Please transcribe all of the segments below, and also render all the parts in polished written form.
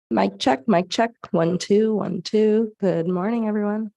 Mic check, mic check. 1, 2, 1, 2. Good morning, everyone.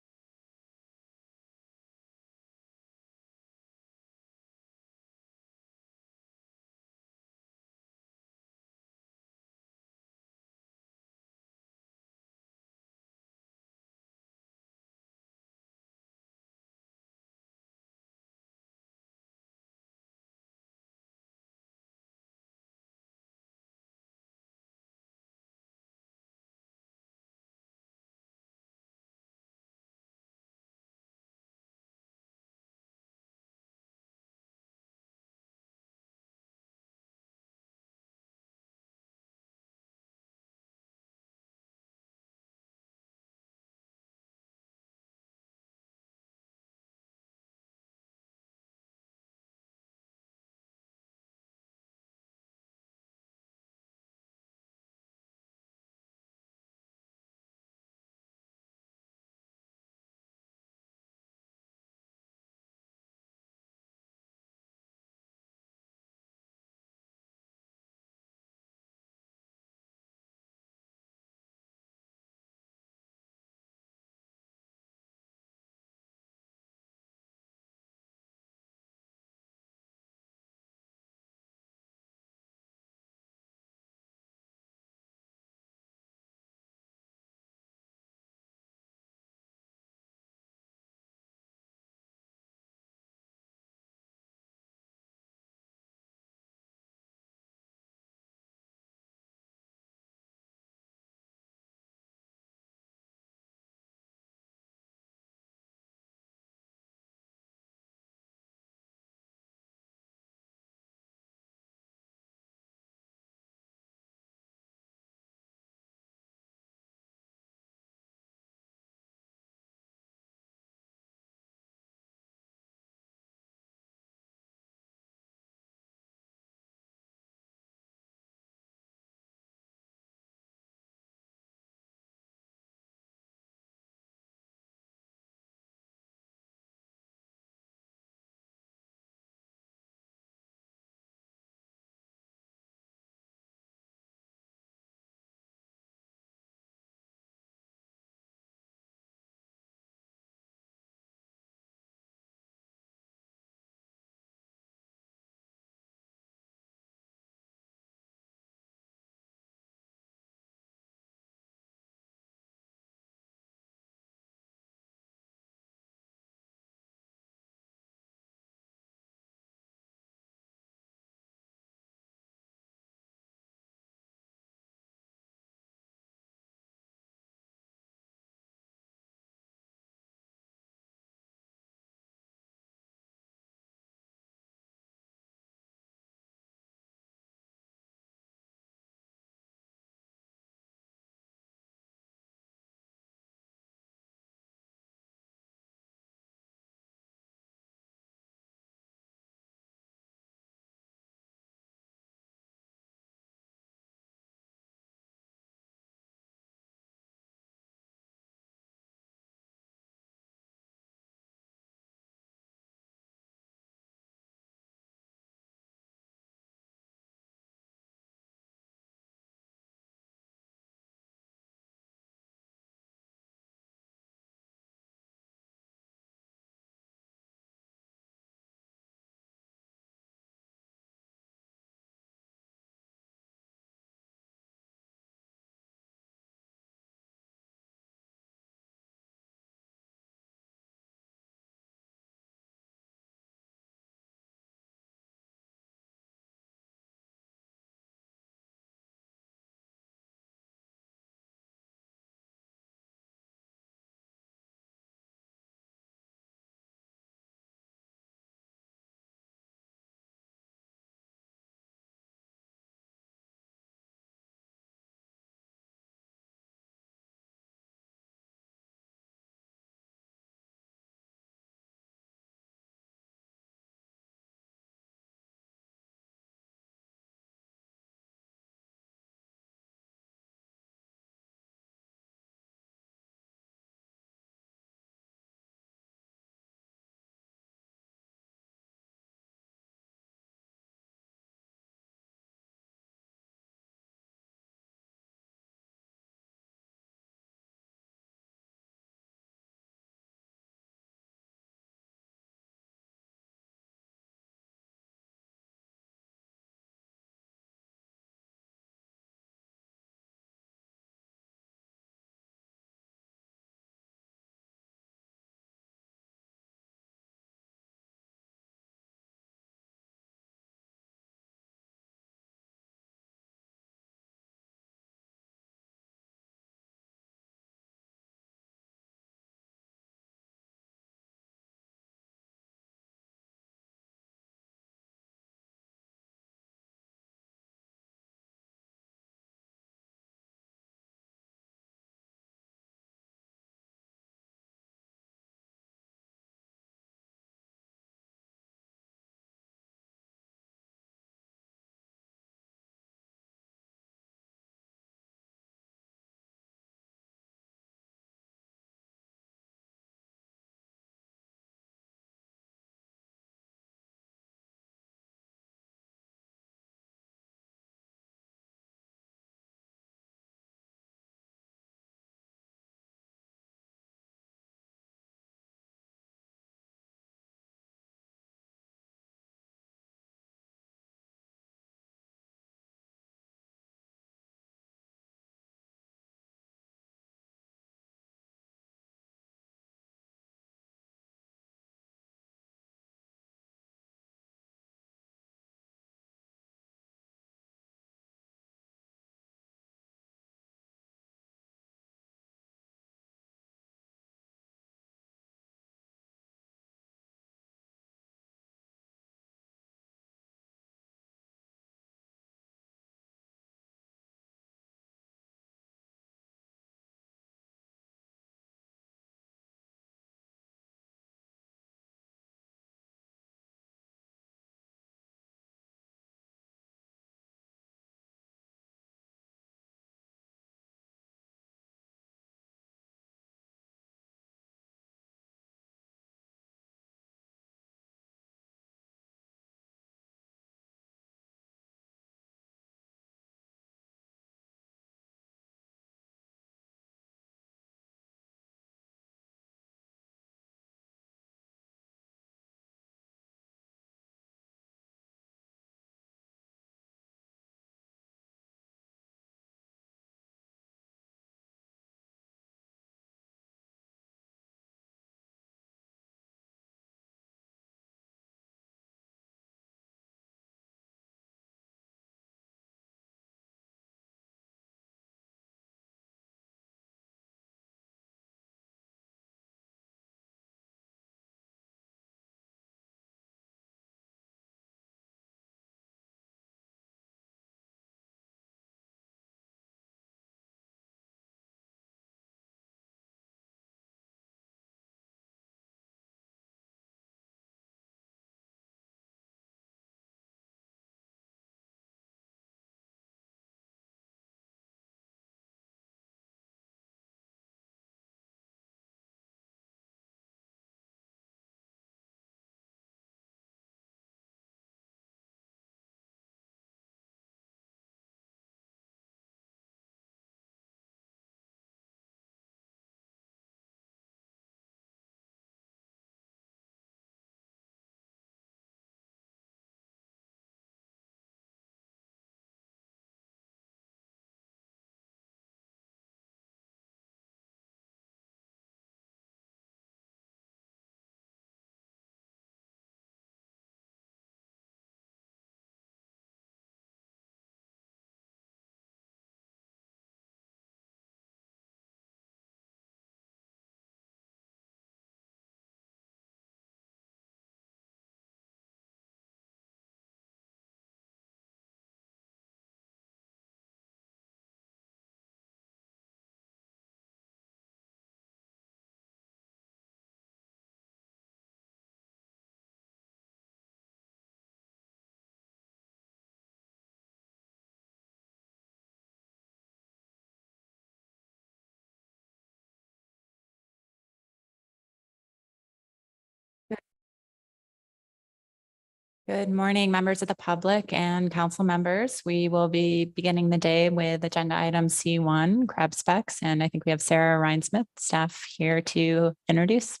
Good morning, members of the public and council members. We will be beginning the day with agenda item C1, crab specs, and I think we have Sarah Rhinesmith, staff here to introduce.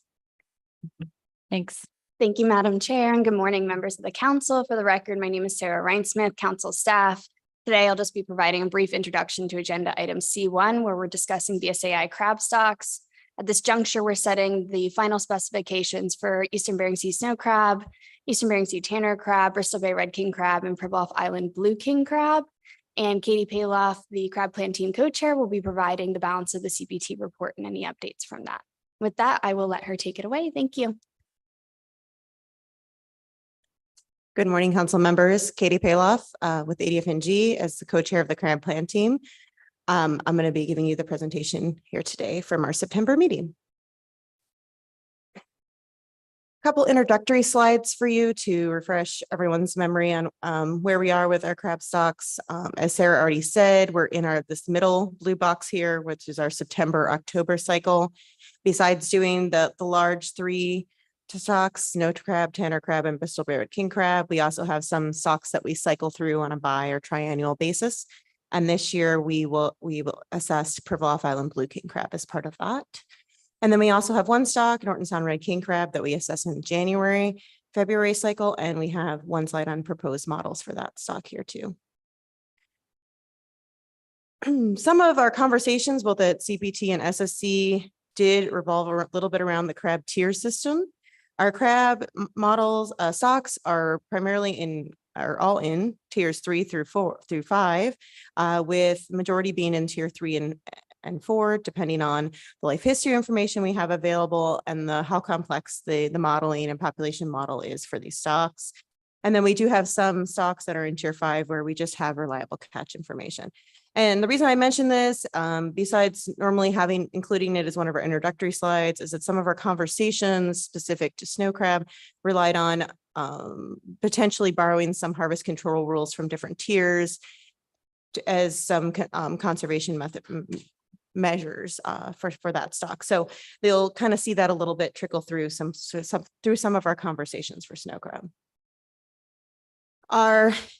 Thanks. Thank you, Madam Chair, and good morning, members of the council. For the record, my name is Sarah Rhinesmith, council staff. Today, I'll just be providing a brief introduction to agenda item C1, where we're discussing BSAI crab stocks. At this juncture, we're setting the final specifications for Eastern Bering Sea snow crab, Eastern Bering Sea tanner crab, Bristol Bay red king crab, and Pribilof Island blue king crab. And Katie Paloff, the crab plan team co-chair, will be providing the balance of the CPT report and any updates from that. With that, I will let her take it away. Thank you. Good morning, council members. Katie Paloff with NPFMC as the co-chair of the crab plan team. I'm going to be giving you the presentation here today from our September meeting. A couple introductory slides for you to refresh everyone's memory on where we are with our crab stocks. As Sarah already said, we're in this middle blue box here, which is our September-October cycle. Besides doing the large three stocks, snow crab, tanner crab, and Bristol Bay red king crab, we also have some stocks that we cycle through on a bi or triannual basis. And this year we will assess Pribilof Island blue king crab as part of that. And then we also have one stock, Norton Sound red king crab, that we assess in January, February cycle, and we have one slide on proposed models for that stock here too. Some of our conversations, both at CPT and SSC, did revolve a little bit around the crab tier system. Our crab models, stocks are primarily all in tiers 3 through 5, with majority being in tier 3 and 4, depending on the life history information we have available and how complex the modeling and population model is for these stocks. And then we do have some stocks that are in tier 5 where we just have reliable catch information. And the reason I mention this, besides normally including it as one of our introductory slides, is that some of our conversations specific to snow crab relied on potentially borrowing some harvest control rules from different tiers as some conservation measures for that stock. So they'll kind of see that a little bit trickle through some of our conversations for snow crab.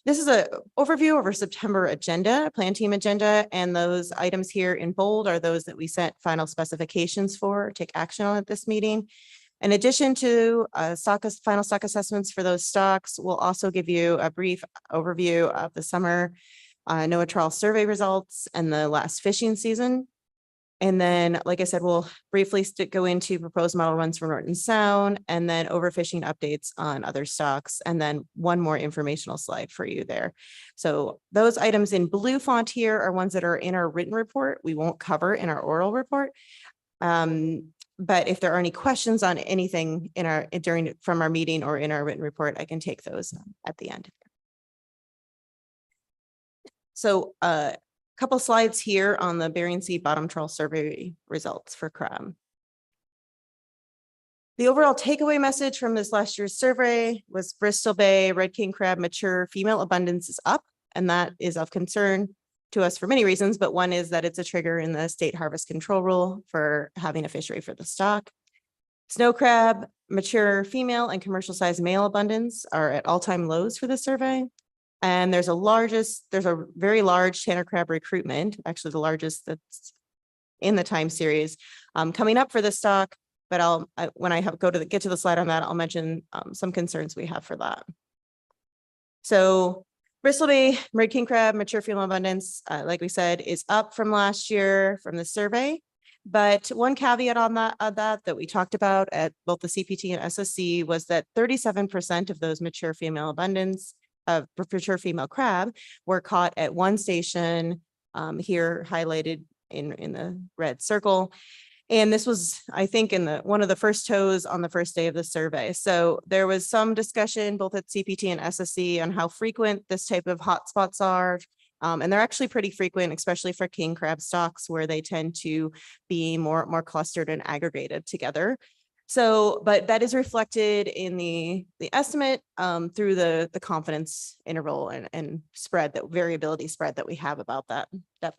This is an overview of our September agenda, plan team agenda, and those items here in bold are those that we set final specifications for, take action on at this meeting. In addition to final stock assessments for those stocks, we'll also give you a brief overview of the summer NOAA trawl survey results and the last fishing season. And then, like I said, we'll briefly go into proposed model runs for Norton Sound and then overfishing updates on other stocks. And then one more informational slide for you there. So those items in blue font here are ones that are in our written report. We won't cover in our oral report. But if there are any questions on anything from our meeting or in our written report, I can take those at the end. So couple slides here on the Bering Sea bottom trawl survey results for crab. The overall takeaway message from this last year's survey was Bristol Bay red king crab mature female abundance is up, and that is of concern to us for many reasons, but one is that it's a trigger in the state harvest control rule for having a fishery for the stock. Snow crab mature female and commercial size male abundance are at all-time lows for the survey. And there's a very large tanner crab recruitment, actually the largest that's in the time series coming up for the stock. But when I get to the slide on that, I'll mention some concerns we have for that. So Bristol Bay red king crab mature female abundance, like we said, is up from last year from the survey. But one caveat on that we talked about at both the CPT and SSC was that 37% of those mature female abundance of mature female crab were caught at one station here highlighted in the red circle. And this was, I think, in one of the first tows on the first day of the survey. So there was some discussion both at CPT and SSC on how frequent this type of hotspots are. And they're actually pretty frequent, especially for king crab stocks where they tend to be more clustered and aggregated together. So, but that is reflected in the estimate through the confidence interval and spread, that variability spread that we have about that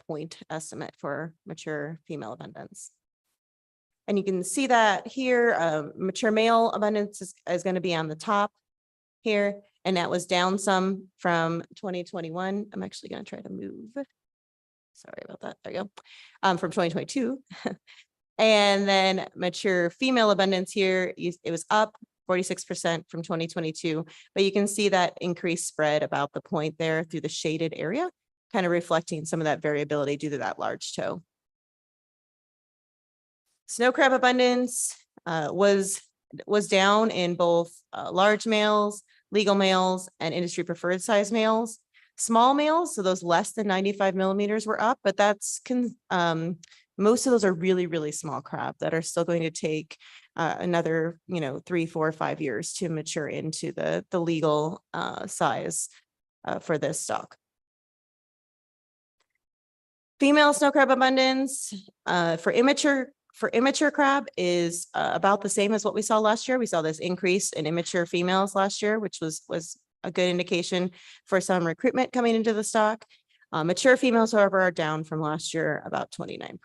point estimate for mature female abundance. And you can see that here, mature male abundance is going to be on the top here. And that was down some from 2021. I'm actually going to try to move. Sorry about that. There you go. From 2022. And then mature female abundance here, it was up 46% from 2022, but you can see that increased spread about the point there through the shaded area, kind of reflecting some of that variability due to that large toe. Snow crab abundance was down in both large males, legal males, and industry preferred size males. Small males, so those less than 95 millimeters were up, but most of those are really, really small crab that are still going to take another, 3, 4, 5 years to mature into the legal size for this stock. Female snow crab abundance for immature crab is about the same as what we saw last year. We saw this increase in immature females last year, which was a good indication for some recruitment coming into the stock. Mature females, however, are down from last year about 29%.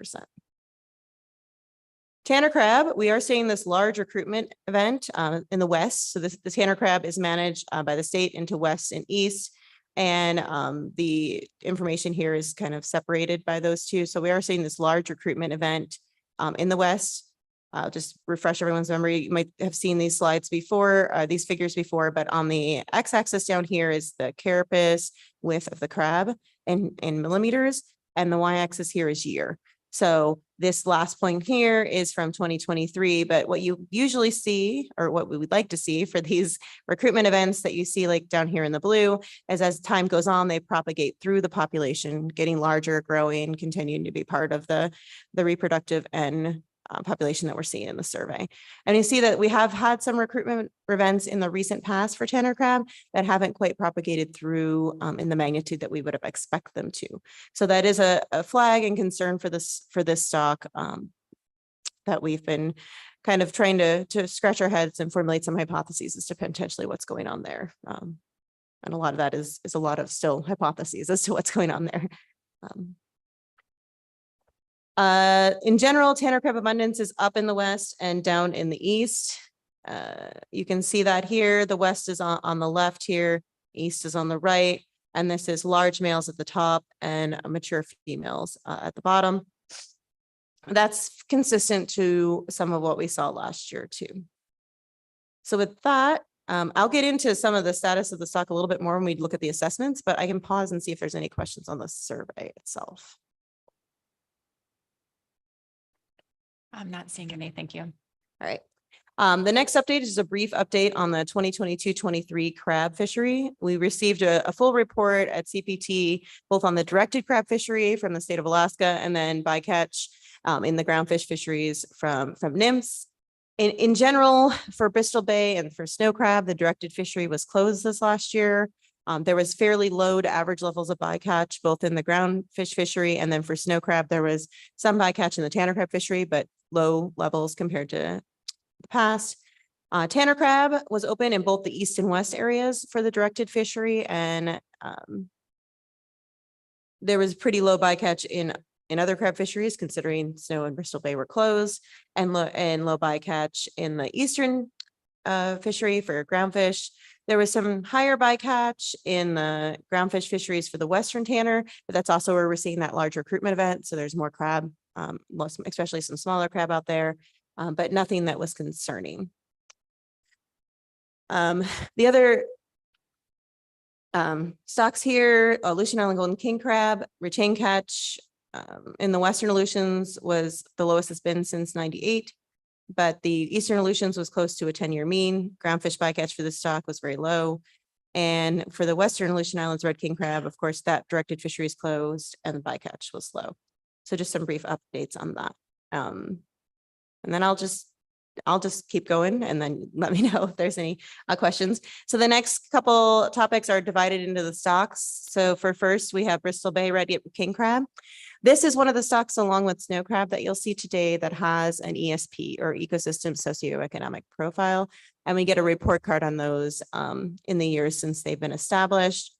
Tanner crab, we are seeing this large recruitment event in the west. So the Tanner crab is managed by the state into west and east. And the information here is kind of separated by those two. So we are seeing this large recruitment event in the west. Just refresh everyone's memory. You might have seen these slides before, these figures before, but on the x-axis down here is the carapace width of the crab in millimeters, and the y-axis here is year. So this last point here is from 2023, but what you usually see, or what we would like to see for these recruitment events that you see like down here in the blue, is as time goes on, they propagate through the population, getting larger, growing, continuing to be part of the reproductive and population that we're seeing in the survey. And you see that we have had some recruitment events in the recent past for Tanner crab that haven't quite propagated through in the magnitude that we would have expected them to. So that is a flag and concern for this stock that we've been kind of trying to scratch our heads and formulate some hypotheses as to potentially what's going on there. And a lot of that is a lot of still hypotheses as to what's going on there. In general, Tanner crab abundance is up in the west and down in the east. You can see that here. The west is on the left here, east is on the right, and this is large males at the top and mature females at the bottom. That's consistent to some of what we saw last year too. So with that, I'll get into some of the status of the stock a little bit more when we look at the assessments, but I can pause and see if there's any questions on the survey itself. I'm not seeing any. Thank you. All right. The next update is a brief update on the 2022-23 crab fishery. We received a full report at CPT, both on the directed crab fishery from the state of Alaska and then bycatch in the groundfish fisheries from NIMS. In general, for Bristol Bay and for snow crab, the directed fishery was closed this last year. There was fairly low to average levels of bycatch, both in the groundfish fishery, and then for snow crab, there was some bycatch in the Tanner crab fishery, but low levels compared to the past. Tanner crab was open in both the east and west areas for the directed fishery, and there was pretty low bycatch in other crab fisheries, considering Snow and Bristol Bay were closed, and low bycatch in the eastern fishery for groundfish. There was some higher bycatch in the groundfish fisheries for the Western Tanner, but that's also where we're seeing that large recruitment event. So there's more crab, especially some smaller crab out there, but nothing that was concerning. The other stocks here, Aleutian Island Golden King crab, retain catch in the Western Aleutians was the lowest it's been since '98. But the Eastern Aleutians was close to a 10-year mean. Groundfish bycatch for this stock was very low. And for the Western Aleutian Islands red king crab, of course, that directed fishery is closed and the bycatch was low. So just some brief updates on that. And then I'll just keep going and then let me know if there's any questions. So the next couple topics are divided into the stocks. So for first, we have Bristol Bay red king crab. This is one of the stocks along with snow crab that you'll see today that has an ESP or ecosystem socioeconomic profile. And we get a report card on those in the years since they've been established.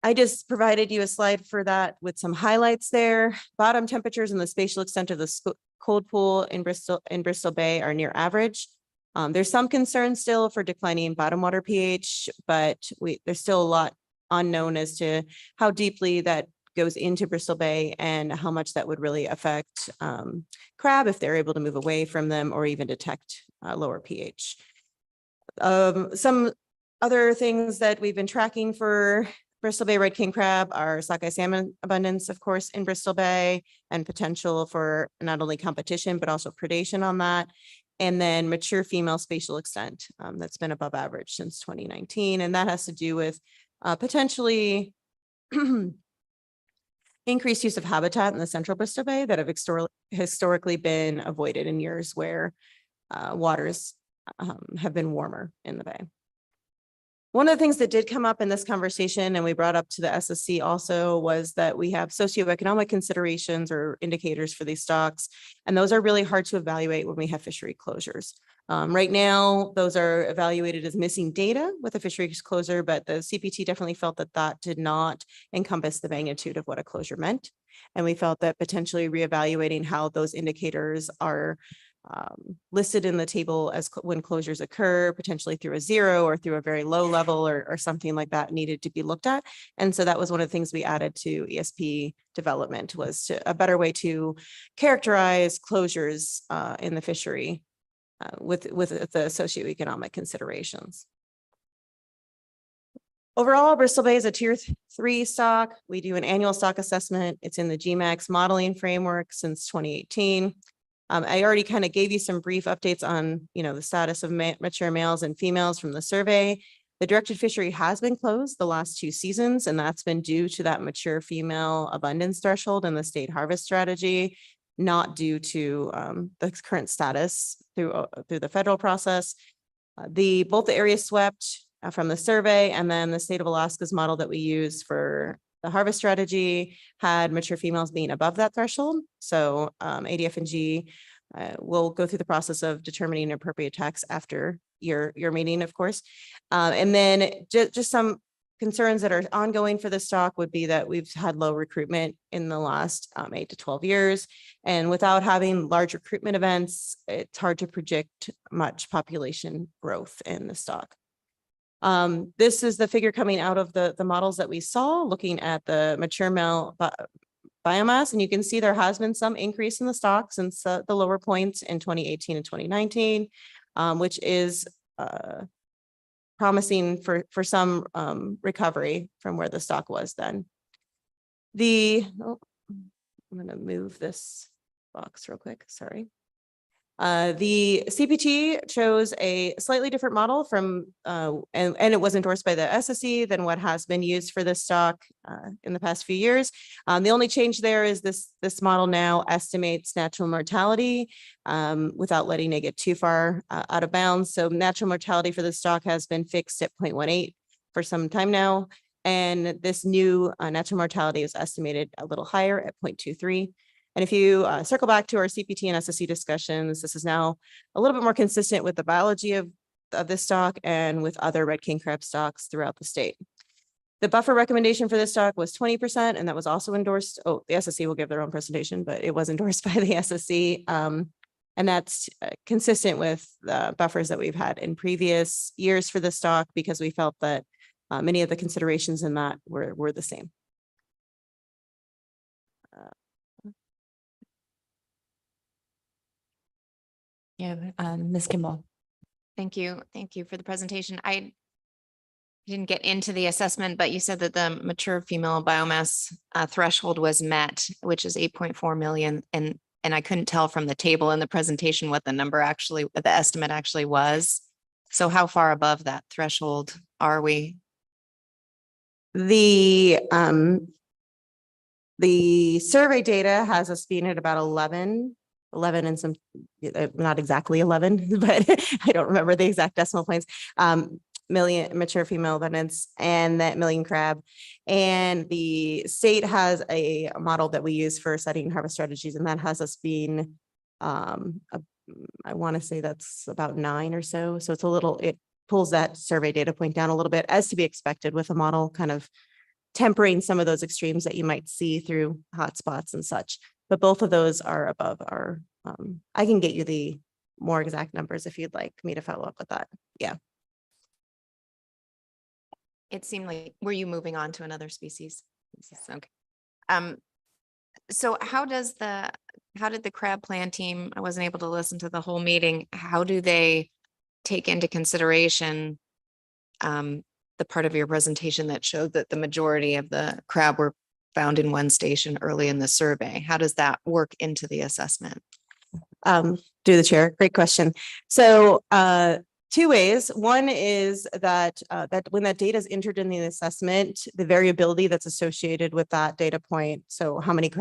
I just provided you a slide for that with some highlights there. Bottom temperatures and the spatial extent of the cold pool in Bristol Bay are near average. There's some concern still for declining bottom water pH, but there's still a lot unknown as to how deeply that goes into Bristol Bay and how much that would really affect crab if they're able to move away from them or even detect lower pH. Some other things that we've been tracking for Bristol Bay red king crab are sockeye salmon abundance, of course, in Bristol Bay, and potential for not only competition, but also predation on that. And then mature female spatial extent that's been above average since 2019. And that has to do with potentially increased use of habitat in the central Bristol Bay that have historically been avoided in years where waters have been warmer in the bay. One of the things that did come up in this conversation, and we brought up to the SSC also, was that we have socioeconomic considerations or indicators for these stocks, and those are really hard to evaluate when we have fishery closures. Right now, those are evaluated as missing data with a fisheries closure, but the CPT definitely felt that that did not encompass the magnitude of what a closure meant. And we felt that potentially reevaluating how those indicators are listed in the table as when closures occur, potentially through a 0 or through a very low level or something like that needed to be looked at. And so that was one of the things we added to ESP development, was a better way to characterize closures in the fishery with the socioeconomic considerations. Overall, Bristol Bay is a tier 3 stock. We do an annual stock assessment. It's in the GMAX modeling framework since 2018. I already kind of gave you some brief updates on, the status of mature males and females from the survey. The directed fishery has been closed the last 2 seasons, and that's been due to that mature female abundance threshold in the state harvest strategy, not due to the current status through the federal process. Both the areas swept from the survey and then the state of Alaska's model that we use for the harvest strategy had mature females being above that threshold. So ADF&G will go through the process of determining appropriate tax after your meeting, of course. And then just some concerns that are ongoing for the stock would be that we've had low recruitment in the last 8 to 12 years. And without having large recruitment events, it's hard to predict much population growth in the stock. This is the figure coming out of the models that we saw, looking at the mature male biomass, and you can see there has been some increase in the stock since the lower points in 2018 and 2019, which is promising for some recovery from where the stock was then. I'm going to move this box real quick, sorry. The CPT chose a slightly different model from, and it was endorsed by the SSC than what has been used for this stock in the past few years. The only change there is this model now estimates natural mortality without letting it get too far out of bounds. So natural mortality for the stock has been fixed at 0.18 for some time now. And this new natural mortality is estimated a little higher at 0.23. And if you circle back to our CPT and SSC discussions, this is now a little bit more consistent with the biology of this stock and with other red king crab stocks throughout the state. The buffer recommendation for this stock was 20%, and that was also endorsed. Oh, the SSC will give their own presentation, but it was endorsed by the SSC. And that's consistent with the buffers that we've had in previous years for the stock, because we felt that many of the considerations in that were the same. Ms. Kimball. Thank you. Thank you for the presentation. I didn't get into the assessment, but you said that the mature female biomass threshold was met, which is 8.4 million. And I couldn't tell from the table in the presentation what the number actually, what the estimate actually was. So how far above that threshold are we? The survey data has us being at about 11 and some, not exactly 11, but I don't remember the exact decimal points, million mature female abundance and that million crab. And the state has a model that we use for setting harvest strategies, and that has us being, I want to say that's about 9 or so. So it's a little, it pulls that survey data point down a little bit, as to be expected with a model kind of tempering some of those extremes that you might see through hotspots and such. But both of those are above our, I can get you the more exact numbers if you'd like me to follow up with that. Yeah. It seemed like, were you moving on to another species? Okay. So how did the crab plan team, I wasn't able to listen to the whole meeting. How do they take into consideration the part of your presentation that showed that the majority of the crab were found in one station early in the survey? How does that work into the assessment? Through the chair, great question. So two ways. One is that that when that data is entered in the assessment, the variability that's associated with that data point, so how many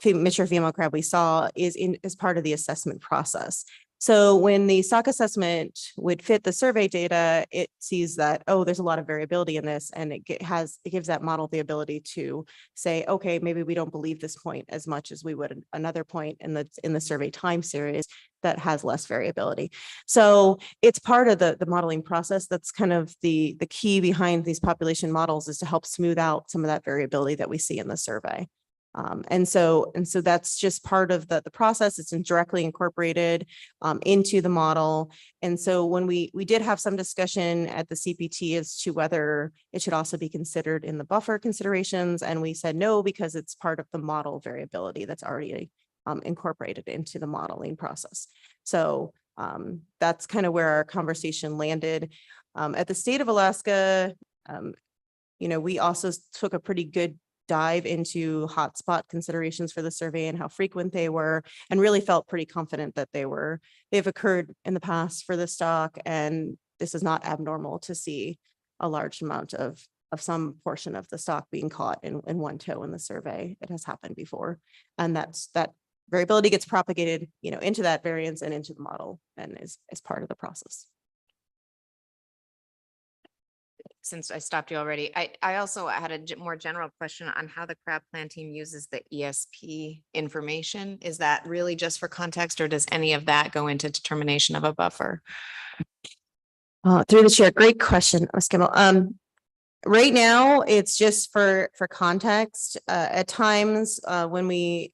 mature female crab we saw, is part of the assessment process. So when the stock assessment would fit the survey data, it sees that, oh, there's a lot of variability in this, and it gives that model the ability to say, okay, maybe we don't believe this point as much as we would another point in the survey time series that has less variability. So it's part of the modeling process. That's kind of the key behind these population models, is to help smooth out some of that variability that we see in the survey. And so that's just part of the process. It's directly incorporated into the model. And so when we did have some discussion at the CPT as to whether it should also be considered in the buffer considerations, and we said no, because it's part of the model variability that's already incorporated into the modeling process. So that's kind of where our conversation landed. At the state of Alaska, we also took a pretty good dive into hotspot considerations for the survey and how frequent they were, and really felt pretty confident that they've occurred in the past for the stock, and this is not abnormal to see a large amount of some portion of the stock being caught in one tow in the survey. It has happened before, and that variability gets propagated, into that variance and into the model, and is part of the process. Since I stopped you already, I also had a more general question on how the crab plan team uses the ESP information. Is that really just for context, or does any of that go into determination of a buffer? Through the chair, great question, Ms. Kimball. Right now, it's just for context. At times, when we,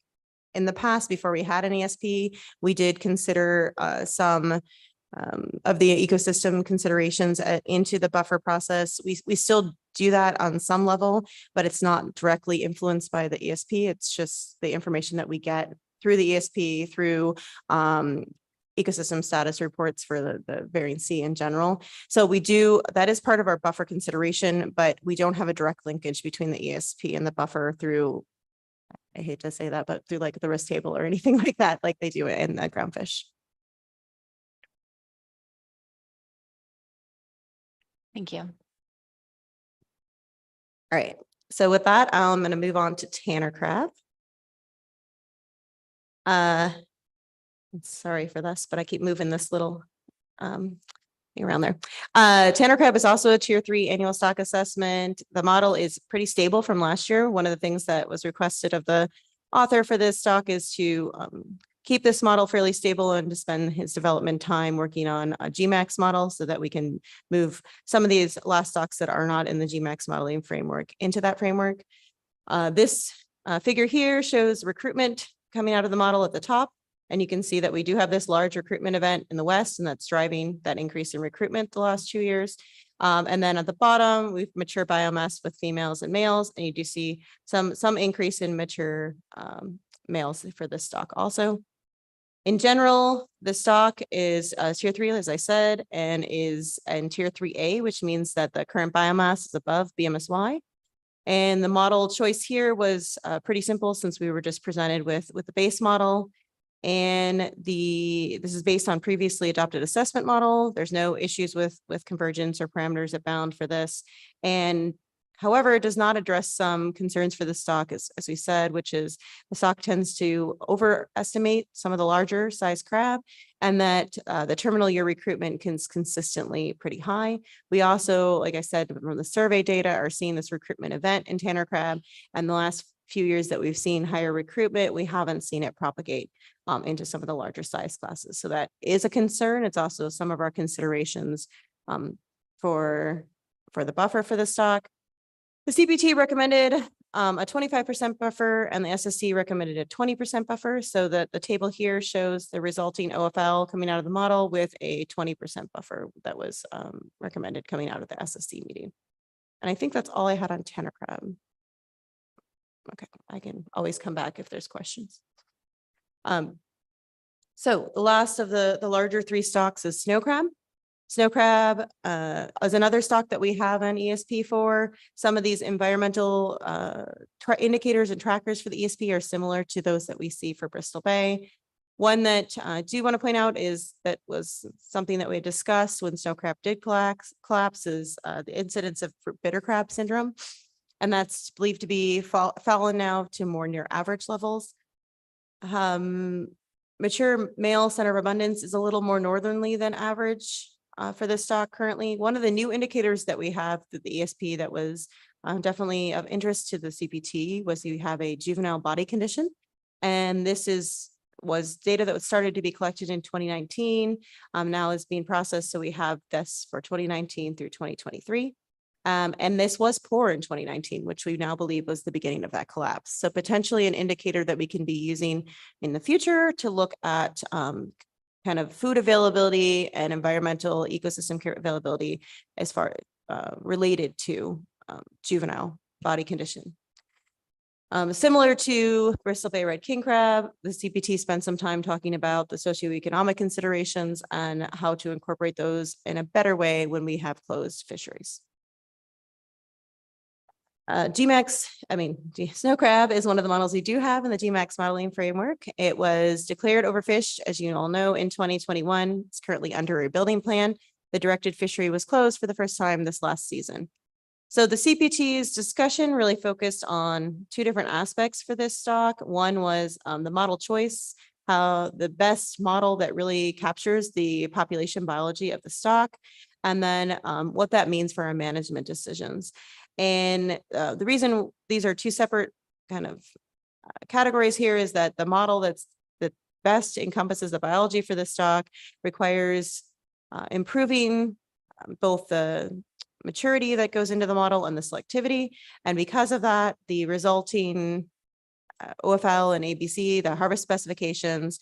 in the past, before we had an ESP, we did consider some of the ecosystem considerations into the buffer process. We still do that on some level, but it's not directly influenced by the ESP. It's just the information that we get through the ESP, through ecosystem status reports for the variance C in general. So that is part of our buffer consideration, but we don't have a direct linkage between the ESP and the buffer through, I hate to say that, but through like the risk table or anything like that, like they do it in the groundfish. Thank you. All right. So with that, I'm going to move on to Tanner crab. Sorry for this, but I keep moving this little thing around there. Tanner crab is also a tier 3 annual stock assessment. The model is pretty stable from last year. One of the things that was requested of the author for this stock is to keep this model fairly stable and to spend his development time working on a GMAX model so that we can move some of these last stocks that are not in the GMAX modeling framework into that framework. This figure here shows recruitment coming out of the model at the top. And you can see that we do have this large recruitment event in the West, and that's driving that increase in recruitment the last 2 years. And then at the bottom, we've mature biomass with females and males, and you do see some increase in mature males for this stock also. In general, the stock is tier 3, as I said, and is in tier 3A, which means that the current biomass is above BMSY. And the model choice here was pretty simple, since we were just presented with the base model. And this is based on previously adopted assessment model. There's no issues with convergence or parameters at bound for this. And however, it does not address some concerns for the stock, as we said, which is the stock tends to overestimate some of the larger size crab, and that the terminal year recruitment is consistently pretty high. We also, like I said, from the survey data, are seeing this recruitment event in Tanner crab. And the last few years that we've seen higher recruitment, we haven't seen it propagate into some of the larger size classes. So that is a concern. It's also some of our considerations for the buffer for the stock. The CPT recommended a 25% buffer, and the SSC recommended a 20% buffer, so that the table here shows the resulting OFL coming out of the model with a 20% buffer that was recommended coming out of the SSC meeting. And I think that's all I had on Tanner crab. Okay, I can always come back if there's questions. So the last of the larger three stocks is snow crab. Snow crab is another stock that we have on ESP for. Some of these environmental indicators and trackers for the ESP are similar to those that we see for Bristol Bay. One that I do want to point out is that was something that we had discussed when snow crab did collapse is the incidence of bitter crab syndrome. And that's believed to be fallen now to more near average levels. Mature male center of abundance is a little more northerly than average for this stock currently. One of the new indicators that we have through the ESP that was definitely of interest to the CPT was you have a juvenile body condition. And this was data that was started to be collected in 2019, now is being processed. So we have this for 2019 through 2023. And this was poor in 2019, which we now believe was the beginning of that collapse. So potentially an indicator that we can be using in the future to look at kind of food availability and environmental ecosystem care availability as far related to juvenile body condition. Similar to Bristol Bay red king crab, the CPT spent some time talking about the socioeconomic considerations and how to incorporate those in a better way when we have closed fisheries. Snow crab is one of the models we do have in the GMAX modeling framework. It was declared overfished, as you all know, in 2021. It's currently under a building plan. The directed fishery was closed for the first time this last season. So the CPT's discussion really focused on two different aspects for this stock. One was the model choice, how the best model that really captures the population biology of the stock, and then what that means for our management decisions. And the reason these are two separate kind of categories here is that the model that best encompasses the biology for the stock requires improving both the maturity that goes into the model and the selectivity. And because of that, the resulting OFL and ABC, the harvest specifications,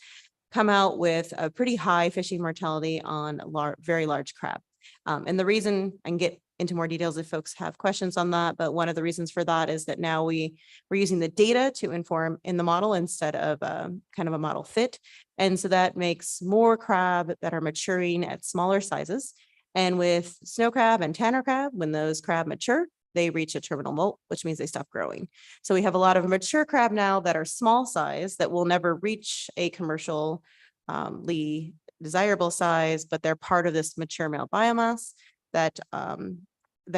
come out with a pretty high fishing mortality on very large crab. And the reason, I can get into more details if folks have questions on that, but one of the reasons for that is that now we're using the data to inform in the model instead of kind of a model fit. And so that makes more crab that are maturing at smaller sizes. And with snow crab and Tanner crab, when those crab mature, they reach a terminal molt, which means they stop growing. So we have a lot of mature crab now that are small size that will never reach a commercially desirable size, but they're part of this mature male biomass that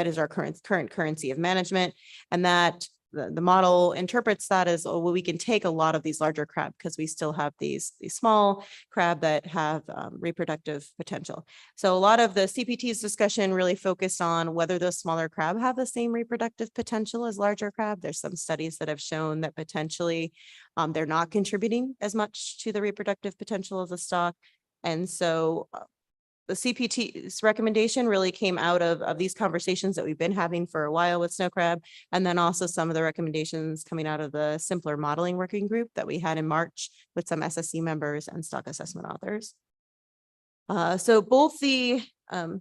is our current currency of management. And that the model interprets that as, oh, well, we can take a lot of these larger crab because we still have these small crab that have reproductive potential. So a lot of the CPT's discussion really focused on whether those smaller crab have the same reproductive potential as larger crab. There's some studies that have shown that potentially they're not contributing as much to the reproductive potential of the stock. And so the CPT's recommendation really came out of these conversations that we've been having for a while with snow crab, and then also some of the recommendations coming out of the simpler modeling working group that we had in March with some SSC members and stock assessment authors. So both the, and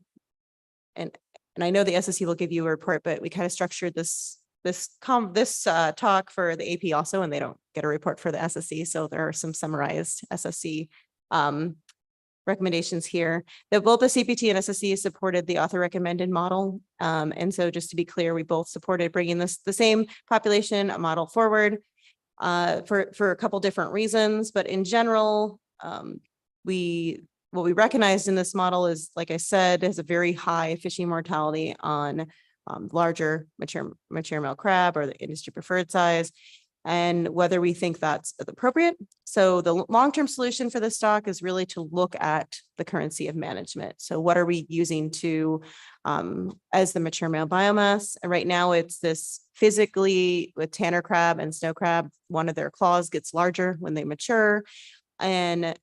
I know the SSC will give you a report, but we kind of structured this talk for the AP also, and they don't get a report for the SSC. So there are some summarized SSC recommendations here that both the CPT and SSC supported the author recommended model. And so just to be clear, we both supported bringing the same population model forward for a couple different reasons. But in general, what we recognized in this model is, like I said, is a very high fishing mortality on larger mature male crab or the industry preferred size, and whether we think that's appropriate. So the long-term solution for the stock is really to look at the currency of management. So what are we using to as the mature male biomass? And right now it's this physically with Tanner crab and snow crab, one of their claws gets larger when they mature. And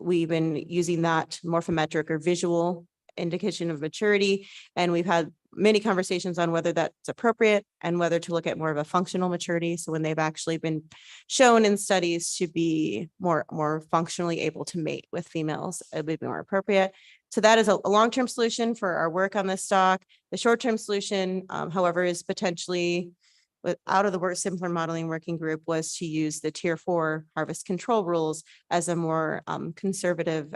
we've been using that morphometric or visual indication of maturity. And we've had many conversations on whether that's appropriate and whether to look at more of a functional maturity. So when they've actually been shown in studies to be more functionally able to mate with females, it would be more appropriate. So that is a long-term solution for our work on this stock. The short-term solution, however, is potentially out of the simpler modeling working group was to use the tier 4 harvest control rules as a more conservative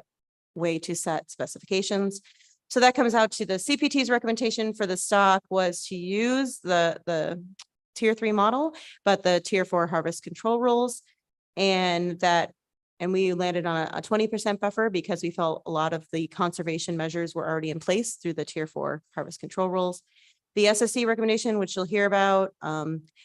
way to set specifications. So that comes out to the CPT's recommendation for the stock was to use the tier 3 model, but the tier 4 harvest control rules, and we landed on a 20% buffer because we felt a lot of the conservation measures were already in place through the tier 4 harvest control rules. The SSC recommendation, which you'll hear about,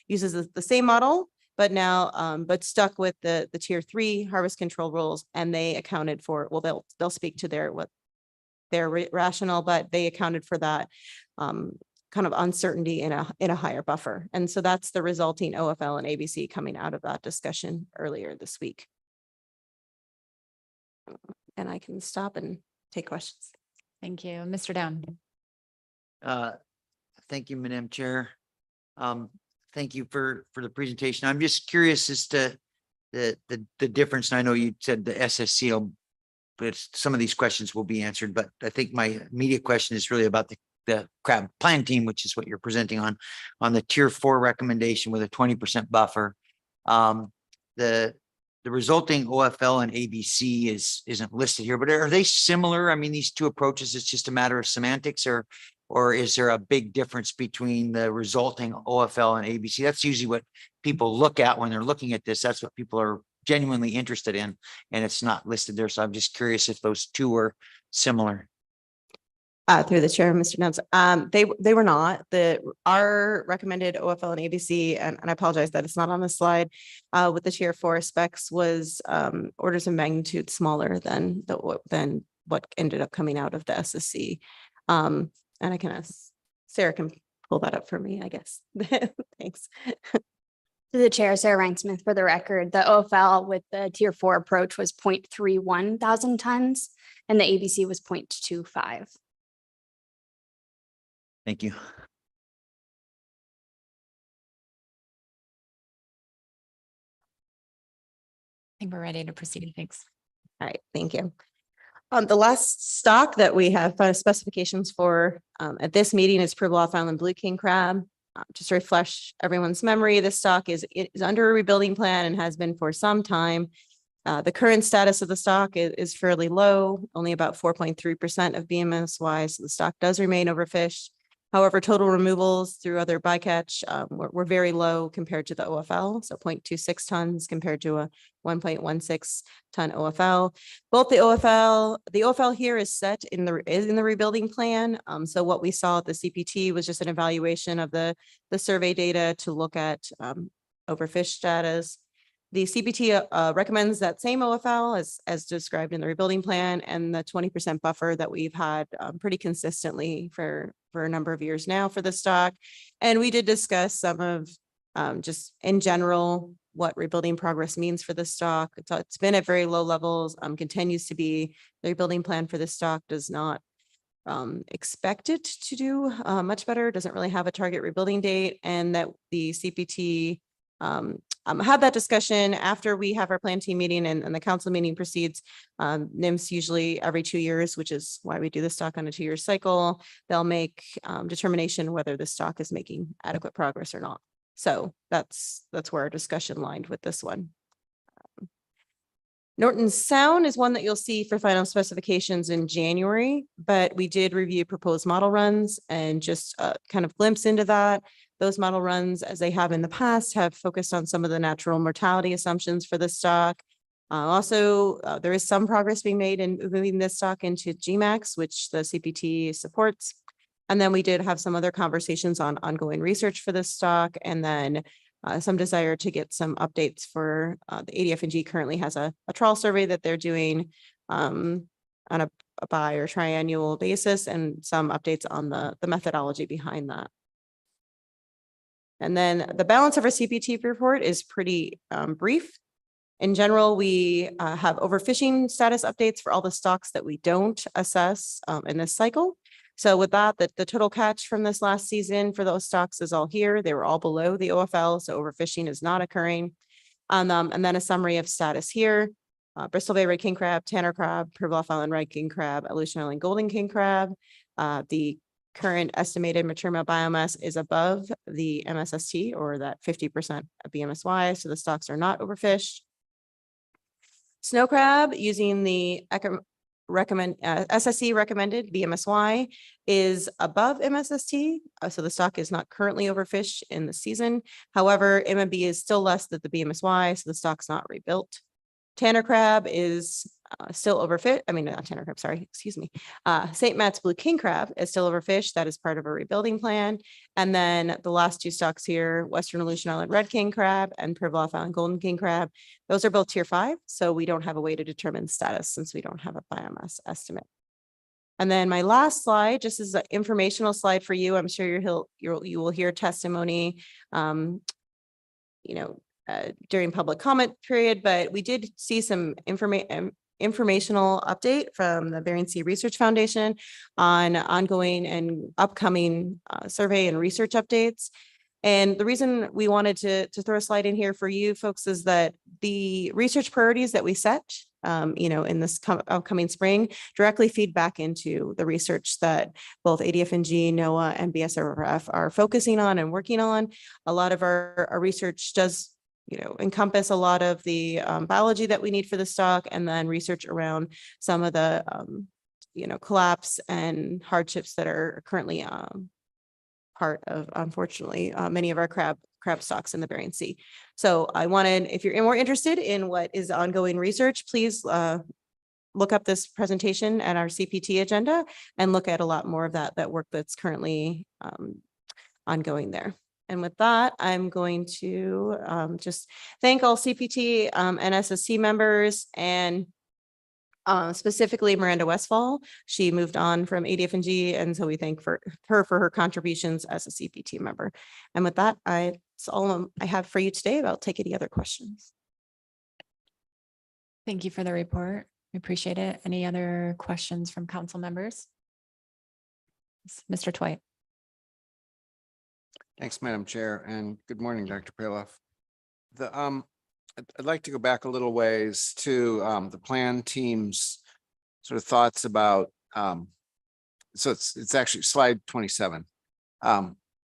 uses the same model, but now but stuck with the tier 3 harvest control rules, and they accounted for, well, they'll speak to their rationale, but they accounted for that kind of uncertainty in a higher buffer. And so that's the resulting OFL and ABC coming out of that discussion earlier this week. And I can stop and take questions. Thank you. Mr. Down. Thank you, Madam Chair. Thank you for the presentation. I'm just curious as to the difference. And I know you said the SSC, but some of these questions will be answered. But I think my immediate question is really about the crab plan team, which is what you're presenting on the tier 4 recommendation with a 20% buffer. The resulting OFL and ABC isn't listed here, but are they similar? I mean, these two approaches, it's just a matter of semantics, or is there a big difference between the resulting OFL and ABC? That's usually what people look at when they're looking at this. That's what people are genuinely interested in, and it's not listed there. So I'm just curious if those two are similar. Through the chair, Mr. Nance, they were not. Our recommended OFL and ABC, and I apologize that it's not on the slide, with the tier 4 specs was orders of magnitude smaller than what ended up coming out of the SSC. And I can ask Sarah can pull that up for me, I guess. Thanks. To the chair, Sarah Rhinesmith, for the record, the OFL with the tier 4 approach was 0.31 thousand tons and the ABC was 0.25. Thank you. I think we're ready to proceed. Thanks. All right, thank you. The last stock that we have specifications for at this meeting is Pribilof Island Blue King Crab. Just to refresh everyone's memory, this stock is under a rebuilding plan and has been for some time. The current status of the stock is fairly low, only about 4.3% of BMSY, so the stock does remain overfished. However, total removals through other bycatch were very low compared to the OFL, so 0.26 tons compared to a 1.16 ton OFL. Both the OFL here is set in the rebuilding plan. So what we saw at the CPT was just an evaluation of the survey data to look at overfish status. The CPT recommends that same OFL as described in the rebuilding plan and the 20% buffer that we've had pretty consistently for a number of years now for the stock. And we did discuss some of just in general what rebuilding progress means for the stock. It's been at very low levels, continues to be. The rebuilding plan for the stock does not expect it to do much better, doesn't really have a target rebuilding date, and that the CPT have that discussion after we have our plan team meeting and the council meeting proceeds. NIMS usually every 2 years, which is why we do the stock on a 2-year cycle. They'll make determination whether the stock is making adequate progress or not. So that's where our discussion lined with this one. Norton Sound is one that you'll see for final specifications in January, but we did review proposed model runs and just kind of glimpse into that. Those model runs, as they have in the past, have focused on some of the natural mortality assumptions for the stock. Also, there is some progress being made in moving this stock into GMAX, which the CPT supports. And then we did have some other conversations on ongoing research for this stock, and then some desire to get some updates for the ADF&G currently has a trawl survey that they're doing on a bi or triannual basis, and some updates on the methodology behind that. And then the balance of our CPT report is pretty brief. In general, we have overfishing status updates for all the stocks that we don't assess in this cycle. So with that, the total catch from this last season for those stocks is all here. They were all below the OFL, so overfishing is not occurring. And then a summary of status here. Bristol Bay red king crab, Tanner crab, Pribilof Island red king crab, Aleutian Island golden king crab. The current estimated mature male biomass is above the MSST, or that 50% of BMSY, so the stocks are not overfished. Snow crab, using the SSC recommended BMSY, is above MSST, so the stock is not currently overfished in the season. However, MMB is still less than the BMSY, so the stock's not rebuilt. Tanner crab is still overfished. I mean, not Tanner crab, sorry, excuse me. St. Matt's blue king crab is still overfished. That is part of a rebuilding plan. And then the last two stocks here, Western Aleutian Island red king crab and Pribilof Island golden king crab, those are both tier 5. So we don't have a way to determine status since we don't have a biomass estimate. And then my last slide, just as an informational slide for you, I'm sure you will hear testimony, during public comment period, but we did see some informational update from the Bering Sea Research Foundation on ongoing and upcoming survey and research updates. And the reason we wanted to throw a slide in here for you folks is that the research priorities that we set, in this upcoming spring directly feed back into the research that both ADFNG, NOAA, and BSRF are focusing on and working on. A lot of our research does encompass a lot of the biology that we need for the stock, and then research around some of the, collapse and hardships that are currently part of, unfortunately, many of our crab stocks in the Bering Sea. So I wanted, if you're more interested in what is ongoing research, please look up this presentation at our CPT agenda and look at a lot more of that work that's currently ongoing there. And with that, I'm going to just thank all CPT and SSC members, and specifically Miranda Westfall. She moved on from ADFNG, and so we thank her for her contributions as a CPT member. And with that, that's all I have for you today. I'll take any other questions. Thank you for the report. We appreciate it. Any other questions from council members? Mr. Twite. Thanks, Madam Chair, and good morning, Dr. Pribilof. I'd like to go back a little ways to the plan team's sort of thoughts about, so it's actually slide 27,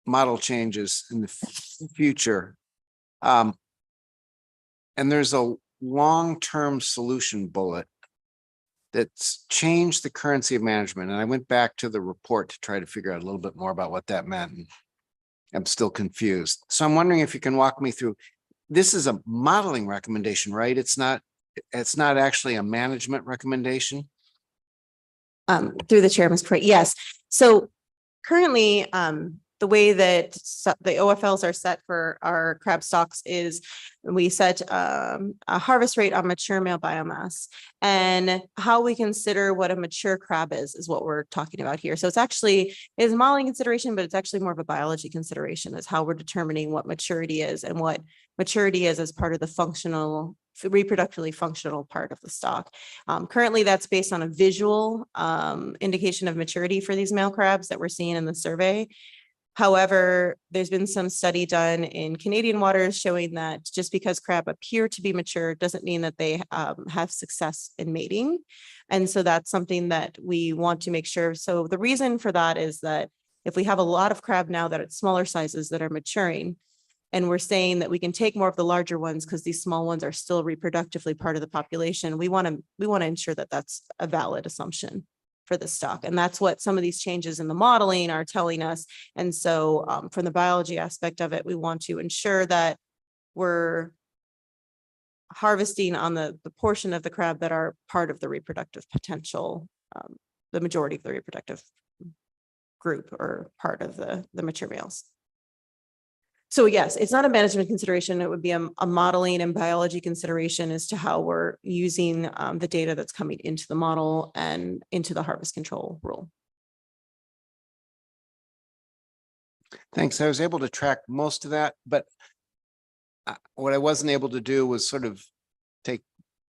model changes in the future. And there's a long-term solution bullet that's changed the currency of management. And I went back to the report to try to figure out a little bit more about what that meant. And I'm still confused. So I'm wondering if you can walk me through. This is a modeling recommendation, right? It's not actually a management recommendation. Through the chair, Ms. Pray. Yes. So currently, the way that the OFLs are set for our crab stocks is we set a harvest rate on mature male biomass, and how we consider what a mature crab is what we're talking about here. So it's a modeling consideration, but it's actually more of a biology consideration, is how we're determining what maturity is and what maturity is as part of the reproductively functional part of the stock. Currently, that's based on a visual indication of maturity for these male crabs that we're seeing in the survey. However, there's been some study done in Canadian waters showing that just because crab appear to be mature doesn't mean that they have success in mating. And so that's something that we want to make sure. So the reason for that is that if we have a lot of crab now that at smaller sizes that are maturing, and we're saying that we can take more of the larger ones because these small ones are still reproductively part of the population, we want to ensure that that's a valid assumption for the stock. And that's what some of these changes in the modeling are telling us. And so from the biology aspect of it, we want to ensure that we're harvesting on the portion of the crab that are part of the reproductive potential, the majority of the reproductive group or part of the mature males. So yes, it's not a management consideration. It would be a modeling and biology consideration as to how we're using the data that's coming into the model and into the harvest control rule. Thanks. I was able to track most of that, but what I wasn't able to do was sort of take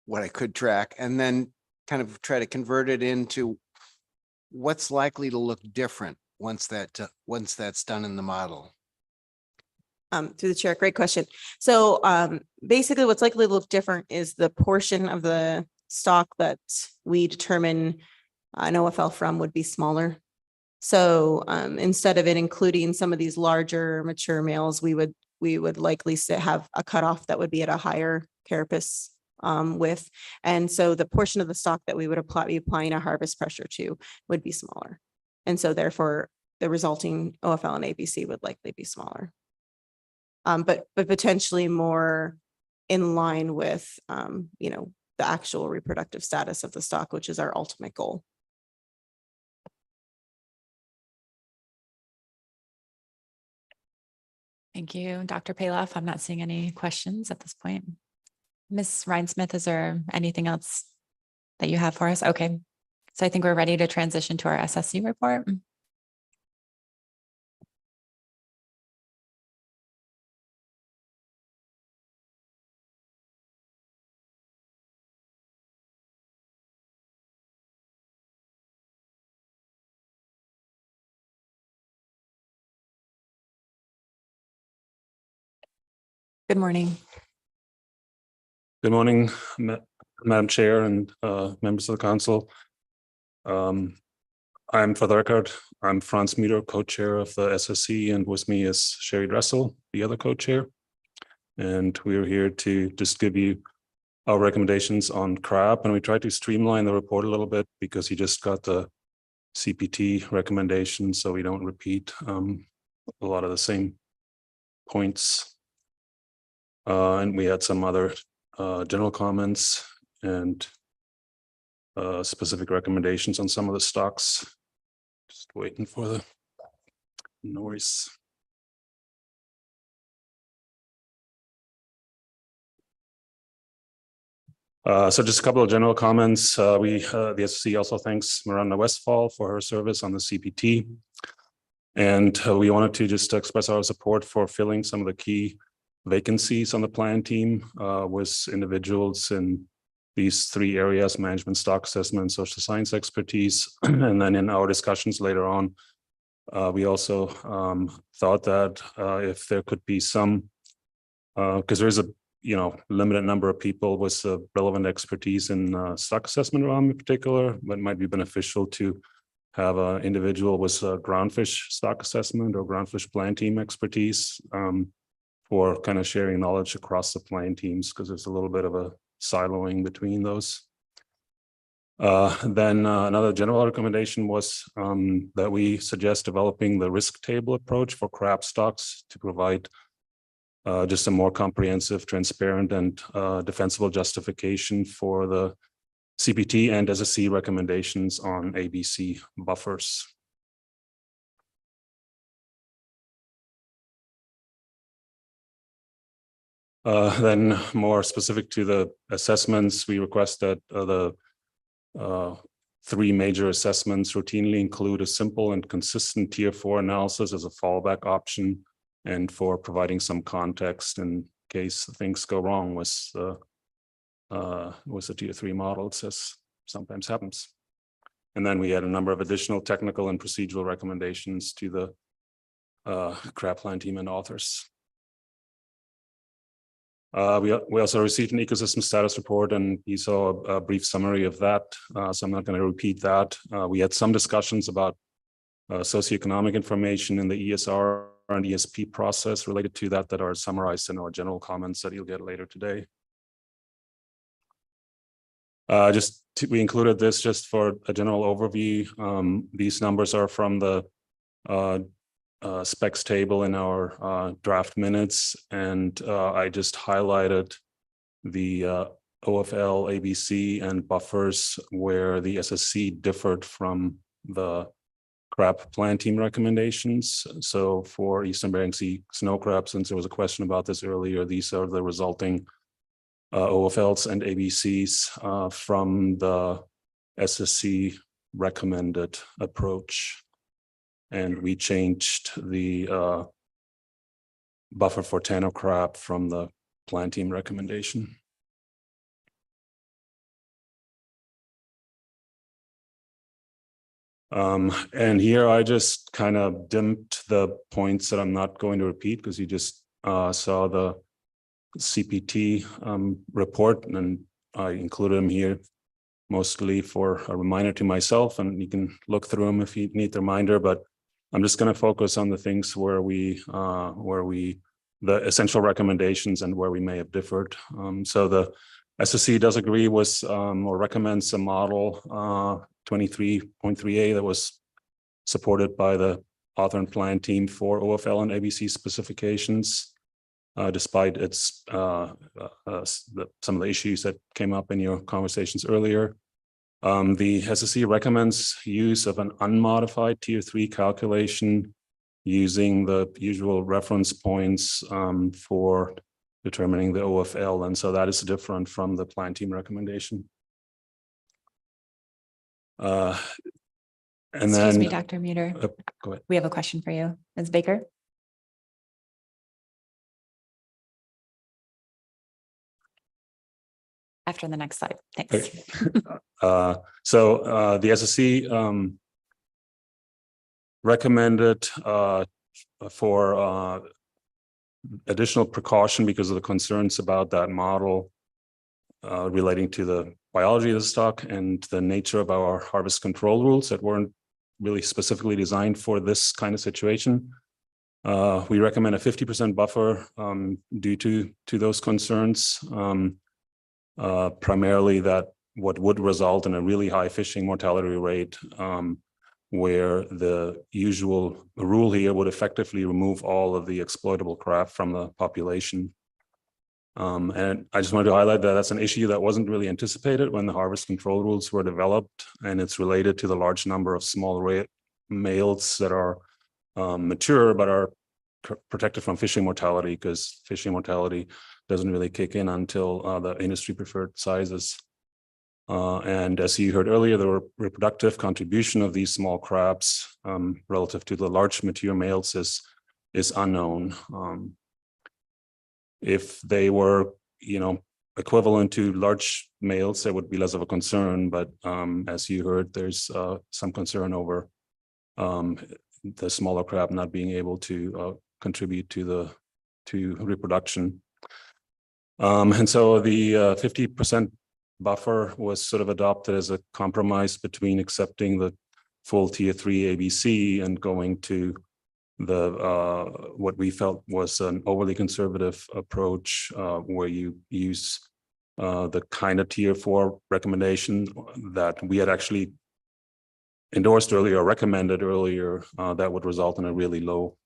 what I could track and then kind of try to convert it into what's likely to look different once that's done in the model? Through the chair, great question. So basically what's likely to look different is the portion of the stock that we determine an OFL from would be smaller. So instead of it including some of these larger mature males, we would likely have a cutoff that would be at a higher carapace width. And so the portion of the stock that we would be applying a harvest pressure to would be smaller. And so therefore the resulting OFL and ABC would likely be smaller. But potentially more in line with, you know, the actual reproductive status of the stock, which is our ultimate goal. Thank you, Dr. Paloff. I'm not seeing any questions at this point. Ms. Rhinesmith, is there anything else that you have for us? Okay, so I think we're ready to transition to our SSC report. Good morning. Good morning, Madam Chair and members of the council. I'm, for the record, I'm Franz Müller, co-chair of the SSC, and with me is Sherry Dressel, the other co-chair. And we're here to just give you our recommendations on crab. And we tried to streamline the report a little bit because you just got the CPT recommendations, so we don't repeat a lot of the same points. And we had some other general comments and specific recommendations on some of the stocks. Just waiting for the noise. So just a couple of general comments. The SSC also thanks Miranda Westphal for her service on the CPT. And we wanted to just express our support for filling some of the key vacancies on the plan team with individuals in these three areas: management, stock assessment, social science expertise. And then in our discussions later on, we also thought that if there could be some, because there's a limited number of people with relevant expertise in stock assessment realm in particular, but it might be beneficial to have an individual with groundfish stock assessment or groundfish plan team expertise for kind of sharing knowledge across the plan teams, because there's a little bit of a siloing between those. Then another general recommendation was that we suggest developing the risk table approach for crab stocks to provide just a more comprehensive, transparent, and defensible justification for the CPT and SSC recommendations on ABC buffers. Then more specific to the assessments, we request that the three major assessments routinely include a simple and consistent tier 4 analysis as a fallback option, and for providing some context in case things go wrong with the tier 3 models, as sometimes happens. And then we had a number of additional technical and procedural recommendations to the crab plan team and authors. We also received an ecosystem status report, and you saw a brief summary of that, so I'm not going to repeat that. We had some discussions about socioeconomic information in the ESR and ESP process related to that are summarized in our general comments that you'll get later today. We included this just for a general overview. These numbers are from the specs table in our draft minutes, and I just highlighted the OFL, ABC, and buffers where the SSC differed from the crab plan team recommendations. So for Eastern Bering Sea snow crab, since there was a question about this earlier, these are the resulting OFLs and ABCs from the SSC recommended approach. And we changed the buffer for Tano crab from the plan team recommendation. And here I just kind of dimmed the points that I'm not going to repeat because you just saw the CPT report, and I included them here mostly for a reminder to myself, and you can look through them if you need the reminder, but I'm just going to focus on the things where the essential recommendations and where we may have differed. So the SSC does agree with or recommends a model 23.3A that was supported by the author and plan team for OFL and ABC specifications, despite its some of the issues that came up in your conversations earlier. The SSC recommends use of an unmodified tier 3 calculation using the usual reference points for determining the OFL. And so that is different from the plan team recommendation. And Excuse then, me, Dr. Muter. Go ahead. We have a question for you. Ms. Baker? After the next slide. Thanks. Okay. So the SSC recommended for additional precaution because of the concerns about that model relating to the biology of the stock and the nature of our harvest control rules that weren't really specifically designed for this kind of situation. We recommend a 50% buffer due to those concerns. Primarily that what would result in a really high fishing mortality rate, where the usual rule here would effectively remove all of the exploitable crab from the population. And I just wanted to highlight that that's an issue that wasn't really anticipated when the harvest control rules were developed, and it's related to the large number of small males that are mature but are protected from fishing mortality, because fishing mortality doesn't really kick in until the industry preferred sizes. And as you heard earlier, the reproductive contribution of these small crabs relative to the large mature males is unknown. If they were, equivalent to large males, there would be less of a concern. But as you heard, there's some concern over the smaller crab not being able to contribute to reproduction. And so the 50% buffer was sort of adopted as a compromise between accepting the full tier 3 ABC and going to the what we felt was an overly conservative approach, where you use the kind of tier 4 recommendation that we had actually endorsed earlier, or recommended earlier, that would result in a really low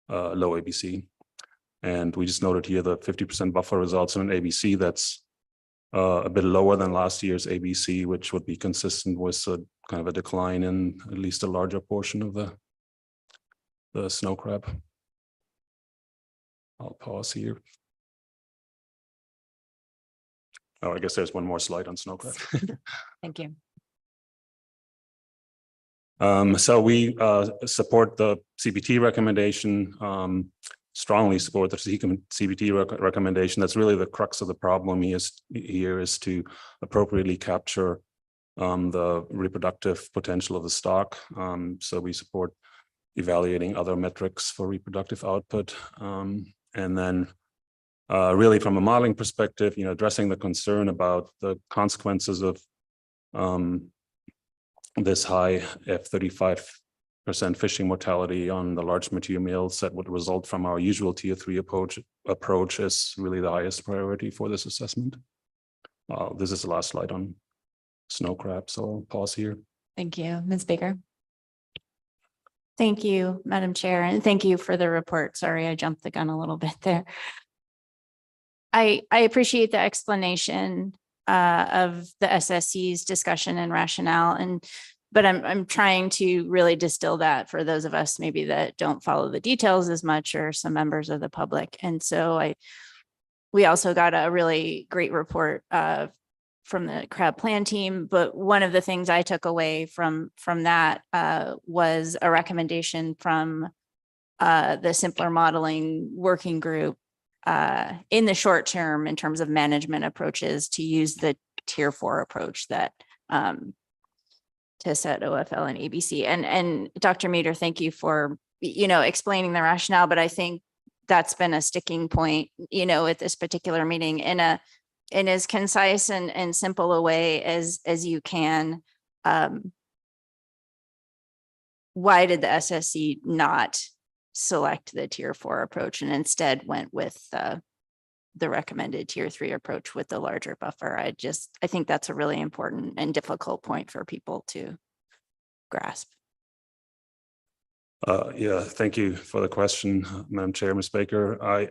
ABC. And we just noted here the 50% buffer results in an ABC that's a bit lower than last year's ABC, which would be consistent with a kind of a decline in at least a larger portion of the snow crab. I'll pause here. Oh, I guess there's one more slide on snow crab. Thank you. So we support the CPT recommendation, strongly support the CPT recommendation. That's really the crux of the problem here is to appropriately capture the reproductive potential of the stock. So we support evaluating other metrics for reproductive output. And then really from a modeling perspective, addressing the concern about the consequences of this high F35% fishing mortality on the large mature males that would result from our usual tier 3 approach is really the highest priority for this assessment. This is the last slide on snow crab, so I'll pause here. Thank you. Ms. Baker? Thank you, Madam Chair, and thank you for the report. Sorry, I jumped the gun a little bit there. I appreciate the explanation of the SSC's discussion and rationale, but I'm trying to really distill that for those of us maybe that don't follow the details as much, or some members of the public. And so we also got a really great report from the crab plan team. But one of the things I took away from that was a recommendation from the simpler modeling working group in the short term in terms of management approaches to use the tier 4 approach that to set OFL and ABC. And Dr. Meter, thank you for, explaining the rationale, but I think that's been a sticking point, at this particular meeting in as concise and simple a way as you can. Why did the SSC not select the tier 4 approach and instead went with the recommended tier 3 approach with the larger buffer? I think that's a really important and difficult point for people to grasp. Yeah, thank you for the question, Madam Chair, Ms. Baker.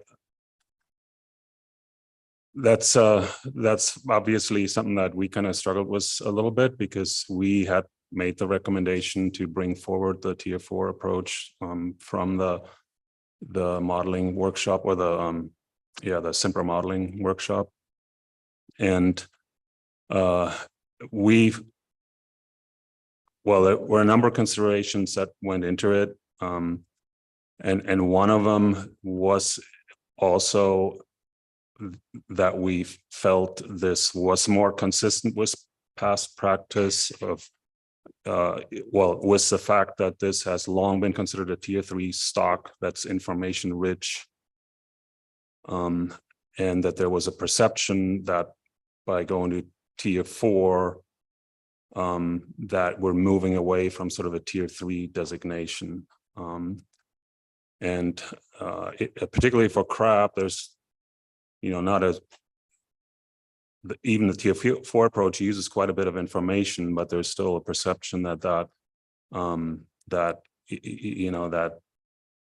That's obviously something that we kind of struggled with a little bit, because we had made the recommendation to bring forward the tier 4 approach from the modeling workshop, or the SIMPRA modeling workshop. And there were a number of considerations that went into it. And one of them was also that we felt this was more consistent with past practice of, with the fact that this has long been considered a tier 3 stock that's information rich. And that there was a perception that by going to tier 4, that we're moving away from sort of a tier 3 designation. Particularly for crab, there's, not even the tier 4 approach uses quite a bit of information, but there's still a perception that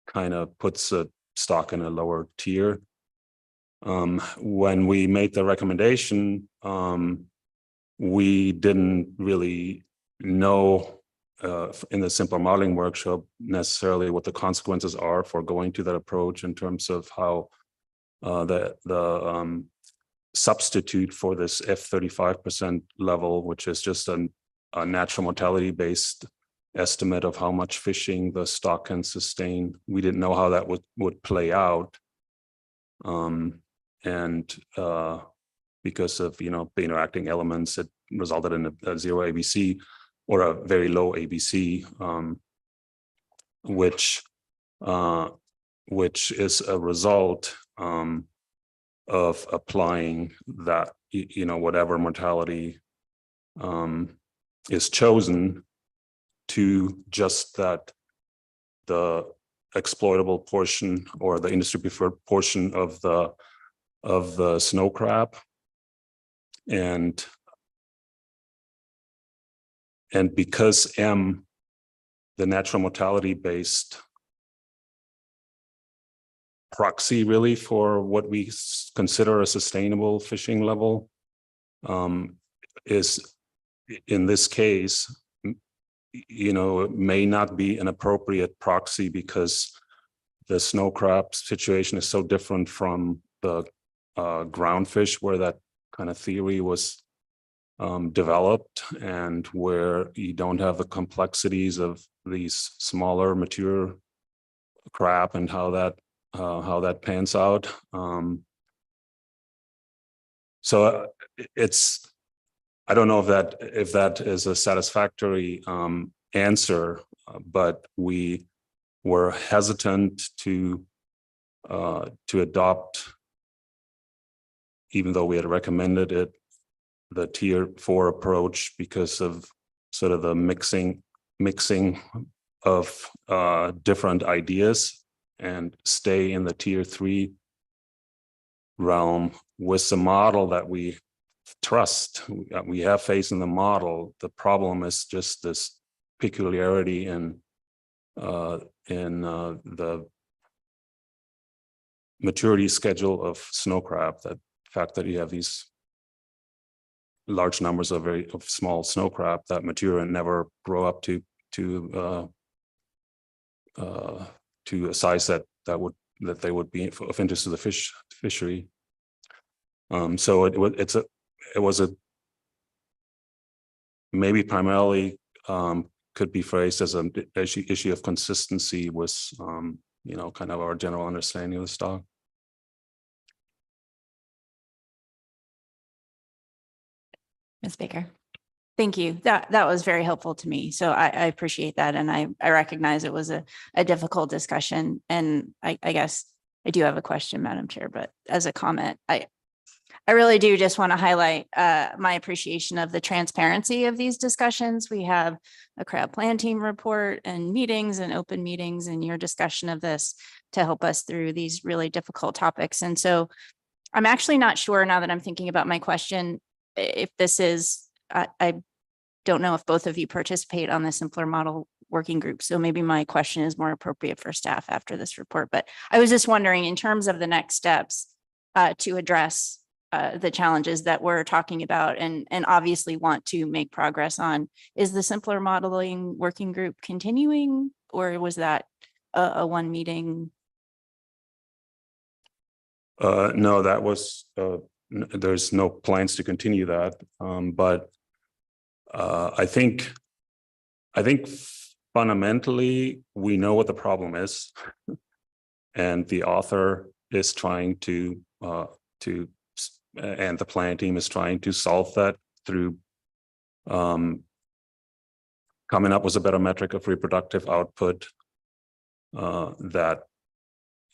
kind of puts a stock in a lower tier. When we made the recommendation, we didn't really know in the simple modeling workshop necessarily what the consequences are for going to that approach in terms of how the substitute for this F35% level, which is just a natural mortality based estimate of how much fishing the stock can sustain. We didn't know how that would play out. Because of the interacting elements, it resulted in a 0 ABC or a very low ABC, which is a result of applying that whatever mortality is chosen to just that the exploitable portion or the industry preferred portion of the snow crab. And because M, the natural mortality based proxy really for what we consider a sustainable fishing level, is in this case, it may not be an appropriate proxy because the snow crab situation is so different from the groundfish, where that kind of theory was developed, and where you don't have the complexities of these smaller mature crab and how that pans out. So I don't know if that is a satisfactory answer, but we were hesitant to adopt, even though we had recommended it, the tier 4 approach, because of sort of the mixing of different ideas, and stay in the tier 3 realm with the model that we trust. We have faith in the model. The problem is just this peculiarity in the maturity schedule of snow crab, that fact that you have these large numbers of small snow crab that mature and never grow up to a size that they would be of interest to the fishery. So it was a maybe primarily could be phrased as an issue of consistency with kind of our general understanding of the stock. Ms. Baker. Thank you. That was very helpful to me. So I appreciate that. And I recognize it was a difficult discussion. And I guess I do have a question, Madam Chair, but as a comment, I really do just want to highlight my appreciation of the transparency of these discussions. We have a crab plan team report and meetings and open meetings and your discussion of this to help us through these really difficult topics. And so I'm actually not sure now that I'm thinking about my question, if this is, I don't know if both of you participate on the simpler model working group. So maybe my question is more appropriate for staff after this report. But I was just wondering in terms of the next steps to address the challenges that we're talking about and obviously want to make progress on, is the simpler modeling working group continuing, or was that a one meeting? No, that was, there's no plans to continue that. But I think fundamentally, we know what the problem is. And the author is trying to, and the plan team is trying to solve that through coming up with a better metric of reproductive output that,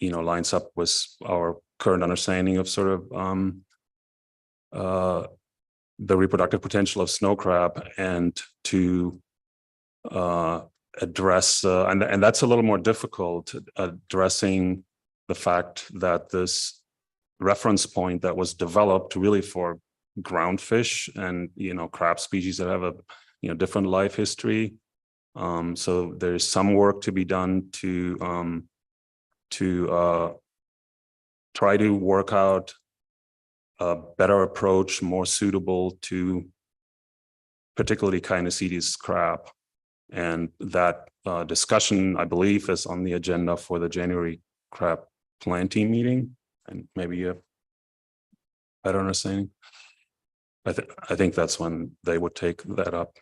lines up with our current understanding of sort of the reproductive potential of snow crab, and to address, and that's a little more difficult, addressing the fact that this reference point that was developed really for ground fish and, crab species that have a, different life history. So there's some work to be done to try to work out a better approach, more suitable to particularly Caenorhabditis crab. And that discussion, I believe, is on the agenda for the January crab plan team meeting. And maybe you have better understanding. I think that's when they would take that up.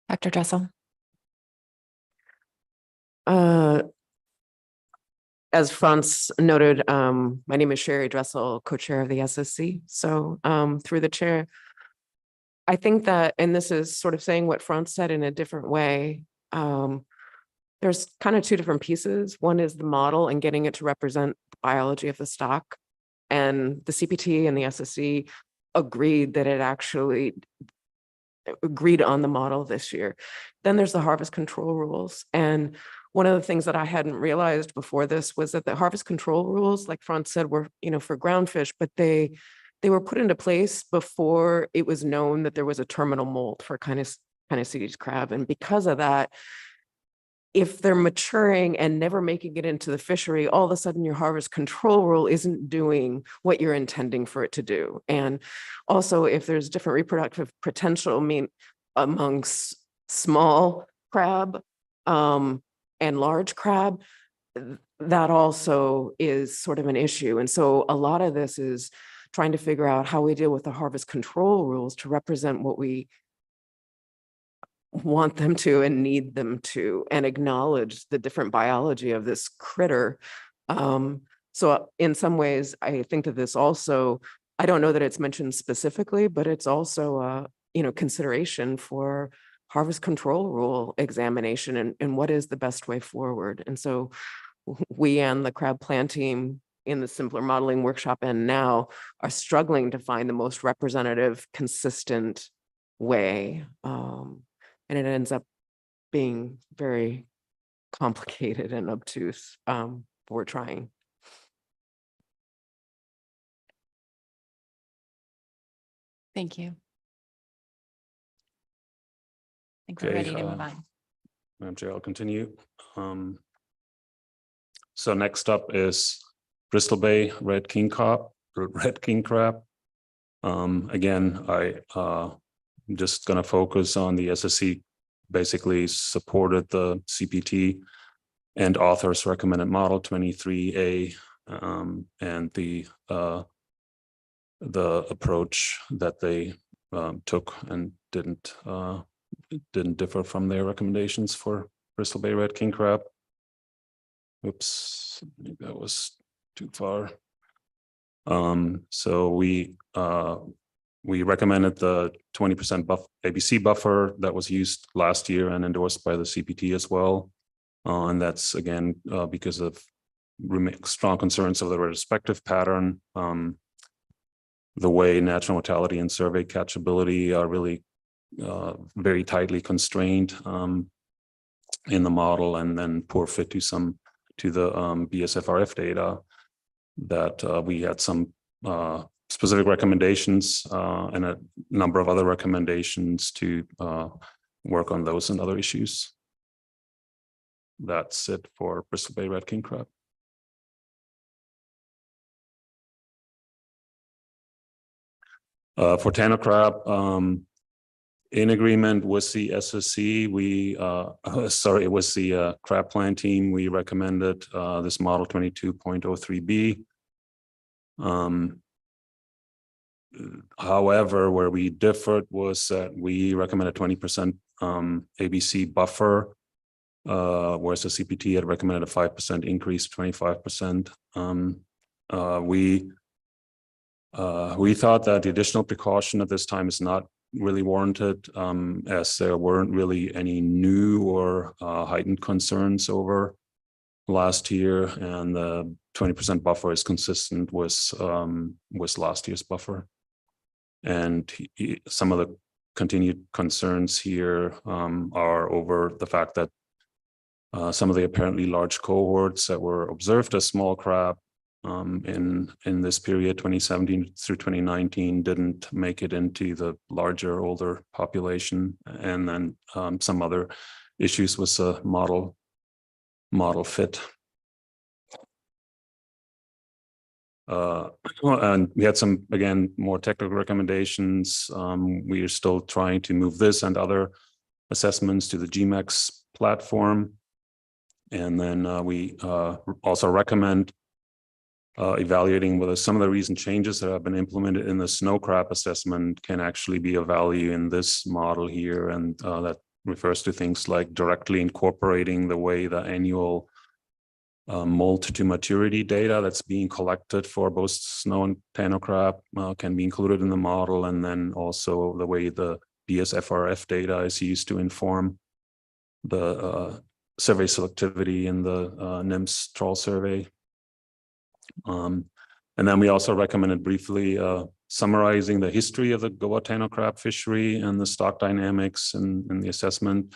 Dr. Dressel. As Franz noted, my name is Sherry Dressel, co-chair of the SSC. So through the chair, I think that, and this is sort of saying what Franz said in a different way, there's kind of two different pieces. One is the model and getting it to represent the biology of the stock. And the CPT and the SSC agreed that it actually agreed on the model this year. Then there's the harvest control rules. And one of the things that I hadn't realized before this was that the harvest control rules, like Franz said, were, for ground fish, but they were put into place before it was known that there was a terminal molt for Caenorhabditis crab. And because of that, if they're maturing and never making it into the fishery, all of a sudden your harvest control rule isn't doing what you're intending for it to do. And also, if there's different reproductive potential, amongst small crab and large crab, that also is sort of an issue. And so a lot of this is trying to figure out how we deal with the harvest control rules to represent what we want them to and need them to, and acknowledge the different biology of this critter. So in some ways, I think that this also, I don't know that it's mentioned specifically, but it's also a consideration for harvest control rule examination and what is the best way forward. And so we and the crab plan team in the simpler modeling workshop and now are struggling to find the most representative, consistent way. And it ends up being very complicated and obtuse. But we're trying. Thank you. I think we're Okay, ready to move on. Madam Chair, I'll continue. So next up is Bristol Bay Red King Crab. Again, I'm just going to focus on the SSC basically supported the CPT and author's recommended model 23A and the approach that they took and didn't differ from their recommendations for Bristol Bay Red King Crab. Oops, I think that was too far. So we we recommended the 20% ABC buffer that was used last year and endorsed by the CPT as well. And that's again because of strong concerns of the retrospective pattern. The way natural mortality and survey catchability are really very tightly constrained in the model, and then poor fit to the BSFRF data, that we had some specific recommendations and a number of other recommendations to work on those and other issues. That's it for Bristol Bay Red King Crab. For Tanner crab, in agreement with the SSC, we with the crab plan team, we recommended this model 22.03b. However, where we differed was that we recommended 20% ABC buffer, whereas the CPT had recommended a 5% increase to 25%. We thought that the additional precaution at this time is not really warranted, as there weren't really any new or heightened concerns over last year, and the 20% buffer is consistent with last year's buffer. And some of the continued concerns here are over the fact that some of the apparently large cohorts that were observed as small crab in this period 2017 through 2019 didn't make it into the larger older population, and then some other issues with the model fit. And we had some, again, more technical recommendations. We are still trying to move this and other assessments to the GMAX platform. And then we also recommend evaluating whether some of the recent changes that have been implemented in the snow crab assessment can actually be of value in this model here. And that refers to things like directly incorporating the way the annual molt to maturity data that's being collected for both snow and Tanner crab can be included in the model, and then also the way the BSFRF data is used to inform the survey selectivity in the NIMS trawl survey. And then we also recommended briefly summarizing the history of the Goa Tanner crab fishery and the stock dynamics and the assessment,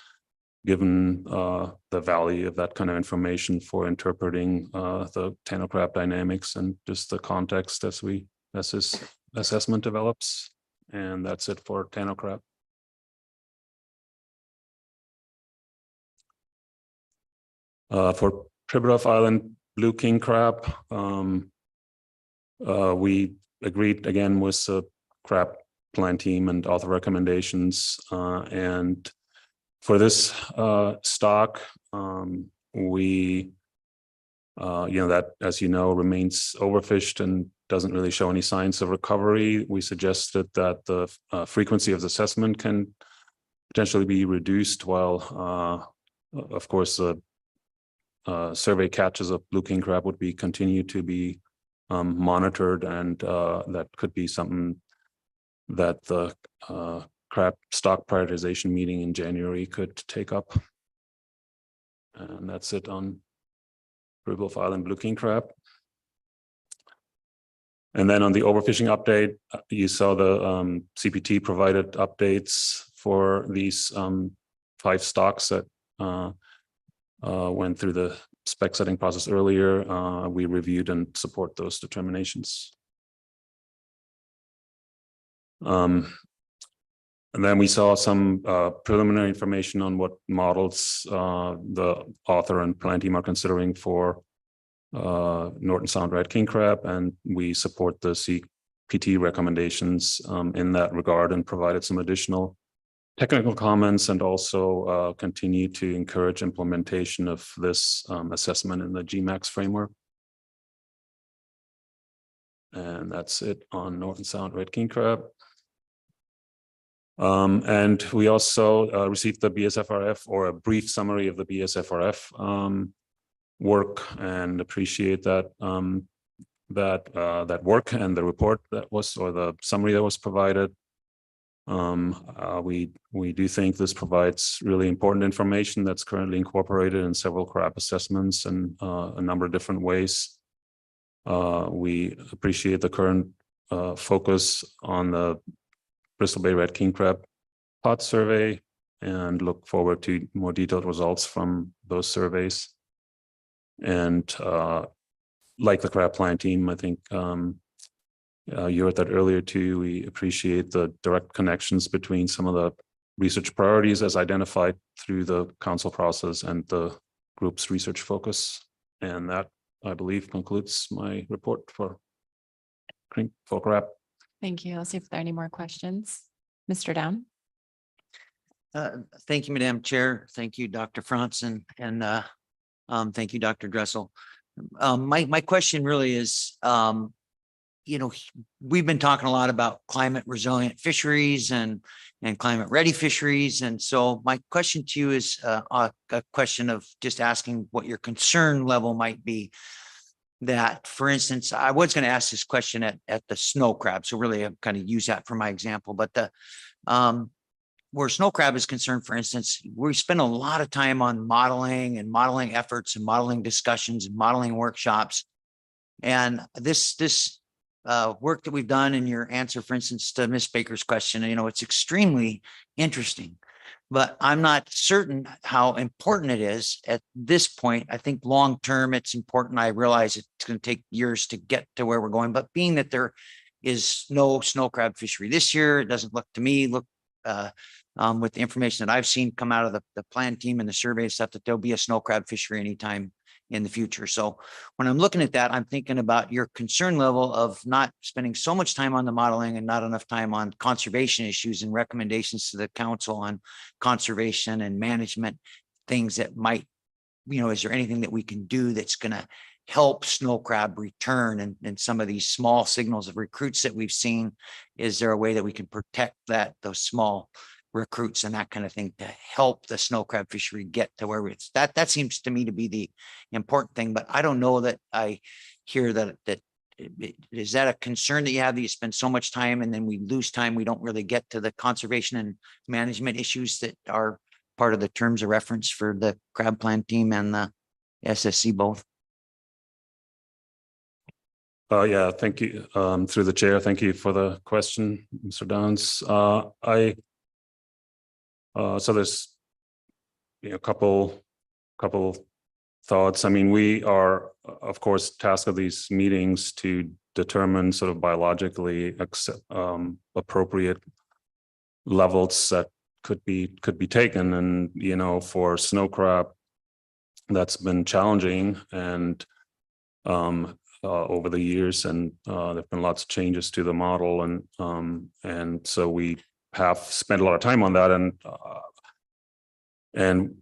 given the value of that kind of information for interpreting the Tanner crab dynamics and just the context as this assessment develops. And that's it for Tanner crab. For Pribilof Island blue king crab, we agreed again with the crab plan team and author recommendations, and for this stock, we, that, as you know, remains overfished and doesn't really show any signs of recovery. We suggested that the frequency of the assessment can potentially be reduced, while, of course, the survey catches of blue king crab would be continue to be monitored, and that could be something that the crab stock prioritization meeting in January could take up. And that's it on Pribilof Island blue king crab. And then on the overfishing update, you saw the CPT provided updates for these 5 stocks that went through the spec setting process earlier. We reviewed and support those determinations. And then we saw some preliminary information on what models the author and plan team are considering for Norton Sound red king crab, and we support the CPT recommendations in that regard, and provided some additional technical comments, and also continue to encourage implementation of this assessment in the GMAX framework. And that's it on Norton Sound red king crab. And we also received the BSFRF, or a brief summary of the BSFRF work, and appreciate that that work and the report that was, or the summary that was provided. We do think this provides really important information that's currently incorporated in several crab assessments and a number of different ways. We appreciate the current focus on the Bristol Bay Red King Crab pot survey and look forward to more detailed results from those surveys. And like the crab plant team, I think you heard that earlier too. We appreciate the direct connections between some of the research priorities as identified through the council process and the group's research focus. And that, I believe, concludes my report for crab. Thank you. I'll see if there are any more questions. Mr. Down. Thank you, Madam Chair. Thank you, Dr. Franzen, and thank you, Dr. Dressel. My question really is, we've been talking a lot about climate resilient fisheries and climate ready fisheries. And so my question to you is a question of just asking what your concern level might be. That, for instance, I was going to ask this question at the snow crab. So really I'm kind of use that for my example, but where snow crab is concerned, for instance, we spend a lot of time on modeling efforts and modeling discussions and modeling workshops. And this work that we've done in your answer, for instance, to Ms. Baker's question, it's extremely interesting, but I'm not certain how important it is at this point. I think long-term it's important. I realize it's going to take years to get to where we're going, but being that there is no snow crab fishery this year, it doesn't look to me, with the information that I've seen come out of the plan team and the survey stuff, that there'll be a snow crab fishery anytime in the future. So when I'm looking at that, I'm thinking about your concern level of not spending so much time on the modeling and not enough time on conservation issues and recommendations to the council on conservation and management, things that might, is there anything that we can do that's going to help snow crab return and some of these small signals of recruits that we've seen? Is there a way that we can protect those small recruits and that kind of thing to help the snow crab fishery get to where it's that seems to me to be the important thing. But I don't know that I hear that is that a concern that you have, that you spend so much time and then we lose time, we don't really get to the conservation and management issues that are part of the terms of reference for the crab plant team and the SSC both? Yeah, thank you. Through the chair, thank you for the question, Mr. Downs. So there's a couple thoughts. I mean, we are, of course, tasked with these meetings to determine sort of biologically appropriate levels that could be taken. And for snow crab, that's been challenging and over the years, and there've been lots of changes to the model, and so we have spent a lot of time on that. And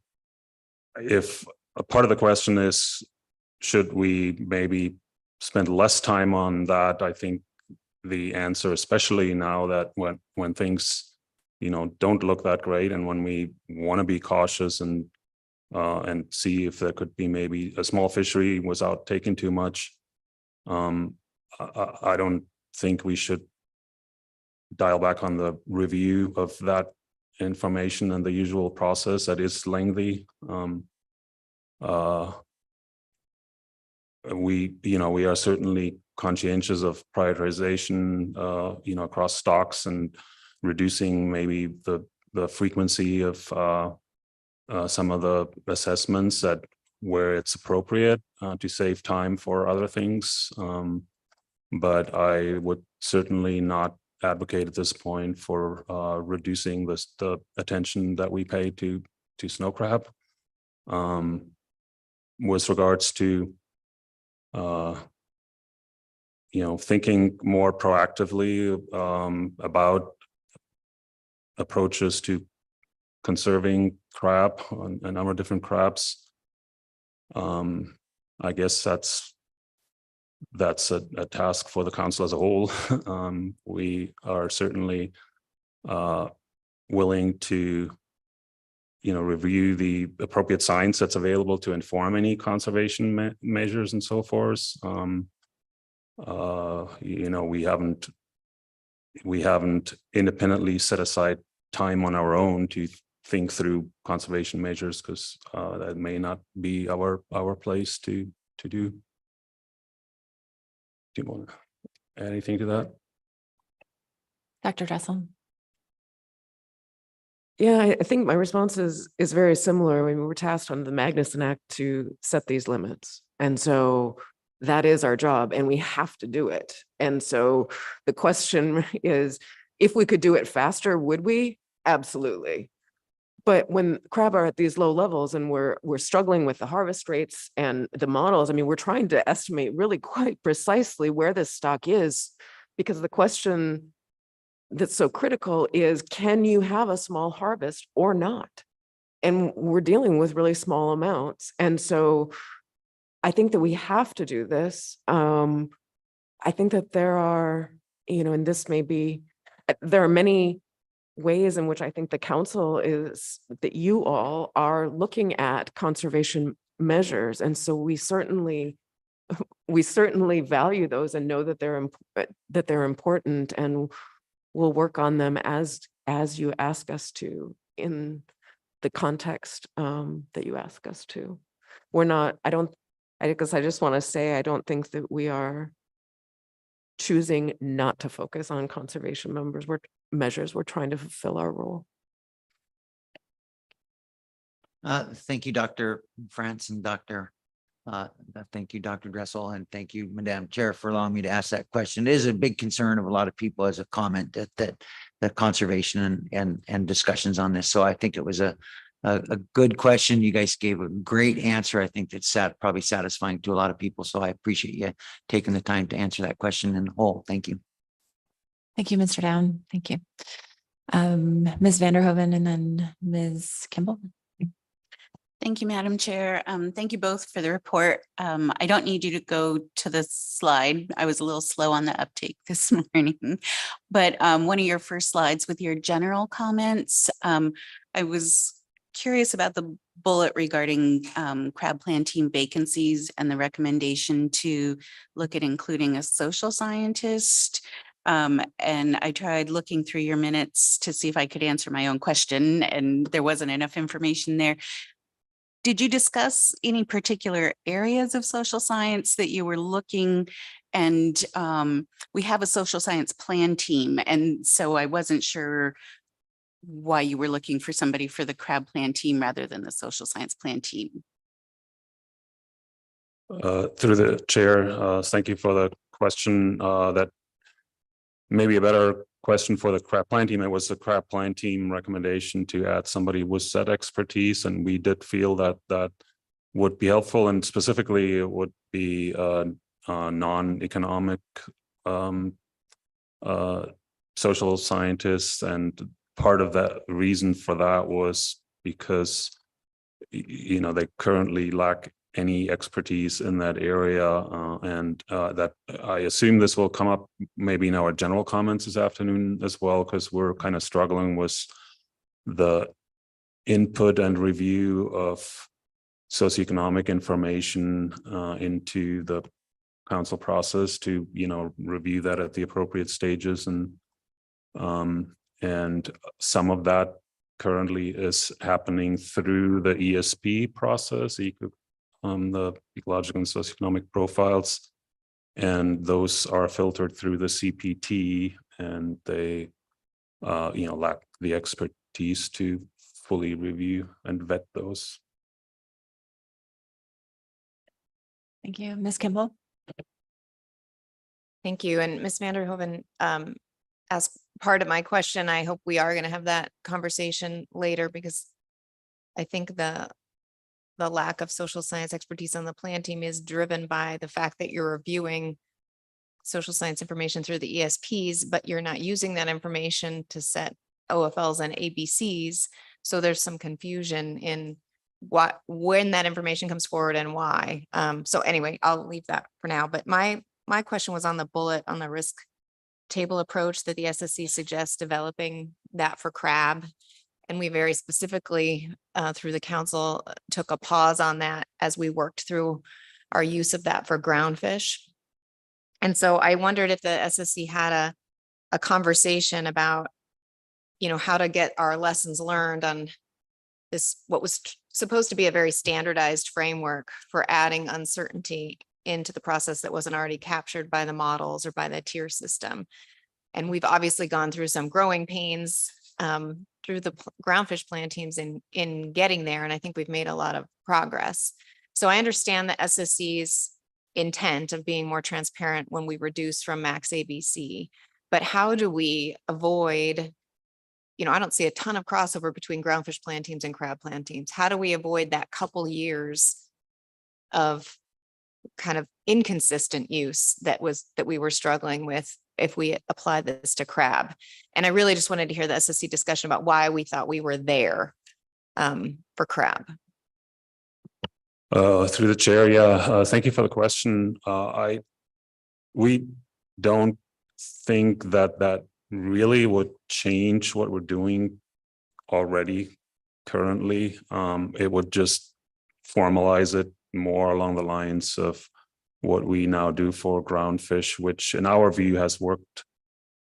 if a part of the question is, should we maybe spend less time on that? I think the answer, especially now that when things, don't look that great, and when we want to be cautious and see if there could be maybe a small fishery without taking too much, I don't think we should dial back on the review of that information and the usual process that is lengthy. We are certainly conscientious of prioritization, across stocks and reducing maybe the frequency of some of the assessments that where it's appropriate to save time for other things. But I would certainly not advocate at this point for reducing the attention that we pay to snow crab. With regards to thinking more proactively about approaches to conserving crab, a number of different crabs, I guess that's a task for the council as a whole. We are certainly willing to review the appropriate science that's available to inform any conservation measures and so forth. We haven't we haven't independently set aside time on our own to think through conservation measures, because that may not be our place to do. Do you want to add anything to that? Dr. Dressel. Yeah, I think my response is very similar. I mean, we're tasked on the Magnuson Act to set these limits. And so that is our job and we have to do it. And so the question is, if we could do it faster, would we? Absolutely. But when crab are at these low levels and we're struggling with the harvest rates and the models, I mean, we're trying to estimate really quite precisely where this stock is, because the question that's so critical is, can you have a small harvest or not? And we're dealing with really small amounts. And so I think that we have to do this. I think that there are, and this may be, there are many ways in which I think the council is, that you all are looking at conservation measures. And so we certainly value those and know that they're important, and we'll work on them as you ask us to, in the context that you ask us to. I guess I just want to say, I don't think that we are choosing not to focus on conservation measures. We're trying to fulfill our role. Thank you, Dr. France and thank you, Dr. Dressel, and thank you, Madam Chair, for allowing me to ask that question. It is a big concern of a lot of people as a comment that conservation and discussions on this. So I think it was a good question. You guys gave a great answer. I think that's probably satisfying to a lot of people. So I appreciate you taking the time to answer that question in whole. Thank you. Thank you, Mr. Down. Thank you. Ms. Vanderhoven and then Ms. Kimball. Thank you, Madam Chair. Thank you both for the report. I don't need you to go to the slide. I was a little slow on the uptake this morning, but one of your first slides with your general comments, I was curious about the bullet regarding crab planting vacancies and the recommendation to look at including a social scientist. And I tried looking through your minutes to see if I could answer my own question, and there wasn't enough information there. Did you discuss any particular areas of social science that you were looking? And we have a social science plan team, and so I wasn't sure why you were looking for somebody for the crab plan team rather than the social science plan team. Through the chair, thank you for the question. That may be a better question for the crab plant team. It was the crab plant team recommendation to add somebody with that expertise, and we did feel that would be helpful, and specifically it would be non-economic social scientists. And part of that reason for that was because they currently lack any expertise in that area, and that I assume this will come up maybe in our general comments this afternoon as well, because we're kind of struggling with the input and review of socioeconomic information into the council process to review that at the appropriate stages, and some of that currently is happening through the ESP process, the ecological and socioeconomic profiles, and those are filtered through the CPT, and they lack the expertise to fully review and vet those. Thank you. Ms. Kimball. Thank you. And Ms. Vanderhoven, as part of my question, I hope we are going to have that conversation later, because I think the lack of social science expertise on the plan team is driven by the fact that you're reviewing social science information through the ESPs, but you're not using that information to set OFLs and ABCs. So there's some confusion in when that information comes forward and why. So anyway, I'll leave that for now. But my question was on the bullet on the risk table approach that the SSC suggests developing that for crab. And we very specifically through the council took a pause on that as we worked through our use of that for groundfish. And so I wondered if the SSC had a conversation about, how to get our lessons learned on this, what was supposed to be a very standardized framework for adding uncertainty into the process that wasn't already captured by the models or by the tier system. And we've obviously gone through some growing pains through the groundfish plan teams in getting there. And I think we've made a lot of progress. So I understand the SSC's intent of being more transparent when we reduce from max ABC, but how do we avoid, I don't see a ton of crossover between groundfish plan teams and crab plan teams. How do we avoid that couple years of kind of inconsistent use that we were struggling with if we apply this to crab? And I really just wanted to hear the SSC discussion about why we thought we were there for crab. Through the chair, yeah, thank you for the question. We don't think that really would change what we're doing already currently. It would just formalize it more along the lines of what we now do for groundfish, which in our view has worked,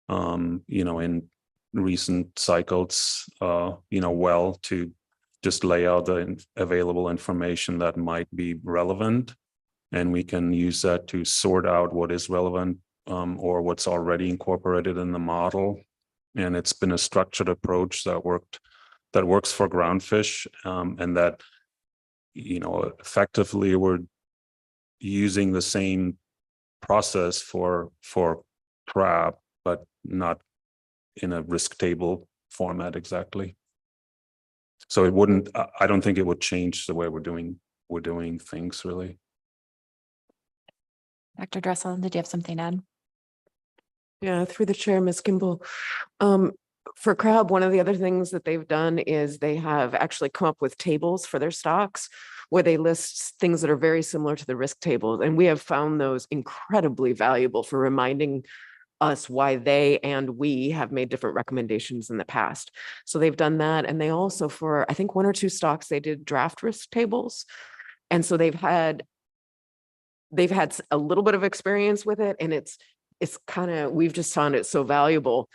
in recent cycles, well, to just lay out the available information that might be relevant. And we can use that to sort out what is relevant or what's already incorporated in the model. And it's been a structured approach that works for groundfish, and that, effectively we're using the same process for crab, but not in a risk table format exactly. So I don't think it would change the way we're doing things really. Dr. Dressel, did you have something to add? Yeah, through the chair, Ms. Kimball. For crab, one of the other things that they've done is they have actually come up with tables for their stocks where they list things that are very similar to the risk tables. And we have found those incredibly valuable for reminding us why they and we have made different recommendations in the past. So they've done that. And they also, for I think 1 or 2 stocks, they did draft risk tables. And so they've had a little bit of experience with it. And it's kind of, we've just found it so valuable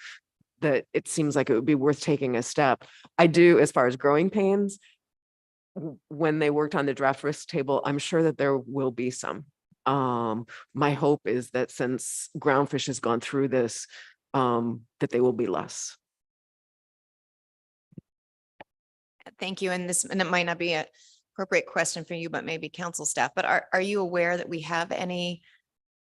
that it seems like it would be worth taking a step. I do, as far as growing pains, when they worked on the draft risk table, I'm sure that there will be some. My hope is that since groundfish has gone through this, that they will be less. Thank you. And it might not be an appropriate question for you, but maybe council staff, but are you aware that we have any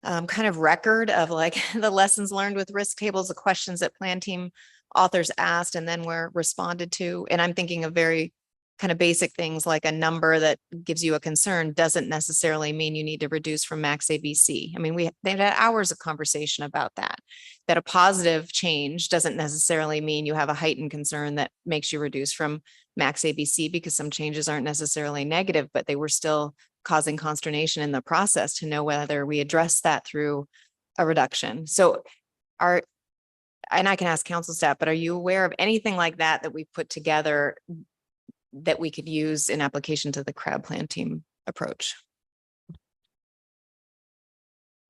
kind of record of like the lessons learned with risk tables, the questions that plan team authors asked and then were responded to? And I'm thinking of very kind of basic things like a number that gives you a concern doesn't necessarily mean you need to reduce from max ABC. I mean, they've had hours of conversation about that a positive change doesn't necessarily mean you have a heightened concern that makes you reduce from max ABC, because some changes aren't necessarily negative, but they were still causing consternation in the process to know whether we address that through a reduction. So and I can ask council staff, but are you aware of anything like that we put together that we could use in application to the crab plan team approach?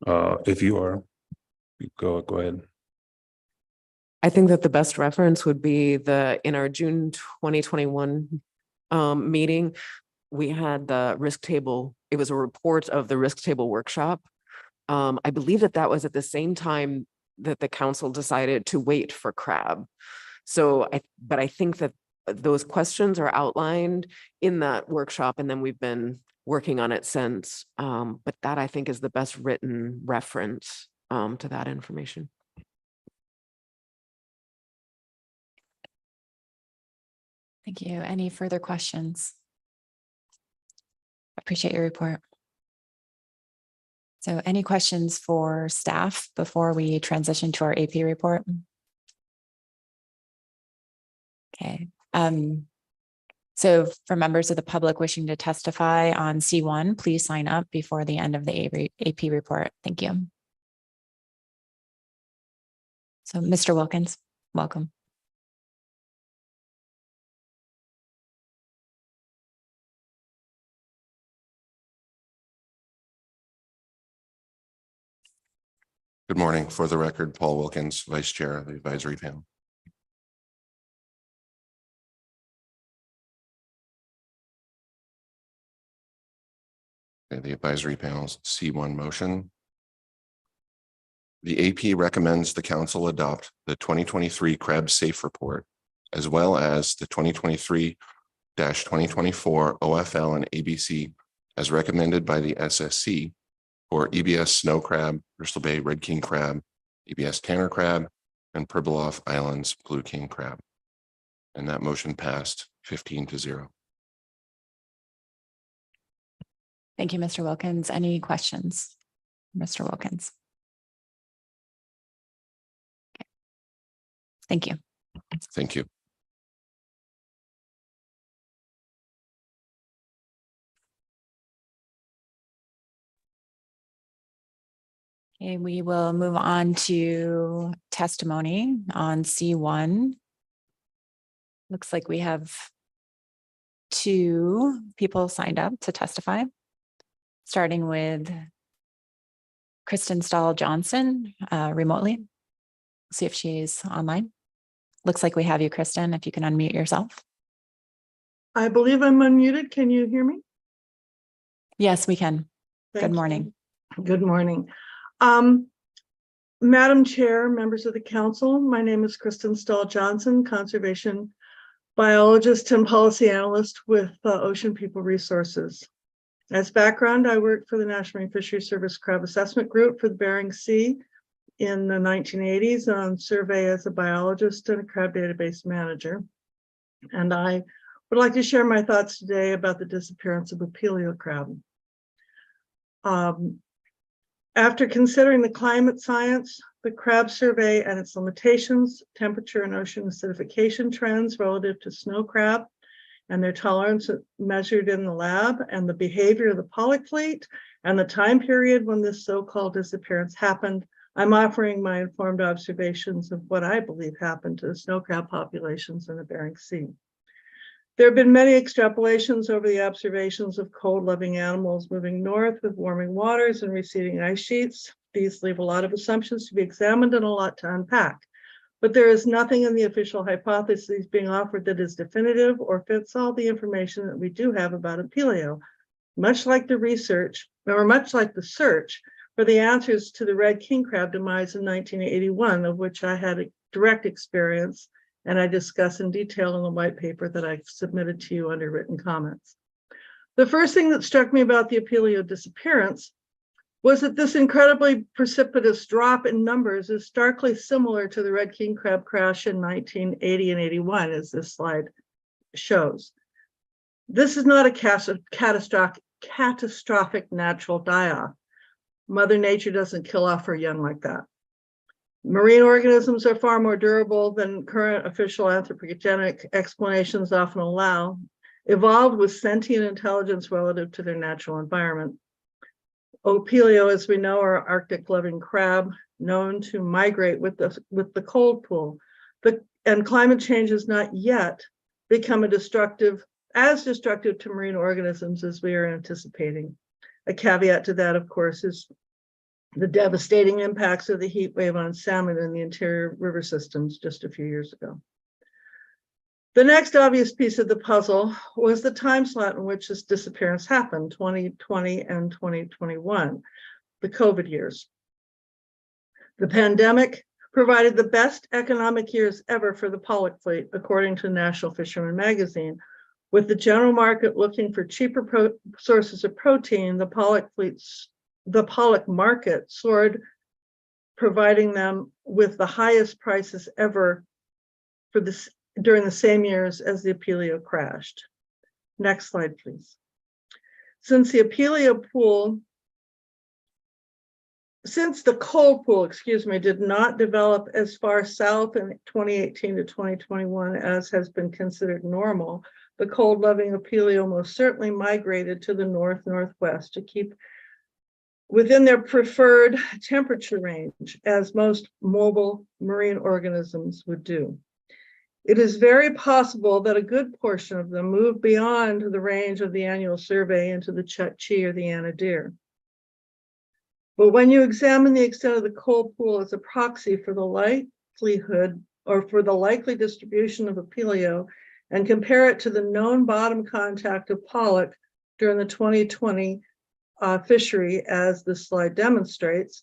If you are, go ahead. I think that the best reference would be in our June 2021 meeting, we had the risk table. It was a report of the risk table workshop. I believe that was at the same time that the council decided to wait for crab. But I think that those questions are outlined in that workshop, and then we've been working on it since. But that I think is the best written reference to that information. Thank you. Any further questions? Appreciate your report. So any questions for staff before we transition to our AP report? Okay. So for members of the public wishing to testify on C1, please sign up before the end of the AP report. Thank you. So Mr. Wilkins, welcome. Good morning. For the record, Paul Wilkins, Vice Chair of the Advisory Panel. Okay, the Advisory Panel's C1 motion. The AP recommends the Council adopt the 2023 Crab Safe Report, as well as the 2023-2024 OFL and ABC as recommended by the SSC for EBS Snow Crab, Bristol Bay Red King Crab, EBS Tanner Crab, and Pribilof Islands Blue King Crab. And that motion passed 15-0. Thank you, Mr. Wilkins. Any questions? Mr. Wilkins. Okay. Thank you. Thank you. Okay, we will move on to testimony on C1. Looks like we have 2 people signed up to testify, starting with Kristen Stahl-Johnson remotely. See if she's online. Looks like we have you, Kristen, if you can unmute yourself. I believe I'm unmuted. Can you hear me? Yes, we can. Thank Good you. morning. Good morning. Madam Chair, members of the council, my name is Kristen Stahl-Johnson, conservation biologist and policy analyst with Ocean People Resources. As background, I worked for the National Marine Fisheries Service Crab Assessment Group for the Bering Sea in the 1980s on survey as a biologist and a crab database manager. And I would like to share my thoughts today about the disappearance of Apelio crab. After considering the climate science, the crab survey and its limitations, temperature and ocean acidification trends relative to snow crab and their tolerance measured in the lab, and the behavior of the polyp fleet and the time period when this so-called disappearance happened, I'm offering my informed observations of what I believe happened to the snow crab populations in the Bering Sea. There have been many extrapolations over the observations of cold-loving animals moving north with warming waters and receding ice sheets. These leave a lot of assumptions to be examined and a lot to unpack. But there is nothing in the official hypotheses being offered that is definitive or fits all the information that we do have about Apelio. Much like the research, or much like the search for the answers to the red king crab demise in 1981, of which I had a direct experience, and I discuss in detail in the white paper that I've submitted to you under written comments. The first thing that struck me about the Apelio disappearance was that this incredibly precipitous drop in numbers is starkly similar to the red king crab crash in 1980 and 81, as this slide shows. This is not a catastrophic natural die-off. Mother Nature doesn't kill off her young like that. Marine organisms are far more durable than current official anthropogenic explanations often allow, evolved with sentient intelligence relative to their natural environment. Apelio, as we know, are Arctic loving crab known to migrate with the cold pool. And climate change has not yet become as destructive to marine organisms as we are anticipating. A caveat to that, of course, is the devastating impacts of the heat wave on salmon in the interior river systems just a few years ago. The next obvious piece of the puzzle was the time slot in which this disappearance happened, 2020 and 2021, the COVID years. The pandemic provided the best economic years ever for the polyp fleet, according to National Fisherman Magazine. With the general market looking for cheaper sources of protein, the polyp market soared, providing them with the highest prices ever for this during the same years as the Apelio crashed. Next slide, please. Since the cold pool, did not develop as far south in 2018 to 2021 as has been considered normal, the cold-loving Apelio most certainly migrated to the north-northwest to keep within their preferred temperature range, as most mobile marine organisms would do. It is very possible that a good portion of them moved beyond the range of the annual survey into the Chukchi or the Anadir. But when you examine the extent of the cold pool as a proxy for the likelihood or for the likely distribution of Apelio and compare it to the known bottom contact of pollock during the 2020 fishery, as the slide demonstrates,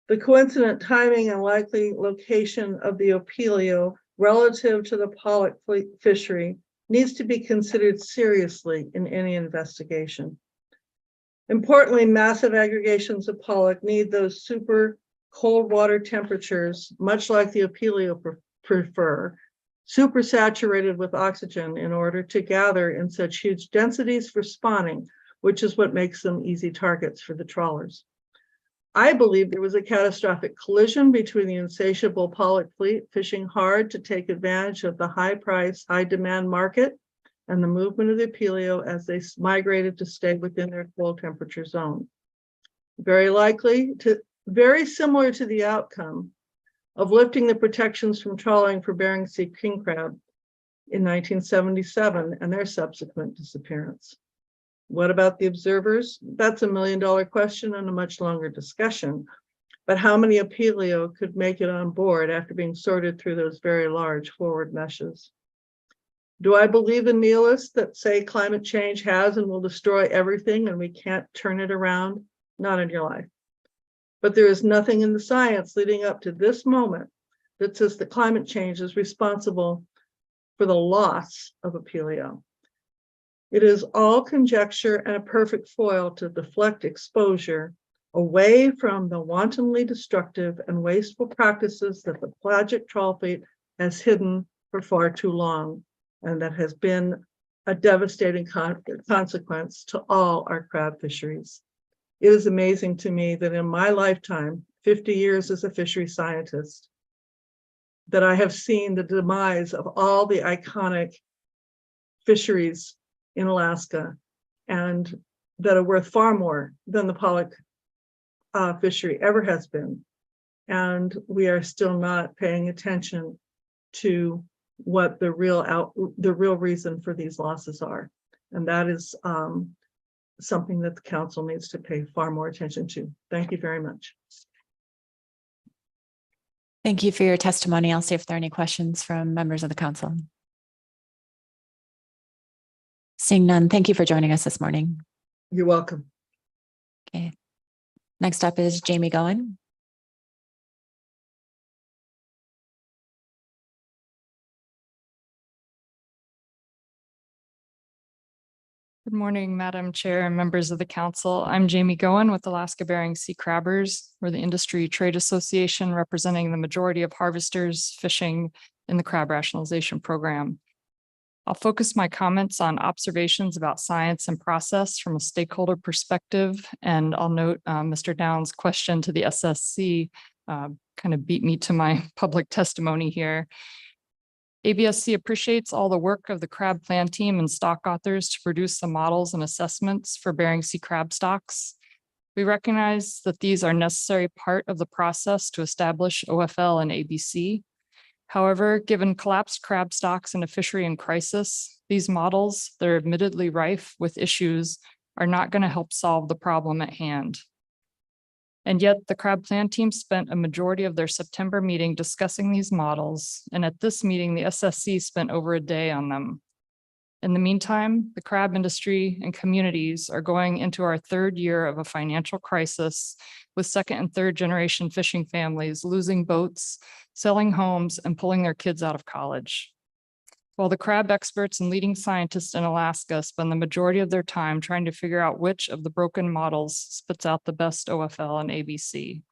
the coincident timing and likely location of the Apelio relative to the pollock fishery needs to be considered seriously in any investigation. Importantly, massive aggregations of pollock need those super cold water temperatures, much like the Apelio prefer, supersaturated with oxygen in order to gather in such huge densities for spawning, which is what makes them easy targets for the trawlers. I believe there was a catastrophic collision between the insatiable pollock fleet fishing hard to take advantage of the high price, high demand market and the movement of the Apelio as they migrated to stay within their cold temperature zone. Very similar to the outcome of lifting the protections from trawling for Bering Sea king crab in 1977 and their subsequent disappearance. What about the observers? That's $1 million question and a much longer discussion. But how many Apelio could make it on board after being sorted through those very large forward meshes? Do I believe in nihilists that say climate change has and will destroy everything and we can't turn it around? Not in your life. But there is nothing in the science leading up to this moment that says that climate change is responsible for the loss of Apelio. It is all conjecture and a perfect foil to deflect exposure away from the wantonly destructive and wasteful practices that the pelagic trawl fleet has hidden for far too long, and that has been a devastating consequence to all our crab fisheries. It is amazing to me that in my lifetime, 50 years as a fishery scientist, that I have seen the demise of all the iconic fisheries in Alaska, and that are worth far more than the pollock fishery ever has been. And we are still not paying attention to what the real reason for these losses are. And that is something that the council needs to pay far more attention to. Thank you very much. Thank you for your testimony. I'll see if there are any questions from members of the council. Seeing none, thank you for joining us this morning. You're welcome. Okay. Next up is Jamie Goen. Good morning, Madam Chair and members of the council. I'm Jamie Goen with Alaska Bering Sea Crabbers. We're the industry trade association representing the majority of harvesters fishing in the crab rationalization program. I'll focus my comments on observations about science and process from a stakeholder perspective. And I'll note Mr. Downs' question to the SSC kind of beat me to my public testimony here. ABSC appreciates all the work of the crab plan team and stock authors to produce the models and assessments for Bering Sea crab stocks. We recognize that these are a necessary part of the process to establish OFL and ABC. However, given collapsed crab stocks in a fishery in crisis, these models that are admittedly rife with issues are not going to help solve the problem at hand. And yet the crab plan team spent a majority of their September meeting discussing these models. And at this meeting, the SSC spent over a day on them. In the meantime, the crab industry and communities are going into our third year of a financial crisis, with second and third generation fishing families losing boats, selling homes, and pulling their kids out of college. While the crab experts and leading scientists in Alaska spend the majority of their time trying to figure out which of the broken models spits out the best OFL and ABC.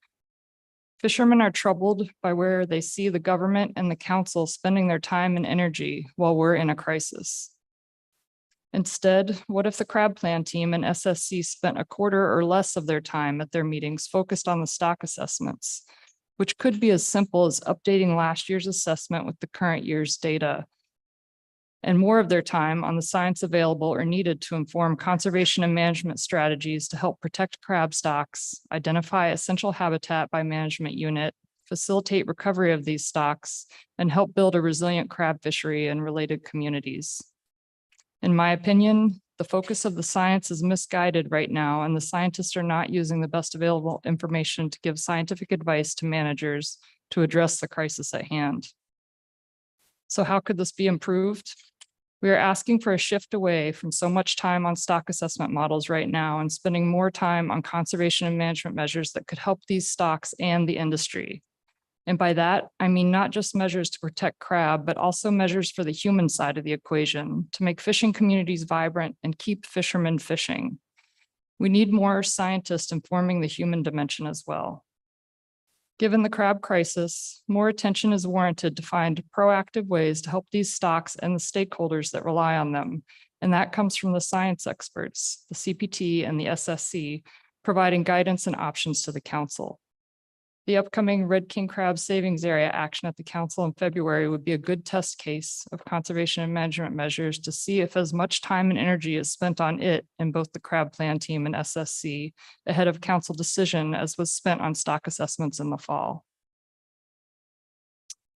Fishermen are troubled by where they see the government and the council spending their time and energy while we're in a crisis. Instead, what if the crab plan team and SSC spent a quarter or less of their time at their meetings focused on the stock assessments, which could be as simple as updating last year's assessment with the current year's data, and more of their time on the science available or needed to inform conservation and management strategies to help protect crab stocks, identify essential habitat by management unit, facilitate recovery of these stocks, and help build a resilient crab fishery and related communities. In my opinion, The focus of the science is misguided right now, and the scientists are not using the best available information to give scientific advice to managers to address the crisis at hand. So how could this be improved? We are asking for a shift away from so much time on stock assessment models right now and spending more time on conservation and management measures that could help these stocks and the industry. And by that, I mean not just measures to protect crab, but also measures for the human side of the equation to make fishing communities vibrant and keep fishermen fishing. We need more scientists informing the human dimension as well. Given the crab crisis, more attention is warranted to find proactive ways to help these stocks and the stakeholders that rely on them. And that comes from the science experts, the CPT and the SSC, providing guidance and options to the council. The upcoming Red King Crab Savings Area action at the council in February would be a good test case of conservation and management measures to see if as much time and energy is spent on it in both the crab plan team and SSC ahead of council decision as was spent on stock assessments in the fall.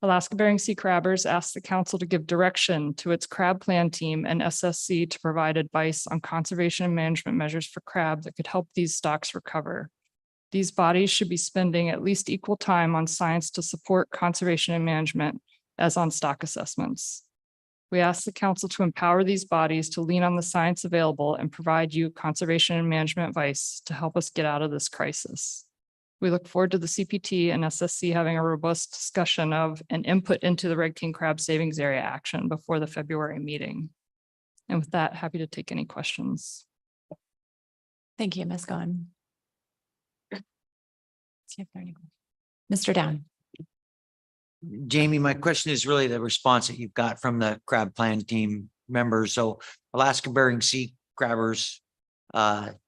Alaska Bering Sea Crabbers asked the council to give direction to its crab plan team and SSC to provide advice on conservation and management measures for crab that could help these stocks recover. These bodies should be spending at least equal time on science to support conservation and management as on stock assessments. We ask the council to empower these bodies to lean on the science available and provide you conservation and management advice to help us get out of this crisis. We look forward to the CPT and SSC having a robust discussion of and input into the Red King Crab Savings Area action before the February meeting. And with that, happy to take any questions. Thank you, Ms. Goen. See if there are any questions. Mr. Down. Jamie, my question is really the response that you've got from the crab plan team members. So Alaska Bering Sea Crabbers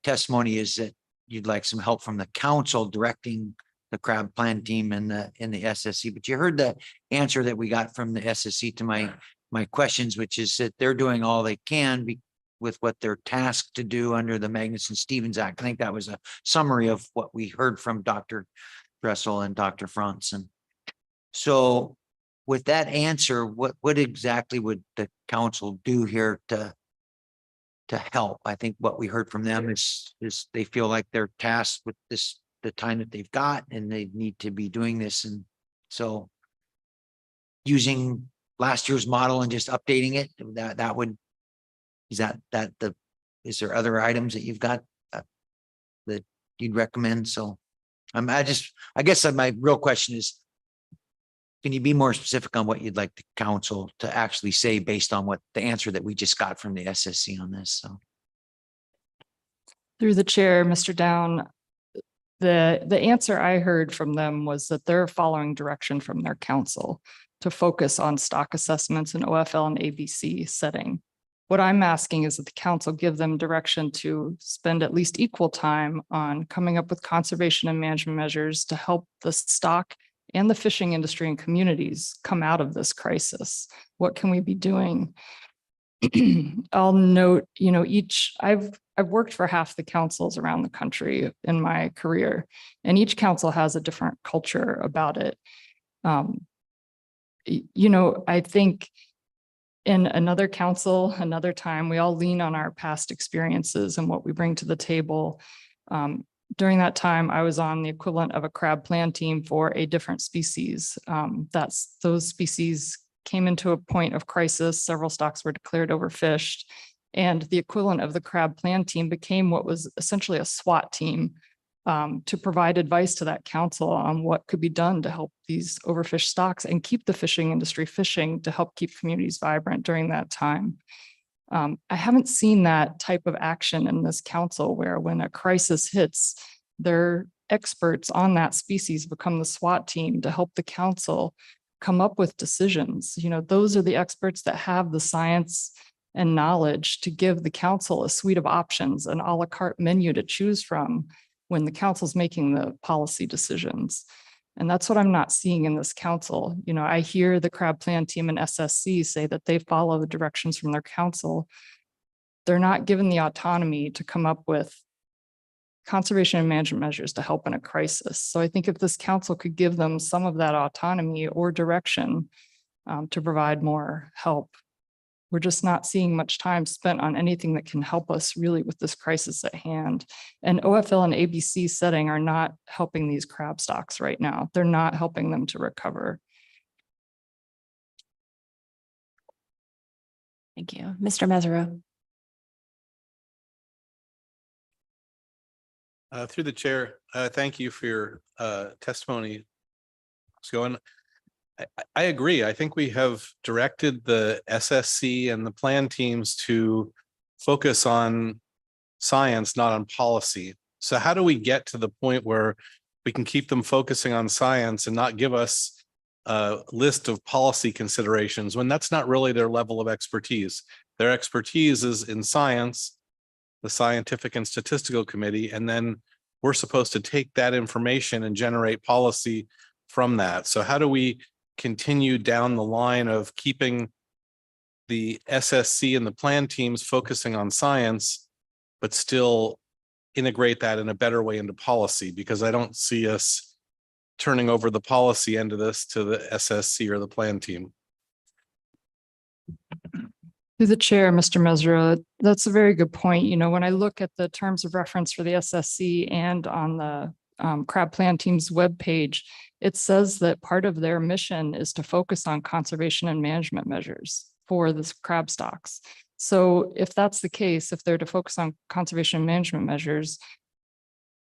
testimony is that you'd like some help from the council directing the crab plan team and the SSC, but you heard the answer that we got from the SSC to my questions, which is that they're doing all they can with what they're tasked to do under the Magnuson-Stevens Act. I think that was a summary of what we heard from Dr. Dressel and Dr. Franzen. So with that answer, what exactly would the council do here to help? I think what we heard from them is they feel like they're tasked with this, the time that they've got, and they need to be doing this. And so using last year's model and just updating it, that would, is there other items that you've got that you'd recommend? So I guess my real question is, can you be more specific on what you'd like the council to actually say based on what the answer that we just got from the SSC on this? So Through the chair, Mr. Down, the answer I heard from them was that they're following direction from their council to focus on stock assessments in OFL and ABC setting. What I'm asking is that the council give them direction to spend at least equal time on coming up with conservation and management measures to help the stock and the fishing industry and communities come out of this crisis. What can we be doing? I'll note, I've worked for half the councils around the country in my career, and each council has a different culture about it. I think in another council, another time, we all lean on our past experiences and what we bring to the table. During that time, I was on the equivalent of a crab plan team for a different species. Those species came into a point of crisis. Several stocks were declared overfished, and the equivalent of the crab plan team became what was essentially a SWAT team to provide advice to that council on what could be done to help these overfished stocks and keep the fishing industry fishing to help keep communities vibrant during that time. I haven't seen that type of action in this council where when a crisis hits, their experts on that species become the SWAT team to help the council come up with decisions. Those are the experts that have the science and knowledge to give the council a suite of options, an a la carte menu to choose from when the council's making the policy decisions. And that's what I'm not seeing in this council. I hear the crab plan team and SSC say that they follow the directions from their council. They're not given the autonomy to come up with conservation and management measures to help in a crisis. So I think if this council could give them some of that autonomy or direction to provide more help, we're just not seeing much time spent on anything that can help us really with this crisis at hand. And OFL and ABC setting are not helping these crab stocks right now. They're not helping them to recover. Thank you. Mr. Mesereau. Through the chair, thank you for your testimony. I agree. I think we have directed the SSC and the plan teams to focus on science, not on policy. So how do we get to the point where we can keep them focusing on science and not give us a list of policy considerations when that's not really their level of expertise? Their expertise is in science, the Scientific and Statistical Committee, and then we're supposed to take that information and generate policy from that. So how do we continue down the line of keeping the SSC and the plan teams focusing on science, but still integrate that in a better way into policy? Because I don't see us turning over the policy end of this to the SSC or the plan team. Through the chair, Mr. Mesereau, that's a very good point. You know, when I look at the terms of reference for the SSC and on the crab plan team's webpage, it says that part of their mission is to focus on conservation and management measures for this crab stocks. So if that's the case, if they're to focus on conservation and management measures,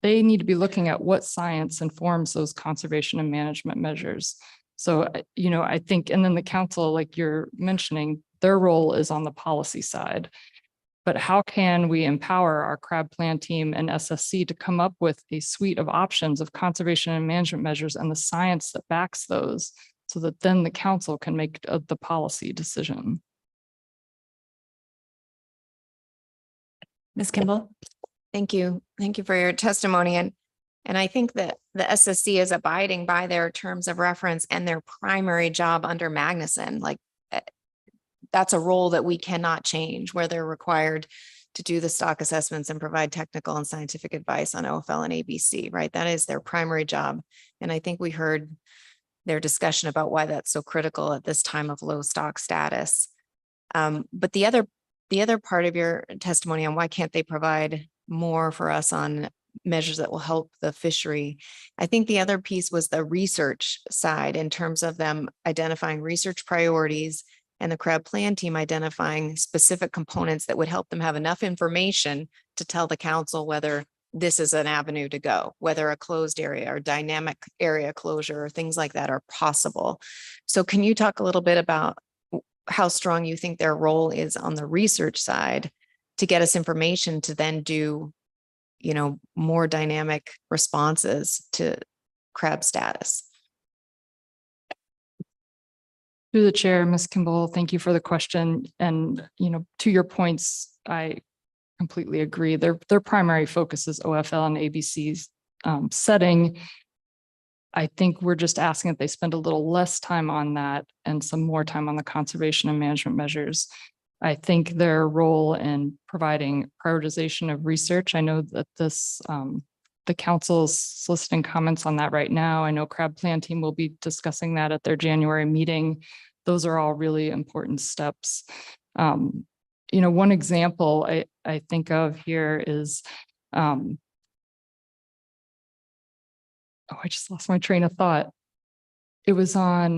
they need to be looking at what science informs those conservation and management measures. So, you know, I think, and then the council, like you're mentioning, their role is on the policy side. But how can we empower our crab plan team and SSC to come up with a suite of options of conservation and management measures and the science that backs those, so that then the council can make the policy decision? Ms. Kimball. Thank you. Thank you for your testimony. And I think that the SSC is abiding by their terms of reference and their primary job under Magnuson. Like, that's a role that we cannot change, where they're required to do the stock assessments and provide technical and scientific advice on OFL and ABC, right? That is their primary job. And I think we heard their discussion about why that's so critical at this time of low stock status. But the other part of your testimony on why can't they provide more for us on measures that will help the fishery, I think the other piece was the research side, in terms of them identifying research priorities and the crab plan team identifying specific components that would help them have enough information to tell the council whether this is an avenue to go, whether a closed area or dynamic area closure or things like that are possible. So can you talk a little bit about how strong you think their role is on the research side to get us information to then do, you know, more dynamic responses to crab status? Through the chair, Ms. Kimball, thank you for the question. And, you know, to your points, I completely agree. Their primary focus is OFL and ABC's setting. I think we're just asking that they spend a little less time on that and some more time on the conservation and management measures. I think their role in providing prioritization of research, I know that this, the council's soliciting comments on that right now. I know crab plan team will be discussing that at their January meeting. Those are all really important steps. You know, one example I think of here is, oh, I just lost my train of thought. It was on,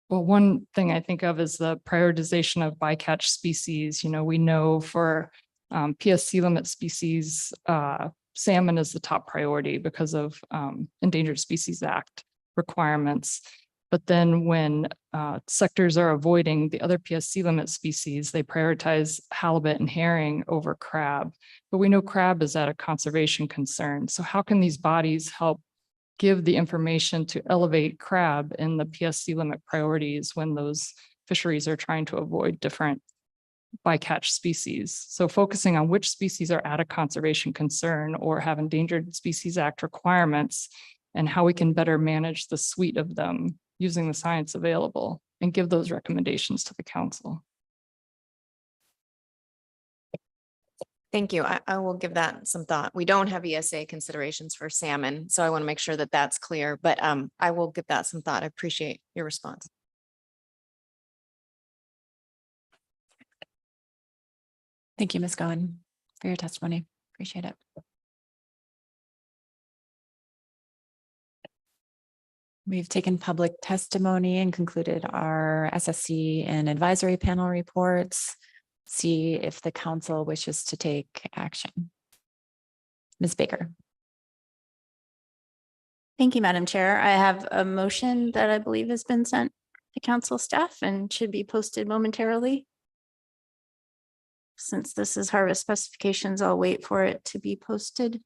well, one thing I think of is the prioritization of bycatch species. You know, we know for PSC limit species, salmon is the top priority because of Endangered Species Act requirements. But then when sectors are avoiding the other PSC limit species, they prioritize halibut and herring over crab. But we know crab is at a conservation concern. So how can these bodies help give the information to elevate crab in the PSC limit priorities when those fisheries are trying to avoid different bycatch species? So focusing on which species are at a conservation concern or have Endangered Species Act requirements, and how we can better manage the suite of them using the science available and give those recommendations to the council. Thank you. I will give that some thought. We don't have ESA considerations for salmon, so I want to make sure that that's clear, but I will give that some thought. I appreciate your response. Thank you, Ms. Goen, for your testimony. Appreciate it. We've taken public testimony and concluded our SSC and advisory panel reports. See if the council wishes to take action. Ms. Baker. Thank you, Madam Chair. I have a motion that I believe has been sent to council staff and should be posted momentarily. Since this is harvest specifications, I'll wait for it to be posted.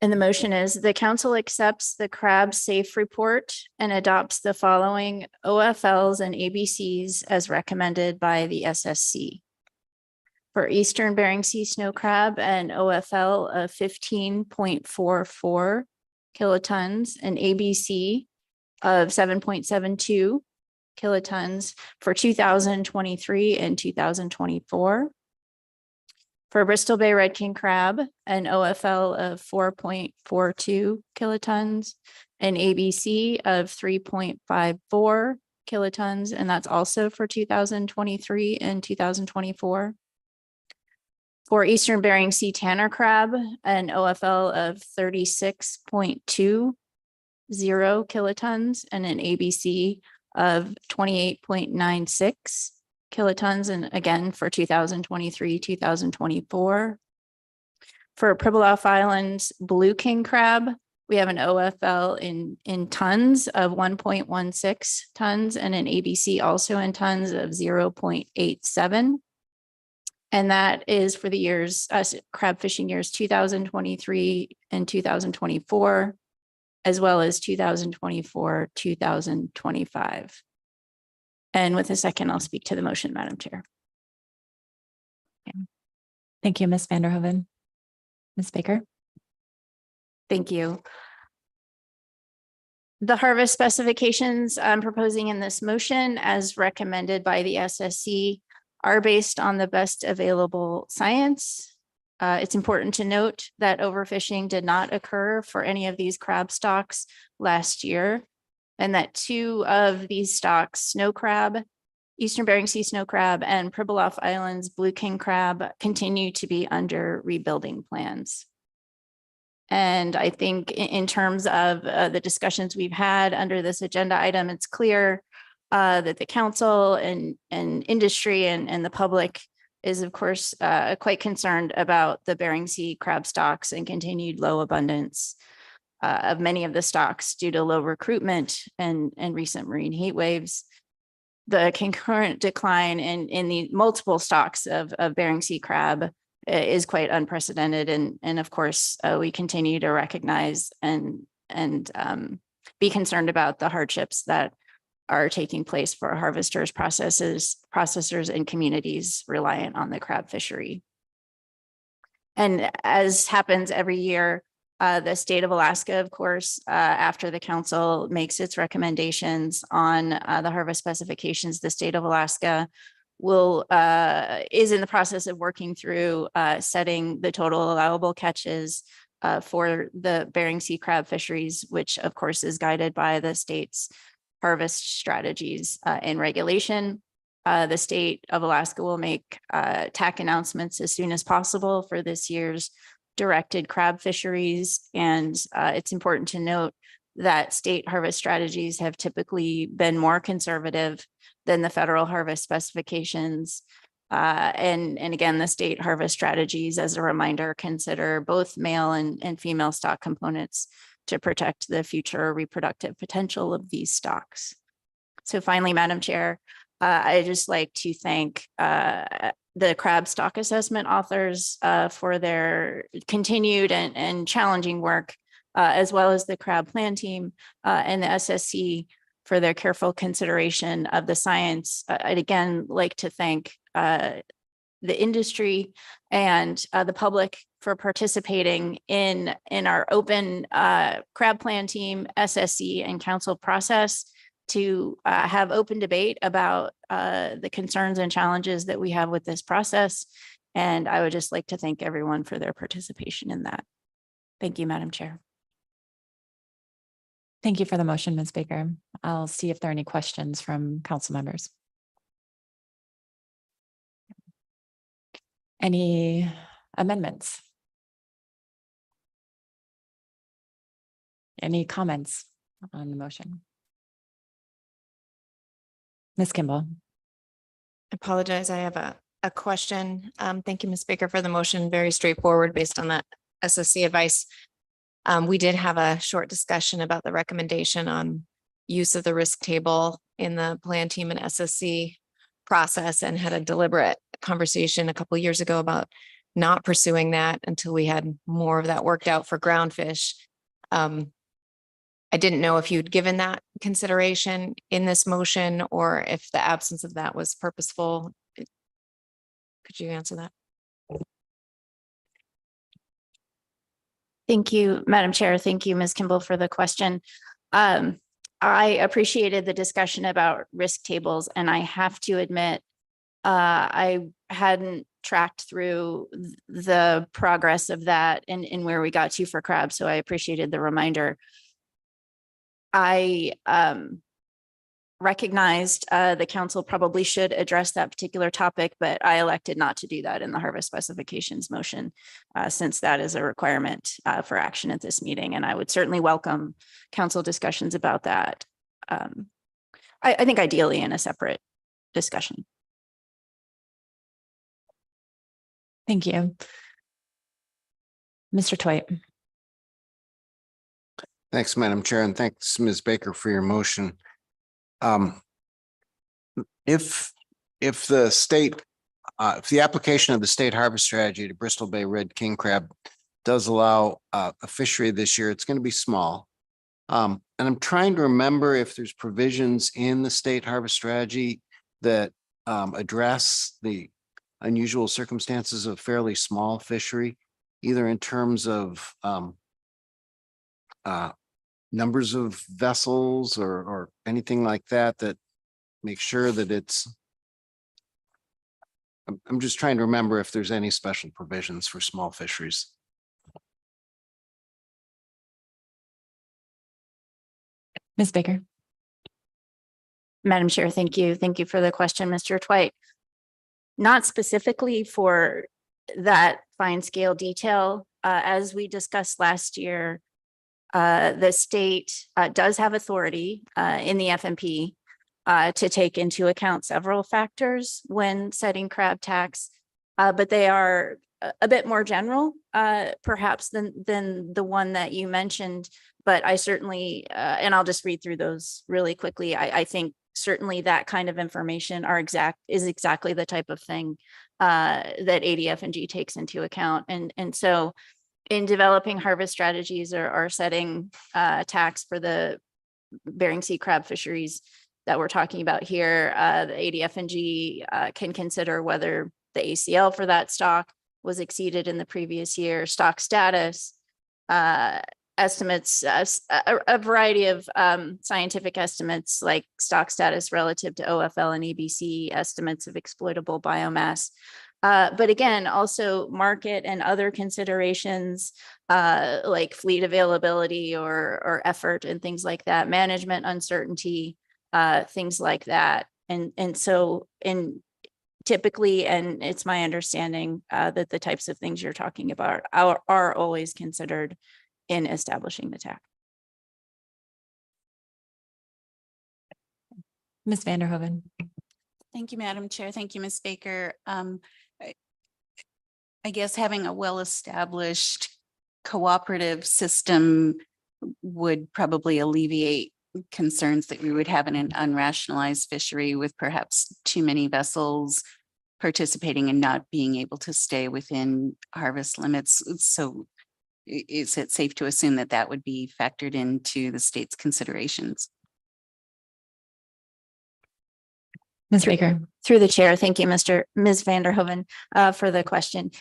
And the motion is the council accepts the crab safe report and adopts the following OFLs and ABCs as recommended by the SSC. For Eastern Bering Sea snow crab, an OFL of 15.44 kilotons, and ABC of 7.72 kilotons for 2023 and 2024. For Bristol Bay Red King crab, an OFL of 4.42 kilotons, an ABC of 3.54 kilotons, and that's also for 2023 and 2024. For Eastern Bering Sea Tanner crab, an OFL of 36.20 kilotons and an ABC of 28.96 kilotons, and again for 2023, 2024. For Pribilof Islands Blue King crab, we have an OFL in tons of 1.16 tons and an ABC also in tons of 0.87. And that is for the years, crab fishing years 2023 and 2024, as well as 2024, 2025. And with a second, I'll speak to the motion, Madam Chair. Thank you, Ms. Vanderhoven. Ms. Baker. Thank you. The harvest specifications I'm proposing in this motion, as recommended by the SSC, are based on the best available science. It's important to note that overfishing did not occur for any of these crab stocks last year, and that 2 of these stocks, snow crab, Eastern Bering Sea snow crab, and Pribilof Islands Blue King crab, continue to be under rebuilding plans. And I think in terms of the discussions we've had under this agenda item, it's clear that the council and industry and the public is, of course, quite concerned about the Bering Sea crab stocks and continued low abundance of many of the stocks due to low recruitment and recent marine heat waves. The concurrent decline in the multiple stocks of Bering Sea crab is quite unprecedented. And of course, we continue to recognize and be concerned about the hardships that are taking place for harvesters, processors, and communities reliant on the crab fishery. And as happens every year, the state of Alaska, of course, after the council makes its recommendations on the harvest specifications, the state of Alaska is in the process of working through setting the total allowable catches for the Bering Sea crab fisheries, which of course is guided by the state's harvest strategies and regulation. The state of Alaska will make TAC announcements as soon as possible for this year's directed crab fisheries. And it's important to note that state harvest strategies have typically been more conservative than the federal harvest specifications. And again, the state harvest strategies, as a reminder, consider both male and female stock components to protect the future reproductive potential of these stocks. So finally, Madam Chair, I'd just like to thank the crab stock assessment authors for their continued and challenging work, as well as the crab plan team and the SSC for their careful consideration of the science. I'd again like to thank the industry and the public for participating in our open crab plan team, SSC, and council process to have open debate about the concerns and challenges that we have with this process. And I would just like to thank everyone for their participation in that. Thank you, Madam Chair. Thank you for the motion, Ms. Baker. I'll see if there are any questions from council members. Any amendments? Any comments on the motion? Ms. Kimball. Apologize, I have a question. Thank you, Ms. Baker, for the motion. Very straightforward based on that SSC advice. We did have a short discussion about the recommendation on use of the risk table in the plan team and SSC process, and had a deliberate conversation a couple years ago about not pursuing that until we had more of that worked out for groundfish. I didn't know if you'd given that consideration in this motion or if the absence of that was purposeful. Could you answer that? Thank you, Madam Chair. Thank you, Ms. Kimball, for the question. I appreciated the discussion about risk tables, and I have to admit, I hadn't tracked through the progress of that and where we got to for crab, so I appreciated the reminder. I recognized the council probably should address that particular topic, but I elected not to do that in the harvest specifications motion, since that is a requirement for action at this meeting, and I would certainly welcome council discussions about that. I think ideally in a separate discussion. Thank you. Mr. Twite. Thanks, Madam Chair, and thanks, Ms. Baker, for your motion. If the state, if the application of the state harvest strategy to Bristol Bay Red King Crab does allow a fishery this year, it's going to be small. And I'm trying to remember if there's provisions in the state harvest strategy that address the unusual circumstances of fairly small fishery, either in terms of numbers of vessels or anything like that, that make sure that it's, I'm just trying to remember if there's any special provisions for small fisheries. Ms. Baker. Madam Chair, thank you. Thank you for the question, Mr. Twite. Not specifically for that fine scale detail. As we discussed last year, the state does have authority in the FMP to take into account several factors when setting crab tax, but they are a bit more general, perhaps than the one that you mentioned. But I certainly, and I'll just read through those really quickly. I think certainly that kind of information is exactly the type of thing that ADF&G takes into account. And so in developing harvest strategies or setting tax for the Bering Sea crab fisheries that we're talking about here, the ADF&G can consider whether the ACL for that stock was exceeded in the previous year, stock status, estimates, a variety of scientific estimates like stock status relative to OFL and ABC, estimates of exploitable biomass. But again, also market and other considerations like fleet availability or effort and things like that, management uncertainty, things like that. And so typically, and it's my understanding that the types of things you're talking about are always considered in establishing the tax. Ms. Vanderhoven. Thank you, Madam Chair. Thank you, Ms. Baker. I guess having a well-established cooperative system would probably alleviate concerns that we would have in an unrationalized fishery with perhaps too many vessels participating and not being able to stay within harvest limits. So is it safe to assume that that would be factored into the state's considerations? Ms. Baker. Through the chair, thank you, Ms. Vanderhoven, for the question.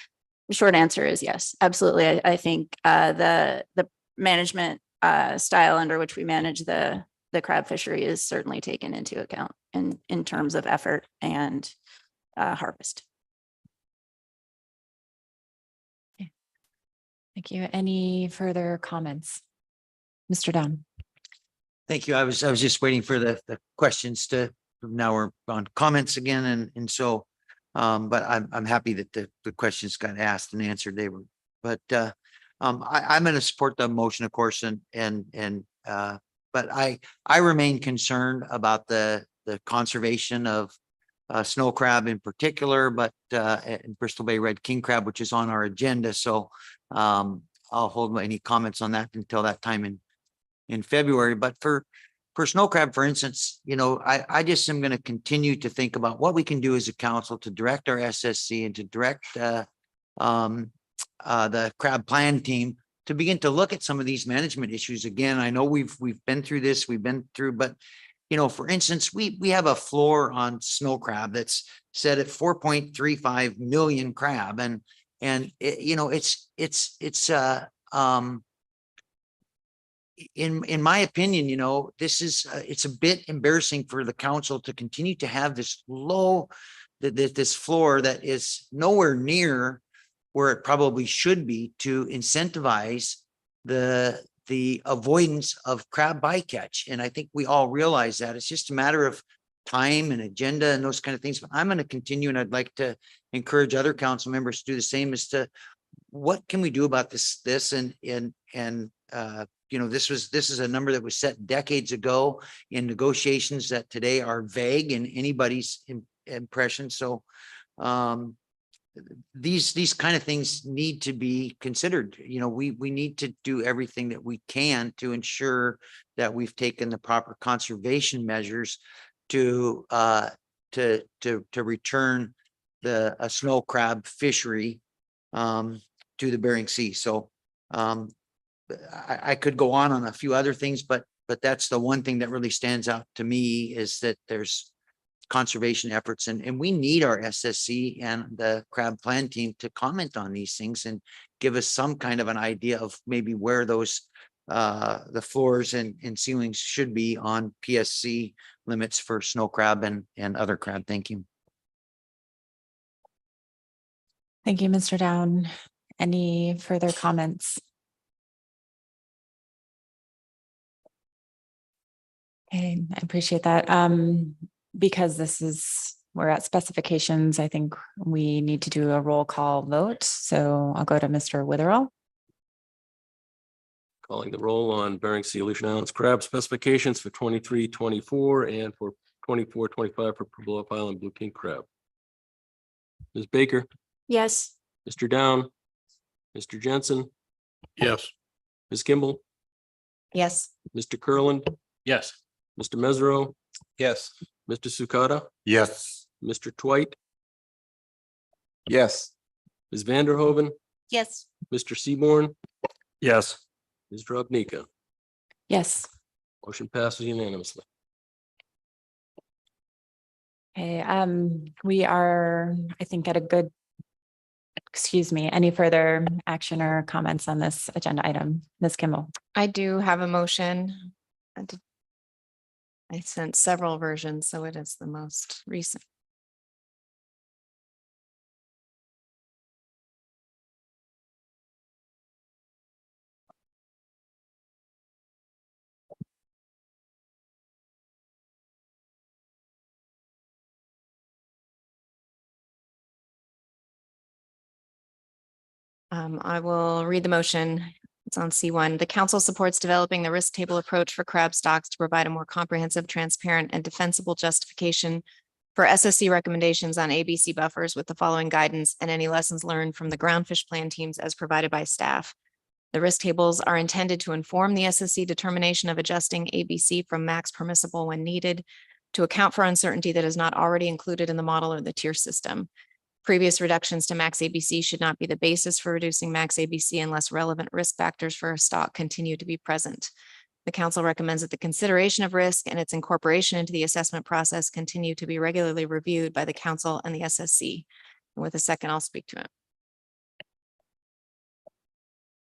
The short answer is yes, absolutely. I think the management style under which we manage the crab fishery is certainly taken into account in terms of effort and harvest. Okay. Thank you. Any further comments? Mr. Dunn. Thank you. I was just waiting for the questions to, now we're on comments again, and so, but I'm happy that the questions got asked and answered. They were, but I'm going to support the motion, of course, but I remain concerned about the conservation of snow crab in particular, but and Bristol Bay red king crab, which is on our agenda. So I'll hold any comments on that until that time in February. But for snow crab, for instance, you know, I just am going to continue to think about what we can do as a council to direct our SSC and to direct the crab plan team to begin to look at some of these management issues. Again, I know we've been through this, but you know, for instance, we have a floor on snow crab that's set at 4.35 million crab, and it, you know, it's in my opinion, you know, this is it's a bit embarrassing for the council to continue to have this low, this floor that is nowhere near where it probably should be to incentivize the avoidance of crab bycatch. And I think we all realize that it's just a matter of time and agenda and those kind of things. But I'm going to continue, and I'd like to encourage other council members to do the same as to what can we do about this and you know, this is a number that was set decades ago in negotiations that today are vague in anybody's impression. So these kind of things need to be considered. You know, we need to do everything that we can to ensure that we've taken the proper conservation measures to return a snow crab fishery to the Bering Sea. So I could go on a few other things, but that's the one thing that really stands out to me, is that there's conservation efforts, and we need our SSC and the crab plan team to comment on these things and give us some kind of an idea of maybe where those the floors and ceilings should be on PSC limits for snow crab and other crab. Thank you. Thank you, Mr. Down. Any further comments? Okay, I appreciate that. Because we're at specifications, I think we need to do a roll call vote. So I'll go to Mr. Witherell. Calling the roll on Bering Sea Aleutian Islands crab specifications for 23-24 and for 24-25 for Pribilof Island blue king crab. Ms. Baker, Yes. Mr. Down, Mr. Jensen, Yes. Ms. Kimball, Yes. Mr. Kurland, Yes. Mr. Mesro, Yes. Mr. Sukata, Yes. Mr. Twite, Yes. Ms. Vanderhoven, Yes. Mr. Seaborn, Yes. Ms. Drobnika. Yes. Motion passes unanimously. Okay, we are, I think, at a good, excuse me, any further action or comments on this agenda item? Ms. Kimball. I do have a motion. I sent several versions, so it is the most recent. I will read the motion. It's on C1. The council supports developing the risk table approach for crab stocks to provide a more comprehensive, transparent, and defensible justification for SSC recommendations on ABC buffers with the following guidance and any lessons learned from the groundfish plan teams as provided by staff. The risk tables are intended to inform the SSC determination of adjusting ABC from max permissible when needed to account for uncertainty that is not already included in the model or the tier system. Previous reductions to max ABC should not be the basis for reducing max ABC unless relevant risk factors for a stock continue to be present. The council recommends that the consideration of risk and its incorporation into the assessment process continue to be regularly reviewed by the council and the SSC. And with a second, I'll speak to it.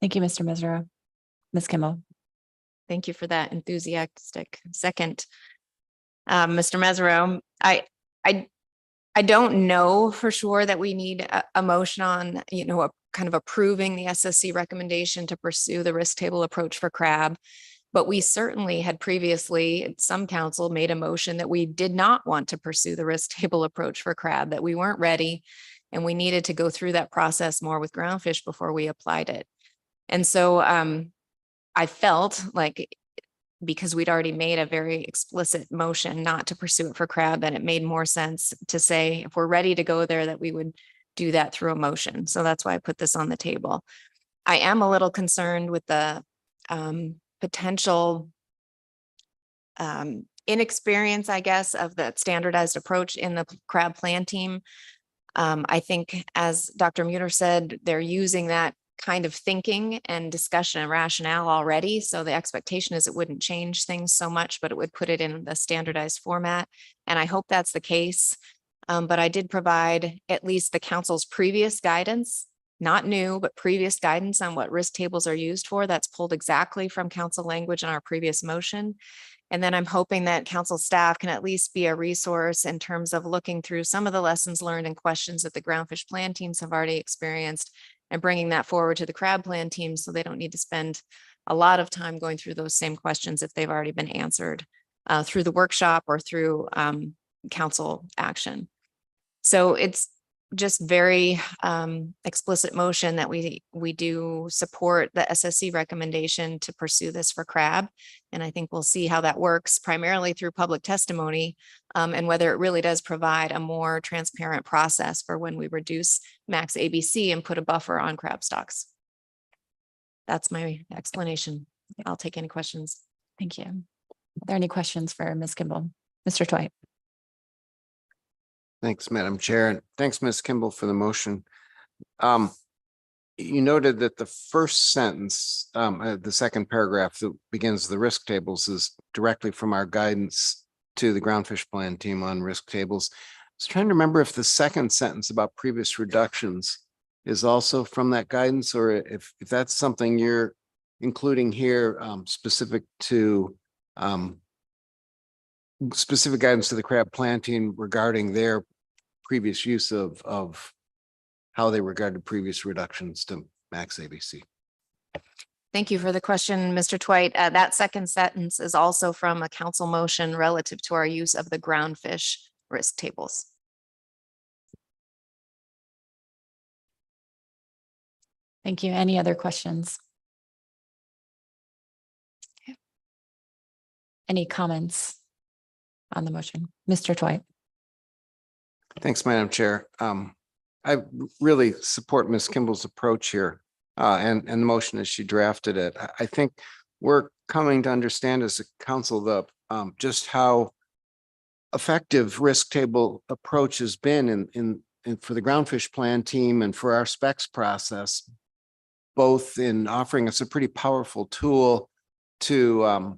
Thank you, Mr. Mesro. Ms. Kimball. Thank you for that enthusiastic second. Mr. Mesro, I don't know for sure that we need a motion on, you know, kind of approving the SSC recommendation to pursue the risk table approach for crab. But we certainly had previously, some council made a motion that we did not want to pursue the risk table approach for crab, that we weren't ready. And we needed to go through that process more with groundfish before we applied it. And so I felt like because we'd already made a very explicit motion not to pursue it for crab, that it made more sense to say, if we're ready to go there, that we would do that through a motion. So that's why I put this on the table. I am a little concerned with the potential inexperience, I guess, of the standardized approach in the crab plan team. I think, as Dr. Muter said, they're using that kind of thinking and discussion and rationale already. So the expectation is it wouldn't change things so much, but it would put it in the standardized format. And I hope that's the case. But I did provide at least the council's previous guidance, not new, but previous guidance on what risk tables are used for. That's pulled exactly from council language in our previous motion. And then I'm hoping that council staff can at least be a resource in terms of looking through some of the lessons learned and questions that the groundfish plan teams have already experienced and bringing that forward to the crab plan team, so they don't need to spend a lot of time going through those same questions if they've already been answered through the workshop or through council action. So it's just very explicit motion that we do support the SSC recommendation to pursue this for crab. And I think we'll see how that works primarily through public testimony and whether it really does provide a more transparent process for when we reduce max ABC and put a buffer on crab stocks. That's my explanation. I'll take any questions. Thank you. Are there any questions for Ms. Kimball? Mr. Twite? Thanks, Madam Chair, and thanks, Ms. Kimball, for the motion. You noted that the first sentence, the second paragraph that begins the risk tables, is directly from our guidance to the groundfish plan team on risk tables. I was trying to remember if the second sentence about previous reductions is also from that guidance, or if that's something you're including here, specific guidance to the crab planting regarding their previous use of how they regarded previous reductions to max ABC. Thank you for the question, Mr. Twite. That second sentence is also from a council motion relative to our use of the groundfish risk tables. Thank you. Any other questions? Okay. Any comments on the motion? Mr. Twite? Thanks, Madam Chair. I really support Ms. Kimball's approach here and the motion as she drafted it. I think we're coming to understand as a council just how effective risk table approach has been in for the groundfish plan team and for our specs process, both in offering us a pretty powerful tool to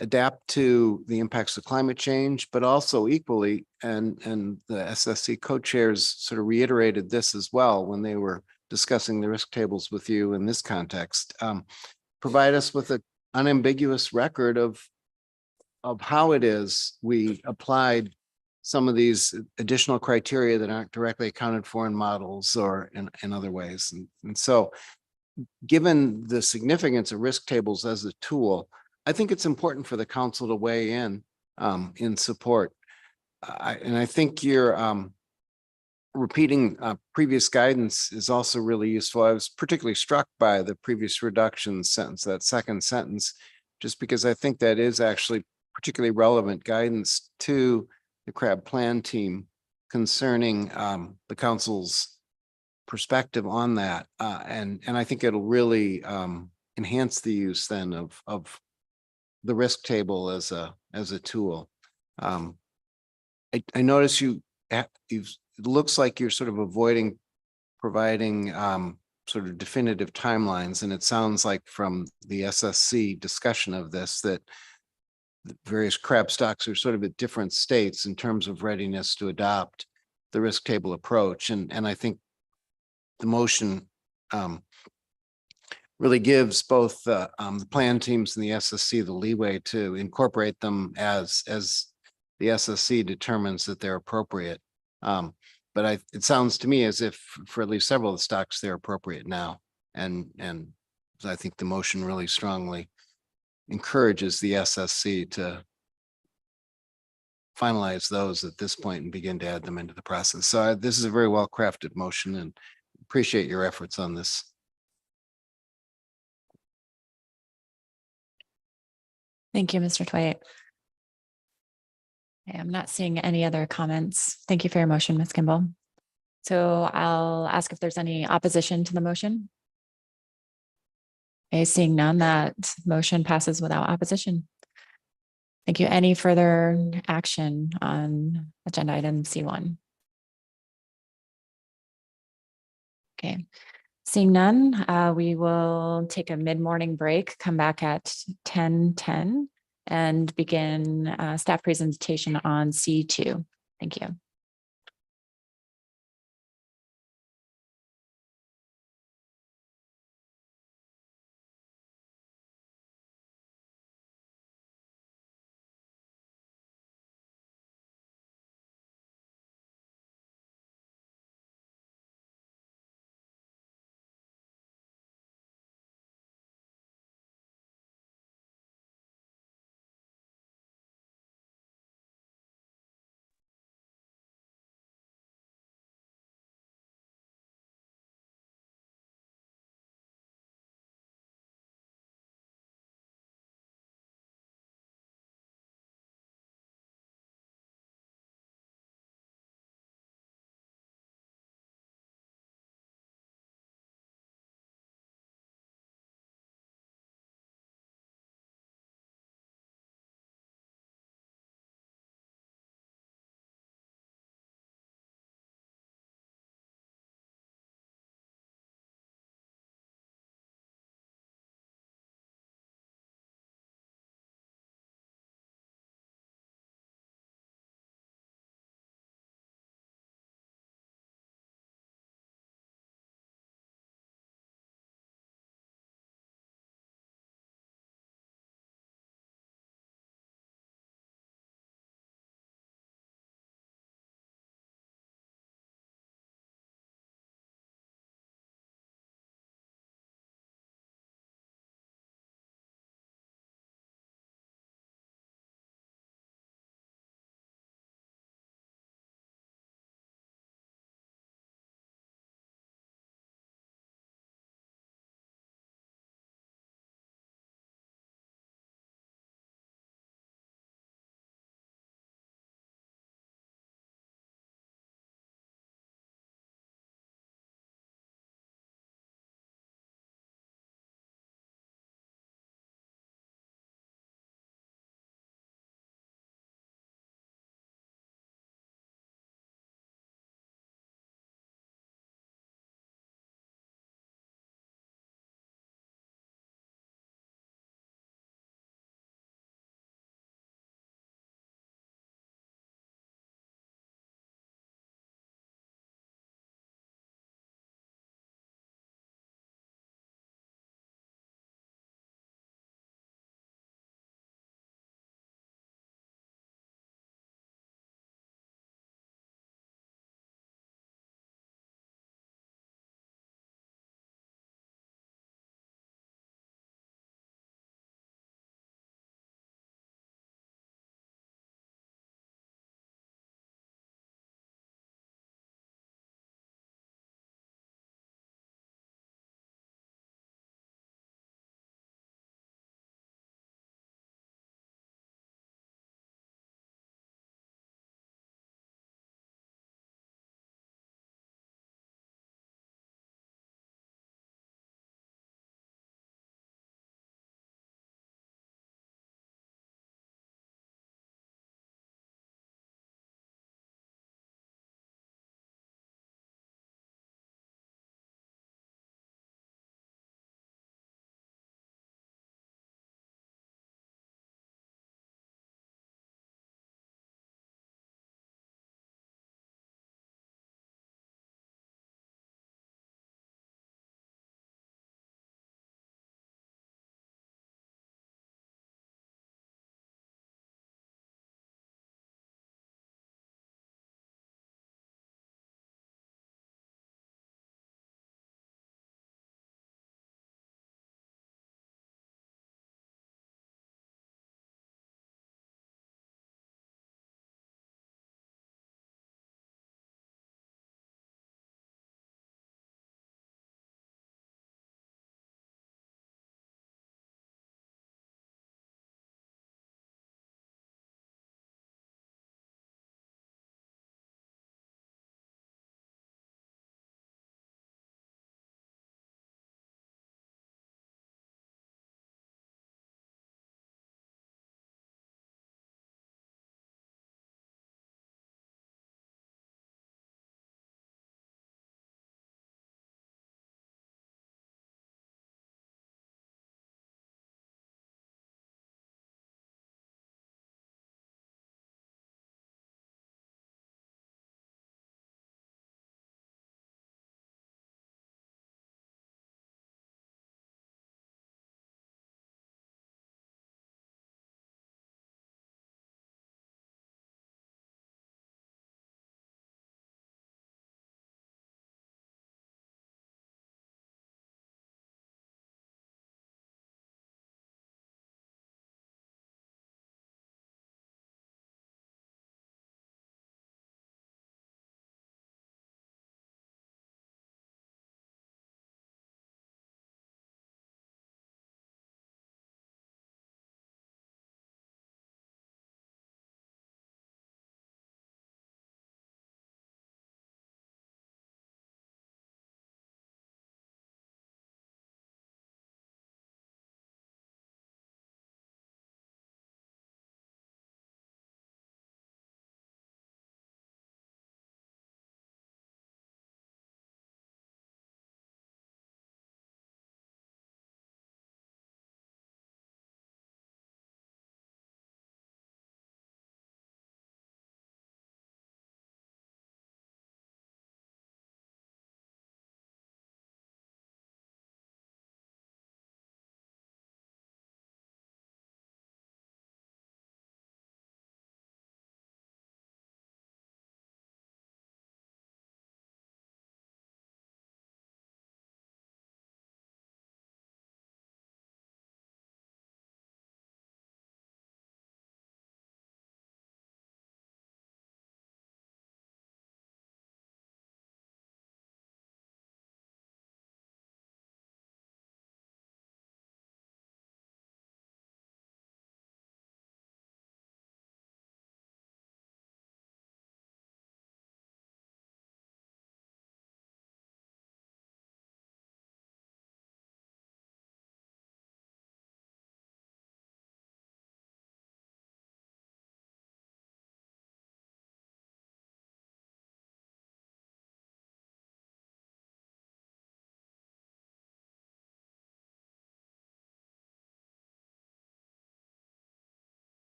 adapt to the impacts of climate change, but also equally, and the SSC co-chairs sort of reiterated this as well when they were discussing the risk tables with you in this context, provide us with an unambiguous record of how it is we applied some of these additional criteria that aren't directly accounted for in models or in other ways. And so given the significance of risk tables as a tool, I think it's important for the council to weigh in support. And I think you're repeating previous guidance is also really useful. I was particularly struck by the previous reduction sentence, that second sentence, just because I think that is actually particularly relevant guidance to the crab plan team concerning the council's perspective on that. And I think it'll really enhance the use then of the risk table as a tool. I notice it looks like you're sort of avoiding providing sort of definitive timelines, and it sounds like from the SSC discussion of this that the various crab stocks are sort of at different states in terms of readiness to adopt the risk table approach, and I think the motion really gives both the plan teams and the SSC the leeway to incorporate them as the SSC determines that they're appropriate. But it sounds to me as if for at least several of the stocks, they're appropriate now. And I think the motion really strongly encourages the SSC to finalize those at this point and begin to add them into the process. So this is a very well crafted motion and appreciate your efforts on this. Thank you, Mr. Twite. Okay, I'm not seeing any other comments. Thank you for your motion, Ms. Kimball. So I'll ask if there's any opposition to the motion. Okay, seeing none, that motion passes without opposition. Thank you. Any further action on agenda item C1? Okay, seeing none, we will take a mid-morning break, come back at 10:10 and begin staff presentation on C2. Thank you.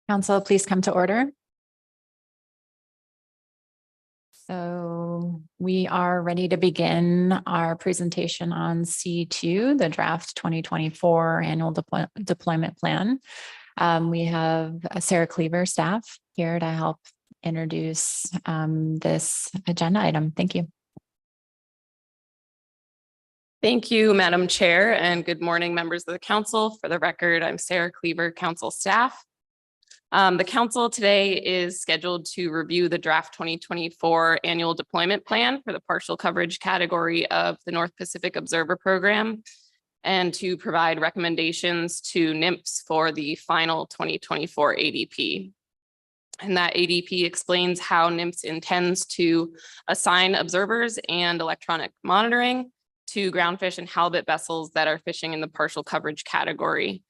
Council, please come to order. So we are ready to begin our presentation on C2, the draft 2024 annual deployment plan. We have Sarah Cleaver, staff, here to help introduce this agenda item. Thank you. Thank you, Madam Chair, and good morning, members of the council. For the record, I'm Sarah Cleaver, council staff. The council today is scheduled to review the draft 2024 annual deployment plan for the partial coverage category of the North Pacific Observer Program and to provide recommendations to NPFMC for the final 2024 ADP. And that ADP explains how NPFMC intends to assign observers and electronic monitoring to groundfish and halibut vessels that are fishing in the partial coverage category.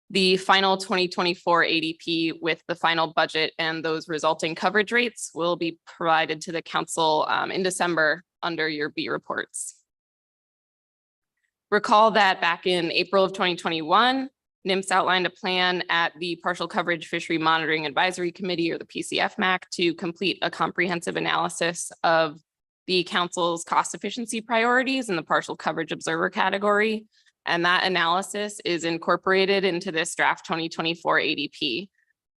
The final 2024 ADP with the final budget and those resulting coverage rates will be provided to the council in December under your B reports. Recall that back in April of 2021, NPFMC outlined a plan at the Partial Coverage Fishery Monitoring Advisory Committee, or the PCFMAC, to complete a comprehensive analysis of the council's cost efficiency priorities in the partial coverage observer category. And that analysis is incorporated into this draft 2024 ADP.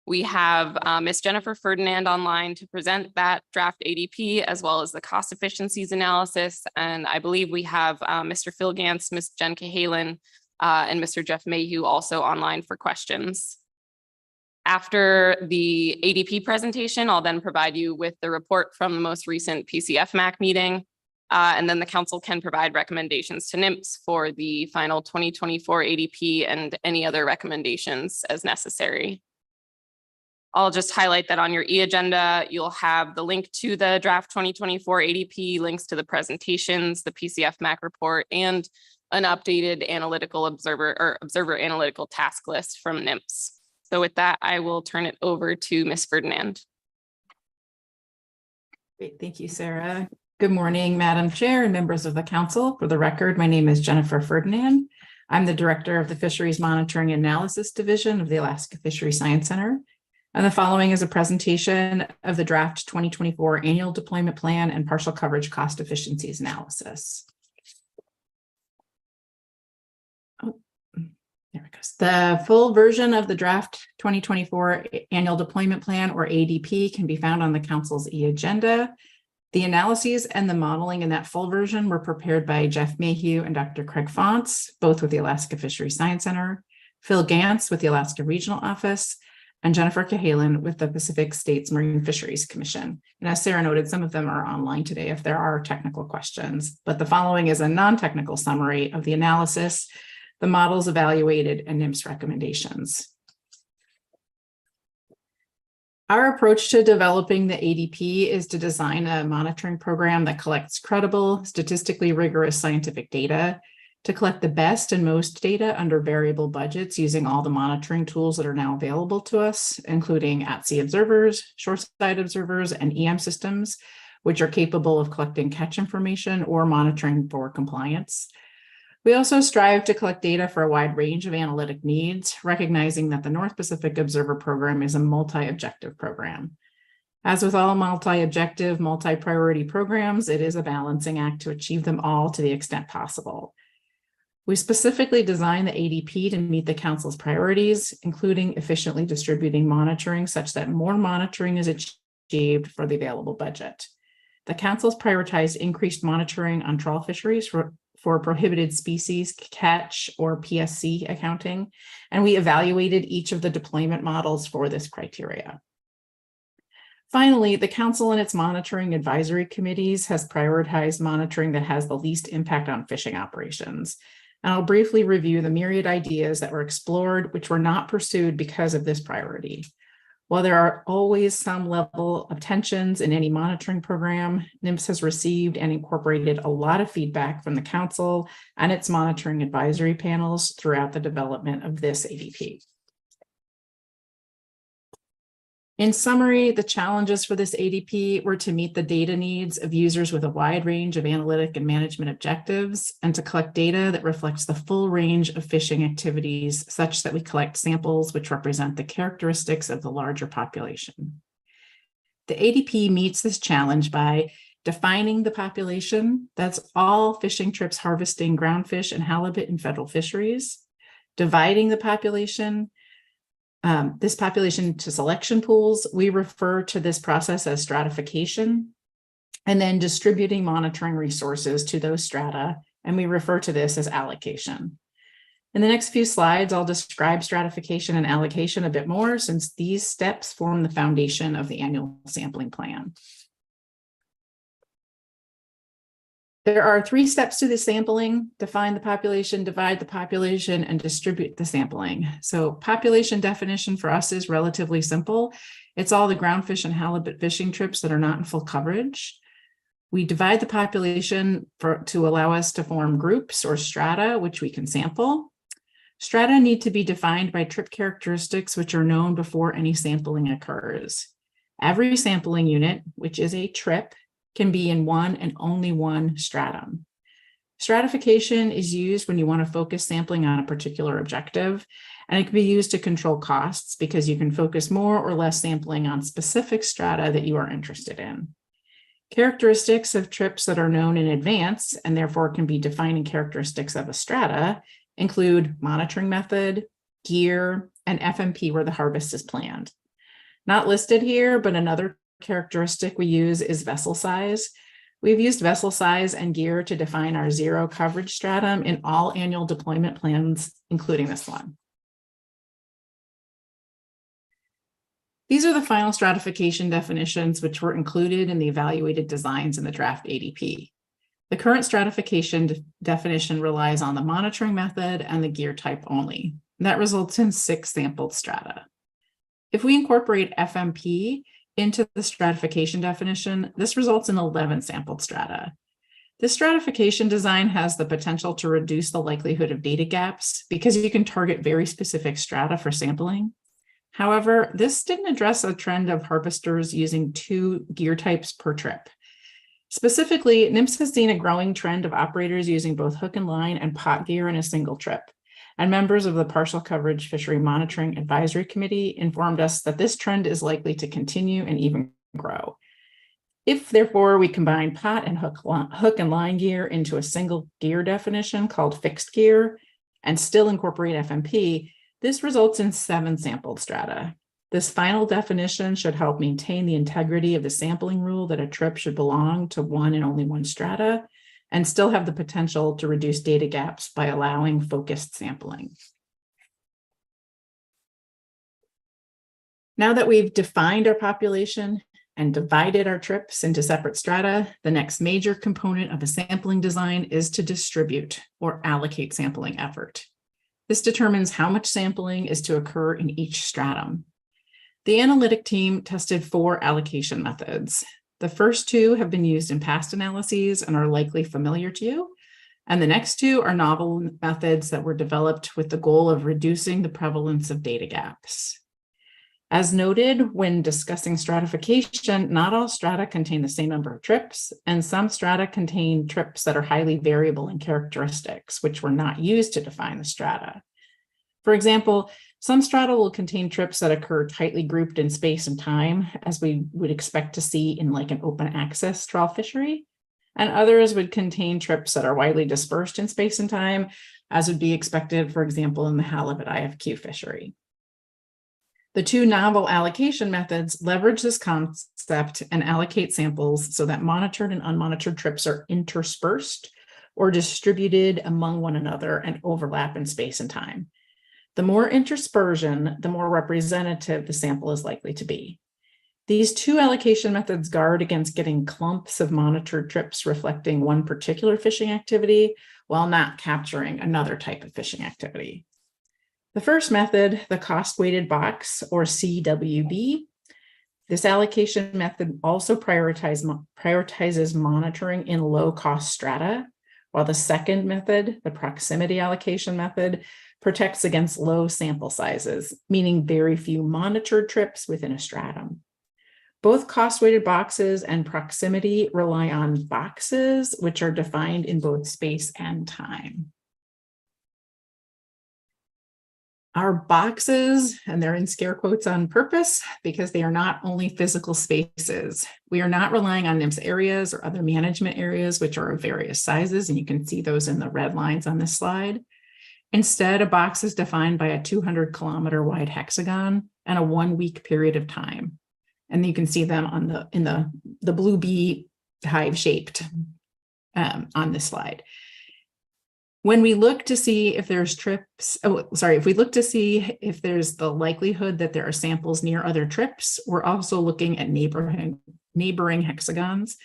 We have Ms. Jennifer Ferdinand online to present that draft ADP as well as the cost efficiencies analysis. And I believe we have Mr. Phil Gantz, Ms. Jen Cahalan, and Mr. Jeff Mayhew also online for questions. After the ADP presentation, I'll then provide you with the report from the most recent PCFMAC meeting. And then the council can provide recommendations to NPFMC for the final 2024 ADP and any other recommendations as necessary. I'll just highlight that on your e-agenda, you'll have the link to the draft 2024 ADP, links to the presentations, the PCFMAC report, and an updated analytical observer analytical task list from NPFMC. So with that, I will turn it over to Ms. Ferdinand. Great, thank you, Sarah. Good morning, Madam Chair and members of the council. For the record, my name is Jennifer Ferdinand. I'm the Director of the Fisheries Monitoring and Analysis Division of the Alaska Fisheries Science Center. And the following is a presentation of the draft 2024 annual deployment plan and partial coverage cost efficiencies analysis. Oh, there it goes. The full version of the draft 2024 annual deployment plan, or ADP, can be found on the council's e-agenda. The analyses and the modeling in that full version were prepared by Jeff Mayhew and Dr. Craig Fonts, both with the Alaska Fisheries Science Center, Phil Gantz with the Alaska Regional Office, and Jennifer Cahalan with the Pacific States Marine Fisheries Commission. And as Sarah noted, some of them are online today if there are technical questions, but the following is a non-technical summary of the analysis, the models evaluated, and NPFMC's recommendations. Our approach to developing the ADP is to design a monitoring program that collects credible, statistically rigorous scientific data, to collect the best and most data under variable budgets using all the monitoring tools that are now available to us, including at-sea observers, shoreside observers, and EM systems, which are capable of collecting catch information or monitoring for compliance. We also strive to collect data for a wide range of analytic needs, recognizing that the North Pacific Observer Program is a multi-objective program. As with all multi-objective, multi-priority programs, it is a balancing act to achieve them all to the extent possible. We specifically designed the ADP to meet the council's priorities, including efficiently distributing monitoring such that more monitoring is achieved for the available budget. The council's prioritized increased monitoring on trawl fisheries for prohibited species catch or PSC accounting, and we evaluated each of the deployment models for this criteria. Finally, the council and its monitoring advisory committees has prioritized monitoring that has the least impact on fishing operations. And I'll briefly review the myriad ideas that were explored, which were not pursued because of this priority. While there are always some level of tensions in any monitoring program, NPFMC has received and incorporated a lot of feedback from the council and its monitoring advisory panels throughout the development of this ADP. In summary, the challenges for this ADP were to meet the data needs of users with a wide range of analytic and management objectives, and to collect data that reflects the full range of fishing activities such that we collect samples which represent the characteristics of the larger population. The ADP meets this challenge by defining the population, that's all fishing trips harvesting groundfish and halibut in federal fisheries, dividing the population, this population to selection pools. We refer to this process as stratification, and then distributing monitoring resources to those strata, and we refer to this as allocation. In the next few slides, I'll describe stratification and allocation a bit more, since these steps form the foundation of the annual sampling plan. There are 3 steps to the sampling: define the population, divide the population, and distribute the sampling. So population definition for us is relatively simple. It's all the groundfish and halibut fishing trips that are not in full coverage. We divide the population to allow us to form groups or strata, which we can sample. Strata need to be defined by trip characteristics which are known before any sampling occurs. Every sampling unit, which is a trip, can be in one and only one stratum. Stratification is used when you want to focus sampling on a particular objective, and it can be used to control costs because you can focus more or less sampling on specific strata that you are interested in. Characteristics of trips that are known in advance and therefore can be defining characteristics of a strata include monitoring method, gear, and FMP where the harvest is planned. Not listed here, but another characteristic we use is vessel size. We've used vessel size and gear to define our zero coverage stratum in all annual deployment plans, including this one. These are the final stratification definitions which were included in the evaluated designs in the draft ADP. The current stratification definition relies on the monitoring method and the gear type only. And that results in 6 sampled strata. If we incorporate FMP into the stratification definition, this results in 11 sampled strata. This stratification design has the potential to reduce the likelihood of data gaps because you can target very specific strata for sampling. However, this didn't address a trend of harvesters using 2 gear types per trip. Specifically, NMFS has seen a growing trend of operators using both hook and line and pot gear in a single trip. And members of the Partial Coverage Fishery Monitoring Advisory Committee informed us that this trend is likely to continue and even grow. If, therefore, we combine pot and hook and line gear into a single gear definition called fixed gear and still incorporate FMP, this results in 7 sampled strata. This final definition should help maintain the integrity of the sampling rule that a trip should belong to one and only one strata, and still have the potential to reduce data gaps by allowing focused sampling. Now that we've defined our population and divided our trips into separate strata, the next major component of a sampling design is to distribute or allocate sampling effort. This determines how much sampling is to occur in each stratum. The analytic team tested 4 allocation methods. The first 2 have been used in past analyses and are likely familiar to you. And the next 2 are novel methods that were developed with the goal of reducing the prevalence of data gaps. As noted, when discussing stratification, not all strata contain the same number of trips, and some strata contain trips that are highly variable in characteristics, which were not used to define the strata. For example, some strata will contain trips that occur tightly grouped in space and time, as we would expect to see in like an open access trawl fishery, and others would contain trips that are widely dispersed in space and time, as would be expected, for example, in the halibut IFQ fishery. The 2 novel allocation methods leverage this concept and allocate samples so that monitored and unmonitored trips are interspersed or distributed among one another and overlap in space and time. The more interspersion, the more representative the sample is likely to be. These 2 allocation methods guard against getting clumps of monitored trips reflecting one particular fishing activity while not capturing another type of fishing activity. The first method, the cost-weighted box, or CWB, this allocation method also prioritizes monitoring in low-cost strata, while the second method, the proximity allocation method, protects against low sample sizes, meaning very few monitored trips within a stratum. Both cost-weighted boxes and proximity rely on boxes, which are defined in both space and time. Our boxes, and they're in scare quotes on purpose because they are not only physical spaces. We are not relying on NIMS areas or other management areas, which are of various sizes, and you can see those in the red lines on this slide. Instead, a box is defined by a 200-kilometer wide hexagon and a 1-week period of time. And you can see them on in the blue bee hive shaped on this slide. When we look to see if there's if we look to see if there's the likelihood that there are samples near other trips, we're also looking at neighboring hexagons.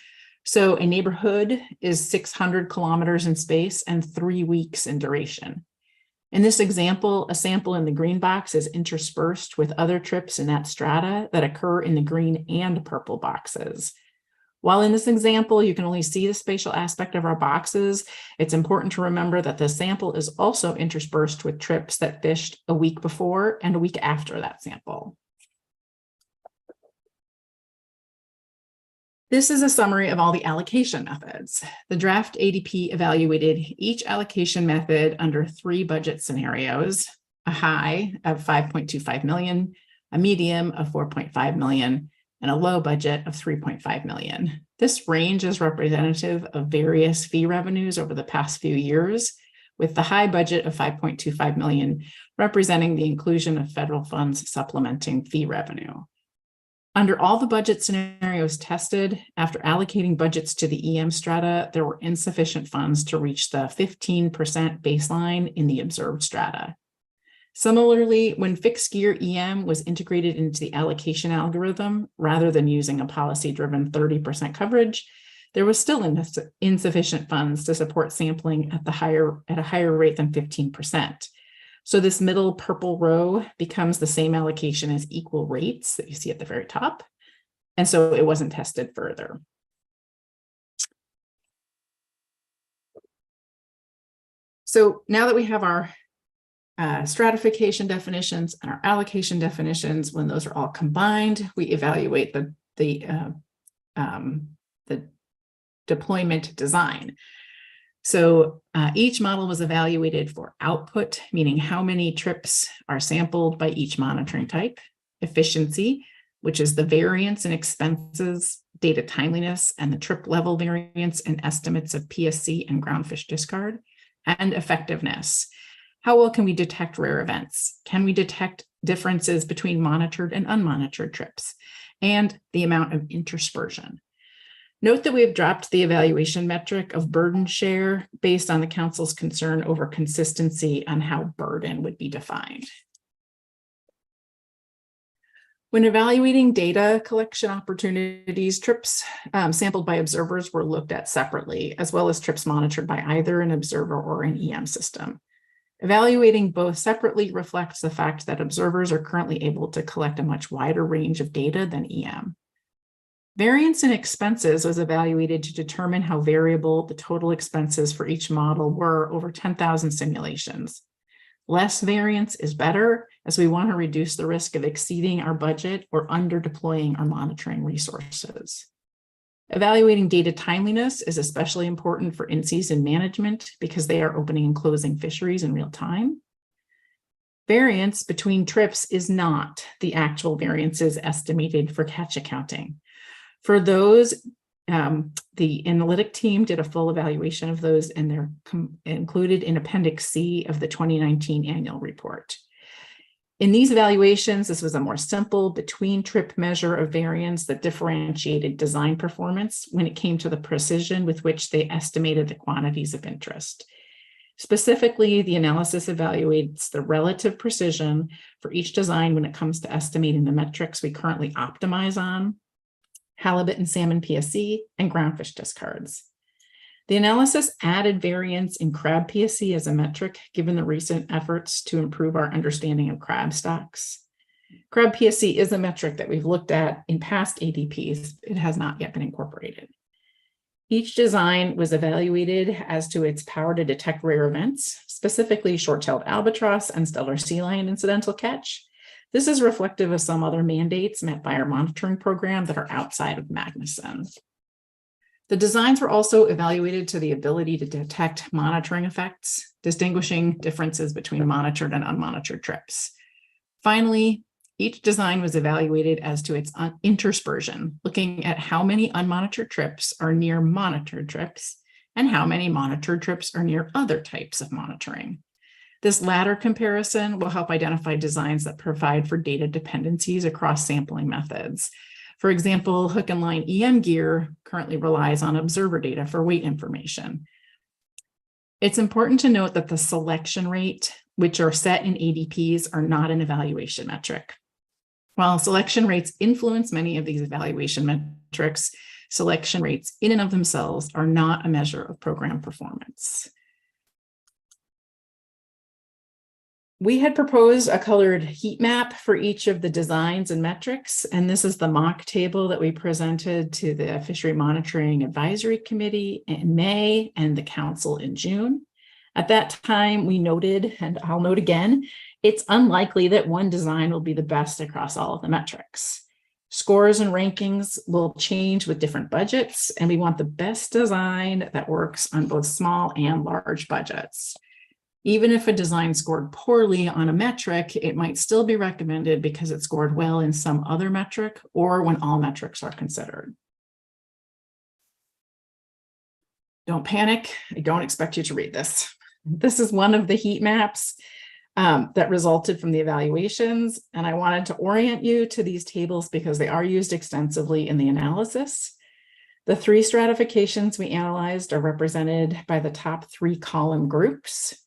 So a neighborhood is 600 kilometers in space and 3 weeks in duration. In this example, a sample in the green box is interspersed with other trips in that strata that occur in the green and purple boxes. While in this example, you can only see the spatial aspect of our boxes, it's important to remember that the sample is also interspersed with trips that fished a week before and a week after that sample. This is a summary of all the allocation methods. The draft ADP evaluated each allocation method under 3 budget scenarios: a high of 5.25 million, a medium of 4.5 million, and a low budget of 3.5 million. This range is representative of various fee revenues over the past few years, with the high budget of 5.25 million representing the inclusion of federal funds supplementing fee revenue. Under all the budget scenarios tested, after allocating budgets to the EM strata, there were insufficient funds to reach the 15% baseline in the observed strata. Similarly, when fixed gear EM was integrated into the allocation algorithm, rather than using a policy-driven 30% coverage, there was still insufficient funds to support sampling at a higher rate than 15%. So this middle purple row becomes the same allocation as equal rates that you see at the very top. And so it wasn't tested further. So now that we have our stratification definitions and our allocation definitions, when those are all combined, we evaluate the deployment design. So each model was evaluated for output, meaning how many trips are sampled by each monitoring type, efficiency, which is the variance in expenses, data timeliness, and the trip level variance and estimates of PSC and groundfish discard, and effectiveness. How well can we detect rare events? Can we detect differences between monitored and unmonitored trips? And the amount of interspersion. Note that we have dropped the evaluation metric of burden share based on the council's concern over consistency on how burden would be defined. When evaluating data collection opportunities, trips sampled by observers were looked at separately, as well as trips monitored by either an observer or an EM system. Evaluating both separately reflects the fact that observers are currently able to collect a much wider range of data than EM. Variance in expenses was evaluated to determine how variable the total expenses for each model were over 10,000 simulations. Less variance is better, as we want to reduce the risk of exceeding our budget or under deploying our monitoring resources. Evaluating data timeliness is especially important for in-season management because they are opening and closing fisheries in real time. Variance between trips is not the actual variances estimated for catch accounting. For those, the analytic team did a full evaluation of those, and they're included in Appendix C of the 2019 annual report. In these evaluations, this was a more simple between trip measure of variance that differentiated design performance when it came to the precision with which they estimated the quantities of interest. Specifically, the analysis evaluates the relative precision for each design when it comes to estimating the metrics we currently optimize on: halibut and salmon PSC, and groundfish discards. The analysis added variance in crab PSC as a metric, given the recent efforts to improve our understanding of crab stocks. Crab PSC is a metric that we've looked at in past ADPs. It has not yet been incorporated. Each design was evaluated as to its power to detect rare events, specifically short-tailed albatross and stellar sea lion incidental catch. This is reflective of some other mandates met by our monitoring program that are outside of Magnuson. The designs were also evaluated to the ability to detect monitoring effects, distinguishing differences between monitored and unmonitored trips. Finally, each design was evaluated as to its interspersion, looking at how many unmonitored trips are near monitored trips and how many monitored trips are near other types of monitoring. This latter comparison will help identify designs that provide for data dependencies across sampling methods. For example, hook and line EM gear currently relies on observer data for weight information. It's important to note that the selection rate, which are set in ADPs, are not an evaluation metric. While selection rates influence many of these evaluation metrics, selection rates in and of themselves are not a measure of program performance. We had proposed a colored heat map for each of the designs and metrics, and this is the mock table that we presented to the Fishery Monitoring Advisory Committee in May and the Council in June. At that time, we noted, and I'll note again, it's unlikely that one design will be the best across all of the metrics. Scores and rankings will change with different budgets, and we want the best design that works on both small and large budgets. Even if a design scored poorly on a metric, it might still be recommended because it scored well in some other metric or when all metrics are considered. Don't panic. I don't expect you to read this. This is one of the heat maps that resulted from the evaluations, and I wanted to orient you to these tables because they are used extensively in the analysis. The three stratifications we analyzed are represented by the top 3 column groups,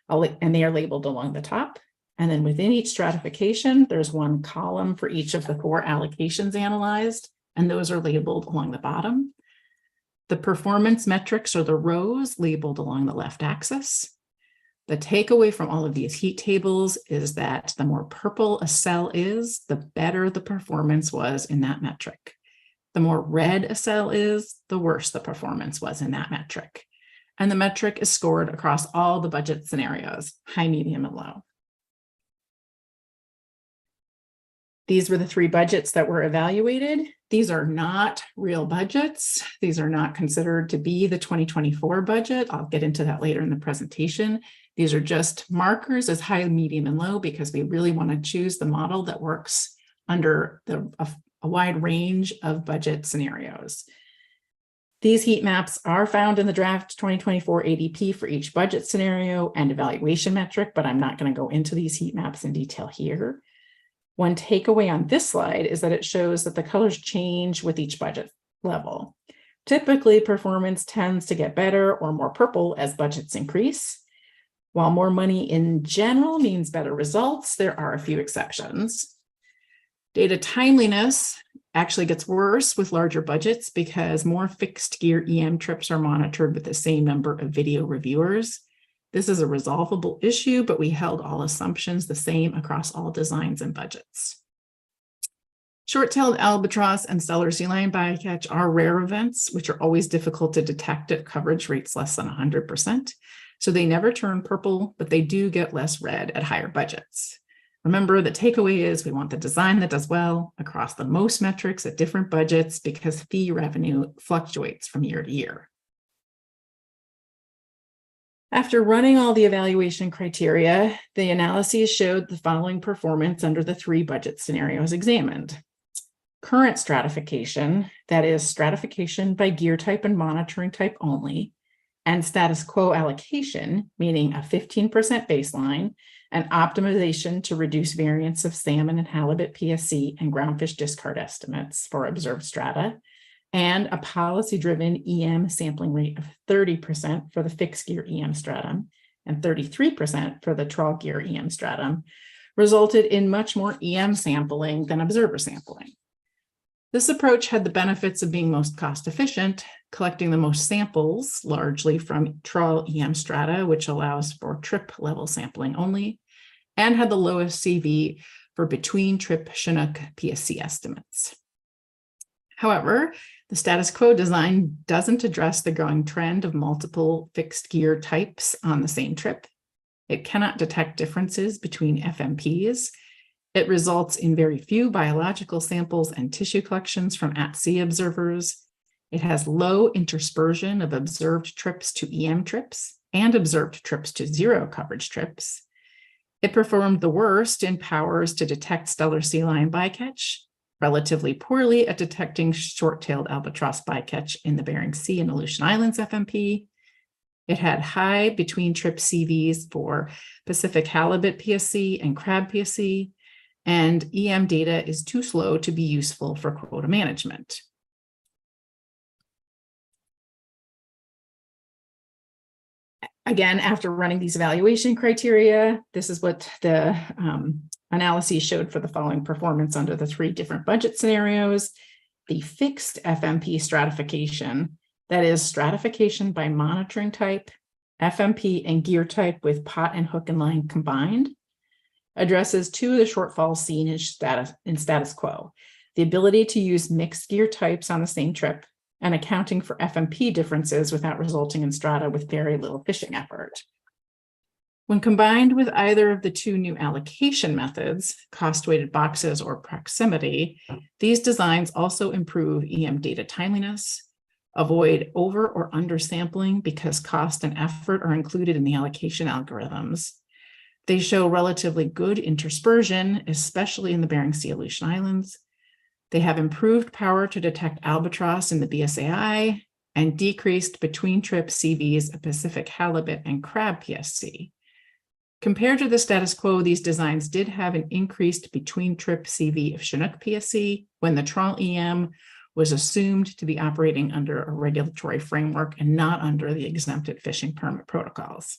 and they are labeled along the top. And then within each stratification, there's one column for each of the 4 allocations analyzed, and those are labeled along the bottom. The performance metrics are the rows labeled along the left axis. The takeaway from all of these heat tables is that the more purple a cell is, the better the performance was in that metric. The more red a cell is, the worse the performance was in that metric. And the metric is scored across all the budget scenarios, high, medium, and low. These were the 3 budgets that were evaluated. These are not real budgets. These are not considered to be the 2024 budget. I'll get into that later in the presentation. These are just markers as high, medium, and low because we really want to choose the model that works under a wide range of budget scenarios. These heat maps are found in the draft 2024 ADP for each budget scenario and evaluation metric, but I'm not going to go into these heat maps in detail here. One takeaway on this slide is that it shows that the colors change with each budget level. Typically, performance tends to get better or more purple as budgets increase. While more money in general means better results, there are a few exceptions. Data timeliness actually gets worse with larger budgets because more fixed gear EM trips are monitored with the same number of video reviewers. This is a resolvable issue, but we held all assumptions the same across all designs and budgets. Short-tailed albatross and stellar sea lion bycatch are rare events, which are always difficult to detect at coverage rates less than 100%. So they never turn purple, but they do get less red at higher budgets. Remember, the takeaway is we want the design that does well across the most metrics at different budgets because fee revenue fluctuates from year to year. After running all the evaluation criteria, the analyses showed the following performance under the 3 budget scenarios examined. Current stratification, that is stratification by gear type and monitoring type only, and status quo allocation, meaning a 15% baseline, and optimization to reduce variance of salmon and halibut PSC and groundfish discard estimates for observed strata, and a policy-driven EM sampling rate of 30% for the fixed gear EM stratum and 33% for the trawl gear EM stratum, resulted in much more EM sampling than observer sampling. This approach had the benefits of being most cost efficient, collecting the most samples, largely from trawl EM strata, which allows for trip level sampling only, and had the lowest CV for between trip Chinook PSC estimates. However, The status quo design doesn't address the growing trend of multiple fixed gear types on the same trip. It cannot detect differences between FMPs. It results in very few biological samples and tissue collections from at-sea observers. It has low interspersion of observed trips to EM trips and observed trips to zero coverage trips. It performed the worst in powers to detect stellar sea lion bycatch, relatively poorly at detecting short-tailed albatross bycatch in the Bering Sea and Aleutian Islands FMP. It had high between trip CVs for Pacific halibut PSC and crab PSC, and EM data is too slow to be useful for quota management. Again, after running these evaluation criteria, this is what the analyses showed for the following performance under the 3 different budget scenarios. The fixed FMP stratification, that is stratification by monitoring type, FMP and gear type with pot and hook and line combined, addresses 2 of the shortfalls seen in status quo: the ability to use mixed gear types on the same trip and accounting for FMP differences without resulting in strata with very little fishing effort. When combined with either of the 2 new allocation methods, cost-weighted boxes or proximity, these designs also improve EM data timeliness, avoid over or undersampling because cost and effort are included in the allocation algorithms. They show relatively good interspersion, especially in the Bering Sea Aleutian Islands. They have improved power to detect albatross in the BSAI and decreased between trip CVs of Pacific halibut and crab PSC. Compared to the status quo, these designs did have an increased between trip CV of Chinook PSC when the trawl EM was assumed to be operating under a regulatory framework and not under the exempted fishing permit protocols.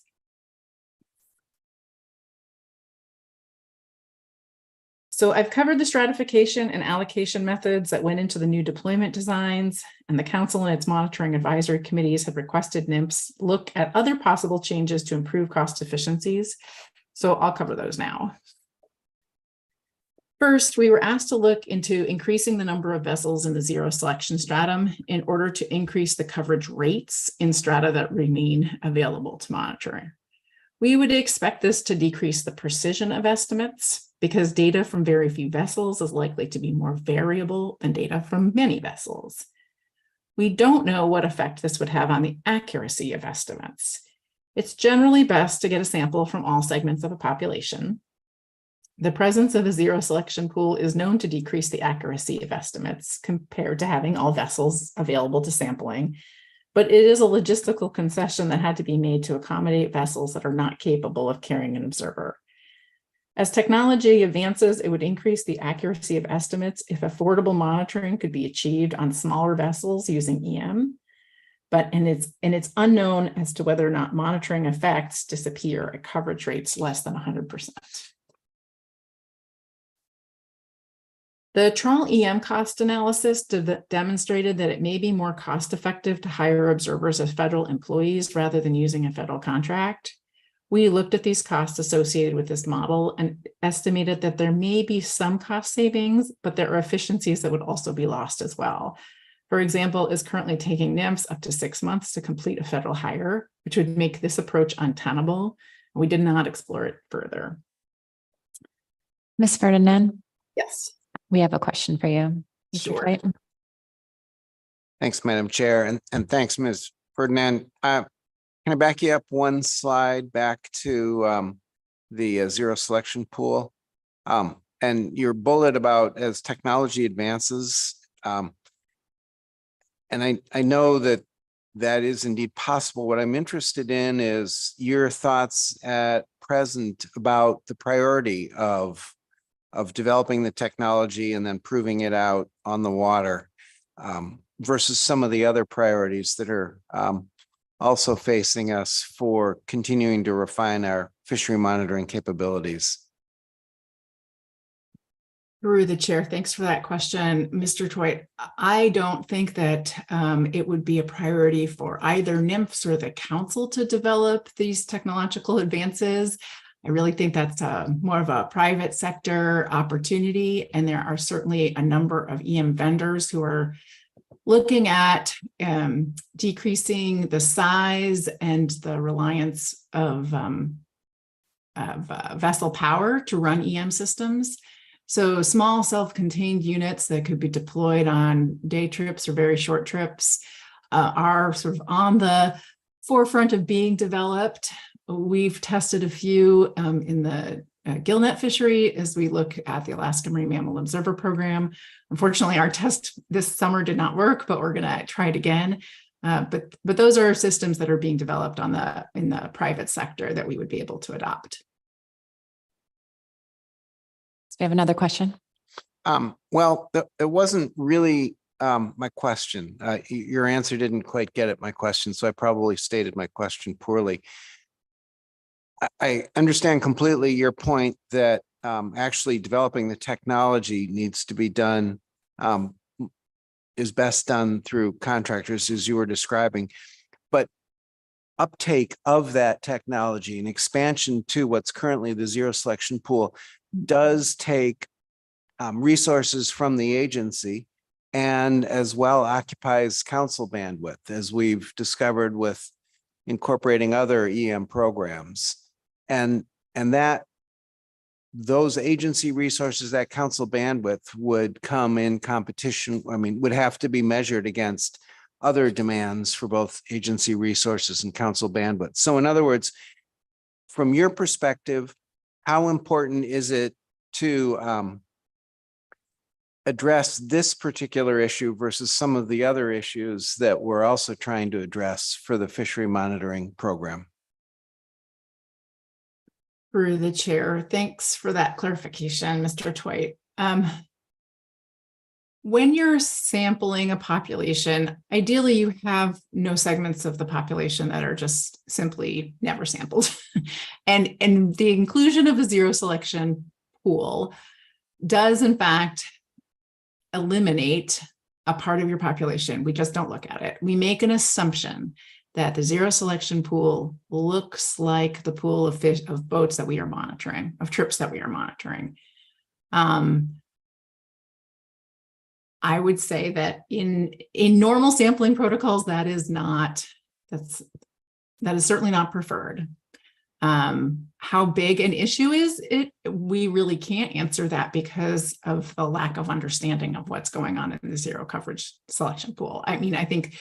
So I've covered the stratification and allocation methods that went into the new deployment designs, and the council and its monitoring advisory committees have requested NMFS look at other possible changes to improve cost efficiencies. So I'll cover those now. First, we were asked to look into increasing the number of vessels in the zero selection stratum in order to increase the coverage rates in strata that remain available to monitoring. We would expect this to decrease the precision of estimates because data from very few vessels is likely to be more variable than data from many vessels. We don't know what effect this would have on the accuracy of estimates. It's generally best to get a sample from all segments of a population. The presence of a zero selection pool is known to decrease the accuracy of estimates compared to having all vessels available to sampling, but it is a logistical concession that had to be made to accommodate vessels that are not capable of carrying an observer. As technology advances, it would increase the accuracy of estimates if affordable monitoring could be achieved on smaller vessels using EM, and it's unknown as to whether or not monitoring effects disappear at coverage rates less than 100%. The trawl EM cost analysis demonstrated that it may be more cost-effective to hire observers as federal employees rather than using a federal contract. We looked at these costs associated with this model and estimated that there may be some cost savings, but there are efficiencies that would also be lost as well. For example, it's currently taking NMFS up to 6 months to complete a federal hire, which would make this approach untenable. We did not explore it further. Ms. Ferdinand? Yes. We have a question for you. Mr. Sure. Twite. Thanks, Madam Chair, and thanks, Ms. Ferdinand. Can I back you up one slide back to the zero selection pool? And your bullet about as technology advances, and I know that that is indeed possible. What I'm interested in is your thoughts at present about the priority of developing the technology and then proving it out on the water versus some of the other priorities that are also facing us for continuing to refine our fishery monitoring capabilities. Through the chair, thanks for that question, Mr. Twite. I don't think that it would be a priority for either NMFS or the council to develop these technological advances. I really think that's more of a private sector opportunity, and there are certainly a number of EM vendors who are looking at decreasing the size and the reliance of vessel power to run EM systems. So small self-contained units that could be deployed on day trips or very short trips are sort of on the forefront of being developed. We've tested a few in the gillnet fishery as we look at the Alaska Marine Mammal Observer Program. Unfortunately, our test this summer did not work, but we're going to try it again. But those are systems that are being developed in the private sector that we would be able to adopt. So we have another question. Well, it wasn't really my question. Your answer didn't quite get at my question, so I probably stated my question poorly. I understand completely your point that actually developing the technology needs to be done, is best done through contractors, as you were describing. But uptake of that technology and expansion to what's currently the zero selection pool does take resources from the agency, and as well occupies council bandwidth, as we've discovered with incorporating other EM programs. And that those agency resources, that council bandwidth would come in competition, would have to be measured against other demands for both agency resources and council bandwidth. So in other words, from your perspective, how important is it to address this particular issue versus some of the other issues that we're also trying to address for the fishery monitoring program? Through the chair, thanks for that clarification, Mr. Twite. When you're sampling a population, ideally you have no segments of the population that are just simply never sampled. and the inclusion of a zero selection pool does in fact eliminate a part of your population. We just don't look at it. We make an assumption that the zero selection pool looks like the pool of fish, of boats that we are monitoring, of trips that we are monitoring. I would say that in normal sampling protocols, that is certainly not preferred. How big an issue is it? We really can't answer that because of the lack of understanding of what's going on in the zero coverage selection pool. I mean, I think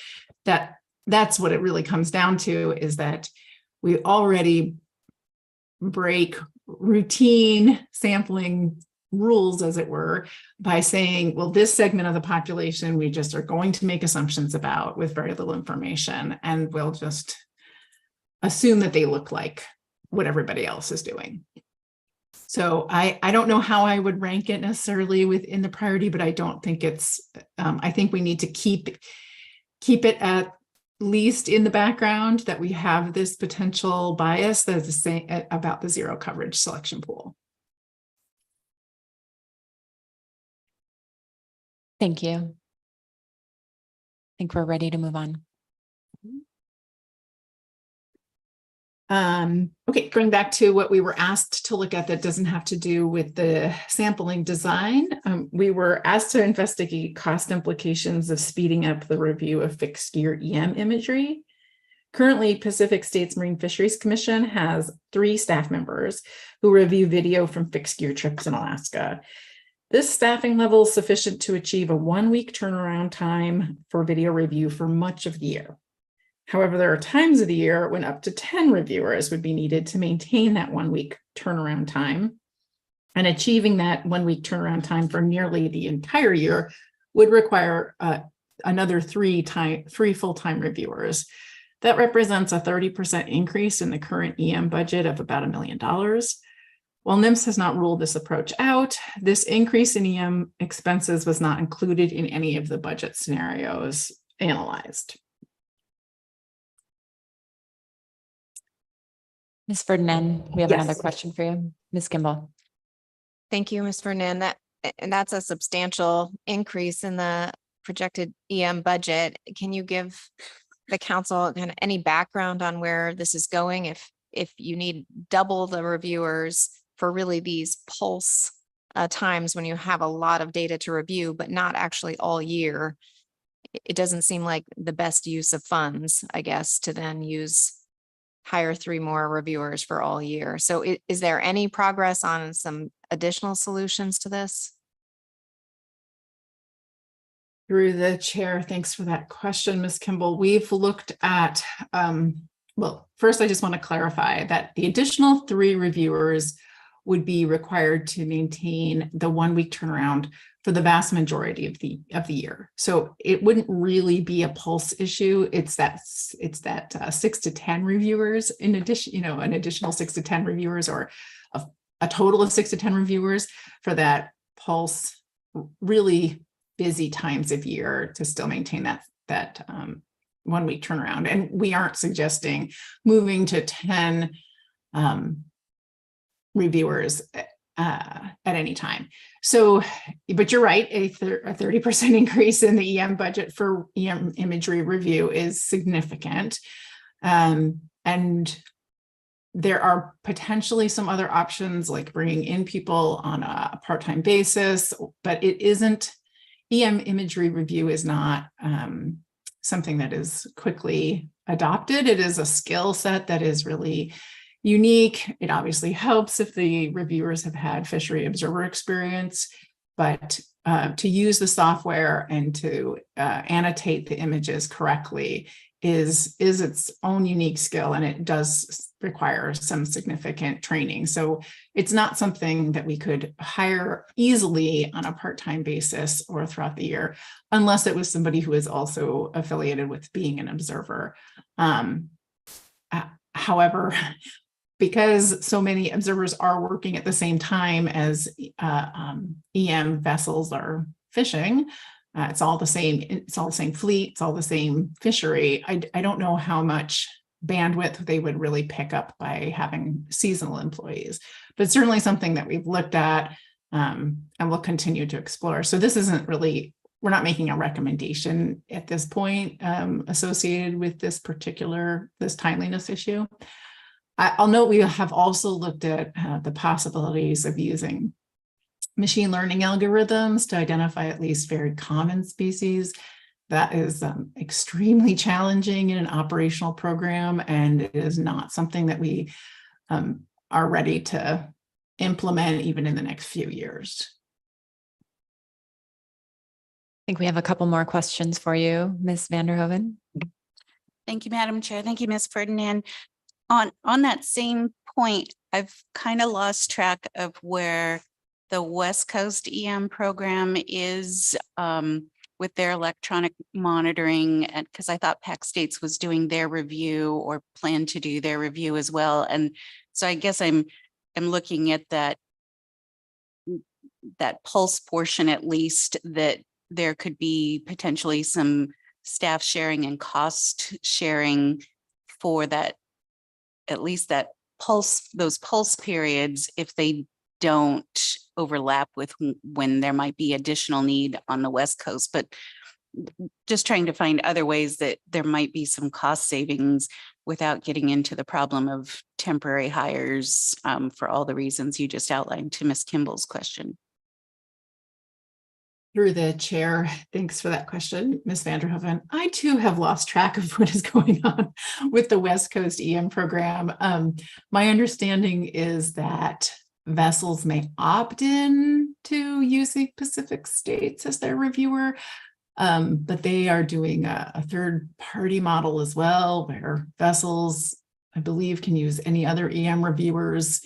that that's what it really comes down to, is that we already break routine sampling rules, as it were, by saying, well, this segment of the population, we just are going to make assumptions about with very little information, and we'll just assume that they look like what everybody else is doing. So I don't know how I would rank it necessarily within the priority, but I don't think it's, I think we need to keep it at least in the background that we have this potential bias that is the same about the zero coverage selection pool. Thank you. I think we're ready to move on. Okay, going back to what we were asked to look at that doesn't have to do with the sampling design. We were asked to investigate cost implications of speeding up the review of fixed gear EM imagery. Currently, Pacific States Marine Fisheries Commission has 3 staff members who review video from fixed gear trips in Alaska. This staffing level is sufficient to achieve a 1-week turnaround time for video review for much of the year. However, there are times of the year when up to 10 reviewers would be needed to maintain that 1-week turnaround time. And achieving that 1-week turnaround time for nearly the entire year would require another 3 full-time reviewers. That represents a 30% increase in the current EM budget of about $1 million. While NMFS has not ruled this approach out, this increase in EM expenses was not included in any of the budget scenarios analyzed. Ms. Ferdinand, we have Yes. another question for you. Ms. Kimball. Thank you, Ms. Fernand. That's a substantial increase in the projected EM budget. Can you give the council kind of any background on where this is going? If you need double the reviewers for really these pulse times when you have a lot of data to review, but not actually all year, it doesn't seem like the best use of funds, I guess, to then hire 3 more reviewers for all year. So is there any progress on some additional solutions to this? Through the chair, thanks for that question, Ms. Kimball. We've looked at, well, first I just want to clarify that the additional 3 reviewers would be required to maintain the 1-week turnaround for the vast majority of the year. So it wouldn't really be a pulse issue. It's that 6 to 10 reviewers in addition, an additional 6 to 10 reviewers, or a total of 6 to 10 reviewers for that pulse really busy times of year to still maintain that 1-week turnaround. And we aren't suggesting moving to 10 reviewers at any time. So, but you're right, a 30% increase in the EM budget for EM imagery review is significant. And there are potentially some other options like bringing in people on a part-time basis, but it isn't, EM imagery review is not something that is quickly adopted. It is a skill set that is really unique. It obviously helps if the reviewers have had fishery observer experience, but to use the software and to annotate the images correctly is its own unique skill, and it does require some significant training. So it's not something that we could hire easily on a part-time basis or throughout the year, unless it was somebody who is also affiliated with being an observer. However, because so many observers are working at the same time as EM vessels are fishing, it's all the same fleet, it's all the same fishery. I don't know how much bandwidth they would really pick up by having seasonal employees, but certainly something that we've looked at and will continue to explore. So this isn't really, we're not making a recommendation at this point associated with this timeliness issue. I'll note we have also looked at the possibilities of using machine learning algorithms to identify at least very common species. That is extremely challenging in an operational program, and it is not something that we are ready to implement even in the next few years. I think we have a couple more questions for you, Ms. Vanderhoven. Thank you, Madam Chair. Thank you, Ms. Ferdinand. On that same point, I've kind of lost track of where the West Coast EM program is with their electronic monitoring, and because I thought Pac States was doing their review or planned to do their review as well. And so I guess I'm looking at that pulse portion, at least, that there could be potentially some staff sharing and cost sharing for that, at least that pulse, those pulse periods, if they don't overlap with when there might be additional need on the West Coast. But just trying to find other ways that there might be some cost savings without getting into the problem of temporary hires for all the reasons you just outlined to Ms. Kimball's question. Through the chair, thanks for that question, Ms. Vanderhoven. I too have lost track of what is going on with the West Coast EM program. My understanding is that vessels may opt in to using Pacific States as their reviewer, but they are doing a third-party model as well, where vessels, I believe, can use any other EM reviewers,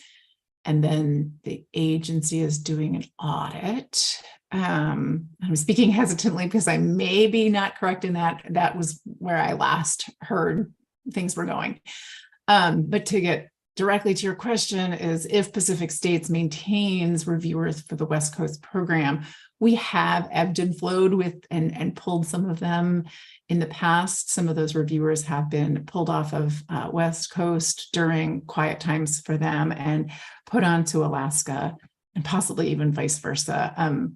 and then the agency is doing an audit. I'm speaking hesitantly because I may be not correct in that. That was where I last heard things were going. But to get directly to your question is, if Pacific States maintains reviewers for the West Coast program, we have ebbed and flowed with and pulled some of them in the past. Some of those reviewers have been pulled off of West Coast during quiet times for them and put onto Alaska, and possibly even vice versa.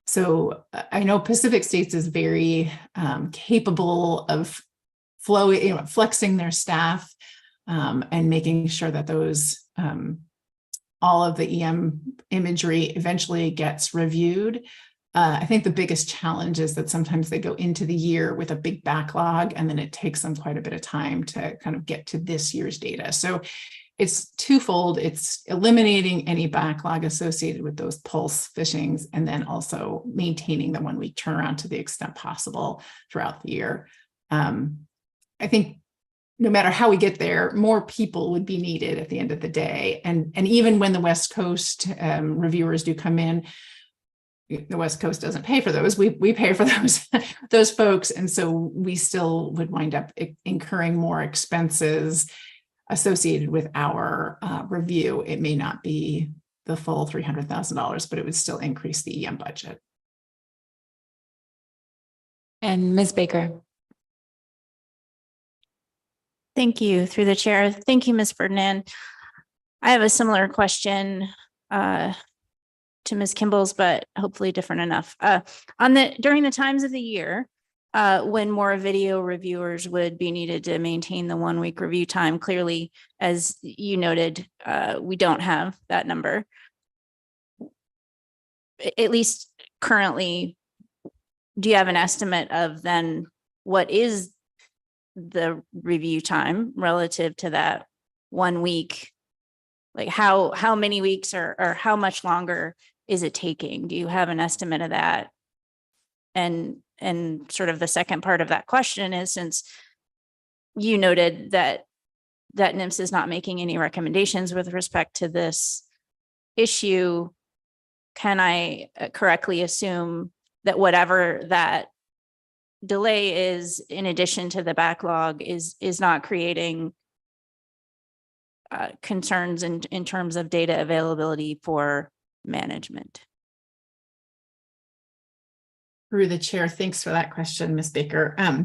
So I know Pacific States is very capable of flexing their staff and making sure that those all of the EM imagery eventually gets reviewed. I think the biggest challenge is that sometimes they go into the year with a big backlog, and then it takes them quite a bit of time to kind of get to this year's data. So it's twofold. It's eliminating any backlog associated with those pulse fishings, and then also maintaining the 1 week turnaround to the extent possible throughout the year. I think no matter how we get there, more people would be needed at the end of the day. And even when the West Coast reviewers do come in, the West Coast doesn't pay for those. We pay for those folks. And so we still would wind up incurring more expenses associated with our review. It may not be the full $300,000, but it would still increase the EM budget. And Ms. Baker. Thank you, through the chair. Thank you, Ms. Ferdinand. I have a similar question to Ms. Kimball's, but hopefully different enough. During the times of the year when more video reviewers would be needed to maintain the 1 week review time, clearly, as you noted, we don't have that number. At least currently, do you have an estimate of then what is the review time relative to that 1 week? Like how many weeks or how much longer is it taking? Do you have an estimate of that? And sort of the second part of that question is, since you noted that NMFS is not making any recommendations with respect to this issue, can I correctly assume that whatever that delay is, in addition to the backlog, is not creating concerns in terms of data availability for management? Through the chair, thanks for that question, Ms. Baker. I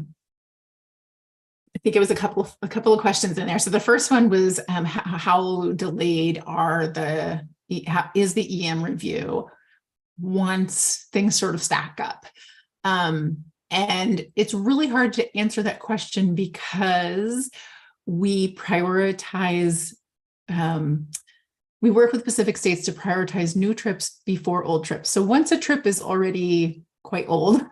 think it was a couple of questions in there. So the first one was how delayed is the EM review once things sort of stack up? And it's really hard to answer that question because we prioritize, we work with Pacific states to prioritize new trips before old trips. So once a trip is already quite old,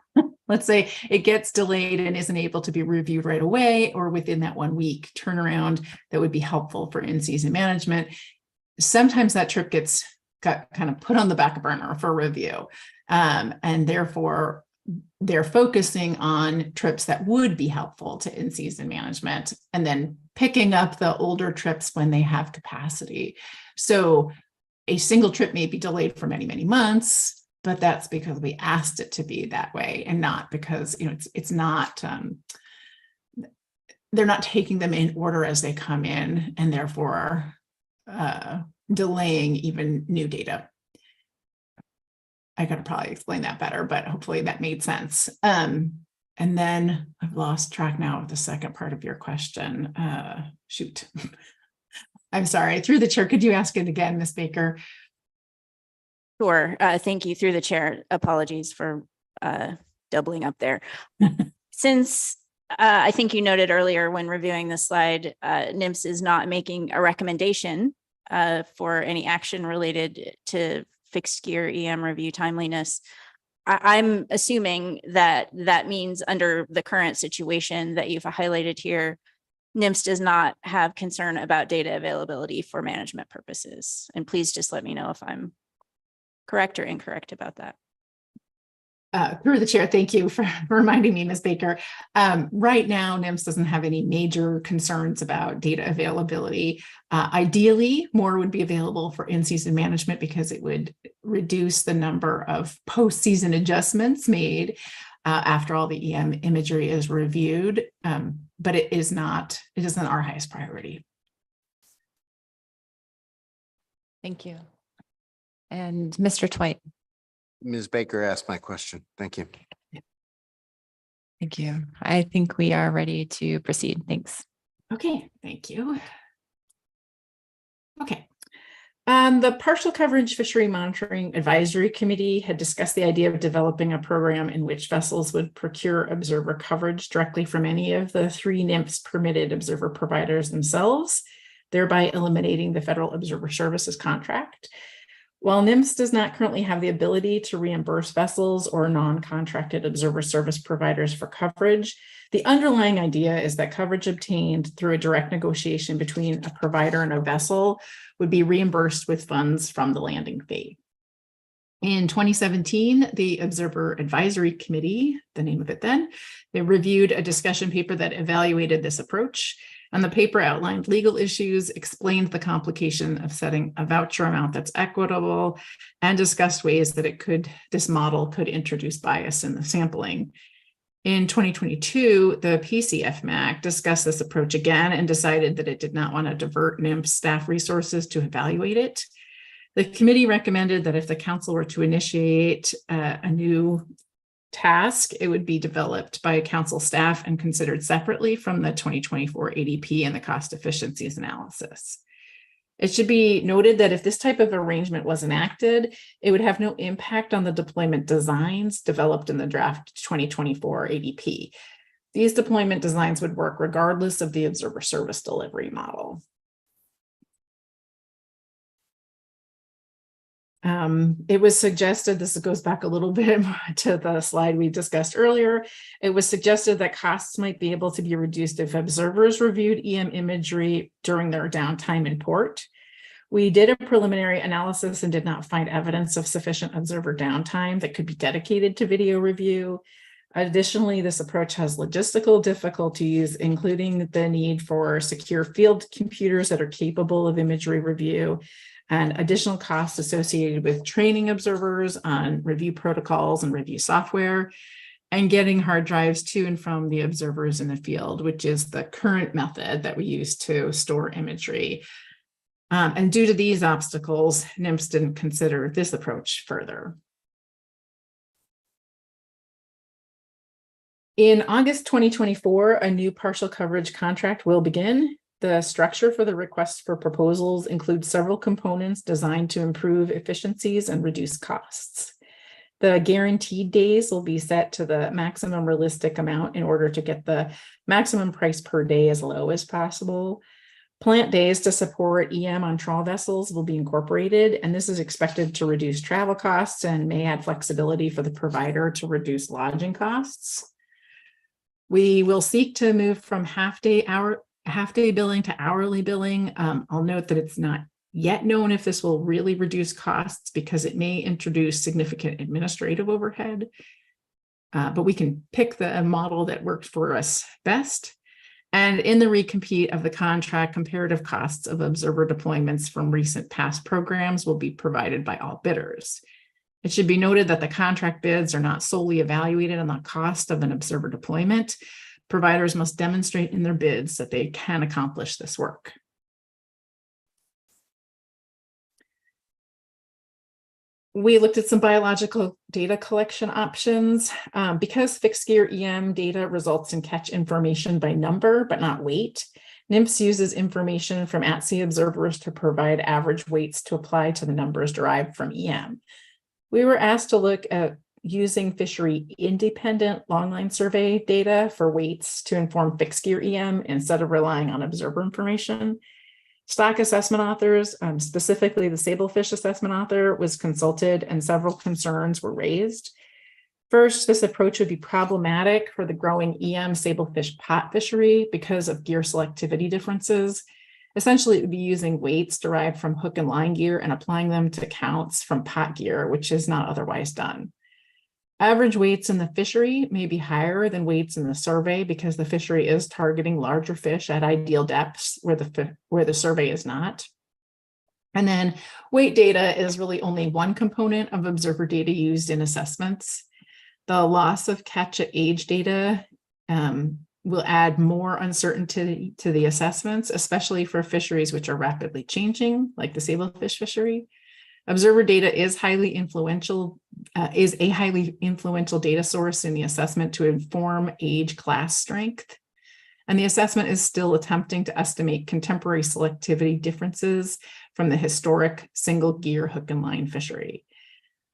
let's say it gets delayed and isn't able to be reviewed right away or within that 1 week turnaround that would be helpful for in-season management, sometimes that trip got kind of put on the back burner for review. And therefore, they're focusing on trips that would be helpful to in-season management and then picking up the older trips when they have capacity. So a single trip may be delayed for many, many months, but that's because we asked it to be that way and not because, it's not, they're not taking them in order as they come in and therefore delaying even new data. I could probably explain that better, but hopefully that made sense. And then I've lost track now of the second part of your question. Shoot. I'm sorry. Through the chair, could you ask it again, Ms. Baker? Sure. Thank you. Through the chair. Apologies for doubling up there. Since I think you noted earlier when reviewing the slide, NMFS is not making a recommendation for any action related to fixed gear EM review timeliness. I'm assuming that means under the current situation that you've highlighted here, NMFS does not have concern about data availability for management purposes. And please just let me know if I'm correct or incorrect about that. Through the chair, thank you for reminding me, Ms. Baker. Right now, NMFS doesn't have any major concerns about data availability. Ideally, more would be available for in-season management because it would reduce the number of post-season adjustments made after all the EM imagery is reviewed, but it isn't our highest priority. Thank you. And Mr. Twite. Ms. Baker asked my question. Thank you. Thank you. I think we are ready to proceed. Thanks. Okay, thank you. Okay. The Partial Coverage Fishery Monitoring Advisory Committee had discussed the idea of developing a program in which vessels would procure observer coverage directly from any of the 3 NMFS permitted observer providers themselves, thereby eliminating the Federal Observer Services contract. While NIMS does not currently have the ability to reimburse vessels or non-contracted observer service providers for coverage, the underlying idea is that coverage obtained through a direct negotiation between a provider and a vessel would be reimbursed with funds from the landing fee. In 2017, the Observer Advisory Committee, the name of it then, they reviewed a discussion paper that evaluated this approach. And the paper outlined legal issues, explained the complication of setting a voucher amount that's equitable, and discussed ways that this model could introduce bias in the sampling. In 2022, the PCFMAC discussed this approach again and decided that it did not want to divert NIMS staff resources to evaluate it. The committee recommended that if the council were to initiate a new task, it would be developed by council staff and considered separately from the 2024 ADP and the cost efficiencies analysis. It should be noted that if this type of arrangement was enacted, it would have no impact on the deployment designs developed in the draft 2024 ADP. These deployment designs would work regardless of the observer service delivery model. It was suggested, this goes back a little bit to the slide we discussed earlier, it was suggested that costs might be able to be reduced if observers reviewed EM imagery during their downtime in port. We did a preliminary analysis and did not find evidence of sufficient observer downtime that could be dedicated to video review. Additionally, this approach has logistical difficulties, including the need for secure field computers that are capable of imagery review, and additional costs associated with training observers on review protocols and review software, and getting hard drives to and from the observers in the field, which is the current method that we use to store imagery. And due to these obstacles, NIMS didn't consider this approach further. In August 2024, a new partial coverage contract will begin. The structure for the request for proposals includes several components designed to improve efficiencies and reduce costs. The guaranteed days will be set to the maximum realistic amount in order to get the maximum price per day as low as possible. Plant days to support EM on trawl vessels will be incorporated, and this is expected to reduce travel costs and may add flexibility for the provider to reduce lodging costs. We will seek to move from half-day billing to hourly billing. I'll note that it's not yet known if this will really reduce costs because it may introduce significant administrative overhead, but we can pick the model that works for us best. And in the recompete of the contract, comparative costs of observer deployments from recent past programs will be provided by all bidders. It should be noted that the contract bids are not solely evaluated on the cost of an observer deployment. Providers must demonstrate in their bids that they can accomplish this work. We looked at some biological data collection options. Because fixed gear EM data results in catch information by number, but not weight, NIMS uses information from at-sea observers to provide average weights to apply to the numbers derived from EM. We were asked to look at using fishery independent longline survey data for weights to inform fixed gear EM instead of relying on observer information. Stock assessment authors, specifically the sablefish assessment author, was consulted and several concerns were raised. First, this approach would be problematic for the growing EM sablefish pot fishery because of gear selectivity differences. Essentially, it would be using weights derived from hook and line gear and applying them to counts from pot gear, which is not otherwise done. Average weights in the fishery may be higher than weights in the survey because the fishery is targeting larger fish at ideal depths where the survey is not. And then weight data is really only one component of observer data used in assessments. The loss of catch at age data will add more uncertainty to the assessments, especially for fisheries which are rapidly changing, like the sablefish fishery. Observer data is a highly influential data source in the assessment to inform age class strength. And the assessment is still attempting to estimate contemporary selectivity differences from the historic single gear hook and line fishery.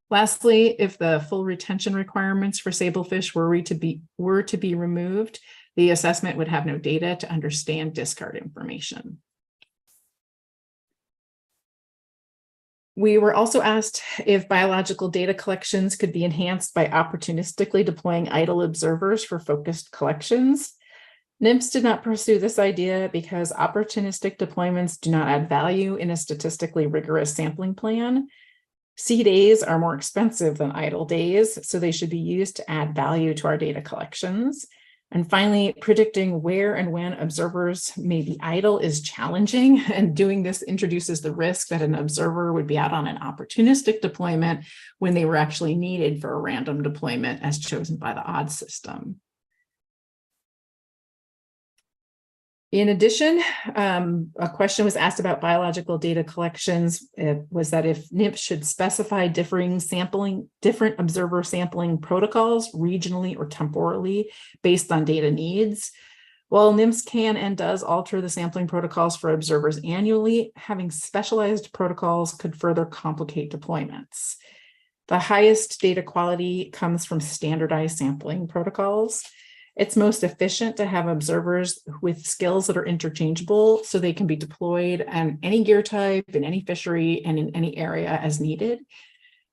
Lastly, if the full retention requirements for sablefish were to be removed, the assessment would have no data to understand discard information. We were also asked if biological data collections could be enhanced by opportunistically deploying idle observers for focused collections. NIMS did not pursue this idea because opportunistic deployments do not add value in a statistically rigorous sampling plan. C days are more expensive than idle days, so they should be used to add value to our data collections. And finally, predicting where and when observers may be idle is challenging, and doing this introduces the risk that an observer would be out on an opportunistic deployment when they were actually needed for a random deployment as chosen by the odds system. In addition, a question was asked about biological data collections. It was that if NIMS should specify different observer sampling protocols regionally or temporally based on data needs. While NIMS can and does alter the sampling protocols for observers annually, having specialized protocols could further complicate deployments. The highest data quality comes from standardized sampling protocols. It's most efficient to have observers with skills that are interchangeable so they can be deployed on any gear type, in any fishery, and in any area as needed.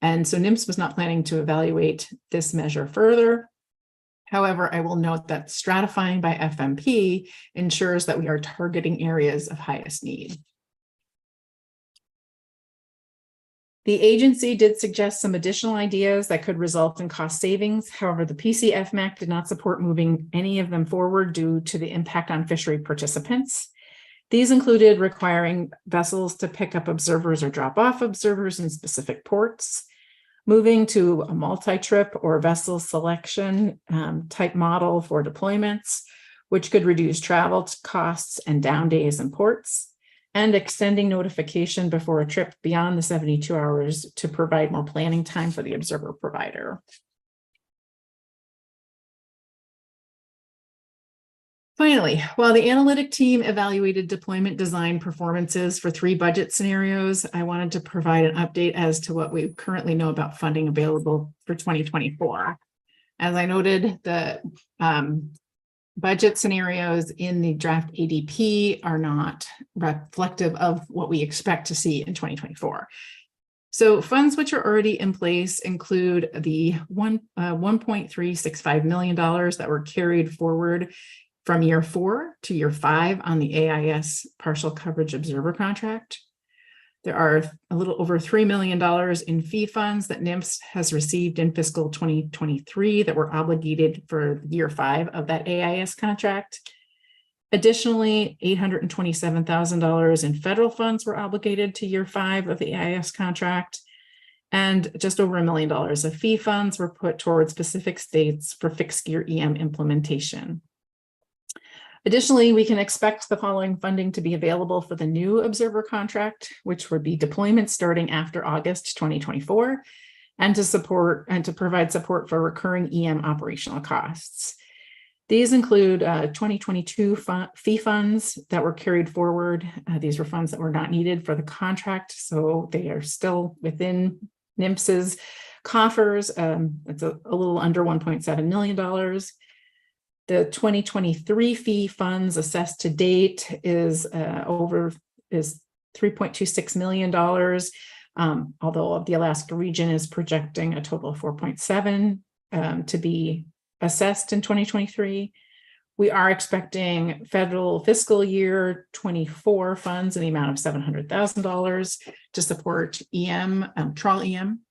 And so NIMS was not planning to evaluate this measure further. However, I will note that stratifying by FMP ensures that we are targeting areas of highest need. The agency did suggest some additional ideas that could result in cost savings. However, the PCFMAC did not support moving any of them forward due to the impact on fishery participants. These included requiring vessels to pick up observers or drop off observers in specific ports, moving to a multi-trip or vessel selection type model for deployments, which could reduce travel costs and down days in ports, and extending notification before a trip beyond the 72 hours to provide more planning time for the observer provider. Finally, while the analytic team evaluated deployment design performances for 3 budget scenarios, I wanted to provide an update as to what we currently know about funding available for 2024. As I noted, the budget scenarios in the draft ADP are not reflective of what we expect to see in 2024. So funds which are already in place include the $1.365 million that were carried forward from year 4 to year 5 on the AIS partial coverage observer contract. There are a little over $3 million in fee funds that NIMS has received in fiscal 2023 that were obligated for year 5 of that AIS contract. Additionally, $827,000 in federal funds were obligated to year 5 of the AIS contract, and just over $1 million of fee funds were put towards specific states for fixed gear EM implementation. Additionally, we can expect the following funding to be available for the new observer contract, which would be deployments starting after August 2024, and to provide support for recurring EM operational costs. These include 2022 fee funds that were carried forward. These were funds that were not needed for the contract, so they are still within NIMS's coffers. It's a little under $1.7 million. The 2023 fee funds assessed to date is $3.26 million, although the Alaska region is projecting a total of 4.7 to be assessed in 2023. We are expecting federal fiscal year 24 funds in the amount of $700,000 to support EM, trawl EM.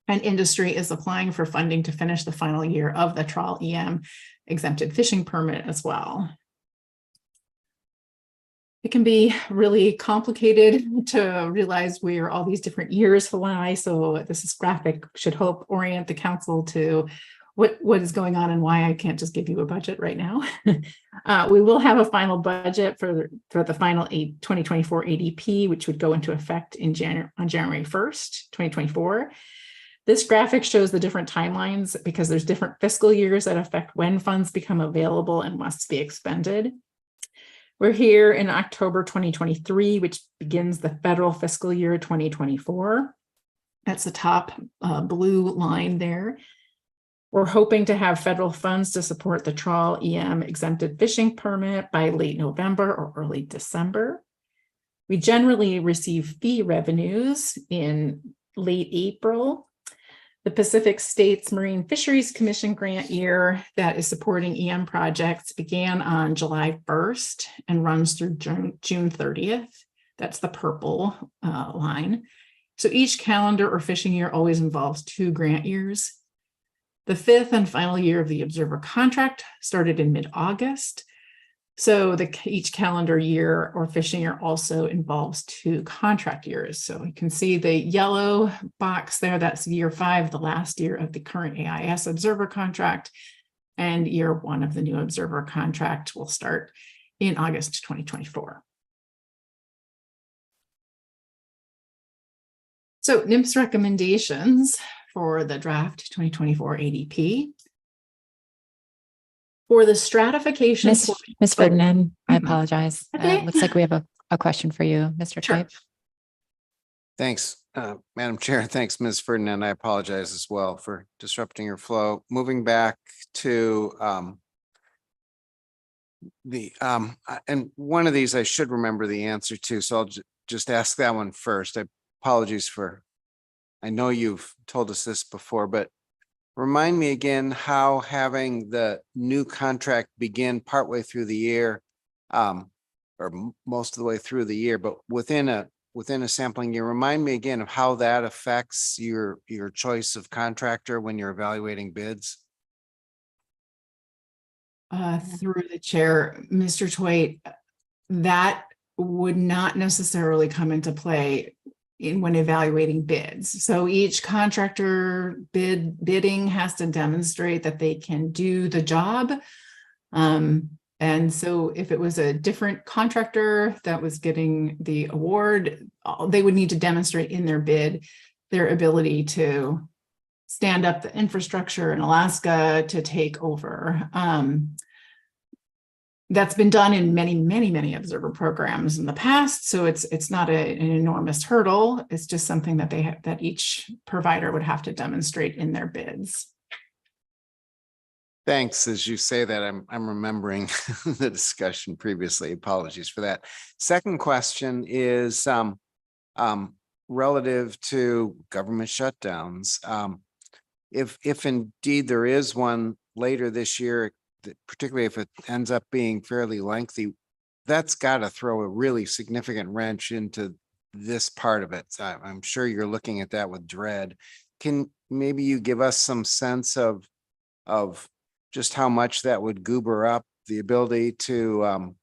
And industry is applying for funding to finish the final year of the trawl EM exempted fishing permit as well. It can be really complicated to realize where all these different years lie. So this graphic should help orient the council to what is going on and why I can't just give you a budget right now. We will have a final budget for the final 2024 ADP, which would go into effect on January 1st, 2024. This graphic shows the different timelines because there's different fiscal years that affect when funds become available and must be expended. We're here in October 2023, which begins the federal fiscal year 2024. That's the top blue line there. We're hoping to have federal funds to support the trawl EM exempted fishing permit by late November or early December. We generally receive fee revenues in late April. The Pacific States Marine Fisheries Commission grant year that is supporting EM projects began on July 1st and runs through June 30th. That's the purple line. So each calendar or fishing year always involves 2 grant years. The 5th and final year of the observer contract started in mid-August. So each calendar year or fishing year also involves 2 contract years. So you can see the yellow box there, that's year 5, the last year of the current AIS observer contract, and year 1 of the new observer contract will start in August 2024. So NIMS recommendations for the draft 2024 ADP. For the stratification. Ms. Ferdinand, I Mhm. apologize. Okay. Looks like we have a question for you, Mr. Sure. Twipe. Thanks, Madam Chair. Thanks, Ms. Ferdinand. I apologize as well for disrupting your flow. Moving back to and one of these I should remember the answer to, so I'll just ask that one first. Apologies for, I know you've told us this before, but remind me again how having the new contract begin partway through the year, or most of the way through the year, but within a sampling year, remind me again of how that affects your choice of contractor when you're evaluating bids. Through the chair, Mr. Twait, that would not necessarily come into play when evaluating bids. So each contractor bidding has to demonstrate that they can do the job. And so if it was a different contractor that was getting the award, they would need to demonstrate in their bid their ability to stand up the infrastructure in Alaska to take over. That's been done in many observer programs in the past. So it's not an enormous hurdle. It's just something that that each provider would have to demonstrate in their bids. Thanks. As you say that, I'm remembering the discussion previously. Apologies for that. Second question is relative to government shutdowns. If indeed there is one later this year, particularly if it ends up being fairly lengthy, that's got to throw a really significant wrench into this part of it. So I'm sure you're looking at that with dread. Can maybe you give us some sense of just how much that would goober up the ability to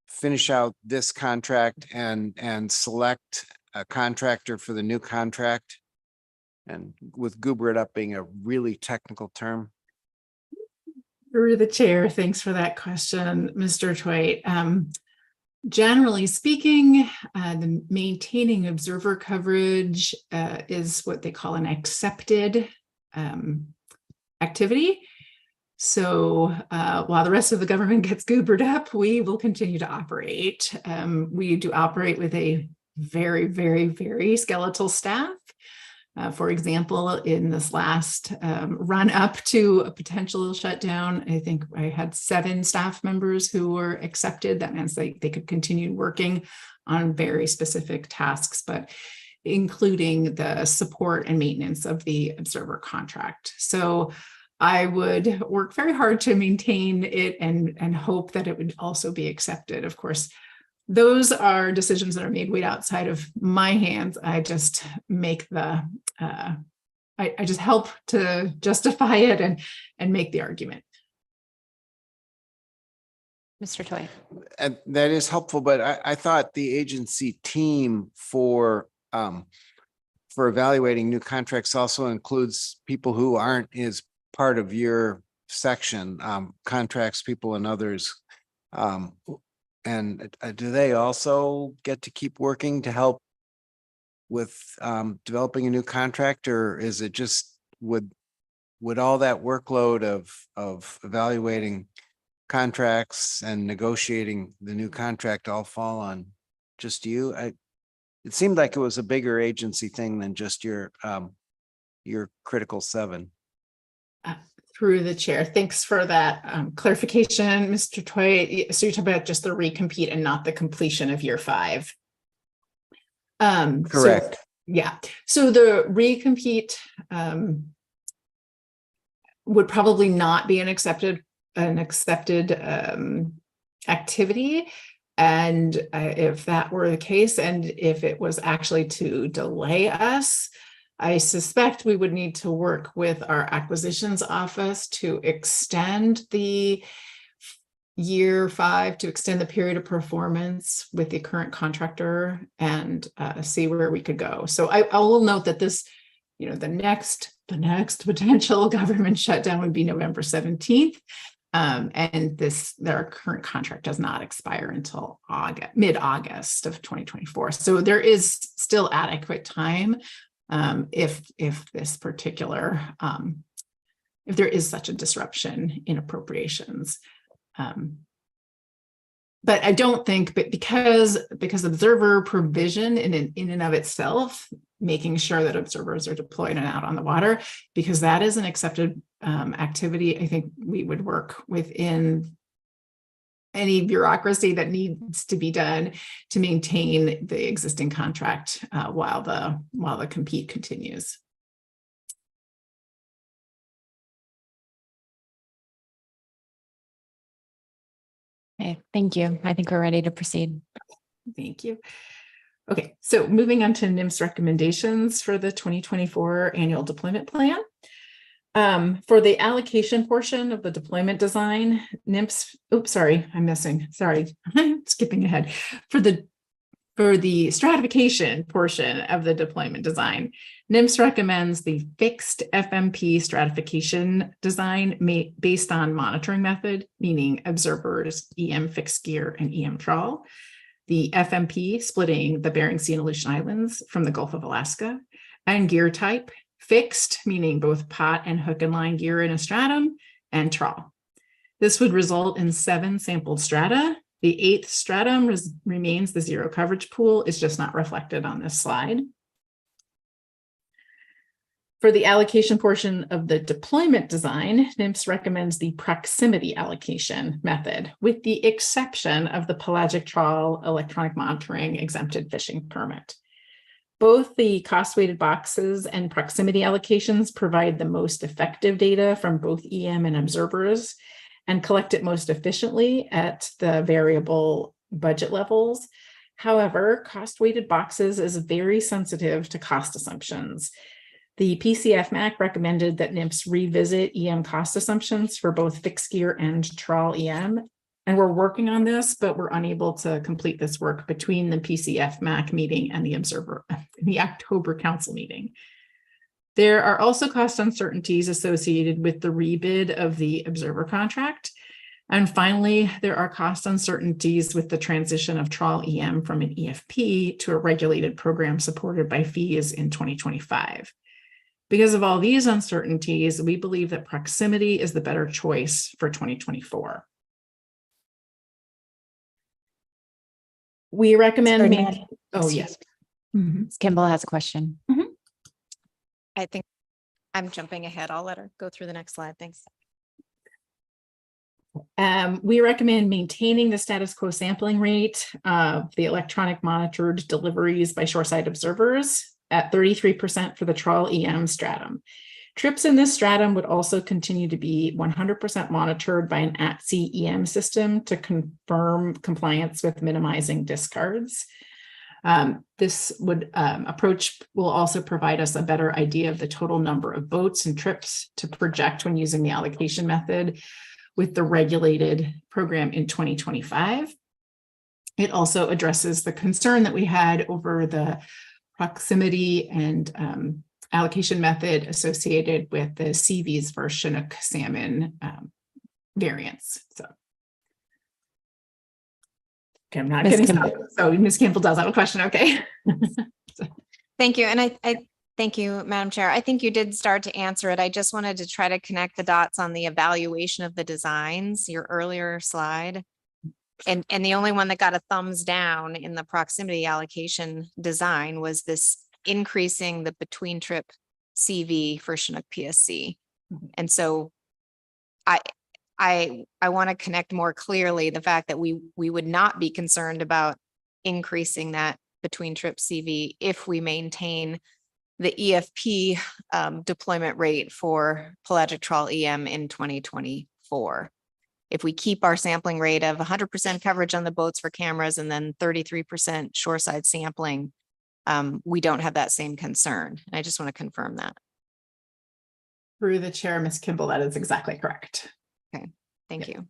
finish out this contract and select a contractor for the new contract? And with goober it up being a really technical term. Through the chair, thanks for that question, Mr. Twait. Generally speaking, the maintaining observer coverage is what they call an accepted activity. So while the rest of the government gets goobered up, we will continue to operate. We do operate with a very skeletal staff. For example, in this last run up to a potential shutdown, I think I had 7 staff members who were accepted. That means they could continue working on very specific tasks, but including the support and maintenance of the observer contract. So I would work very hard to maintain it and hope that it would also be accepted. Of course, those are decisions that are made way outside of my hands. I just make the, I just help to justify it and make the argument. Mr. Toy. And that is helpful, but I thought the agency team for evaluating new contracts also includes people who aren't as part of your section, contracts people and others. And do they also get to keep working to help with developing a new contract, or is it just would all that workload of evaluating contracts and negotiating the new contract all fall on just you? It seemed like it was a bigger agency thing than just your critical 7. Through the chair. Thanks for that clarification, Mr. Toy. So you're talking about just the recompete and not the completion of year 5. Correct. Yeah. So the recompete would probably not be an accepted activity. And if that were the case, and if it was actually to delay us, I suspect we would need to work with our acquisitions office to extend the year 5, to extend the period of performance with the current contractor and see where we could go. So I will note that this, the next potential government shutdown would be November 17th. And their current contract does not expire until mid-August of 2024. So there is still adequate time if this particular, if there is such a disruption in appropriations. But I don't think, but because observer provision in and of itself, making sure that observers are deployed and out on the water, because that is an accepted activity, I think we would work within any bureaucracy that needs to be done to maintain the existing contract while the compete continues. Okay, thank you. I think we're ready to proceed. Thank you. Okay, so moving on to NIMS recommendations for the 2024 annual deployment plan. For the allocation portion of the deployment design, NIMS, I'm skipping ahead. For the stratification portion of the deployment design, NIMS recommends the fixed FMP stratification design based on monitoring method, meaning observers, EM fixed gear, and EM trawl. The FMP splitting the Bering Sea and Aleutian Islands from the Gulf of Alaska, and gear type fixed, meaning both pot and hook and line gear in a stratum, and trawl. This would result in 7 sampled strata. The 8th stratum remains the zero coverage pool, is just not reflected on this slide. For the allocation portion of the deployment design, NIMS recommends the proximity allocation method, with the exception of the pelagic trawl electronic monitoring exempted fishing permit. Both the cost-weighted boxes and proximity allocations provide the most effective data from both EM and observers and collect it most efficiently at the variable budget levels. However, cost-weighted boxes is very sensitive to cost assumptions. The PCF MAC recommended that NIMS revisit EM cost assumptions for both fixed gear and trawl EM. And we're working on this, but we're unable to complete this work between the PCF MAC meeting and the October council meeting. There are also cost uncertainties associated with the rebid of the observer contract. And finally, there are cost uncertainties with the transition of trawl EM from an EFP to a regulated program supported by fees in 2025. Because of all these uncertainties, we believe that proximity is the better choice for 2024. We recommend. Yes. Ms. Kimball has a question. I think I'm jumping ahead. I'll let her go through the next slide. Thanks. We recommend maintaining the status quo sampling rate of the electronic monitored deliveries by shoreside observers at 33% for the trawl EM stratum. Trips in this stratum would also continue to be 100% monitored by an at-sea EM system to confirm compliance with minimizing discards. This approach will also provide us a better idea of the total number of boats and trips to project when using the allocation method with the regulated program in 2025. It also addresses the concern that we had over the proximity and allocation method associated with the CVs for Chinook salmon variants. So, okay, I'm not getting stuck. So Ms. Campbell does have a question. Okay. Thank you. And I thank you, Madam Chair. I think you did start to answer it. I just wanted to try to connect the dots on the evaluation of the designs, your earlier slide. And the only one that got a thumbs down in the proximity allocation design was this increasing the between trip CV for Chinook PSC. And so I want to connect more clearly the fact that we would not be concerned about increasing that between trip CV if we maintain the EFP deployment rate for pelagic trawl EM in 2024. If we keep our sampling rate of 100% coverage on the boats for cameras and then 33% shoreside sampling, we don't have that same concern. And I just want to confirm that. Through the chair, Ms. Kimball, that is exactly correct. Okay, thank you.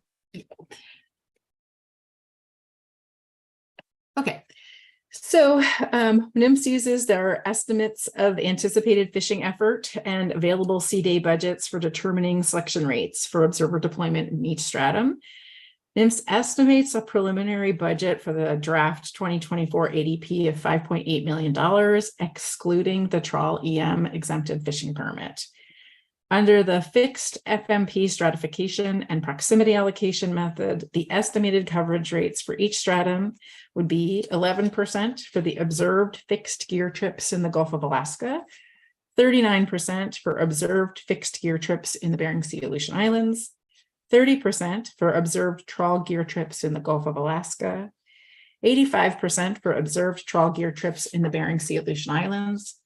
Okay, so NIMS uses their estimates of anticipated fishing effort and available sea day budgets for determining selection rates for observer deployment in each stratum. NIMS estimates a preliminary budget for the draft 2024 ADP of $5.8 million, excluding the trawl EM exempted fishing permit. Under the fixed FMP stratification and proximity allocation method, the estimated coverage rates for each stratum would be 11% for the observed fixed gear trips in the Gulf of Alaska, 39% for observed fixed gear trips in the Bering Sea Aleutian Islands, 30% for observed trawl gear trips in the Gulf of Alaska, 85% for observed trawl gear trips in the Bering Sea Aleutian Islands,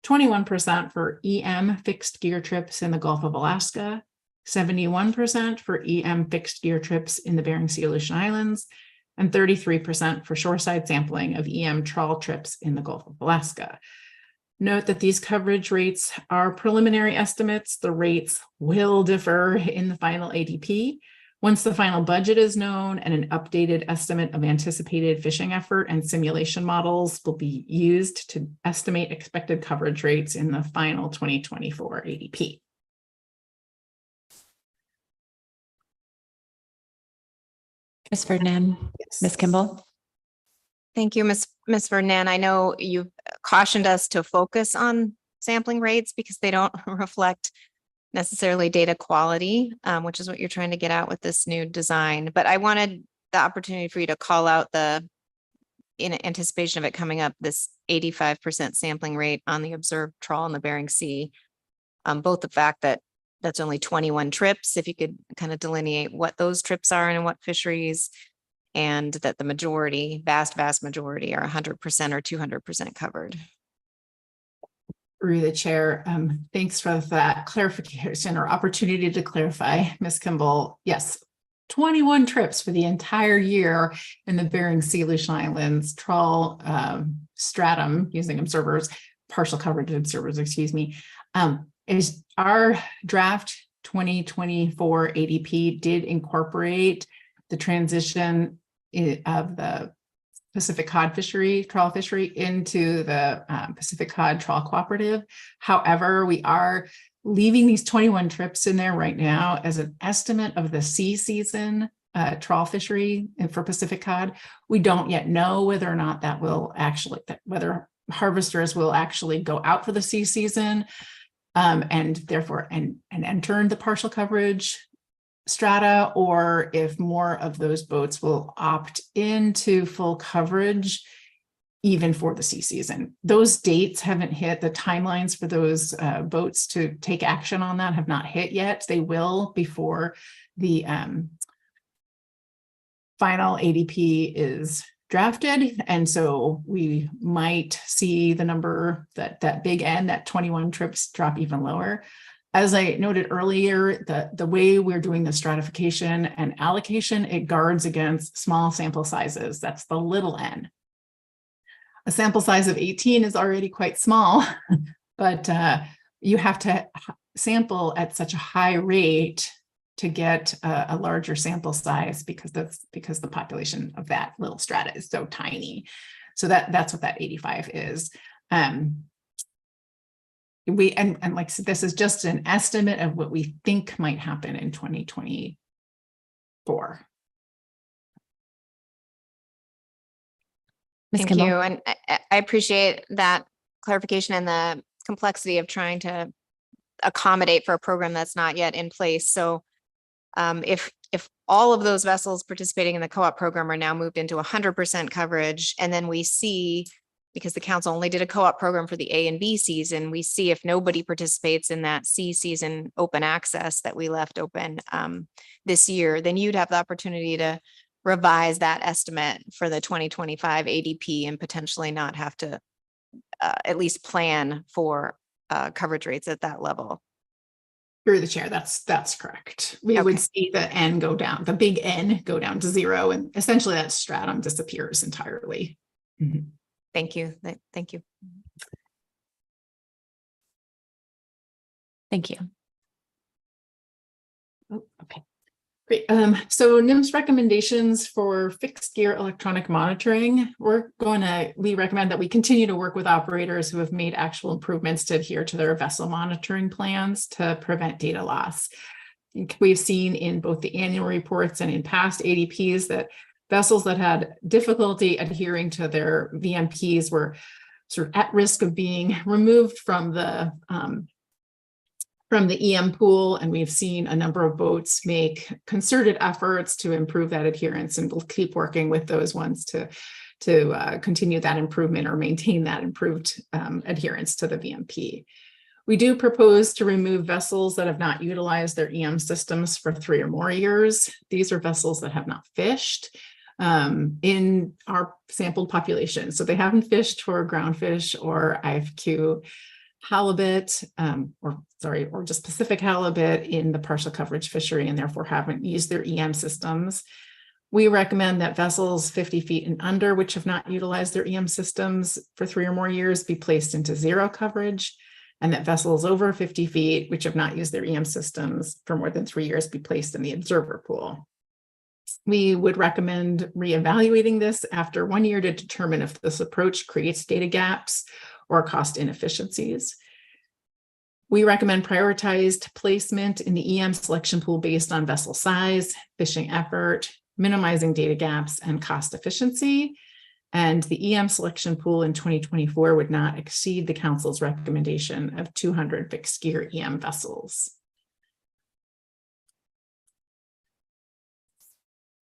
21% for EM fixed gear trips in the Gulf of Alaska, 71% for EM fixed gear trips in the Bering Sea Aleutian Islands, and 33% for shoreside sampling of EM trawl trips in the Gulf of Alaska. Note that these coverage rates are preliminary estimates. The rates will differ in the final ADP. Once the final budget is known and an updated estimate of anticipated fishing effort and simulation models will be used to estimate expected coverage rates in the final 2024 ADP. Ms. Ferdinand, Ms. Kimball. Thank you, Ms. Ferdinand. I know you've cautioned us to focus on sampling rates because they don't reflect necessarily data quality, which is what you're trying to get out with this new design. But I wanted the opportunity for you to call out in anticipation of it coming up, this 85% sampling rate on the observed trawl in the Bering Sea. Both the fact that that's only 21 trips, if you could kind of delineate what those trips are and what fisheries, and that the majority, vast majority are 100% or 200% covered. Through the chair, thanks for that clarification or opportunity to clarify, Ms. Kimball. Yes, 21 trips for the entire year in the Bering Sea Aleutian Islands trawl stratum using observers, partial coverage observers, excuse me, is our draft 2024 ADP did incorporate the transition of the Pacific cod fishery, trawl fishery into the Pacific cod trawl cooperative. However, we are leaving these 21 trips in there right now as an estimate of the sea season trawl fishery and for Pacific cod. We don't yet know whether or not that will actually, whether harvesters will actually go out for the sea season and therefore and enter the partial coverage strata, or if more of those boats will opt into full coverage even for the sea season. Those dates haven't hit. The timelines for those boats to take action on that have not hit yet. They will before the final ADP is drafted. And so we might see the number that big N, that 21 trips drop even lower. As I noted earlier, the way we're doing the stratification and allocation, it guards against small sample sizes. That's the little n. A sample size of 18 is already quite small, but you have to sample at such a high rate to get a larger sample size because the population of that little strata is so tiny. So that's what that 85 is. And like I said, this is just an estimate of what we think might happen in 2024. Thank you. And I appreciate that clarification and the complexity of trying to accommodate for a program that's not yet in place. So if all of those vessels participating in the co-op program are now moved into 100% coverage, and then we see because the council only did a co-op program for the A and B season, we see if nobody participates in that C season open access that we left open this year, then you'd have the opportunity to revise that estimate for the 2025 ADP and potentially not have to at least plan for coverage rates at that level. Through the chair, that's correct. We would see the N go down, the big N go down to 0, and essentially that stratum disappears entirely. Mhm. Thank you. Thank you. Thank you. Oh, okay. Great. So NIM's recommendations for fixed gear electronic monitoring, we recommend that we continue to work with operators who have made actual improvements to adhere to their vessel monitoring plans to prevent data loss. I think we've seen in both the annual reports and in past ADPs that vessels that had difficulty adhering to their VMPs were sort of at risk of being removed from the EM pool, and we've seen a number of boats make concerted efforts to improve that adherence, and we'll keep working with those ones to continue that improvement or maintain that improved adherence to the VMP. We do propose to remove vessels that have not utilized their EM systems for 3 or more years. These are vessels that have not fished in our sampled population. So they haven't fished for groundfish or IFQ halibut, or just Pacific halibut in the partial coverage fishery, and therefore haven't used their EM systems. We recommend that vessels 50 feet and under, which have not utilized their EM systems for 3 or more years, be placed into 0 coverage, and that vessels over 50 feet, which have not used their EM systems for more than 3 years, be placed in the observer pool. We would recommend reevaluating this after 1 year to determine if this approach creates data gaps or cost inefficiencies. We recommend prioritized placement in the EM selection pool based on vessel size, fishing effort, minimizing data gaps, and cost efficiency. And the EM selection pool in 2024 would not exceed the council's recommendation of 200 fixed gear EM vessels.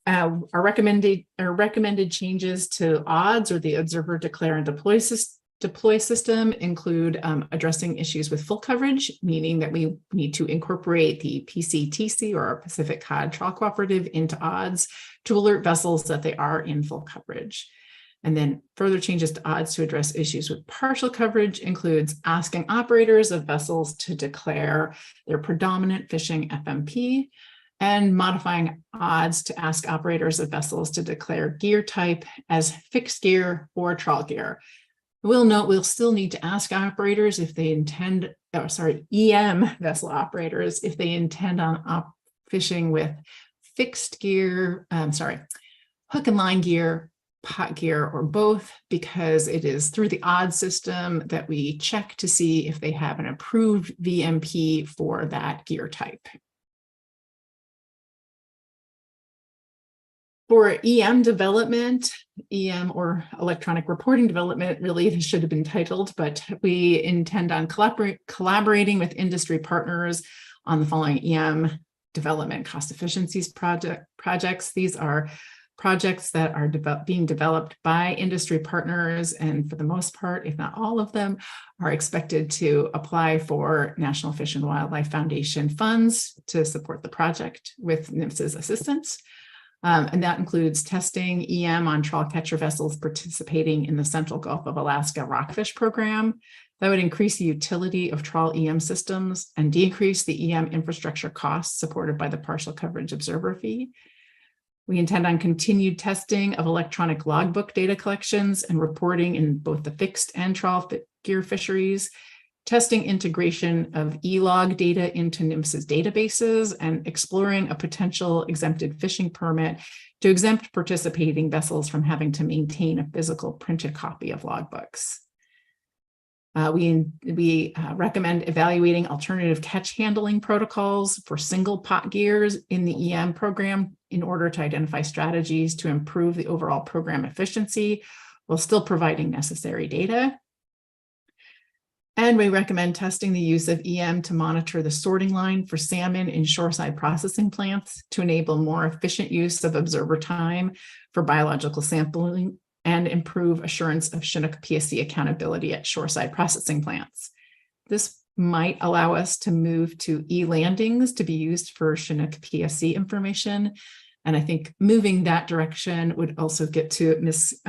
Our recommended changes to odds, or the observer declare and deploy system, include addressing issues with full coverage, meaning that we need to incorporate the PCTC, or our Pacific Cod Trawl Cooperative, into odds to alert vessels that they are in full coverage. And then further changes to odds to address issues with partial coverage includes asking operators of vessels to declare their predominant fishing FMP, and modifying odds to ask operators of vessels to declare gear type as fixed gear or trawl gear. We'll note we'll still need to ask operators if they intend, EM vessel operators, if they intend on fishing with fixed gear, hook and line gear, pot gear, or both, because it is through the odds system that we check to see if they have an approved VMP for that gear type. For EM development, EM or electronic reporting development, really this should have been titled, but we intend on collaborating with industry partners on the following EM development cost efficiencies projects. These are projects that are being developed by industry partners, and for the most part, if not all of them, are expected to apply for National Fish and Wildlife Foundation funds to support the project with NMFS's assistance. And that includes testing EM on trawl catcher vessels participating in the Central Gulf of Alaska Rockfish Program. That would increase the utility of trawl EM systems and decrease the EM infrastructure costs supported by the partial coverage observer fee. We intend on continued testing of electronic logbook data collections and reporting in both the fixed and trawl gear fisheries, testing integration of e-log data into NMFS's databases, and exploring a potential exempted fishing permit to exempt participating vessels from having to maintain a physical printed copy of logbooks. We recommend evaluating alternative catch handling protocols for single pot gears in the EM program in order to identify strategies to improve the overall program efficiency while still providing necessary data. And we recommend testing the use of EM to monitor the sorting line for salmon in shoreside processing plants to enable more efficient use of observer time for biological sampling and improve assurance of Chinook PSC accountability at shoreside processing plants. This might allow us to move to e-landings to be used for Chinook PSC information. And I think moving that direction would also get to Ms.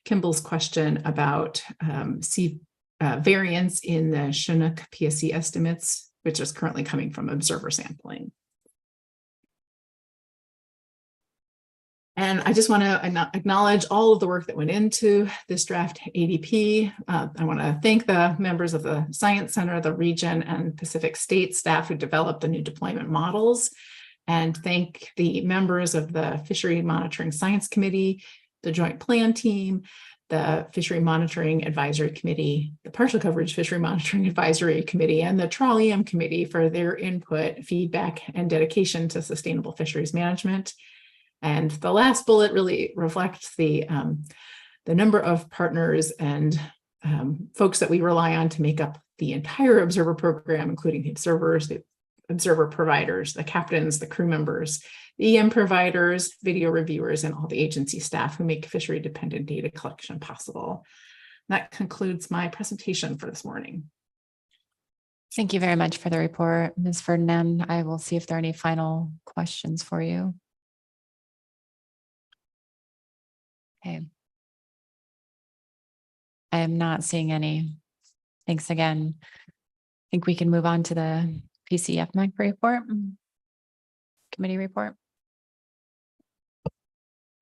Kimball's question about variance in the Chinook PSC estimates, which is currently coming from observer sampling. And I just want to acknowledge all of the work that went into this draft ADP. I want to thank the members of the Science Center, the region, and Pacific State staff who developed the new deployment models, and thank the members of the Fishery Monitoring Science Committee, the Joint Plan Team, the Fishery Monitoring Advisory Committee, the Partial Coverage Fishery Monitoring Advisory Committee, and the Trawlium Committee for their input, feedback, and dedication to sustainable fisheries management. And the last bullet really reflects the number of partners and folks that we rely on to make up the entire observer program, including the observers, the observer providers, the captains, the crew members, the EM providers, video reviewers, and all the agency staff who make fishery dependent data collection possible. That concludes my presentation for this morning. Thank you very much for the report, Ms. Ferdinand. I will see if there are any final questions for you. Okay. I am not seeing any. Thanks again. I think we can move on to the PCFMAC report, committee report.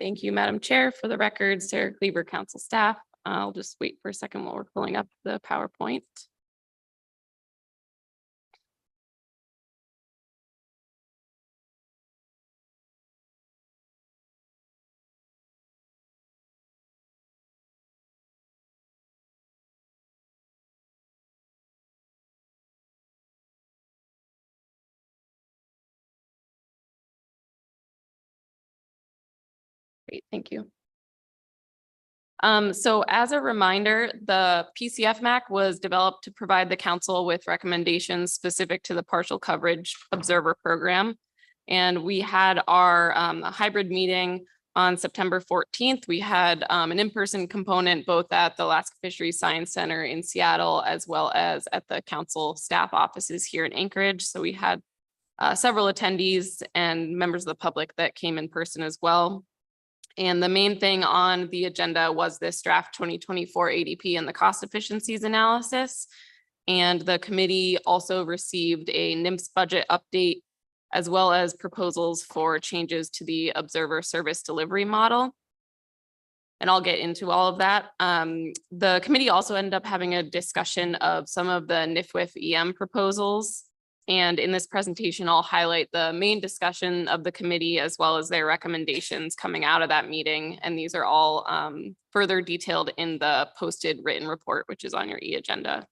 Thank you, Madam Chair. For the record, Sarah Kleber, council staff. I'll just wait for a second while we're pulling up the PowerPoint. Great, thank you. So as a reminder, the PCFMAC was developed to provide the council with recommendations specific to the partial coverage observer program. And we had our hybrid meeting on September 14th. We had an in-person component both at the Alaska Fisheries Science Center in Seattle, as well as at the council staff offices here in Anchorage. So we had several attendees and members of the public that came in person as well. And the main thing on the agenda was this draft 2024 ADP and the cost efficiencies analysis. And the committee also received a NMFS budget update, as well as proposals for changes to the observer service delivery model. And I'll get into all of that. The committee also ended up having a discussion of some of the NIFWIF EM proposals. And in this presentation, I'll highlight the main discussion of the committee as well as their recommendations coming out of that meeting. And these are all further detailed in the posted written report, which is on your e-agenda.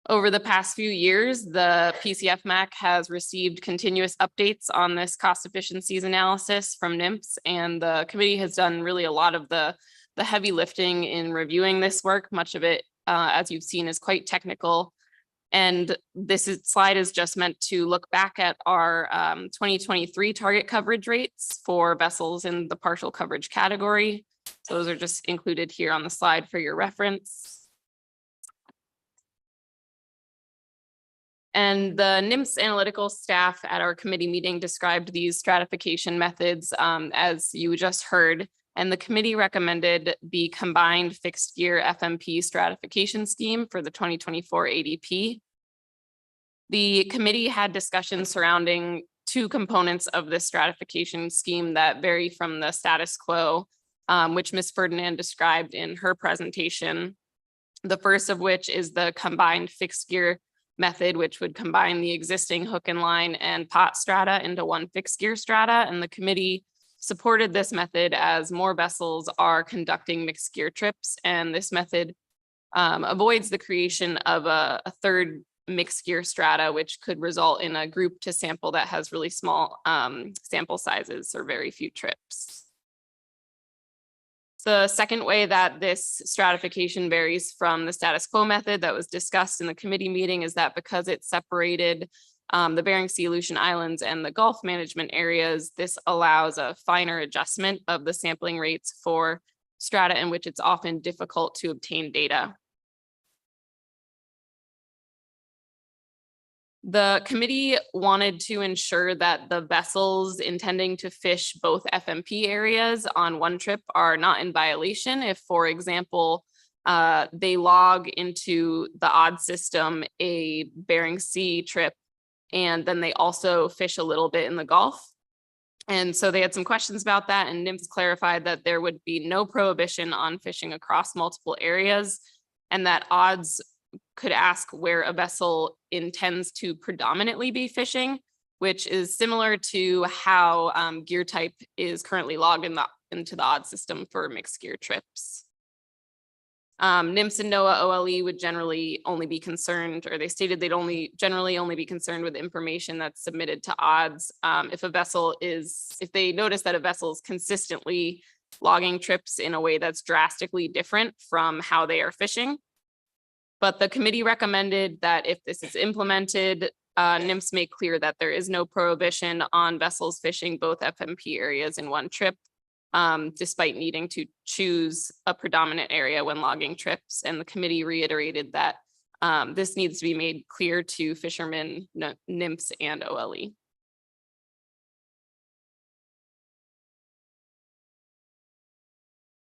Over the past few years, the PCFMAC has received continuous updates on this cost efficiencies analysis from NMFS, and the committee has done really a lot of the heavy lifting in reviewing this work. Much of it, as you've seen, is quite technical. And this slide is just meant to look back at our 2023 target coverage rates for vessels in the partial coverage category. So those are just included here on the slide for your reference. And the NMFS analytical staff at our committee meeting described these stratification methods as you just heard. And the committee recommended the combined fixed gear FMP stratification scheme for the 2024 ADP. The committee had discussions surrounding two components of this stratification scheme that vary from the status quo, which Ms. Ferdinand described in her presentation. The first of which is the combined fixed gear method, which would combine the existing hook and line and pot strata into one fixed gear strata. And the committee supported this method as more vessels are conducting mixed gear trips. And this method avoids the creation of a third mixed gear strata, which could result in a group to sample that has really small sample sizes or very few trips. The second way that this stratification varies from the status quo method that was discussed in the committee meeting is that because it's separated the Bering Sea, Aleutian Islands, and the Gulf management areas, this allows a finer adjustment of the sampling rates for strata in which it's often difficult to obtain data. The committee wanted to ensure that the vessels intending to fish both FMP areas on one trip are not in violation if, for example, they log into the odd system a Bering Sea trip, and then they also fish a little bit in the Gulf. And so they had some questions about that, and NMFS clarified that there would be no prohibition on fishing across multiple areas, and that odds could ask where a vessel intends to predominantly be fishing, which is similar to how gear type is currently logged into the odd system for mixed gear trips. NMFS and NOAA OLE would generally only be concerned, or they stated they'd generally only be concerned with information that's submitted to odds. If they notice that a vessel is consistently logging trips in a way that's drastically different from how they are fishing. But the committee recommended that if this is implemented, NMFS make clear that there is no prohibition on vessels fishing both FMP areas in one trip, despite needing to choose a predominant area when logging trips. And the committee reiterated that this needs to be made clear to fishermen, NMFS, and OLE.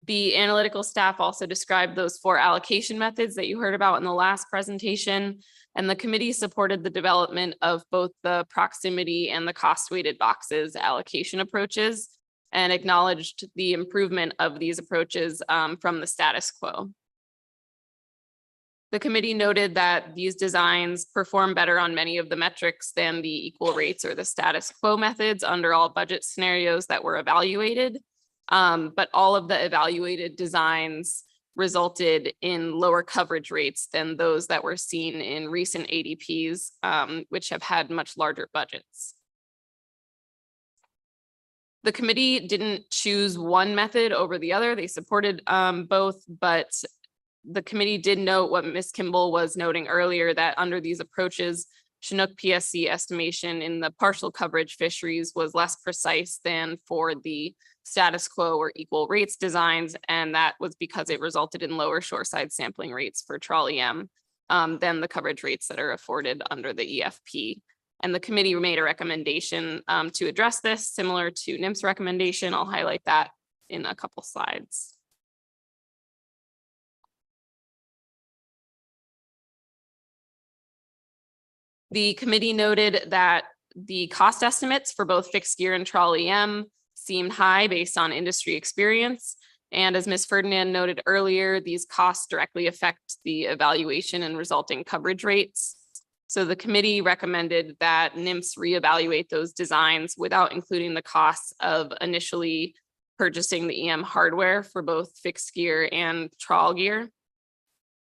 The analytical staff also described those 4 allocation methods that you heard about in the last presentation, and the committee supported the development of both the proximity and the cost-weighted boxes allocation approaches, and acknowledged the improvement of these approaches from the status quo. The committee noted that these designs perform better on many of the metrics than the equal rates or the status quo methods under all budget scenarios that were evaluated. But all of the evaluated designs resulted in lower coverage rates than those that were seen in recent ADPs, which have had much larger budgets. The committee didn't choose one method over the other. They supported both, but the committee did note what Ms. Kimball was noting earlier, that under these approaches, Chinook PSC estimation in the partial coverage fisheries was less precise than for the status quo or equal rates designs, and that was because it resulted in lower shoreside sampling rates for trawl EM than the coverage rates that are afforded under the EFP. And the committee made a recommendation to address this, similar to NMFS recommendation. I'll highlight that in a couple slides. The committee noted that the cost estimates for both fixed gear and trawl EM seemed high based on industry experience. And as Ms. Ferdinand noted earlier, these costs directly affect the evaluation and resulting coverage rates. So the committee recommended that NMFS reevaluate those designs without including the costs of initially purchasing the EM hardware for both fixed gear and trawl gear.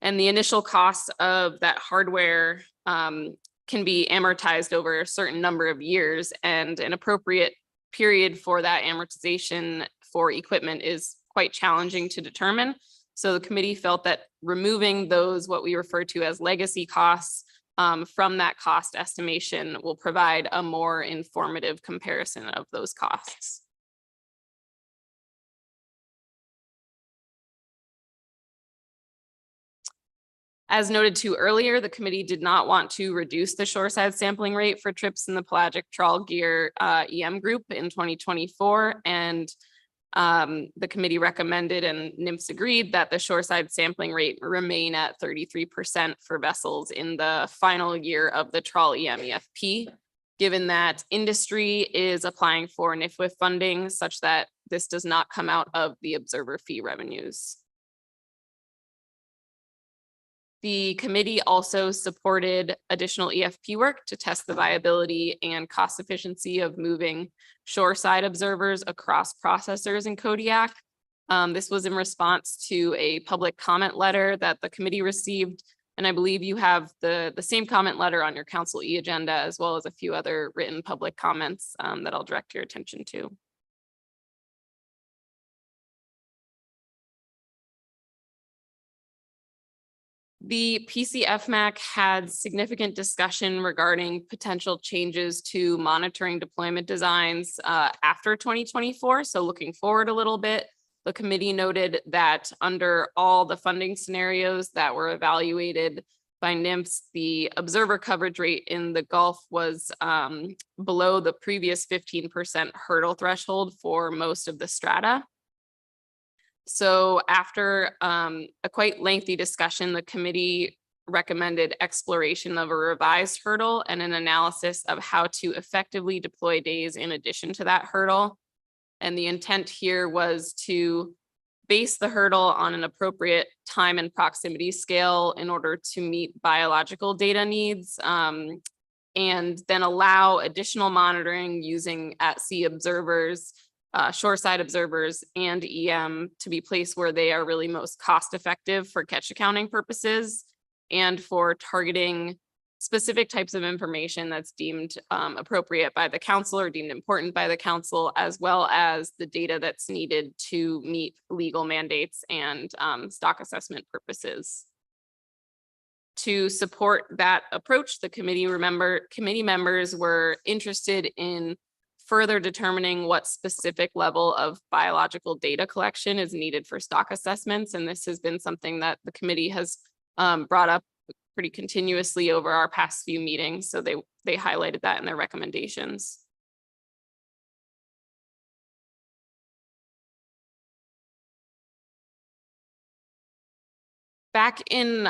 And the initial cost of that hardware can be amortized over a certain number of years, and an appropriate period for that amortization for equipment is quite challenging to determine. So the committee felt that removing those, what we refer to as legacy costs, from that cost estimation will provide a more informative comparison of those costs. As noted to earlier, the committee did not want to reduce the shoreside sampling rate for trips in the pelagic trawl gear EM group in 2024. And the committee recommended, and NMFS agreed, that the shoreside sampling rate remain at 33% for vessels in the final year of the trawl EM EFP, given that industry is applying for NIFWIF funding such that this does not come out of the observer fee revenues. The committee also supported additional EFP work to test the viability and cost efficiency of moving shoreside observers across processors in Kodiak. This was in response to a public comment letter that the committee received, and I believe you have the same comment letter on your Council E agenda, as well as a few other written public comments that I'll direct your attention to. The PCFMAC had significant discussion regarding potential changes to monitoring deployment designs after 2024. So looking forward a little bit, the committee noted that under all the funding scenarios that were evaluated by NIMS, the observer coverage rate in the Gulf was below the previous 15% hurdle threshold for most of the strata. So after a quite lengthy discussion, the committee recommended exploration of a revised hurdle and an analysis of how to effectively deploy days in addition to that hurdle. And the intent here was to base the hurdle on an appropriate time and proximity scale in order to meet biological data needs, and then allow additional monitoring using at-sea observers, shoreside observers, and EM to be placed where they are really most cost effective for catch accounting purposes and for targeting specific types of information that's deemed appropriate by the council or deemed important by the council, as well as the data that's needed to meet legal mandates and stock assessment purposes. To support that approach, the committee members were interested in further determining what specific level of biological data collection is needed for stock assessments. And this has been something that the committee has brought up pretty continuously over our past few meetings. So they highlighted that in their recommendations. Back in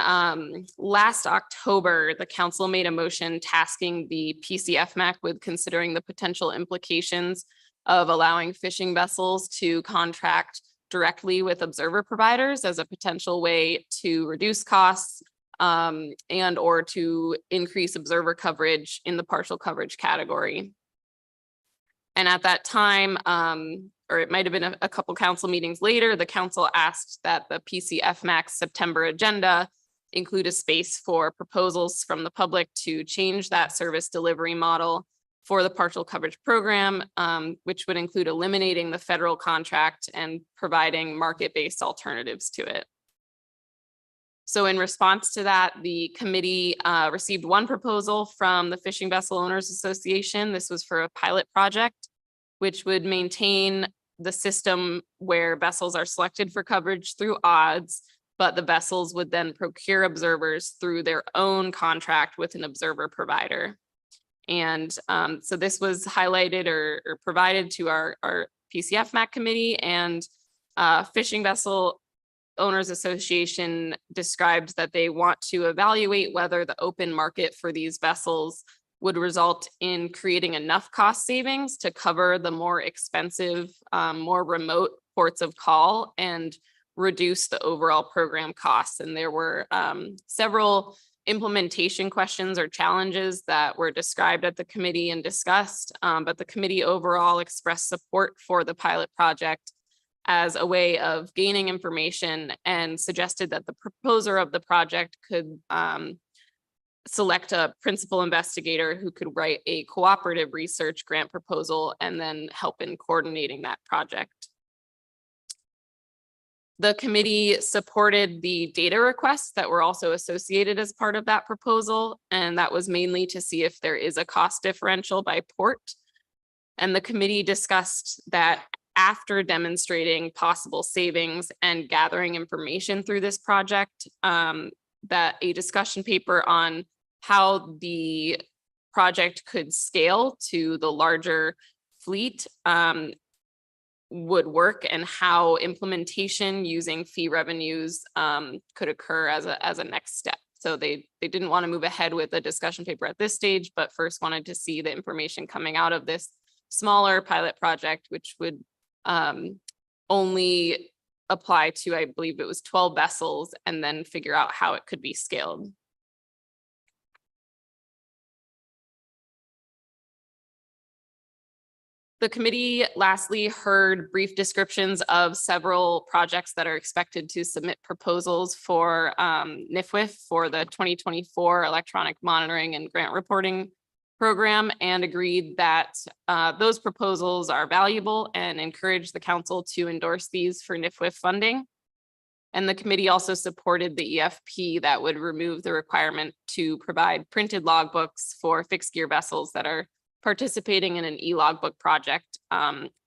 last October, the council made a motion tasking the PCFMAC with considering the potential implications of allowing fishing vessels to contract directly with observer providers as a potential way to reduce costs and or to increase observer coverage in the partial coverage category. And at that time, or it might have been a couple council meetings later, the council asked that the PCFMAC September agenda include a space for proposals from the public to change that service delivery model for the partial coverage program, which would include eliminating the federal contract and providing market-based alternatives to it. So in response to that, the committee received one proposal from the Fishing Vessel Owners Association. This was for a pilot project, which would maintain the system where vessels are selected for coverage through odds, but the vessels would then procure observers through their own contract with an observer provider. And so this was highlighted or provided to our PCFMAC committee, and Fishing Vessel Owners Association described that they want to evaluate whether the open market for these vessels would result in creating enough cost savings to cover the more expensive, more remote ports of call and reduce the overall program costs. And there were several implementation questions or challenges that were described at the committee and discussed, but the committee overall expressed support for the pilot project as a way of gaining information and suggested that the proposer of the project could select a principal investigator who could write a cooperative research grant proposal and then help in coordinating that project. The committee supported the data requests that were also associated as part of that proposal, and that was mainly to see if there is a cost differential by port. And the committee discussed that after demonstrating possible savings and gathering information through this project, that a discussion paper on how the project could scale to the larger fleet would work, and how implementation using fee revenues could occur as a next step. So they didn't want to move ahead with a discussion paper at this stage, but first wanted to see the information coming out of this smaller pilot project, which would only apply to, I believe it was 12 vessels, and then figure out how it could be scaled. The committee lastly heard brief descriptions of several projects that are expected to submit proposals for NIFWIF for the 2024 electronic monitoring and grant reporting program, and agreed that those proposals are valuable and encouraged the council to endorse these for NIFWIF funding. And the committee also supported the EFP that would remove the requirement to provide printed logbooks for fixed gear vessels that are participating in an e-logbook project,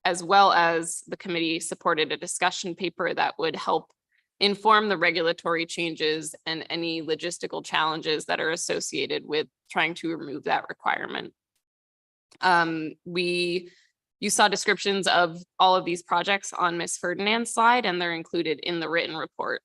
as well as the committee supported a discussion paper that would help inform the regulatory changes and any logistical challenges that are associated with trying to remove that requirement. You saw descriptions of all of these projects on Ms. Ferdinand's slide, and they're included in the written report.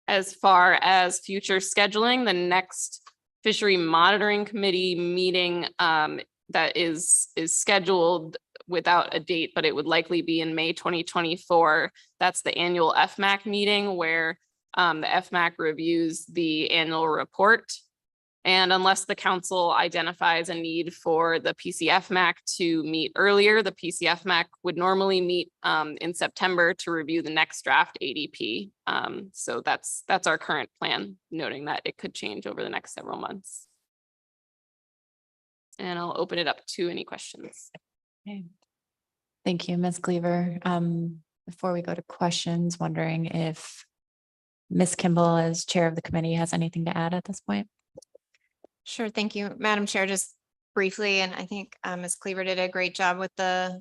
As far as future scheduling, the next fishery monitoring committee meeting that is scheduled without a date, but it would likely be in May 2024. That's the annual FMAC meeting where the FMAC reviews the annual report. And unless the council identifies a need for the PCFMAC to meet earlier, the PCFMAC would normally meet in September to review the next draft ADP. So that's our current plan, noting that it could change over the next several months. And I'll open it up to any questions. Okay. Thank you, Ms. Cleaver. Before we go to questions, wondering if Ms. Kimball, as chair of the committee, has anything to add at this point? Sure. Thank you, Madam Chair. Just briefly, and I think Ms. Cleaver did a great job with the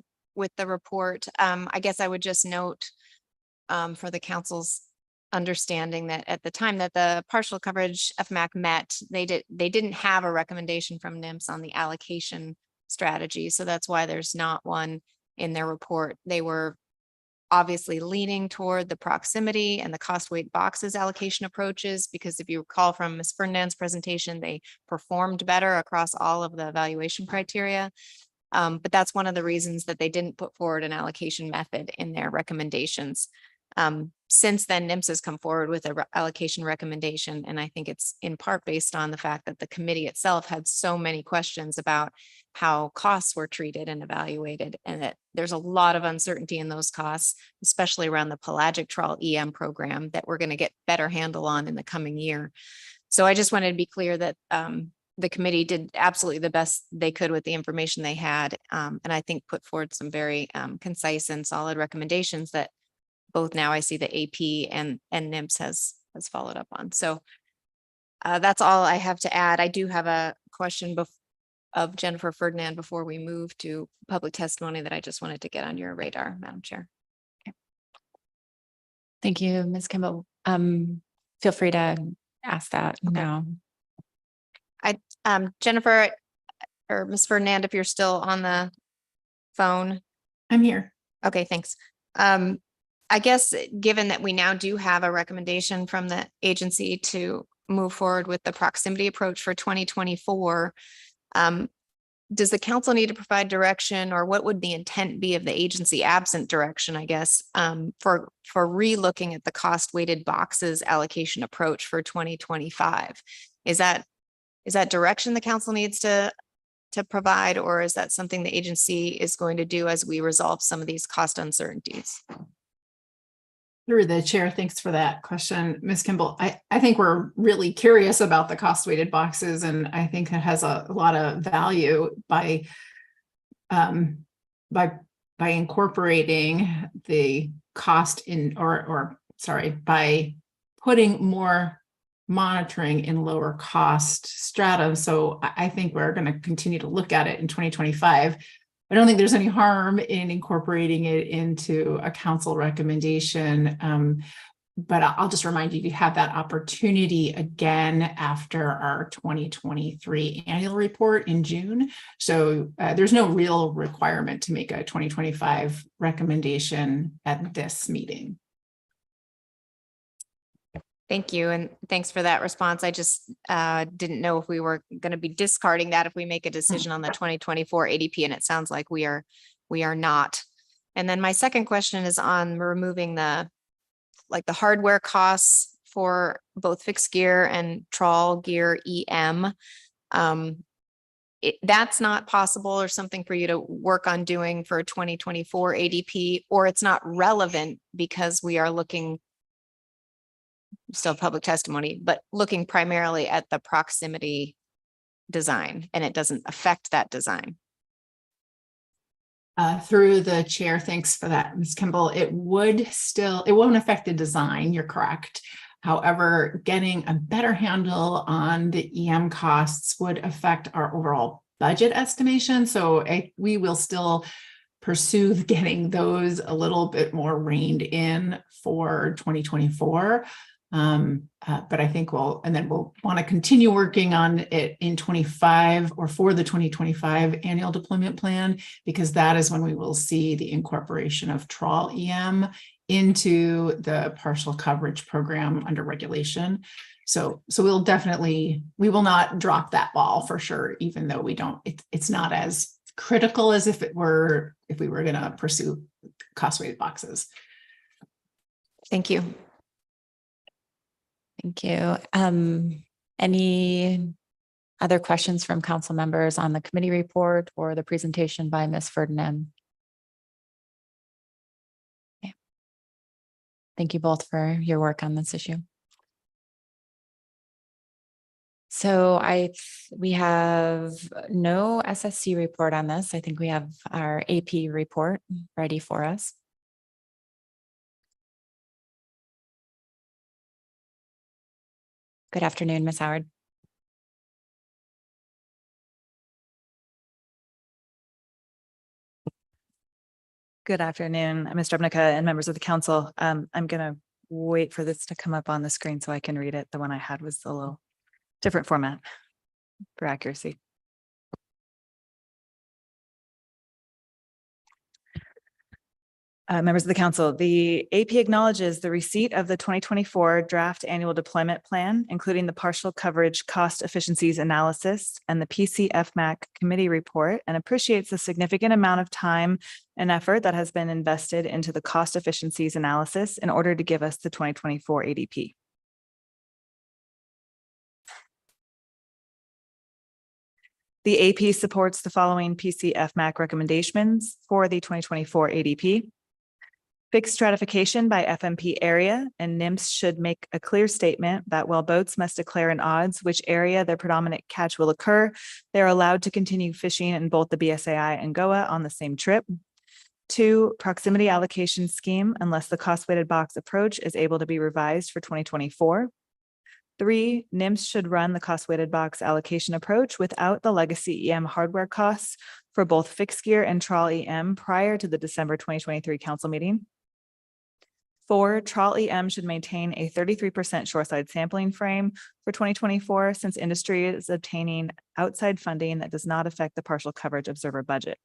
report. I guess I would just note for the council's understanding that at the time that the partial coverage FMAC met, they didn't have a recommendation from NIMS on the allocation strategy. So that's why there's not one in their report. They were obviously leaning toward the proximity and the cost weight boxes allocation approaches, because if you recall from Ms. Ferdinand's presentation, they performed better across all of the evaluation criteria. But that's one of the reasons that they didn't put forward an allocation method in their recommendations. Since then, NIMS has come forward with an allocation recommendation, and I think it's in part based on the fact that the committee itself had so many questions about how costs were treated and evaluated, and that there's a lot of uncertainty in those costs, especially around the pelagic trawl EM program that we're going to get better handle on in the coming year. So I just wanted to be clear that the committee did absolutely the best they could with the information they had, and I think put forward some very concise and solid recommendations that both now I see the AP and NIMS has followed up on. So that's all I have to add. I do have a question of Jennifer Ferdinand before we move to public testimony that I just wanted to get on your radar, Madam Chair. Okay. Thank you, Ms. Kimball. Feel free to ask that now. Jennifer or Ms. Ferdinand, if you're still on the phone. I'm here. Okay, thanks. I guess given that we now do have a recommendation from the agency to move forward with the proximity approach for 2024, does the council need to provide direction, or what would the intent be of the agency absent direction, I guess, for re-looking at the cost weighted boxes allocation approach for 2025? Is that direction the council needs to provide, or is that something the agency is going to do as we resolve some of these cost uncertainties? Through the chair, thanks for that question, Ms. Kimball. I think we're really curious about the cost weighted boxes, and I think it has a lot of value by incorporating the cost in, by putting more monitoring in lower cost strata. So I think we're going to continue to look at it in 2025. I don't think there's any harm in incorporating it into a council recommendation, but I'll just remind you to have that opportunity again after our 2023 annual report in June. So there's no real requirement to make a 2025 recommendation at this meeting. Thank you. And thanks for that response. I just didn't know if we were going to be discarding that if we make a decision on the 2024 ADP, and it sounds like we are not. And then my second question is on removing the hardware costs for both fixed gear and trawl gear EM. That's not possible, or something for you to work on doing for 2024 ADP, or it's not relevant because we are looking still public testimony, but looking primarily at the proximity design, and it doesn't affect that design. Through the chair, thanks for that, Ms. Kimball. It won't affect the design, you're correct. However, getting a better handle on the EM costs would affect our overall budget estimation. So we will still pursue getting those a little bit more reined in for 2024. But I think we'll want to continue working on it in 25 or for the 2025 annual deployment plan, because that is when we will see the incorporation of trawl EM into the partial coverage program under regulation. So we will not drop that ball for sure, even though it's not as critical as if we were going to pursue cost weighted boxes. Thank you. Thank you. Any other questions from council members on the committee report or the presentation by Ms. Ferdinand? Okay. Thank you both for your work on this issue. So we have no SSC report on this. I think we have our AP report ready for us. Good afternoon, Ms. Howard. Good afternoon, Ms. Drebnica and members of the council. I'm going to wait for this to come up on the screen so I can read it. The one I had was a little different format for accuracy. Members of the council, the AP acknowledges the receipt of the 2024 draft annual deployment plan, including the partial coverage cost efficiencies analysis and the PCFMAC committee report, and appreciates the significant amount of time and effort that has been invested into the cost efficiencies analysis in order to give us the 2024 ADP. The AP supports the following PCFMAC recommendations for the 2024 ADP. Fixed stratification by FMP area, and NIMS should make a clear statement that while boats must declare in odds which area their predominant catch will occur, they are allowed to continue fishing in both the BSAI and GOA on the same trip. 2, proximity allocation scheme unless the cost-weighted box approach is able to be revised for 2024. 3, NIMS should run the cost-weighted box allocation approach without the legacy EM hardware costs for both fixed gear and trawl EM prior to the December 2023 council meeting. 4, trawl EM should maintain a 33% shoreside sampling frame for 2024 since industry is obtaining outside funding that does not affect the partial coverage observer budget.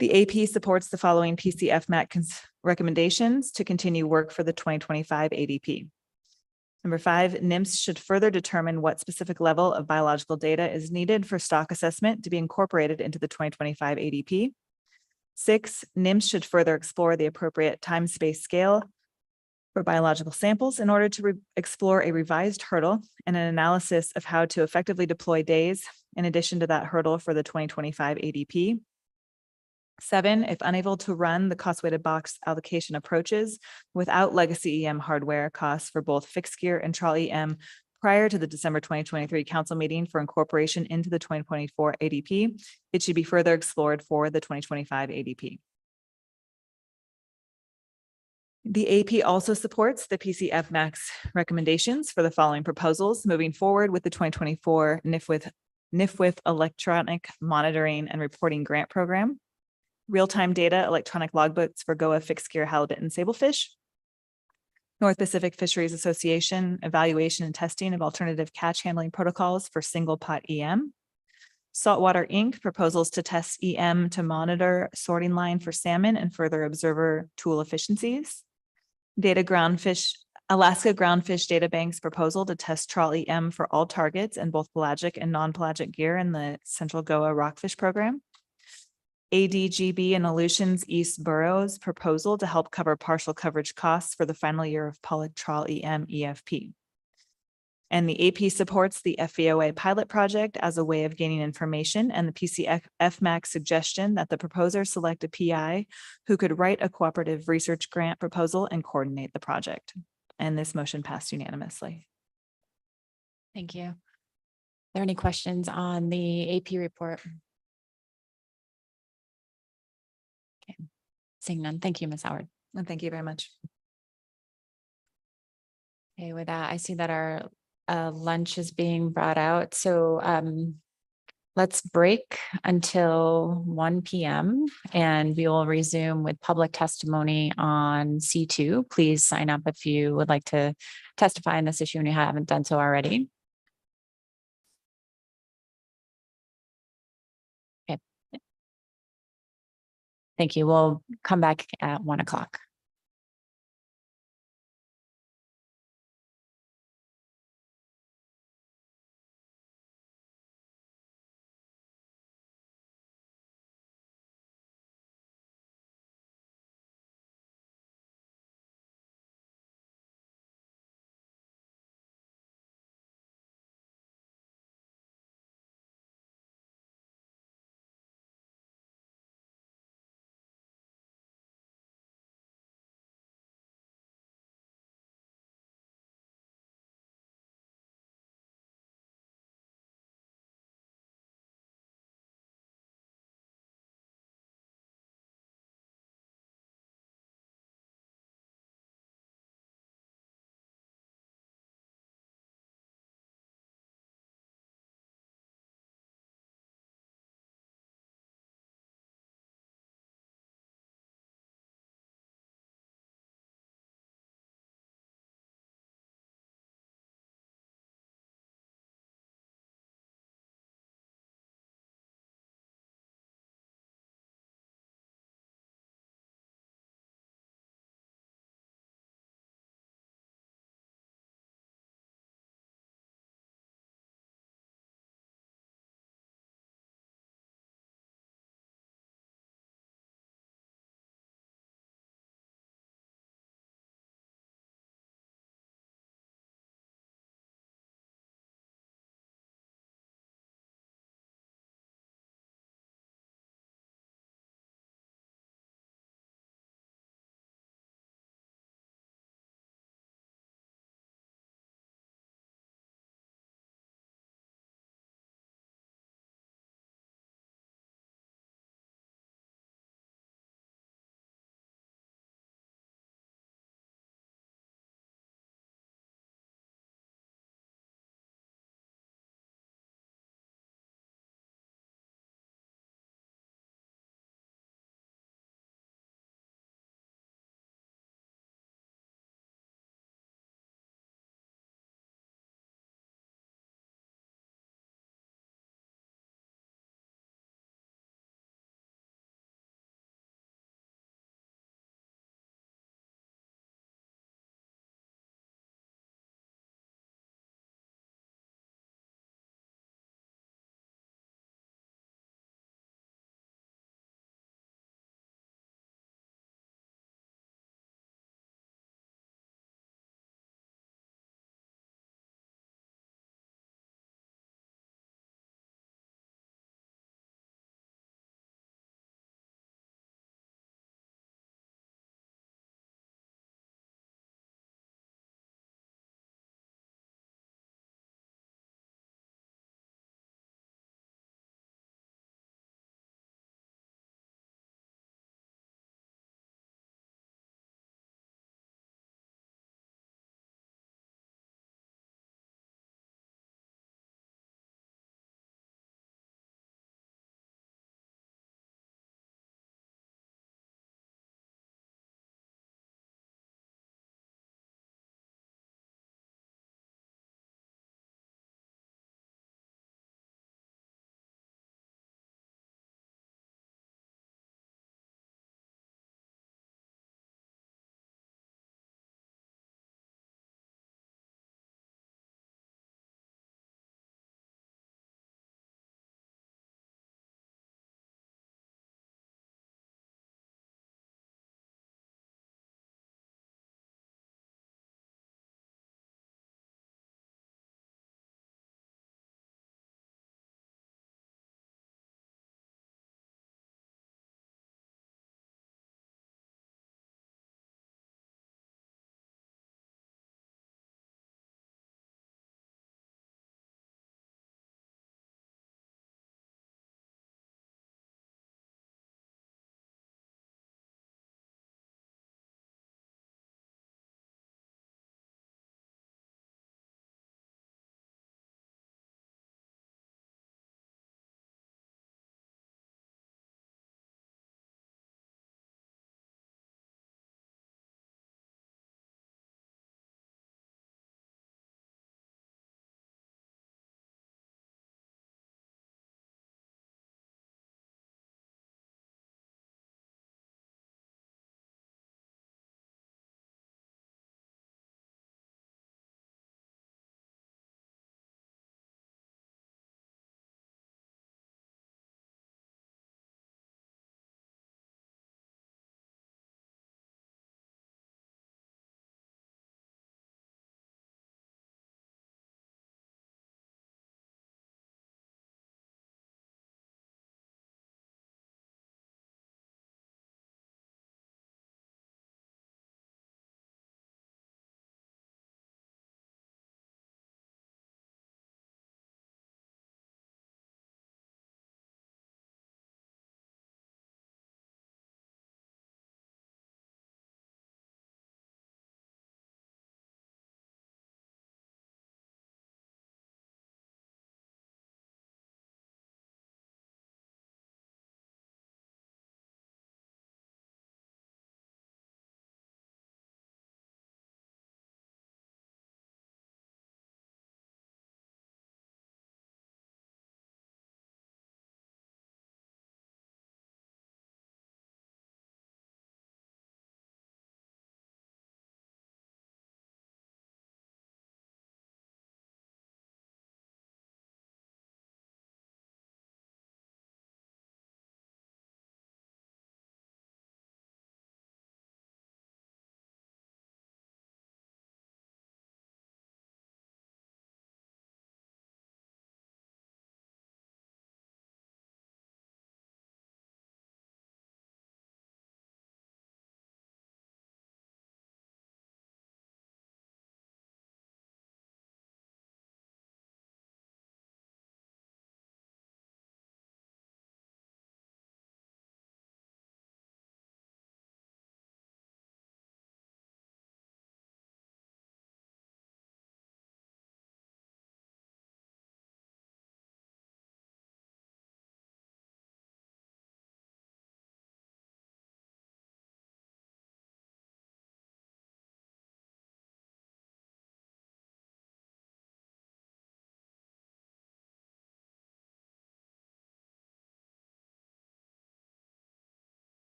The AP supports the following PCFMAC recommendations to continue work for the 2025 ADP. Number 5, NIMS should further determine what specific level of biological data is needed for stock assessment to be incorporated into the 2025 ADP. 6, NIMS should further explore the appropriate time-space scale for biological samples in order to explore a revised hurdle and an analysis of how to effectively deploy days in addition to that hurdle for the 2025 ADP. 7, if unable to run the cost-weighted box allocation approaches without legacy EM hardware costs for both fixed gear and trawl EM prior to the December 2023 council meeting for incorporation into the 2024 ADP, it should be further explored for the 2025 ADP. The AP also supports the PCFMAC's recommendations for the following proposals moving forward with the 2024 NIFWIF electronic monitoring and reporting grant program, real-time data electronic logbooks for GOA fixed gear halibut and sablefish, North Pacific Fisheries Association evaluation and testing of alternative catch handling protocols for single pot EM, Saltwater Inc. proposals to test EM to monitor sorting line for salmon and further observer tool efficiencies, Alaska Groundfish Data Bank's proposal to test trawl EM for all targets in both pelagic and non-pelagic gear in the Central GOA Rockfish Program, ADGB and Aleutians East Boroughs proposal to help cover partial coverage costs for the final year of trawl EM EFP. And the AP supports the FVOA pilot project as a way of gaining information and the PCFMAC suggestion that the proposer select a PI who could write a cooperative research grant proposal and coordinate the project. And this motion passed unanimously. Thank you. Are there any questions on the AP report? Seeing none. Thank you, Ms. Howard. And thank you very much. Okay, with that, I see that our lunch is being brought out. So let's break until 1 p.m. and we will resume with public testimony on C2. Please sign up if you would like to testify on this issue and you haven't done so already. Okay. Thank you. We'll come back at 1 o'clock.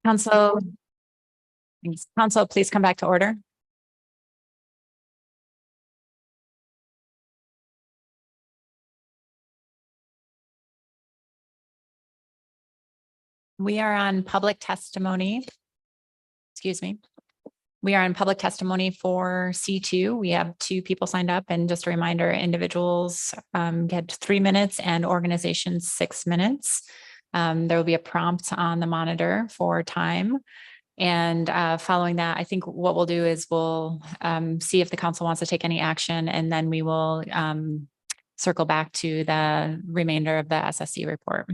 Council, Council, please come back to order. We are on public testimony. Excuse me. We are on public testimony for C2. We have 2 people signed up, and just a reminder, individuals get 3 minutes and organizations 6 minutes. There will be a prompt on the monitor for time. And following that, I think what we'll do is we'll see if the council wants to take any action, and then we will circle back to the remainder of the SSC report.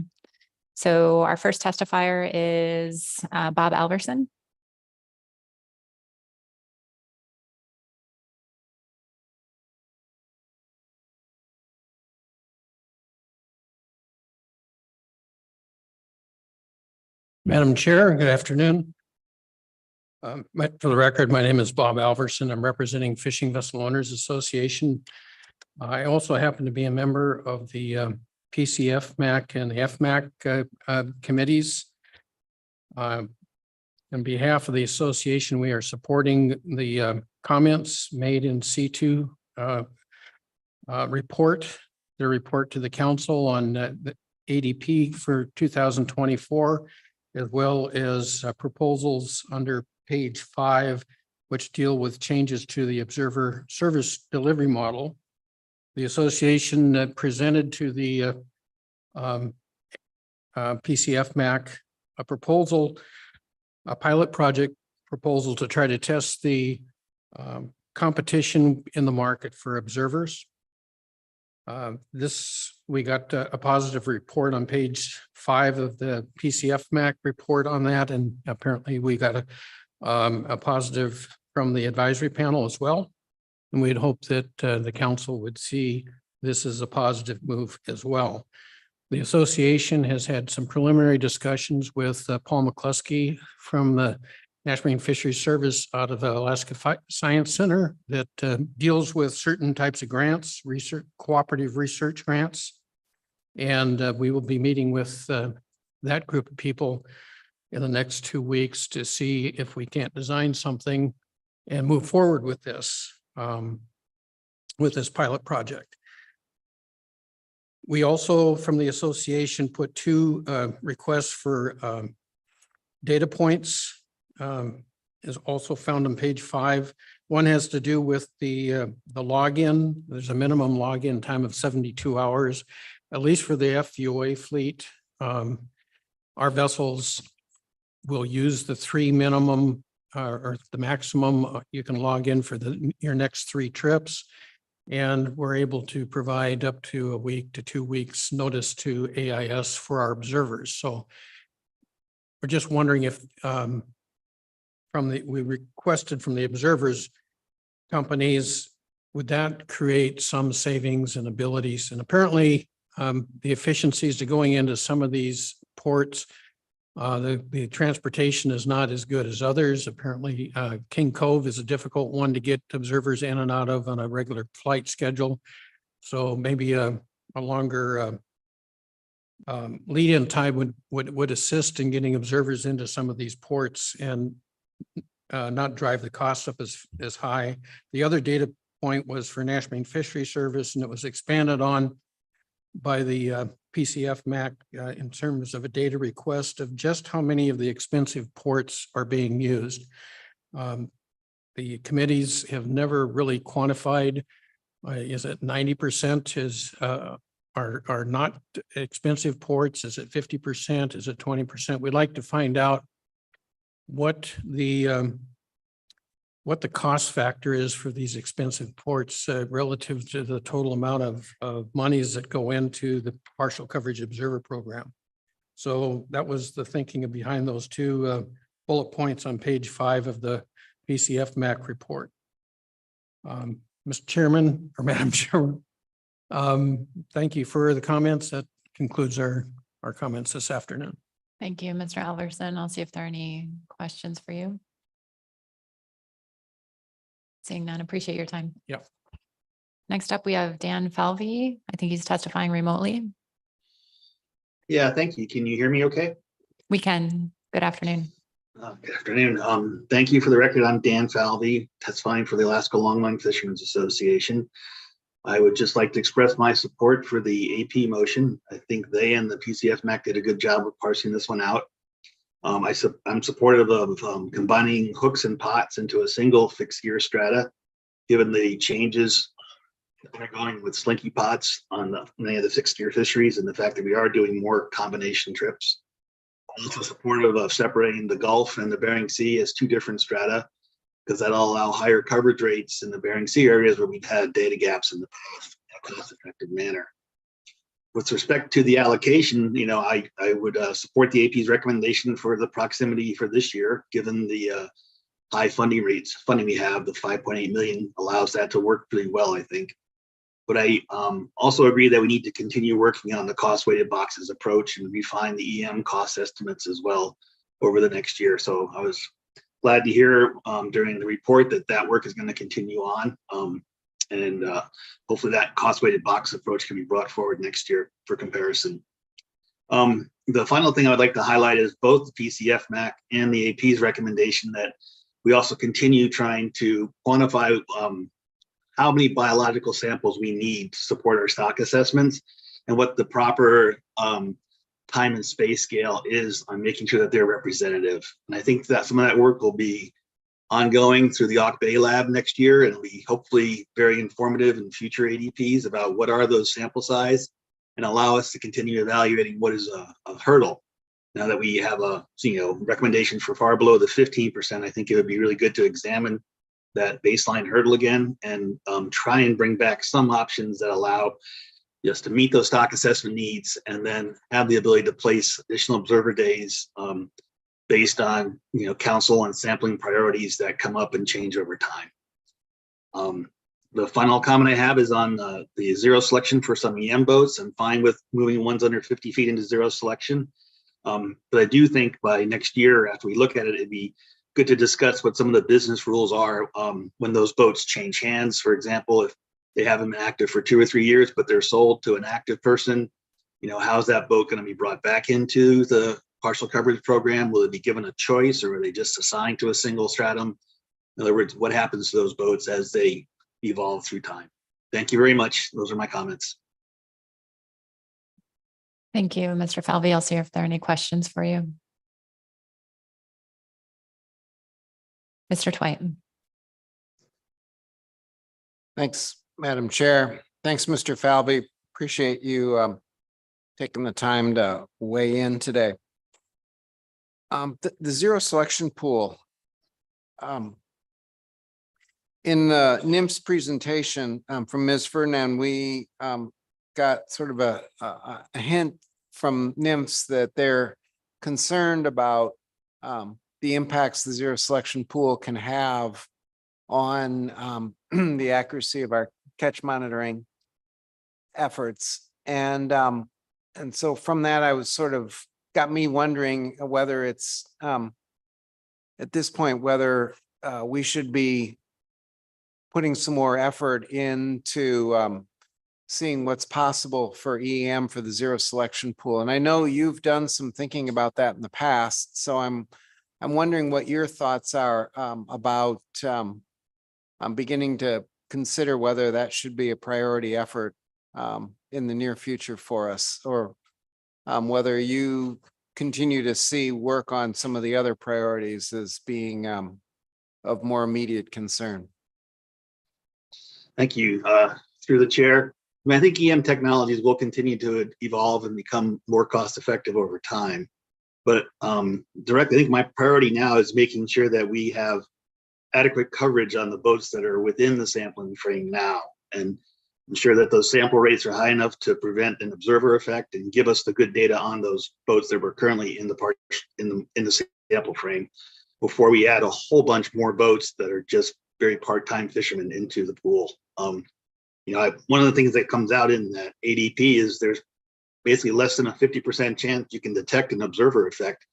So our first testifier is Bob Alverson. Madam Chair, good afternoon. For the record, my name is Bob Alverson. I'm representing Fishing Vessel Owners Association. I also happen to be a member of the PCFMAC and the FMAC committees. On behalf of the association, we are supporting the comments made in C2 report, the report to the council on the ADP for 2024, as well as proposals under page 5, which deal with changes to the observer service delivery model. The association presented to the PCFMAC a proposal, a pilot project proposal to try to test the competition in the market for observers. We got a positive report on page 5 of the PCFMAC report on that, and apparently we got a positive from the advisory panel as well. And we'd hope that the council would see this as a positive move as well. The association has had some preliminary discussions with Paul McCluskey from the National Marine Fisheries Service out of the Alaska Science Center that deals with certain types of grants, cooperative research grants. And we will be meeting with that group of people in the next 2 weeks to see if we can't design something and move forward with this pilot project. We also, from the association, put 2 requests for data points. Is also found on page 5. One has to do with the login. There's a minimum login time of 72 hours, at least for the FVOA fleet. Our vessels will use the 3 minimum or the maximum you can log in for your next 3 trips. And we're able to provide up to a week to 2 weeks notice to AIS for our observers. So we're just wondering if we requested from the observers companies, would that create some savings and abilities? And apparently the efficiencies to going into some of these ports, the transportation is not as good as others. Apparently King Cove is a difficult one to get observers in and out of on a regular flight schedule. So maybe a longer lead-in time would assist in getting observers into some of these ports and not drive the costs up as high. The other data point was for National Marine Fisheries Service, and it was expanded on by the PCFMAC in terms of a data request of just how many of the expensive ports are being used. The committees have never really quantified, is it 90% are not expensive ports? Is it 50%? Is it 20%? We'd like to find out what the cost factor is for these expensive ports relative to the total amount of monies that go into the partial coverage observer program. So that was the thinking behind those 2 bullet points on page 5 of the PCFMAC report. Mr. Chairman or Madam Chairman, thank you for the comments. That concludes our comments this afternoon. Thank you, Mr. Alverson. I'll see if there are any questions for you. Seeing none, appreciate your time. Yep. Next up, we have Dan Falvey. I think he's testifying remotely. Yeah, thank you. Can you hear me okay? We can. Good afternoon. Good afternoon. Thank you. For the record, I'm Dan Falvey, testifying for the Alaska Longline Fishermen's Association. I would just like to express my support for the AP motion. I think they and the PCF MAC did a good job of parsing this one out. I'm supportive of combining hooks and pots into a single fixed gear strata, given the changes that are going with slinky pots on many of the fixed gear fisheries and the fact that we are doing more combination trips. I'm also supportive of separating the Gulf and the Bering Sea as two different strata, because that'll allow higher coverage rates in the Bering Sea areas where we've had data gaps in the past in a cost-effective manner. With respect to the allocation, I would support the AP's recommendation for the proximity for this year, given the high funding we have. The 5.8 million allows that to work pretty well, I think. But I also agree that we need to continue working on the cost-weighted boxes approach and refine the EM cost estimates as well over the next year. So I was glad to hear during the report that work is going to continue on. And hopefully that cost-weighted box approach can be brought forward next year for comparison. The final thing I would like to highlight is both the PCF MAC and the AP's recommendation that we also continue trying to quantify how many biological samples we need to support our stock assessments and what the proper time and space scale is on making sure that they're representative. And I think that some of that work will be ongoing through the Auk Bay Lab next year, and it'll be hopefully very informative in future ADPs about what are those sample size and allow us to continue evaluating what is a hurdle. Now that we have a recommendation for far below the 15%, I think it would be really good to examine that baseline hurdle again and try and bring back some options that allow us to meet those stock assessment needs and then have the ability to place additional observer days based on council and sampling priorities that come up and change over time. The final comment I have is on the zero selection for some EM boats. I'm fine with moving ones under 50 feet into zero selection. But I do think by next year, after we look at it, it'd be good to discuss what some of the business rules are when those boats change hands. For example, if they haven't been active for 2 or 3 years, but they're sold to an active person, how's that boat going to be brought back into the partial coverage program? Will it be given a choice, or are they just assigned to a single stratum? In other words, what happens to those boats as they evolve through time? Thank you very much. Those are my comments. Thank you, Mr. Falvey. I'll see if there are any questions for you. Mr. Twite. Thanks, Madam Chair. Thanks, Mr. Falvey. Appreciate you taking the time to weigh in today. The zero selection pool. In NIMS presentation from Ms. Ferdinand, we got sort of a hint from NIMS that they're concerned about the impacts the zero selection pool can have on the accuracy of our catch monitoring efforts. And so from that, I was sort of got me wondering whether it's at this point, whether we should be putting some more effort into seeing what's possible for EM for the zero selection pool. And I know you've done some thinking about that in the past. So I'm wondering what your thoughts are about I'm beginning to consider whether that should be a priority effort in the near future for us, or whether you continue to see work on some of the other priorities as being of more immediate concern. Thank you. Through the chair, I think EM technologies will continue to evolve and become more cost effective over time. But directly, I think my priority now is making sure that we have adequate coverage on the boats that are within the sampling frame now, and ensure that those sample rates are high enough to prevent an observer effect and give us the good data on those boats that were currently in the sample frame before we add a whole bunch more boats that are just very part-time fishermen into the pool. One of the things that comes out in that ADP is there's basically less than a 50% chance you can detect an observer effect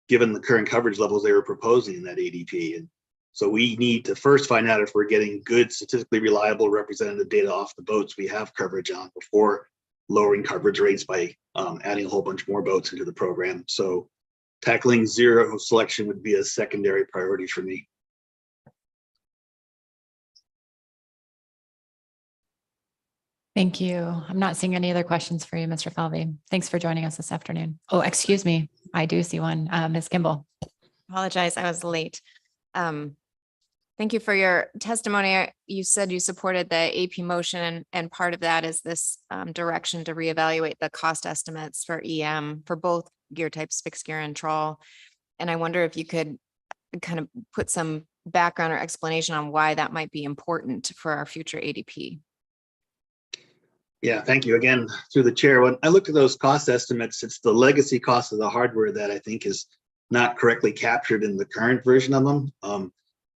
given the current coverage levels they were proposing in that ADP. And so we need to first find out if we're getting good, statistically reliable representative data off the boats we have coverage on before lowering coverage rates by adding a whole bunch more boats into the program. So tackling zero selection would be a secondary priority for me. Thank you. I'm not seeing any other questions for you, Mr. Falvey. Thanks for joining us this afternoon. Oh, excuse me. I do see one. Ms. Kimball. Apologize, I was late. Thank you for your testimony. You said you supported the AP motion, and part of that is this direction to reevaluate the cost estimates for EM for both gear types, fixed gear and trawl. And I wonder if you could kind of put some background or explanation on why that might be important for our future ADP. Yeah, thank you again through the chair. When I looked at those cost estimates, it's the legacy cost of the hardware that I think is not correctly captured in the current version of them.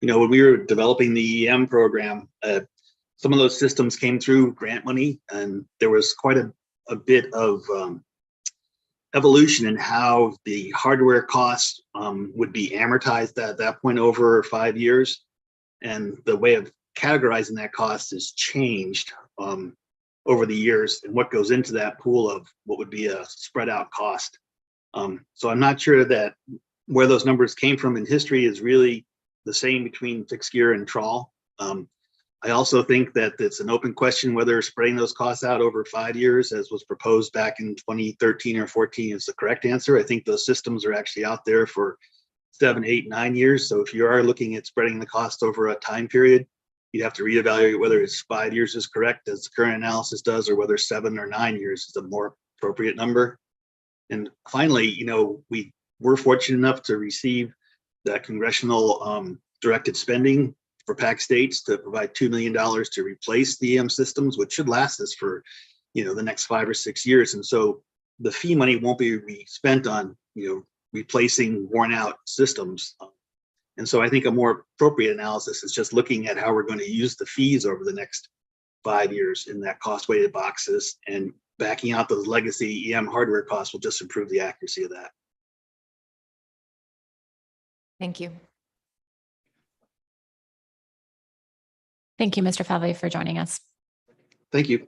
When we were developing the EM program, some of those systems came through grant money, and there was quite a bit of evolution in how the hardware costs would be amortized at that point over 5 years. And the way of categorizing that cost has changed over the years, and what goes into that pool of what would be a spread out cost. So I'm not sure that where those numbers came from in history is really the same between fixed gear and trawl. I also think that it's an open question whether spreading those costs out over 5 years, as was proposed back in 2013 or 14, is the correct answer. I think those systems are actually out there for 7, 8, 9 years. So if you are looking at spreading the cost over a time period, you'd have to reevaluate whether it's 5 years is correct, as the current analysis does, or whether 7 or 9 years is a more appropriate number. And finally, we were fortunate enough to receive that congressional directed spending for PAC states to provide $2 million to replace the EM systems, which should last us for, the next 5 or 6 years. And so the fee money won't be spent on, replacing worn out systems. And so I think a more appropriate analysis is just looking at how we're going to use the fees over the next 5 years in that cost weighted boxes, and backing out those legacy EM hardware costs will just improve the accuracy of that. Thank you. Thank you, Mr. Falvey, for joining us. Thank you.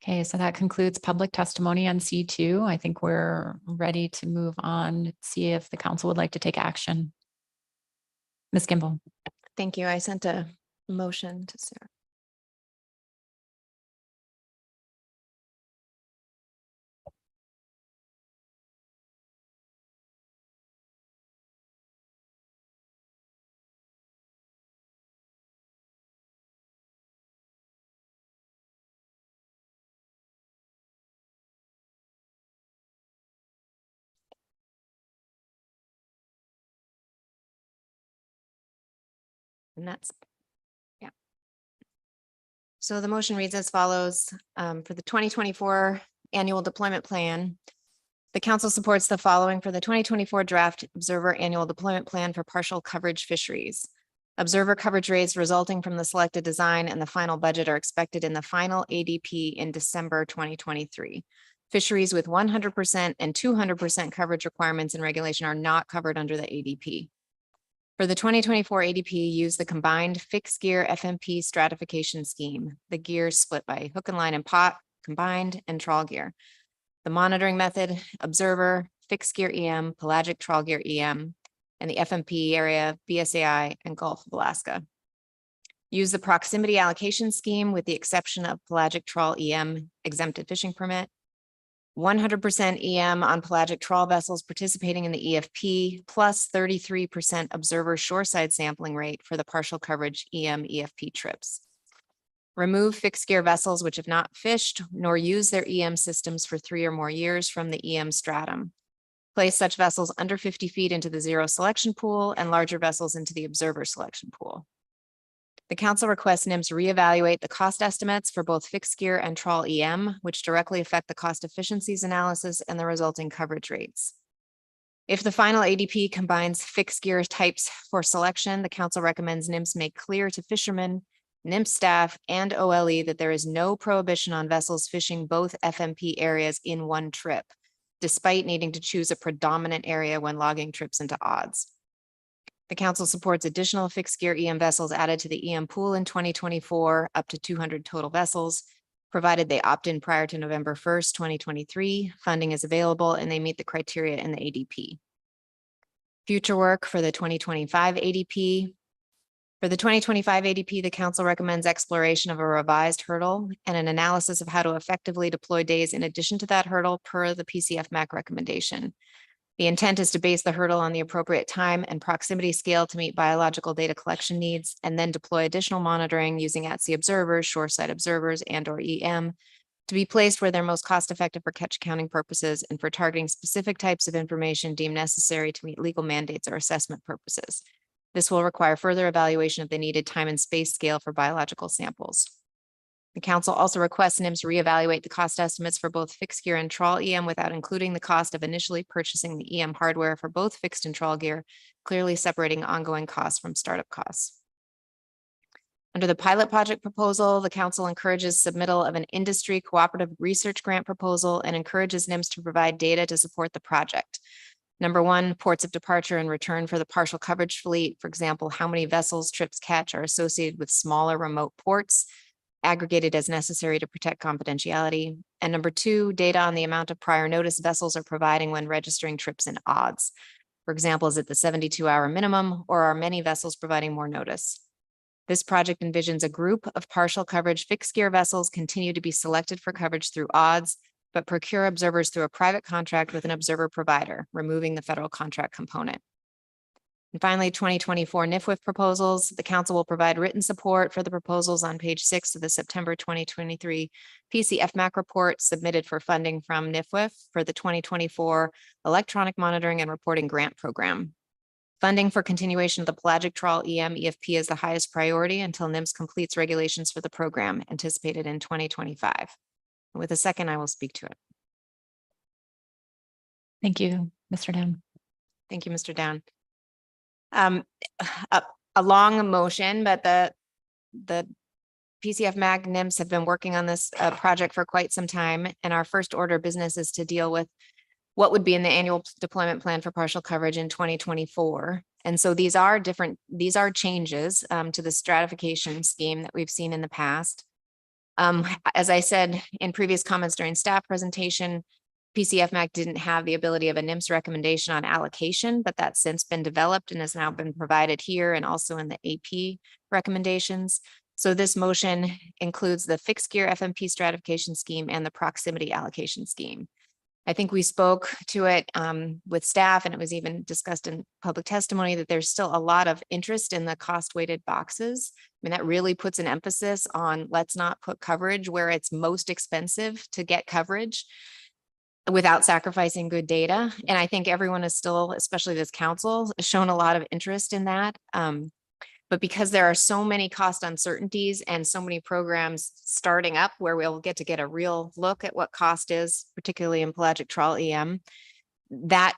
Okay, so that concludes public testimony on C2. I think we're ready to move on, see if the council would like to take action. Ms. Kimball. Thank you. I sent a motion to Sarah. And that's, yeah. So the motion reads as follows. For the 2024 annual deployment plan, the council supports the following for the 2024 draft observer annual deployment plan for partial coverage fisheries. Observer coverage rates resulting from the selected design and the final budget are expected in the final ADP in December 2023. Fisheries with 100% and 200% coverage requirements and regulation are not covered under the ADP. For the 2024 ADP, use the combined fixed gear FMP stratification scheme. The gears split by hook and line and pot, combined, and trawl gear. The monitoring method, observer, fixed gear EM, pelagic trawl gear EM, and the FMP area, BSAI, and Gulf of Alaska. Use the proximity allocation scheme with the exception of pelagic trawl EM exempted fishing permit. 100% EM on pelagic trawl vessels participating in the EFP, plus 33% observer shoreside sampling rate for the partial coverage EM EFP trips. Remove fixed gear vessels which have not fished nor used their EM systems for 3 or more years from the EM stratum. Place such vessels under 50 feet into the zero selection pool and larger vessels into the observer selection pool. The council requests NIMS reevaluate the cost estimates for both fixed gear and trawl EM, which directly affect the cost efficiencies analysis and the resulting coverage rates. If the final ADP combines fixed gear types for selection, the council recommends NIMS make clear to fishermen, NIMS staff, and OLE that there is no prohibition on vessels fishing both FMP areas in one trip, despite needing to choose a predominant area when logging trips into odds. The council supports additional fixed gear EM vessels added to the EM pool in 2024, up to 200 total vessels, provided they opt in prior to November 1st, 2023. Funding is available and they meet the criteria in the ADP. Future work for the 2025 ADP. For the 2025 ADP, the council recommends exploration of a revised hurdle and an analysis of how to effectively deploy days in addition to that hurdle per the PCF MAC recommendation. The intent is to base the hurdle on the appropriate time and proximity scale to meet biological data collection needs, and then deploy additional monitoring using at-sea observers, shoreside observers, and/or EM to be placed where they're most cost-effective for catch counting purposes and for targeting specific types of information deemed necessary to meet legal mandates or assessment purposes. This will require further evaluation of the needed time and space scale for biological samples. The council also requests NIMS reevaluate the cost estimates for both fixed gear and trawl EM without including the cost of initially purchasing the EM hardware for both fixed and trawl gear, clearly separating ongoing costs from startup costs. Under the pilot project proposal, the council encourages submittal of an industry cooperative research grant proposal and encourages NIMS to provide data to support the project. Number one, ports of departure and return for the partial coverage fleet. For example, how many vessels trips catch are associated with smaller remote ports, aggregated as necessary to protect confidentiality. And number two, data on the amount of prior notice vessels are providing when registering trips in odds. For example, is it the 72-hour minimum, or are many vessels providing more notice? This project envisions a group of partial coverage fixed gear vessels continue to be selected for coverage through odds, but procure observers through a private contract with an observer provider, removing the federal contract component. And finally, 2024 NIFWIF proposals. The council will provide written support for the proposals on page 6 of the September 2023 PCF MAC report submitted for funding from NIFWIF for the 2024 Electronic Monitoring and Reporting Grant Program. Funding for continuation of the pelagic trawl EM EFP is the highest priority until NIMS completes regulations for the program anticipated in 2025. With a second, I will speak to it. Thank you, Mr. Down. Thank you, Mr. Down. A long motion, but the PCF MAG NIMS have been working on this project for quite some time, and our first order of business is to deal with what would be in the annual deployment plan for partial coverage in 2024. And so these are changes to the stratification scheme that we've seen in the past. As I said in previous comments during staff presentation, PCF MAC didn't have the ability of a NIMS recommendation on allocation, but that's since been developed and has now been provided here and also in the AP recommendations. So this motion includes the fixed gear FMP stratification scheme and the proximity allocation scheme. I think we spoke to it with staff, and it was even discussed in public testimony that there's still a lot of interest in the cost weighted boxes. I mean, that really puts an emphasis on let's not put coverage where it's most expensive to get coverage without sacrificing good data. And I think everyone is still, especially this council, shown a lot of interest in that. But because there are so many cost uncertainties and so many programs starting up where we'll get a real look at what cost is, particularly in pelagic trawl EM, that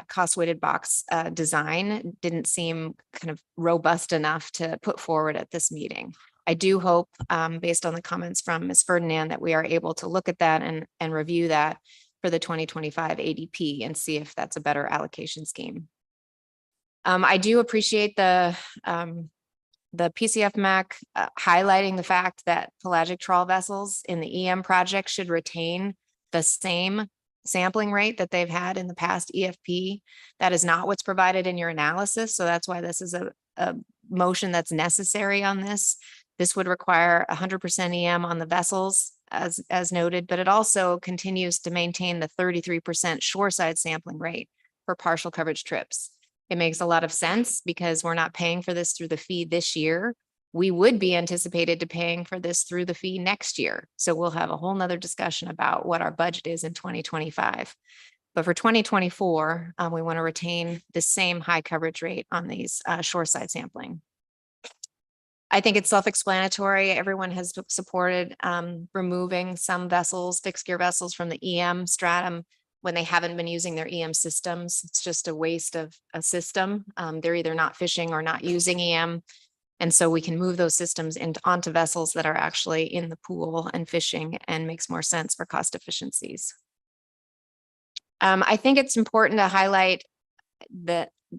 cost weighted box design didn't seem kind of robust enough to put forward at this meeting. I do hope, based on the comments from Ms. Ferdinand, that we are able to look at that and review that for the 2025 ADP and see if that's a better allocation scheme. I do appreciate the PCF MAC highlighting the fact that pelagic trawl vessels in the EM project should retain the same sampling rate that they've had in the past EFP. That is not what's provided in your analysis. So that's why this is a motion that's necessary on this. This would require 100% EM on the vessels as noted, but it also continues to maintain the 33% shoreside sampling rate for partial coverage trips. It makes a lot of sense because we're not paying for this through the fee this year. We would be anticipated to paying for this through the fee next year. So we'll have a whole nother discussion about what our budget is in 2025. But for 2024, we want to retain the same high coverage rate on these shoreside sampling. I think it's self-explanatory. Everyone has supported removing some vessels, fixed gear vessels from the EM stratum when they haven't been using their EM systems. It's just a waste of a system. They're either not fishing or not using EM. And so we can move those systems onto vessels that are actually in the pool and fishing, and makes more sense for cost efficiencies. I think it's important to highlight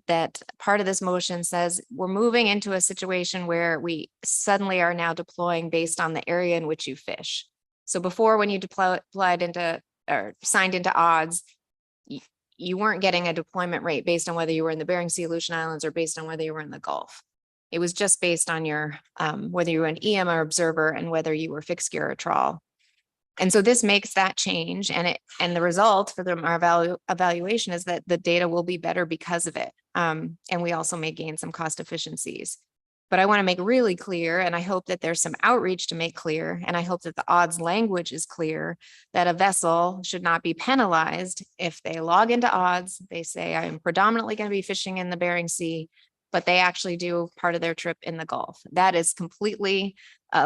that part of this motion says we're moving into a situation where we suddenly are now deploying based on the area in which you fish. So before, when you applied into or signed into odds, you weren't getting a deployment rate based on whether you were in the Bering Sea, Aleutian Islands, or based on whether you were in the Gulf. It was just based on your whether you were an EM or observer and whether you were fixed gear or trawl. And so this makes that change, and the result for our evaluation is that the data will be better because of it. And we also may gain some cost efficiencies. But I want to make really clear, and I hope that there's some outreach to make clear, and I hope that the odds language is clear, that a vessel should not be penalized if they log into odds. They say, I'm predominantly going to be fishing in the Bering Sea, but they actually do part of their trip in the Gulf. That is completely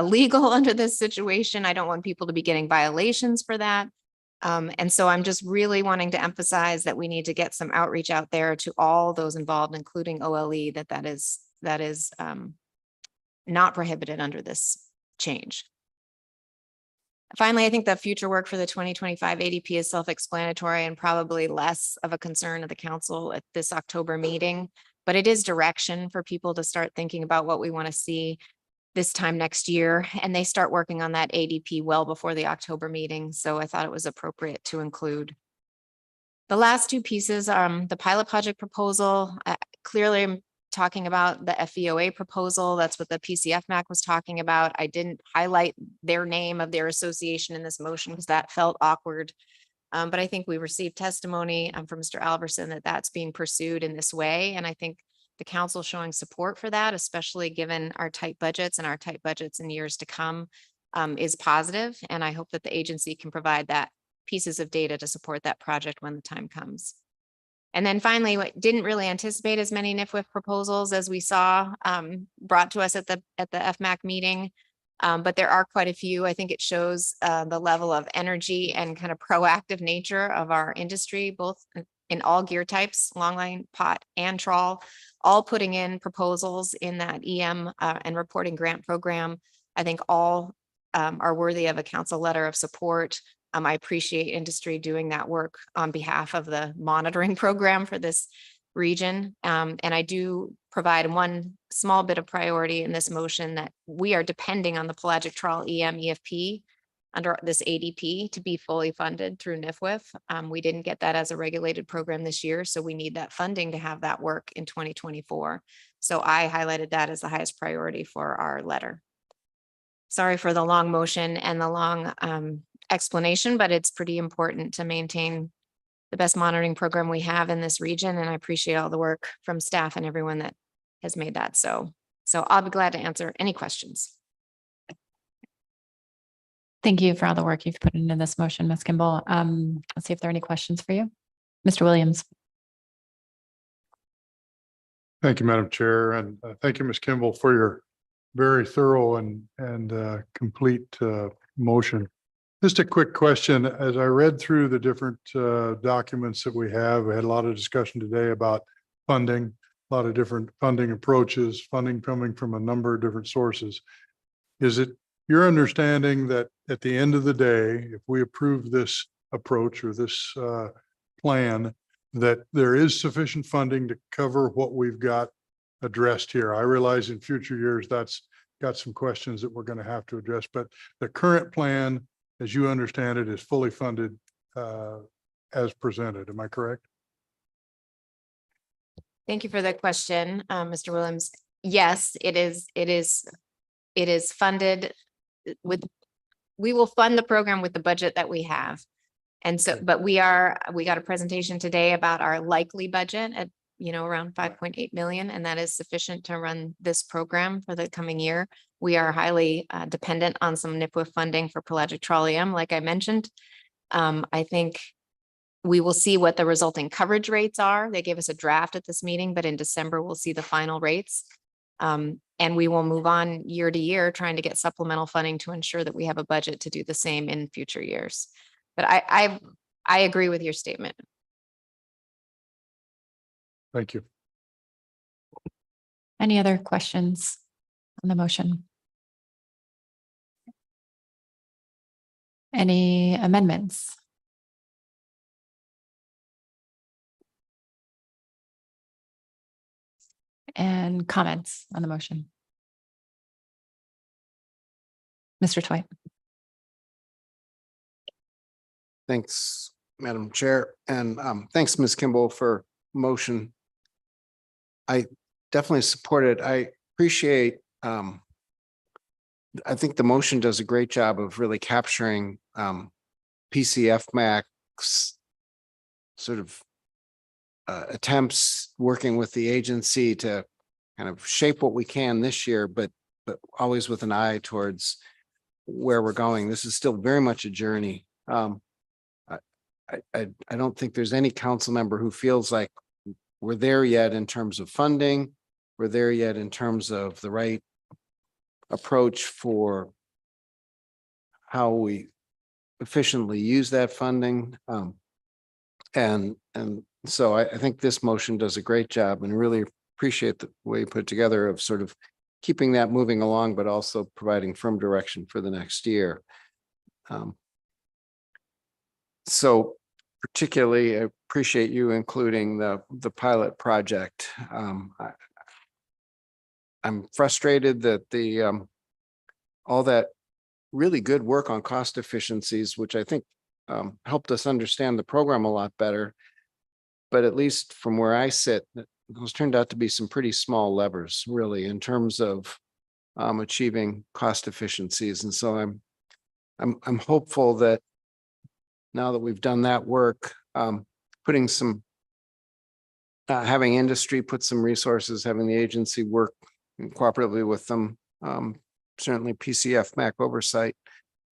legal under this situation. I don't want people to be getting violations for that. And so I'm just really wanting to emphasize that we need to get some outreach out there to all those involved, including OLE, that is not prohibited under this change. Finally, I think the future work for the 2025 ADP is self-explanatory and probably less of a concern of the council at this October meeting, but it is direction for people to start thinking about what we want to see this time next year. And they start working on that ADP well before the October meeting. So I thought it was appropriate to include. The last two pieces, the pilot project proposal, clearly I'm talking about the FEOA proposal. That's what the PCFMAC was talking about. I didn't highlight their name of their association in this motion because that felt awkward. But I think we received testimony from Mr. Alverson that that's being pursued in this way. And I think the council showing support for that, especially given our tight budgets and our tight budgets in years to come, is positive. And I hope that the agency can provide that pieces of data to support that project when the time comes. And then finally, what didn't really anticipate as many NIFWIF proposals as we saw brought to us at the FMAC meeting. But there are quite a few. I think it shows the level of energy and kind of proactive nature of our industry, both in all gear types, longline, pot, and trawl, all putting in proposals in that EM and reporting grant program. I think all are worthy of a council letter of support. I appreciate industry doing that work on behalf of the monitoring program for this region. And I do provide one small bit of priority in this motion that we are depending on the pelagic trawl EM EFP under this ADP to be fully funded through NIFWIF. We didn't get that as a regulated program this year, so we need that funding to have that work in 2024. So I highlighted that as the highest priority for our letter. Sorry for the long motion and the long explanation, but it's pretty important to maintain the best monitoring program we have in this region. And I appreciate all the work from staff and everyone that has made that so. So I'll be glad to answer any questions. Thank you for all the work you've put into this motion, Ms. Kimball. Let's see if there are any questions for you. Mr. Williams. Thank you, Madam Chair, and thank you, Ms. Kimball, for your very thorough and complete motion. Just a quick question. As I read through the different documents that we had a lot of discussion today about funding, a lot of different funding approaches, funding coming from a number of different sources. Is it your understanding that at the end of the day, if we approve this approach or this plan, that there is sufficient funding to cover what we've got addressed here? I realize in future years that's got some questions that we're going to have to address, but the current plan, as you understand it, is fully funded as presented. Am I correct? Thank you for that question, Mr. Williams. Yes, it is funded with, we will fund the program with the budget that we have. And so, but we got a presentation today about our likely budget at, around 5.8 million, and that is sufficient to run this program for the coming year. We are highly dependent on some NIPWIF funding for pelagic trawl EM, like I mentioned. I think we will see what the resulting coverage rates are. They gave us a draft at this meeting, but in December, we'll see the final rates. And we will move on year to year, trying to get supplemental funding to ensure that we have a budget to do the same in future years. But I agree with your statement. Thank you. Any other questions on the motion? Any amendments? And comments on the motion? Mr. Toy. Thanks, Madam Chair, and thanks, Ms. Kimball, for motion. I definitely support it. I appreciate, I think the motion does a great job of really capturing PCFMAC's sort of attempts, working with the agency to kind of shape what we can this year, but always with an eye towards where we're going. This is still very much a journey. I don't think there's any council member who feels like we're there yet in terms of funding. We're there yet in terms of the right approach for how we efficiently use that funding. And so I think this motion does a great job, and really appreciate the way you put it together of sort of keeping that moving along, but also providing firm direction for the next year. So particularly I appreciate you including the pilot project. I'm frustrated that the all that really good work on cost efficiencies, which I think helped us understand the program a lot better. But at least from where I sit, those turned out to be some pretty small levers, really, in terms of achieving cost efficiencies. And so I'm hopeful that now that we've done that work, putting some having industry put some resources, having the agency work cooperatively with them, certainly PCFMAC oversight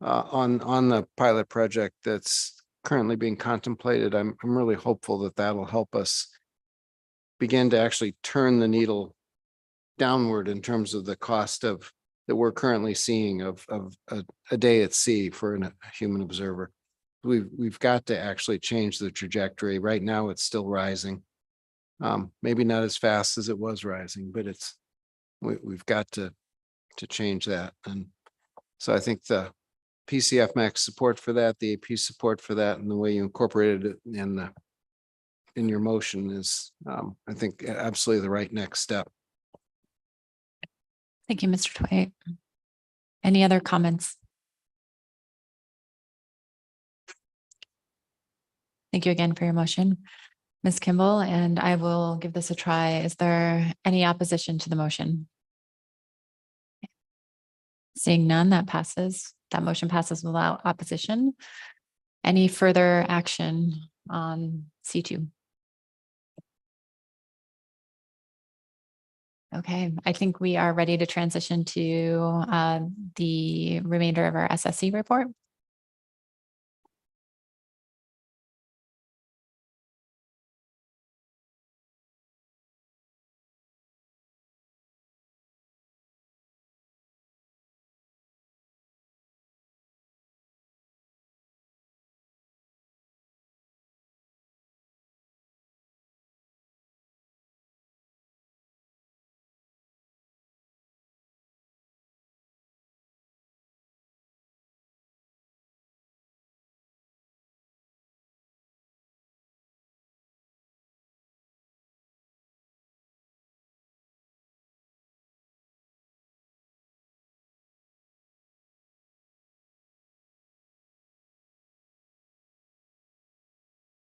on the pilot project that's currently being contemplated. I'm really hopeful that that'll help us begin to actually turn the needle downward in terms of the cost of that we're currently seeing of a day at sea for a human observer. We've got to actually change the trajectory. Right now, it's still rising. Maybe not as fast as it was rising, but we've got to change that. And so I think the PCFMAX support for that, the AP support for that, and the way you incorporated it in your motion is, I think, absolutely the right next step. Thank you, Mr. Twite. Any other comments? Thank you again for your motion, Ms. Kimball, and I will give this a try. Is there any opposition to the motion? Seeing none, that passes. That motion passes without opposition. Any further action on C2? Okay, I think we are ready to transition to the remainder of our SSC report.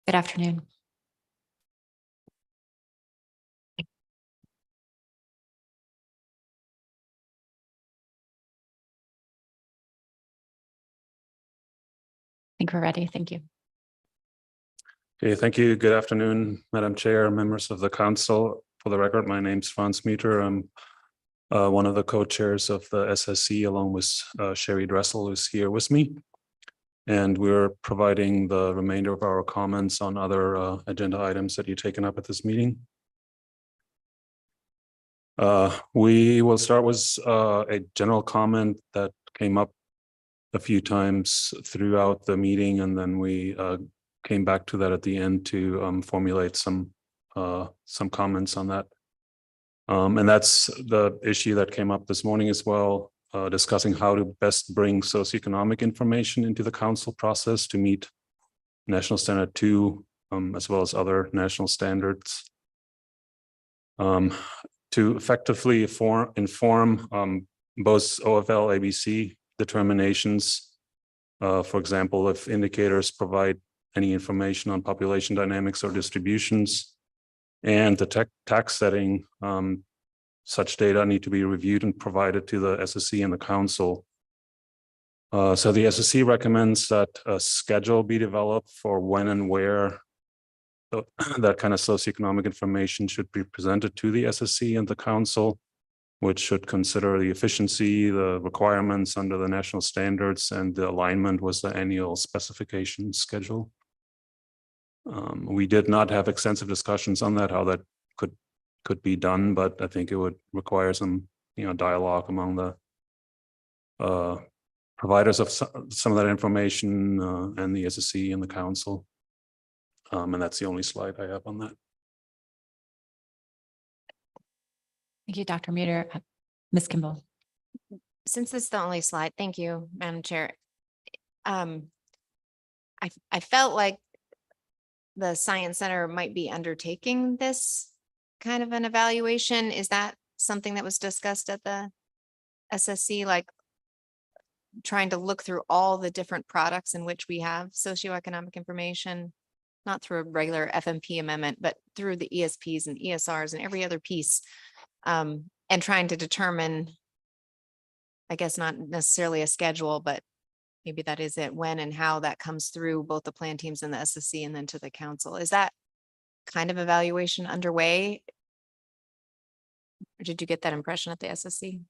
Good afternoon. I think we're ready. Thank you. Okay, thank you. Good afternoon, Madam Chair, members of the council. For the record, my name's Franz Mieter. I'm one of the co-chairs of the SSC, along with Sherry Dressel, who's here with me. And we're providing the remainder of our comments on other agenda items that you've taken up at this meeting. We will start with a general comment that came up a few times throughout the meeting, and then we came back to that at the end to formulate some comments on that. And that's the issue that came up this morning as well, discussing how to best bring socioeconomic information into the council process to meet National Standard 2, as well as other national standards. To effectively inform both OFL ABC determinations For example, if indicators provide any information on population dynamics or distributions, and the tax setting, such data need to be reviewed and provided to the SSC and the council. So the SSC recommends that a schedule be developed for when and where that kind of socioeconomic information should be presented to the SSC and the council, which should consider the efficiency, the requirements under the national standards, and the alignment with the annual specification schedule. We did not have extensive discussions on that, how that could be done, but I think it would require some, dialogue among the providers of some of that information and the SSC and the council. And that's the only slide I have on that. Thank you, Dr. Muter. Ms. Kimball. Since this is the only slide, thank you, Madam Chair. I felt like the Science Center might be undertaking this kind of an evaluation. Is that something that was discussed at the SSC, like trying to look through all the different products in which we have socioeconomic information, not through a regular FMP amendment, but through the ESPs and ESRs and every other piece, and trying to determine, I guess not necessarily a schedule, but maybe that is it, when and how that comes through both the plan teams and the SSC and then to the council. Is that kind of evaluation underway? Or did you get that impression at the SSC?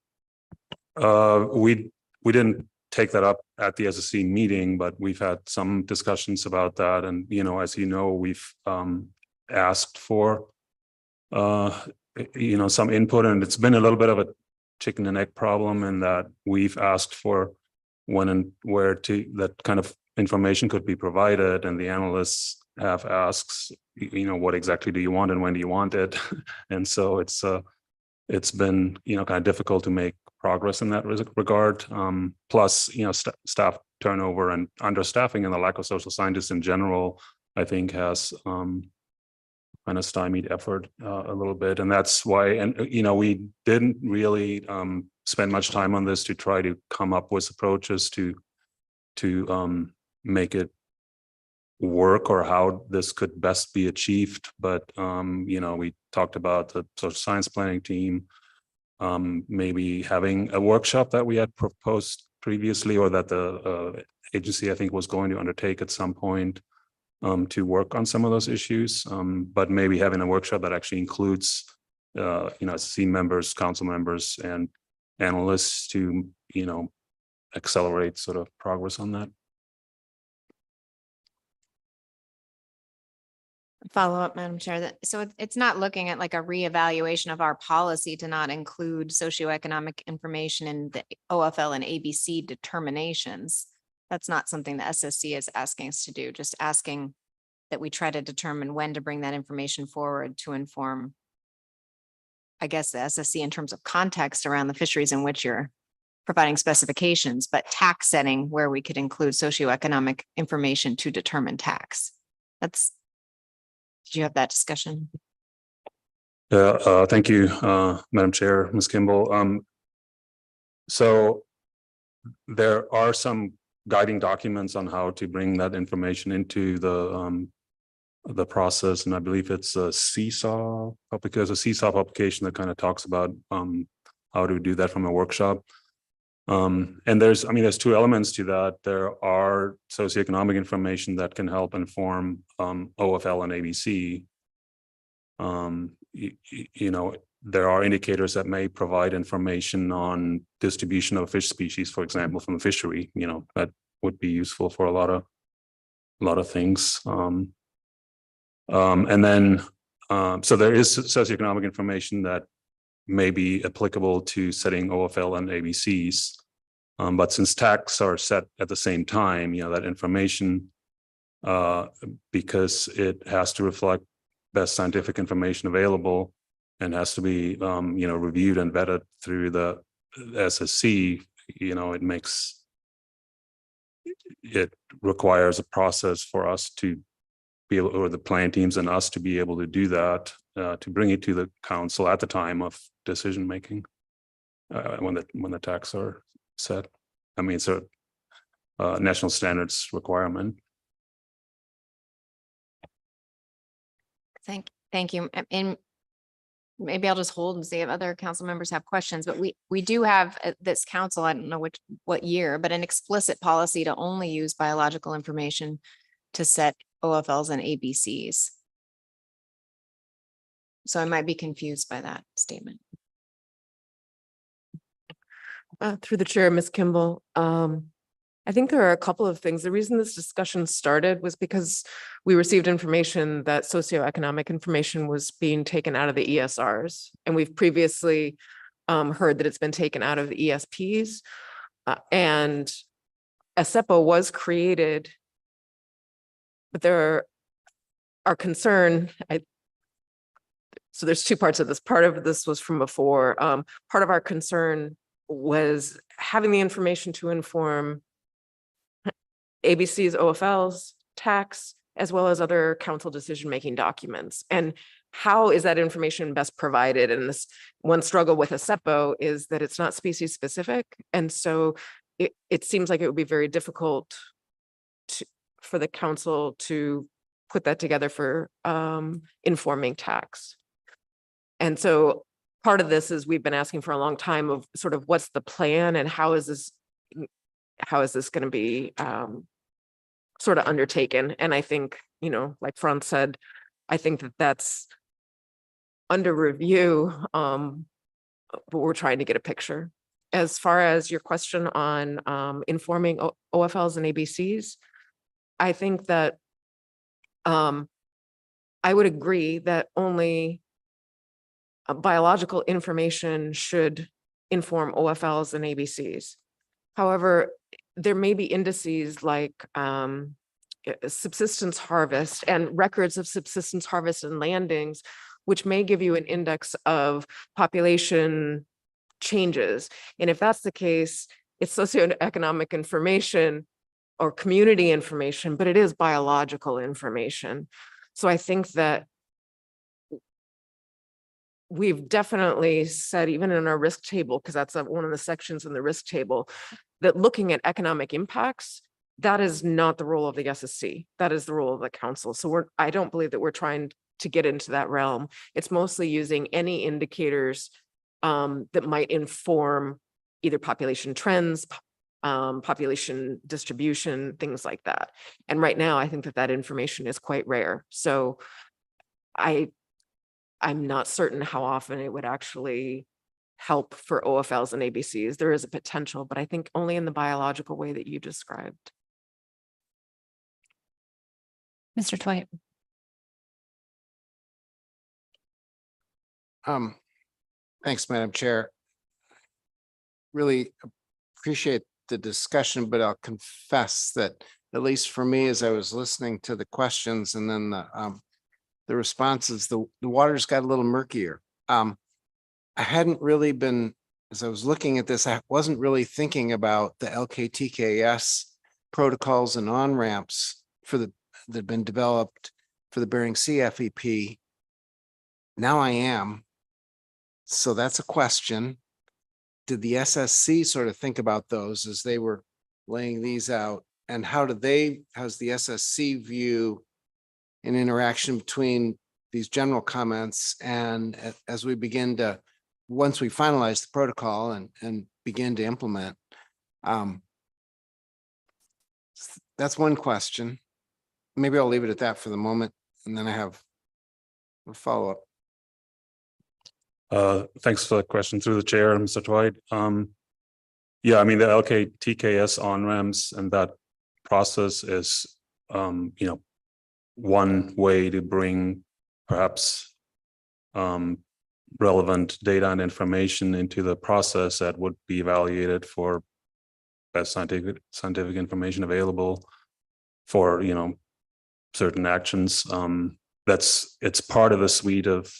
We didn't take that up at the SSC meeting, but we've had some discussions about that. And, as you know, we've asked for, some input, and it's been a little bit of a chicken and egg problem in that we've asked for when and where that kind of information could be provided. And the analysts have asked, what exactly do you want and when do you want it? And so it's been, kind of difficult to make progress in that regard. Plus, staff turnover and understaffing and the lack of social scientists in general, I think has kind of stymied effort a little bit. And that's why, and we didn't really spend much time on this to try to come up with approaches to make it work or how this could best be achieved. But we talked about the social science planning team, maybe having a workshop that we had proposed previously, or that the agency, I think, was going to undertake at some point to work on some of those issues. But maybe having a workshop that actually includes SSC members, council members, and analysts to accelerate sort of progress on that. Follow up, Madam Chair. So it's not looking at like a reevaluation of our policy to not include socioeconomic information in the OFL and ABC determinations. That's not something the SSC is asking us to do, just asking that we try to determine when to bring that information forward to inform, I guess, the SSC in terms of context around the fisheries in which you're providing specifications, but tax setting where we could include socioeconomic information to determine tax. Did you have that discussion? Yeah, thank you, Madam Chair, Ms. Kimball. So there are some guiding documents on how to bring that information into the process, and I believe it's a Seesaw publication that kind of talks about how to do that from a workshop. And there's two elements to that. There are socioeconomic information that can help inform OFL and ABC. There are indicators that may provide information on distribution of fish species, for example, from the fishery. That would be useful for a lot of things. And then, so there is socioeconomic information that may be applicable to setting OFL and ABCs. But since tax are set at the same time, that information, because it has to reflect best scientific information available and has to be, reviewed and vetted through the SSC, it requires a process for us to be able, or the plan teams and us to be able to do that, to bring it to the council at the time of decision making, when the tax are set. So national standards requirement. Thank you. And maybe I'll just hold and see if other council members have questions, but we do have this council, I don't know what year, but an explicit policy to only use biological information to set OFLs and ABCs. So I might be confused by that statement. Through the chair, Ms. Kimball, I think there are a couple of things. The reason this discussion started was because we received information that socioeconomic information was being taken out of the ESRs. And we've previously heard that it's been taken out of the ESPs. And a SEPO was created, but there are concern. So there's two parts of this. Part of this was from before. Part of our concern was having the information to inform ABCs, OFLs, tax, as well as other council decision-making documents. And how is that information best provided? And this one struggle with a SEPO is that it's not species specific. And so it seems like it would be very difficult for the council to put that together for informing tax. And so part of this is we've been asking for a long time of sort of what's the plan and how is this going to be sort of undertaken? And I think, like Franz said, I think that that's under review, but we're trying to get a picture. As far as your question on informing OFLs and ABCs, I think that I would agree that only biological information should inform OFLs and ABCs. However, there may be indices like subsistence harvest and records of subsistence harvest and landings, which may give you an index of population changes. And if that's the case, it's socioeconomic information or community information, but it is biological information. So I think that we've definitely said, even in our risk table, because that's one of the sections in the risk table, that looking at economic impacts, that is not the role of the SSC. That is the role of the council. So I don't believe that we're trying to get into that realm. It's mostly using any indicators that might inform either population trends, population distribution, things like that. And right now, I think that information is quite rare. So I'm not certain how often it would actually help for OFLs and ABCs. There is a potential, but I think only in the biological way that you described. Mr. Twite. Thanks, Madam Chair. Really appreciate the discussion, but I'll confess that at least for me, as I was listening to the questions and then the responses, the waters got a little murkier. I hadn't really been, as I was looking at this, I wasn't really thinking about the LKTKS protocols and on-ramps that have been developed for the Bering Sea FEP. Now I am. So that's a question. Did the SSC sort of think about those as they were laying these out? And how's the SSC view an interaction between these general comments and as we begin to, once we finalize the protocol and begin to implement? That's one question. Maybe I'll leave it at that for the moment, and then I have a follow-up. Thanks for the question through the chair, Mr. Twite. Yeah, I mean, the LKTKS on-ramps and that process is, one way to bring perhaps relevant data and information into the process that would be evaluated for best scientific information available for, certain actions. It's part of a suite of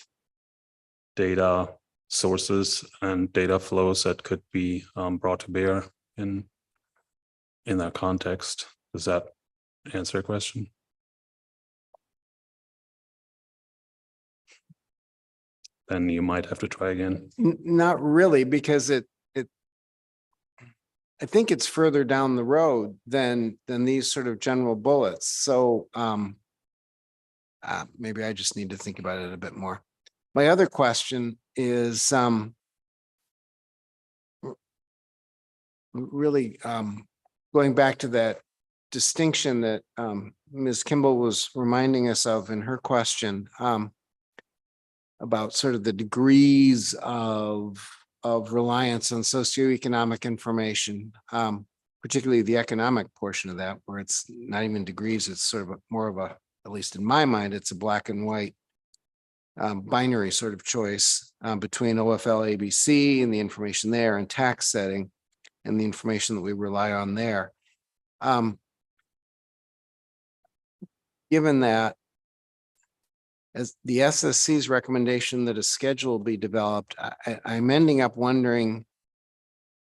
data sources and data flows that could be brought to bear in that context. Does that answer your question? Then you might have to try again. Not really, because I think it's further down the road than these sort of general bullets. So maybe I just need to think about it a bit more. My other question is really going back to that distinction that Ms. Kimball was reminding us of in her question about sort of the degrees of reliance on socioeconomic information, particularly the economic portion of that, where it's not even degrees, it's sort of more of a, at least in my mind, it's a black and white binary sort of choice between OFL ABC and the information there and tax setting and the information that we rely on there. Given that, as the SSC's recommendation that a schedule be developed, I'm ending up wondering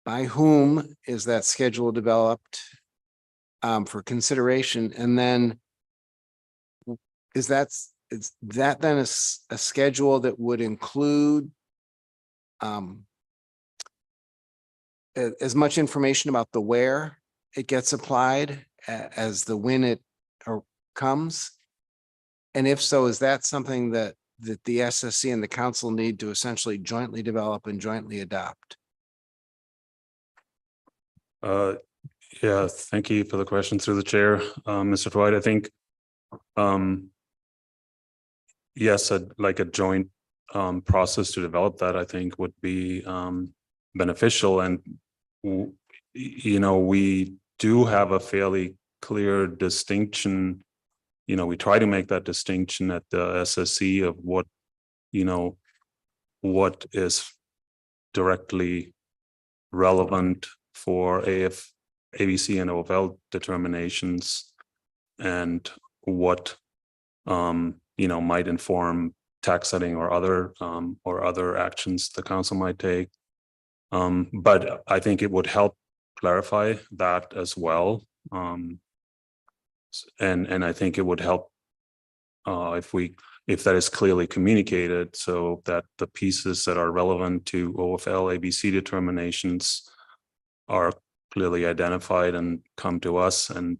by whom is that schedule developed for consideration? And then is that then a schedule that would include as much information about the where it gets applied as the when it comes? And if so, is that something that the SSC and the council need to essentially jointly develop and jointly adopt? Yeah, thank you for the question through the chair, Mr. Dwight. I think yes, like a joint process to develop that, I think would be beneficial. And we do have a fairly clear distinction. We try to make that distinction at the SSC of what is directly relevant for ABC and OFL determinations and what might inform tax setting or other actions the council might take. But I think it would help clarify that as well. And I think it would help if that is clearly communicated, so that the pieces that are relevant to OFL ABC determinations are clearly identified and come to us, and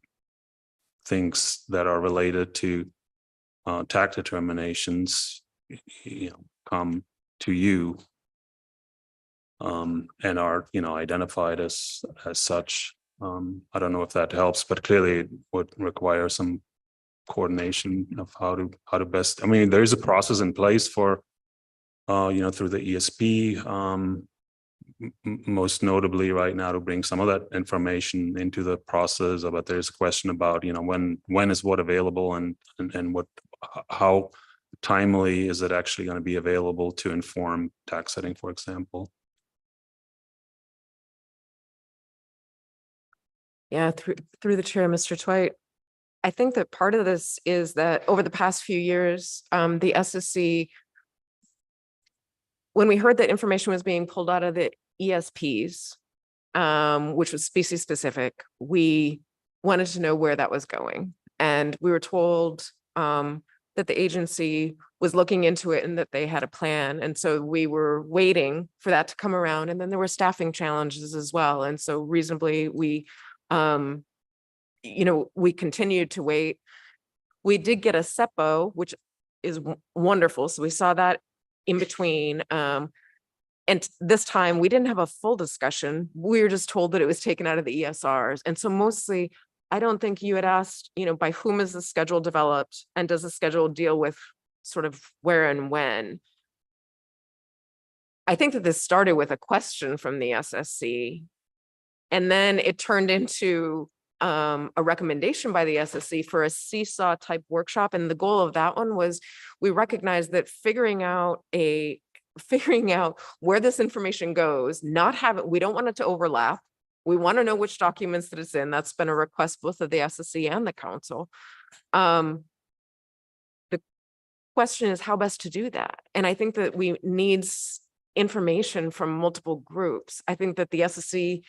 things that are related to tax determinations come to you and are identified as such. I don't know if that helps, but clearly it would require some coordination of how to best. I mean, there is a process in place for through the ESP, most notably right now, to bring some of that information into the process. But there's a question about when is what available, and what, how timely is it actually going to be available to inform tax setting, for example. Yeah, through the chair, Mr. Twite. I think that part of this is that over the past few years, the SSC, when we heard that information was being pulled out of the ESPs, which was species specific, we wanted to know where that was going. And we were told that the agency was looking into it and that they had a plan. And so we were waiting for that to come around. And then there were staffing challenges as well. And so reasonably, we continued to wait. We did get a SEPO, which is wonderful. So we saw that in between. And this time we didn't have a full discussion. We were just told that it was taken out of the ESRs. And so mostly, I don't think you had asked, by whom is the schedule developed, and does the schedule deal with sort of where and when? I think that this started with a question from the SSC, and then it turned into a recommendation by the SSC for a seesaw type workshop. And the goal of that one was, we recognized that figuring out where this information goes, we don't want it to overlap. We want to know which documents that it's in. That's been a request both of the SSC and the council. The question is how best to do that. And I think that we need information from multiple groups. I think that the SSC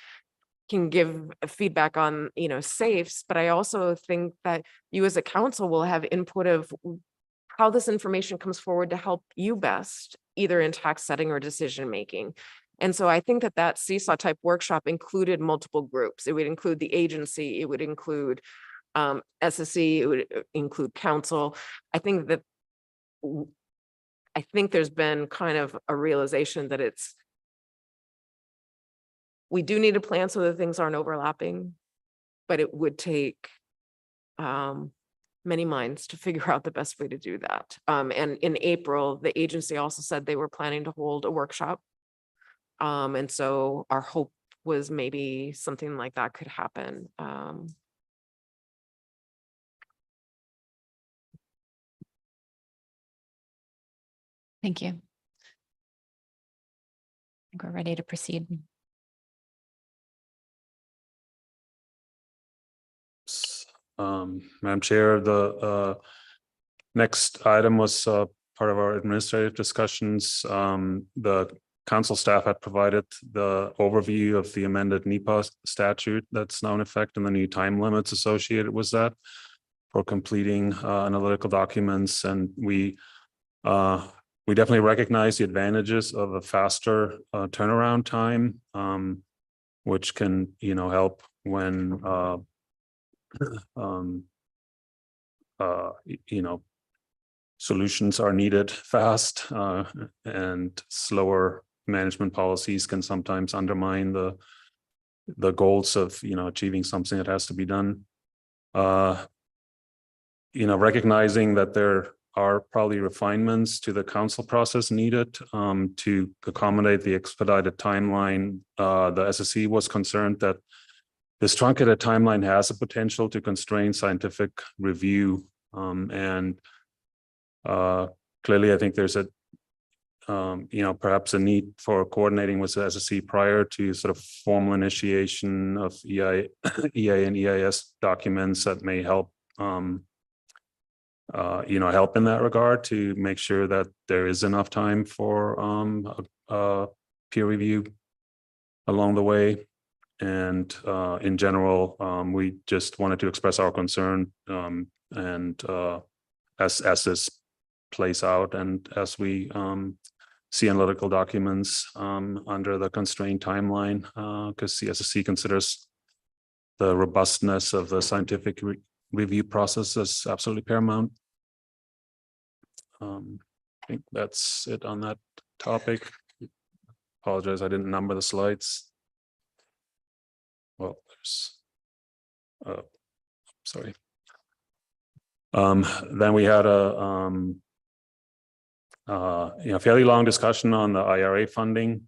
can give feedback on, safes, but I also think that you as a council will have input of how this information comes forward to help you best, either in tax setting or decision making. And so I think that that seesaw type workshop included multiple groups. It would include the agency, it would include SSC, it would include council. I think that there's been kind of a realization that we do need a plan so that things aren't overlapping, but it would take many minds to figure out the best way to do that. And in April, the agency also said they were planning to hold a workshop. And so our hope was maybe something like that could happen. Thank you. I think we're ready to proceed. Madam Chair, the next item was part of our administrative discussions. The council staff had provided the overview of the amended NEPA statute that's now in effect and the new time limits associated with that for completing analytical documents. And we definitely recognize the advantages of a faster turnaround time, which can, help when solutions are needed fast, and slower management policies can sometimes undermine the goals of achieving something that has to be done. Recognizing that there are probably refinements to the council process needed to accommodate the expedited timeline. The SSC was concerned that this truncated timeline has a potential to constrain scientific review, and clearly I think there's a perhaps a need for coordinating with the SSC prior to sort of formal initiation of EA and EIS documents that may help help in that regard to make sure that there is enough time for peer review along the way. And in general, we just wanted to express our concern and as this plays out and as we see analytical documents under the constrained timeline, because the SSC considers the robustness of the scientific review process as absolutely paramount. I think that's it on that topic. Apologize, I didn't number the slides. Well, there's, sorry. Then we had a fairly long discussion on the IRA funding.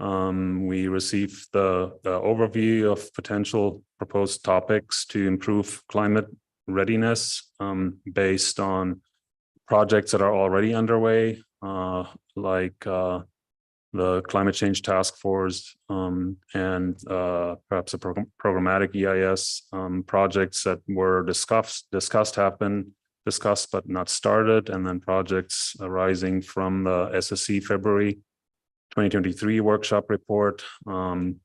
We received the overview of potential proposed topics to improve climate readiness based on projects that are already underway, like the Climate Change Task Force and perhaps a programmatic EIS projects that were discussed have been discussed but not started, and then projects arising from the SSC February 2023 workshop report. In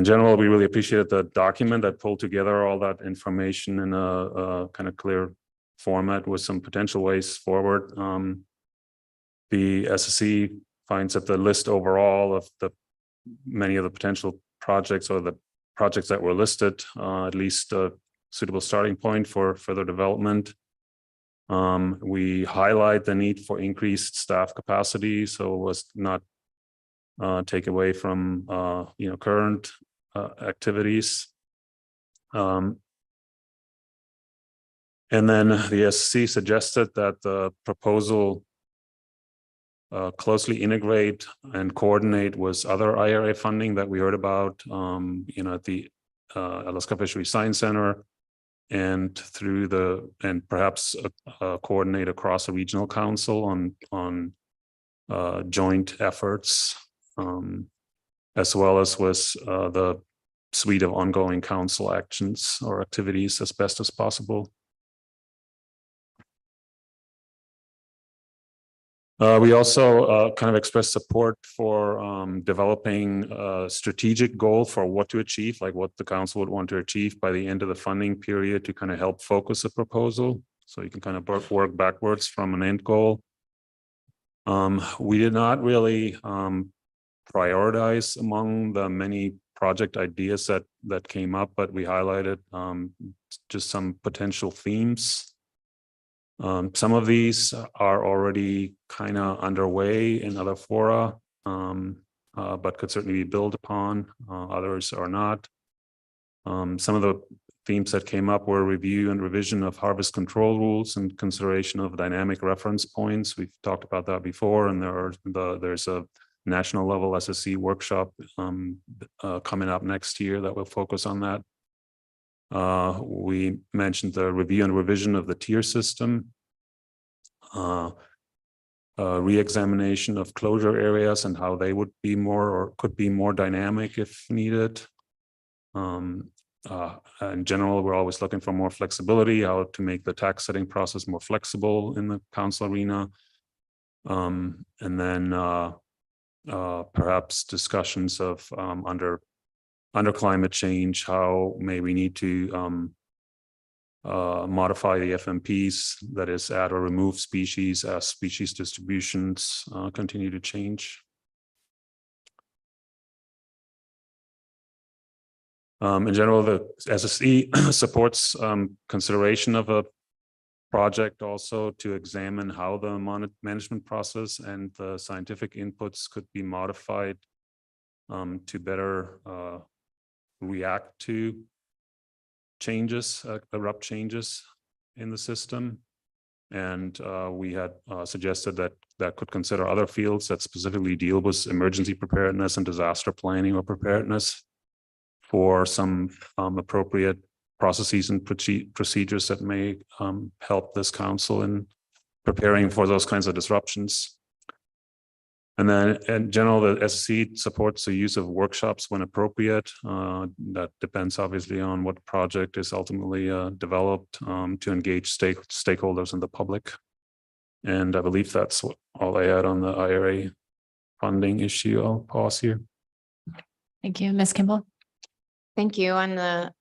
general, we really appreciated the document that pulled together all that information in a kind of clear format with some potential ways forward. The SSC finds that the list overall of the many of the potential projects or the projects that were listed, at least a suitable starting point for further development. We highlight the need for increased staff capacity, so was not take away from current activities. And then the SSC suggested that the proposal closely integrate and coordinate with other IRA funding that we heard about, at the Alaska Fisheries Science Center, and perhaps coordinate across a regional council on joint efforts, as well as with the suite of ongoing council actions or activities as best as possible. We also kind of expressed support for developing a strategic goal for what to achieve, like what the council would want to achieve by the end of the funding period to kind of help focus a proposal. So you can kind of work backwards from an end goal. We did not really prioritize among the many project ideas that came up, but we highlighted just some potential themes. Some of these are already kind of underway in other fora, but could certainly be built upon. Others are not. Some of the themes that came up were review and revision of harvest control rules and consideration of dynamic reference points. We've talked about that before, and there's a national level SSC workshop coming up next year that will focus on that. We mentioned the review and revision of the tier system, re-examination of closure areas and how they would be more or could be more dynamic if needed. In general, we're always looking for more flexibility, how to make the tax setting process more flexible in the council arena. And then perhaps discussions of under climate change, how may we need to modify the FMPs, that is add or remove species as species distributions continue to change. In general, the SSE supports consideration of a project also to examine how the management process and the scientific inputs could be modified to better react to changes, abrupt changes in the system. And we had suggested that could consider other fields that specifically deal with emergency preparedness and disaster planning or preparedness for some appropriate processes and procedures that may help this council in preparing for those kinds of disruptions. And then in general, the SSC supports the use of workshops when appropriate. That depends obviously on what project is ultimately developed to engage stakeholders in the public. And I believe that's all I had on the IRA funding issue. I'll pause here. Thank you, Ms. Kimball. Thank you. On the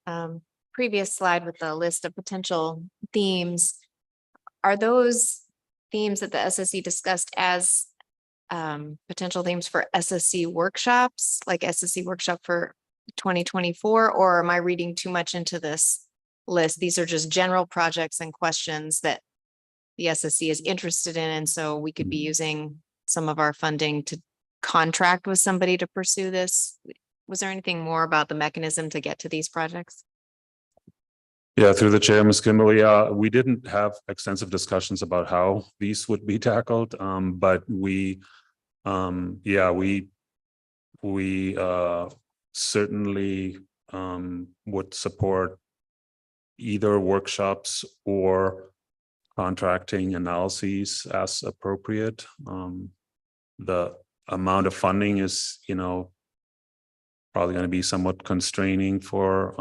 previous slide with the list of potential themes, are those themes that the SSC discussed as potential themes for SSC workshops, like SSC workshop for 2024, or am I reading too much into this list? These are just general projects and questions that the SSC is interested in, and so we could be using some of our funding to contract with somebody to pursue this. Was there anything more about the mechanism to get to these projects? Yeah, through the chair, Ms. Kimball, we didn't have extensive discussions about how these would be tackled, but we certainly would support either workshops or contracting analyses as appropriate. The amount of funding is, probably going to be somewhat constraining for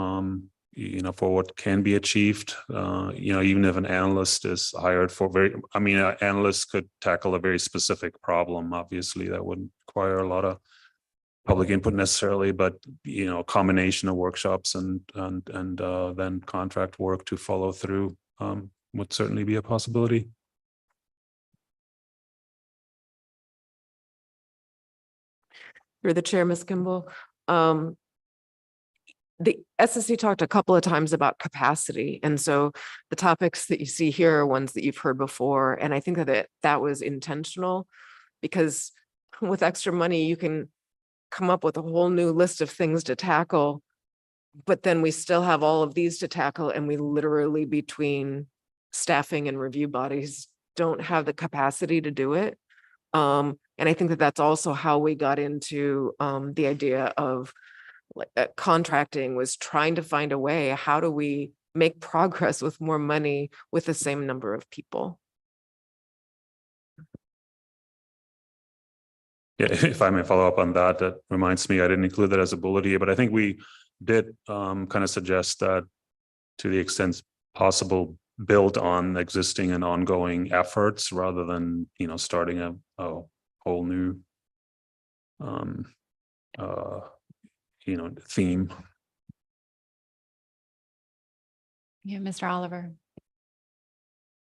for what can be achieved. Even if an analyst is hired for an analyst could tackle a very specific problem. Obviously, that wouldn't require a lot of public input necessarily, but a combination of workshops and then contract work to follow through would certainly be a possibility. Through the chair, Ms. Kimball. The SSC talked a couple of times about capacity. And so the topics that you see here are ones that you've heard before. And I think that was intentional, because with extra money, you can come up with a whole new list of things to tackle, but then we still have all of these to tackle. And we literally, between staffing and review bodies, don't have the capacity to do it. And I think that that's also how we got into the idea of contracting, was trying to find a way, how do we make progress with more money with the same number of people? Yeah, if I may follow up on that, that reminds me, I didn't include that as a bullet here, but I think we did kind of suggest that to the extent possible, build on existing and ongoing efforts rather than, starting a whole new theme. Yeah, Mr. Oliver.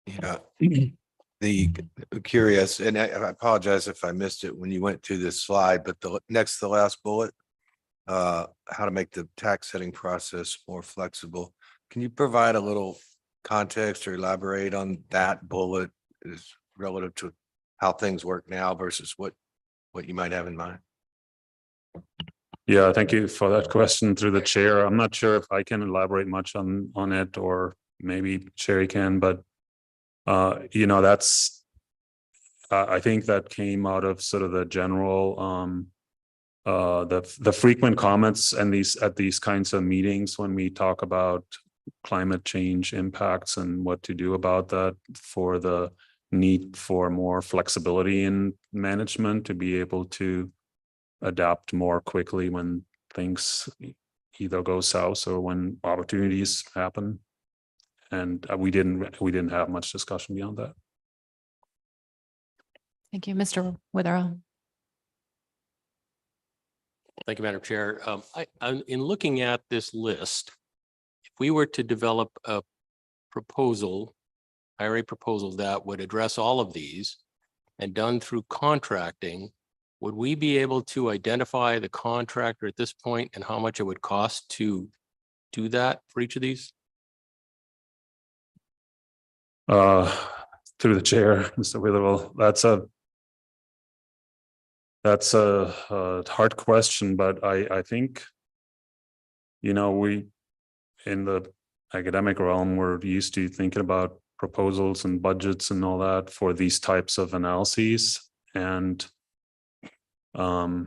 Yeah. curious, and I apologize if I missed it when you went through this slide, but the next to the last bullet, how to make the tax setting process more flexible. Can you provide a little context or elaborate on that bullet is relative to how things work now versus what you might have in mind? Yeah, thank you for that question through the chair. I'm not sure if I can elaborate much on it, or maybe Sherry can, but you know, that's I think that came out of sort of the general the frequent comments and at these kinds of meetings when we talk about climate change impacts and what to do about that, for the need for more flexibility in management to be able to adapt more quickly when things either go south or when opportunities happen. And we didn't have much discussion beyond that. Thank you, Mr. Witherell. Thank you, Madam Chair. In looking at this list, if we were to develop a proposal, IRA proposal that would address all of these and done through contracting, would we be able to identify the contractor at this point and how much it would cost to do that for each of these? Through the chair, Mr. Witherell, that's a hard question, but I think, you know, we in the academic realm, we're used to thinking about proposals and budgets and all that for these types of analyses. And I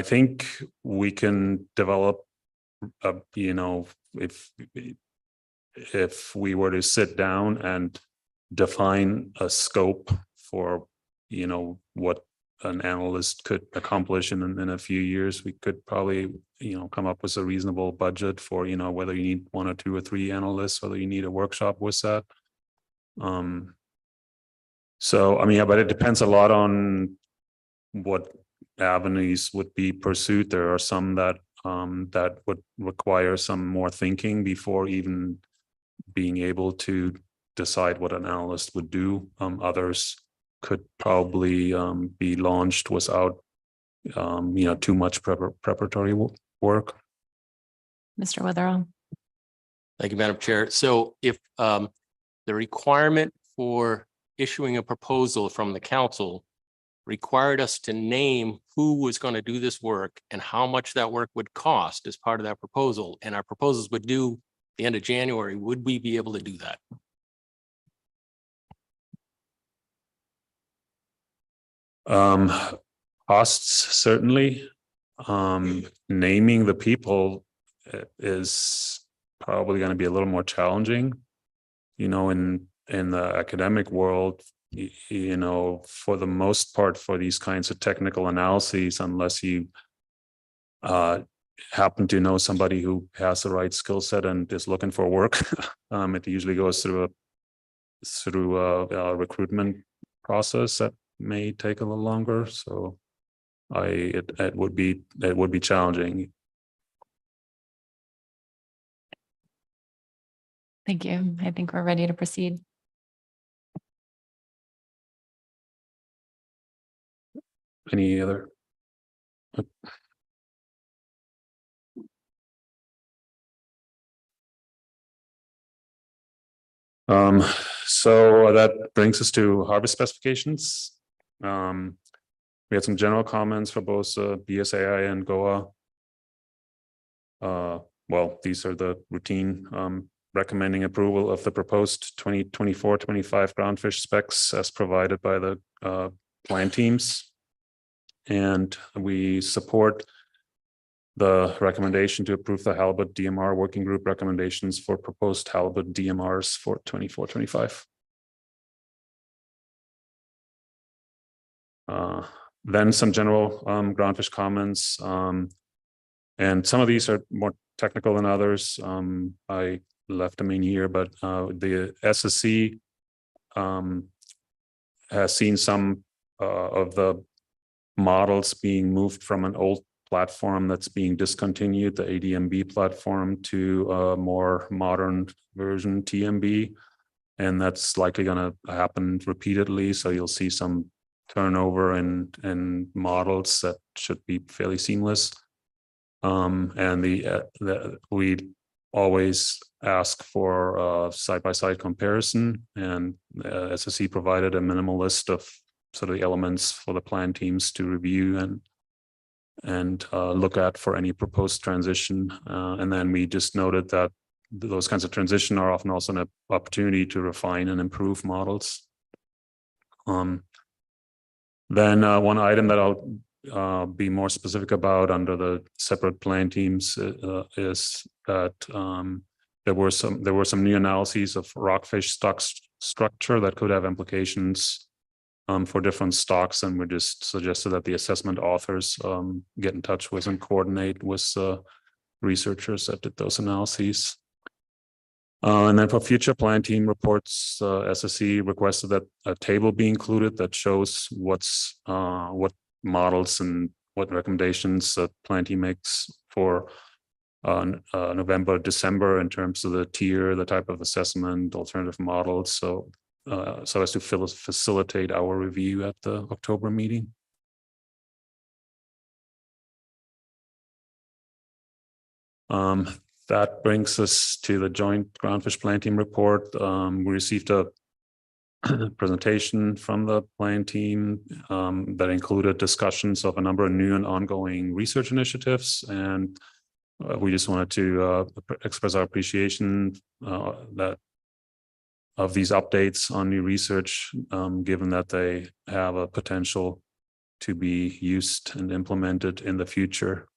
think we can develop, you know, if we were to sit down and define a scope for, you know, what an analyst could accomplish in a few years, we could probably, you know, come up with a reasonable budget for, you know, whether you need 1 or 2 or 3 analysts, whether you need a workshop with that. So, I mean, yeah, but it depends a lot on what avenues would be pursued. There are some that that would require some more thinking before even being able to decide what an analyst would do. Others could probably be launched without you know, too much preparatory work. Mr. Witherell. Thank you, Madam Chair. So if the requirement for issuing a proposal from the council required us to name who was going to do this work and how much that work would cost as part of that proposal, and our proposals would due the end of January, would we be able to do that? Costs, certainly. Naming the people is probably going to be a little more challenging. You know, in the academic world, you know, for the most part, for these kinds of technical analyses, unless you happen to know somebody who has the right skill set and is looking for work, it usually goes through a recruitment process that may take a little longer. So it would be challenging. Thank you. I think we're ready to proceed. Any other? So that brings us to harvest specifications. We had some general comments for both BSAI and GOA. Well, these are the routine recommending approval of the proposed 2024-25 groundfish specs as provided by the plan teams. And we support the recommendation to approve the halibut DMR working group recommendations for proposed halibut DMRs for 24-25. Then some general groundfish comments, and some of these are more technical than others. I left them in here, but the SSC has seen some of the models being moved from an old platform that's being discontinued, the ADMB platform, to a more modern version, TMB. And that's likely going to happen repeatedly. So you'll see some turnover in models that should be fairly seamless. And we always ask for side-by-side comparison, and SSE provided a minimal list of sort of the elements for the plan teams to review and look at for any proposed transition. And then we just noted that those kinds of transition are often also an opportunity to refine and improve models. Then one item that I'll be more specific about under the separate plan teams is that there were some new analyses of rockfish stock structure that could have implications for different stocks, and we just suggested that the assessment authors get in touch with and coordinate with researchers that did those analyses. And then for future plan team reports, SSE requested that a table be included that shows what models and what recommendations the plan team makes for November, December in terms of the tier, the type of assessment, alternative models. So as to facilitate our review at the October meeting. That brings us to the joint groundfish plan team report. We received a presentation from the plan team that included discussions of a number of new and ongoing research initiatives. And we just wanted to express our appreciation of these updates on new research, given that they have a potential to be used and implemented in the future.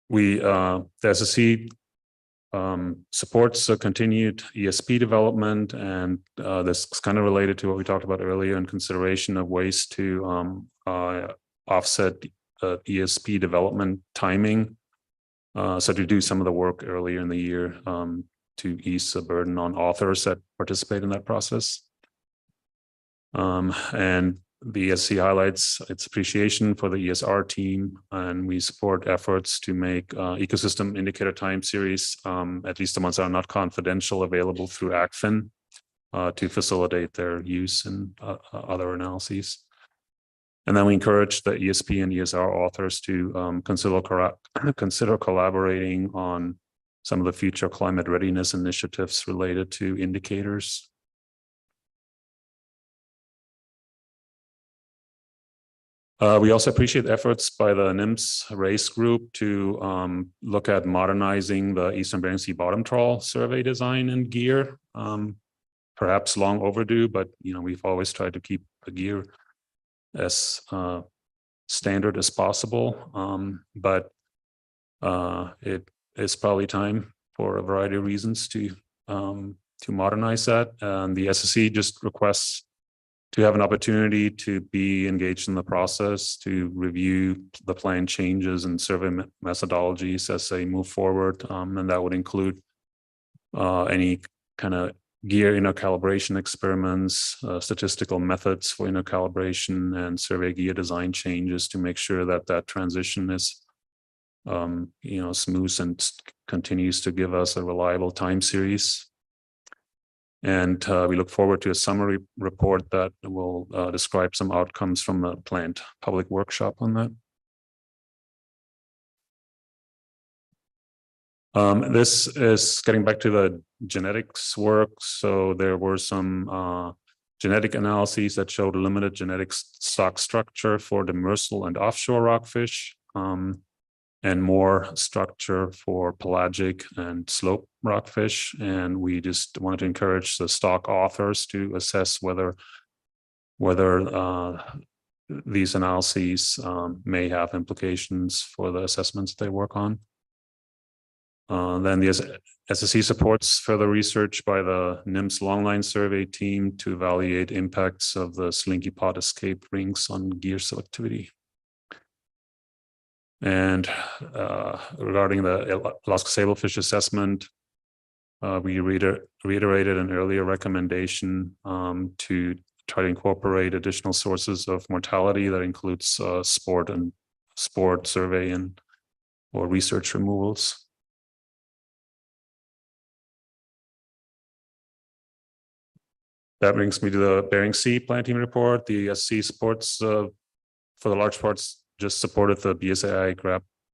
The SSE supports the continued ESP development, and this is kind of related to what we talked about earlier in consideration of ways to offset ESP development timing. So to do some of the work earlier in the year to ease the burden on authors that participate in that process. And the ESC highlights its appreciation for the ESR team, and we support efforts to make ecosystem indicator time series, at least the ones that are not confidential, available through ACFIN to facilitate their use in other analyses. And then we encourage the ESP and ESR authors to consider collaborating on some of the future climate readiness initiatives related to indicators. We also appreciate efforts by the NIMS race group to look at modernizing the Eastern Bering Sea bottom trawl survey design and gear. Perhaps long overdue, but we've always tried to keep the gear as standard as possible. But it is probably time for a variety of reasons to modernize that. And the SSE just requests to have an opportunity to be engaged in the process, to review the plan changes and survey methodologies as they move forward. And that would include any kind of gear calibration experiments, statistical methods for calibration, and survey gear design changes to make sure that that transition is smooth and continues to give us a reliable time series. And we look forward to a summary report that will describe some outcomes from the planned public workshop on that. This is getting back to the genetics work. So there were some genetic analyses that showed a limited genetic stock structure for demersal and offshore rockfish, and more structure for pelagic and slope rockfish. And we just wanted to encourage the stock authors to assess whether these analyses may have implications for the assessments they work on. Then the SSE supports further research by the NIMS longline survey team to evaluate impacts of the slinky pod escape rings on gear selectivity. And regarding the Alaska sablefish assessment, we reiterated an earlier recommendation to try to incorporate additional sources of mortality that includes sport survey or research removals. That brings me to the Bering Sea Plan Team report. The SC supports, for the large parts, just supported the BSAI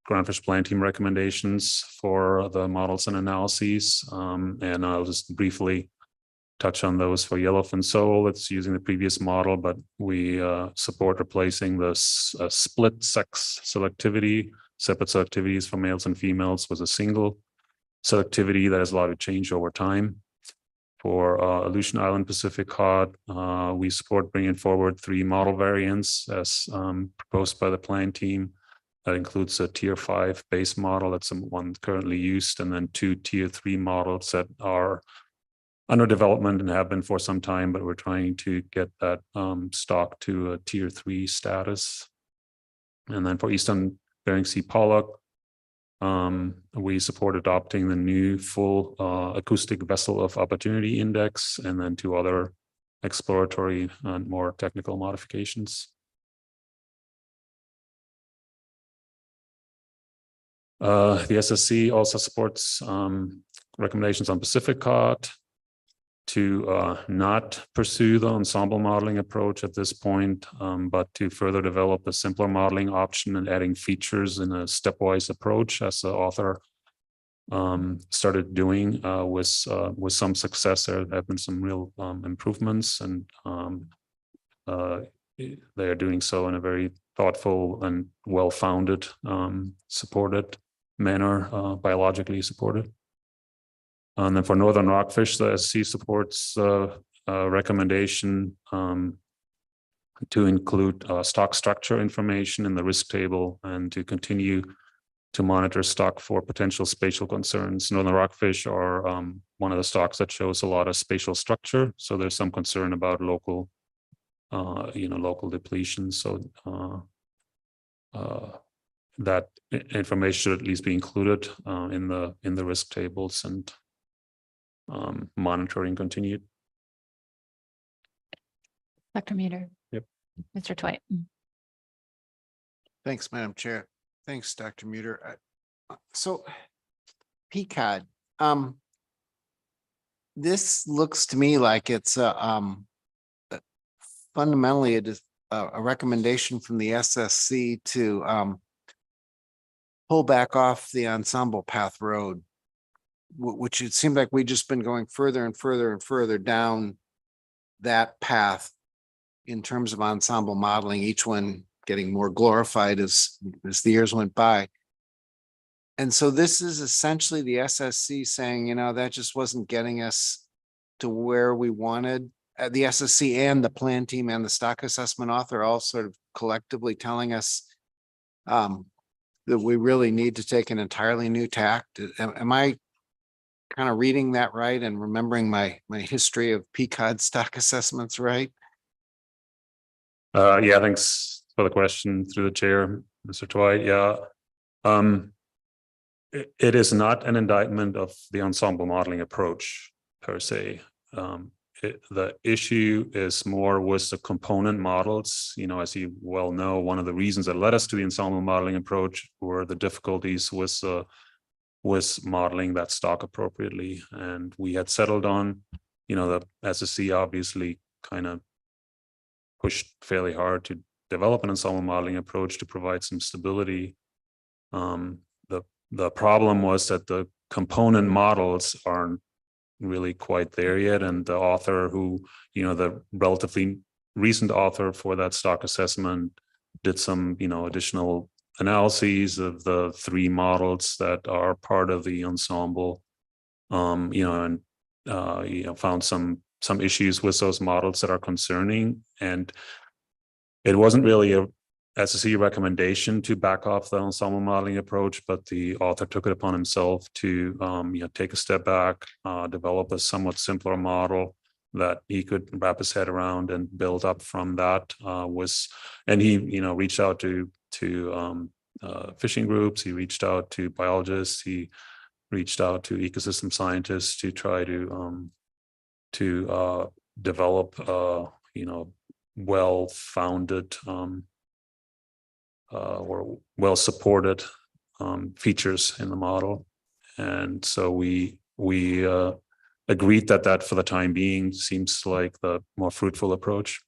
groundfish plan team recommendations for the models and analyses. And I'll just briefly touch on those for yellowfin sole. It's using the previous model, but we support replacing the split sex selectivity, separate selectivities for males and females with a single selectivity that has allowed to change over time. For Aleutian Island Pacific cod, we support bringing forward 3 model variants as proposed by the plan team. That includes a tier 5 base model, that's the one currently used, and then 2 tier 3 models that are under development and have been for some time, but we're trying to get that stock to a tier 3 status. And then for Eastern Bering Sea pollock, we support adopting the new full acoustic vessel of opportunity index, and then 2 other exploratory and more technical modifications. The SSC also supports recommendations on Pacific cod to not pursue the ensemble modeling approach at this point, but to further develop a simpler modeling option and adding features in a stepwise approach, as the author started doing with some success. There have been some real improvements, and they are doing so in a very thoughtful and well-founded, supported manner, biologically supported. And then for northern rockfish, the SC supports recommendation to include stock structure information in the risk table and to continue to monitor stock for potential spatial concerns. Northern rockfish are one of the stocks that shows a lot of spatial structure, so there's some concern about local, local depletion. So that information should at least be included in the risk tables, and monitoring continued. Dr. Meter. Yep. Mr. Twite. Thanks, Madam Chair. Thanks, Dr. Muter. So PCOD, this looks to me like it's fundamentally a recommendation from the SSC to pull back off the ensemble path road, which it seemed like we just been going further and further and further down that path in terms of ensemble modeling, each one getting more glorified as the years went by. And so this is essentially the SSC saying, that just wasn't getting us to where we wanted. The SSC and the plan team and the stock assessment author all sort of collectively telling us that we really need to take an entirely new tact. Am I kind of reading that right and remembering my history of PCOD stock assessments right? Yeah, thanks for the question through the chair, Mr. Twite. Yeah, it is not an indictment of the ensemble modeling approach per se. The issue is more with the component models. As you well know, one of the reasons that led us to the ensemble modeling approach were the difficulties with modeling that stock appropriately. And we had settled on, the SSC obviously kind of pushed fairly hard to develop an ensemble modeling approach to provide some stability. The problem was that the component models aren't really quite there yet, and the author who, the relatively recent author for that stock assessment did some, additional analyses of the 3 models that are part of the ensemble, and found some issues with those models that are concerning. And it wasn't really a SSC recommendation to back off the ensemble modeling approach, but the author took it upon himself to take a step back, develop a somewhat simpler model that he could wrap his head around and build up from that. And he reached out to fishing groups, he reached out to biologists, he reached out to ecosystem scientists to try to develop well-founded or well-supported features in the model. And so we agreed that that for the time being seems like the more fruitful approach.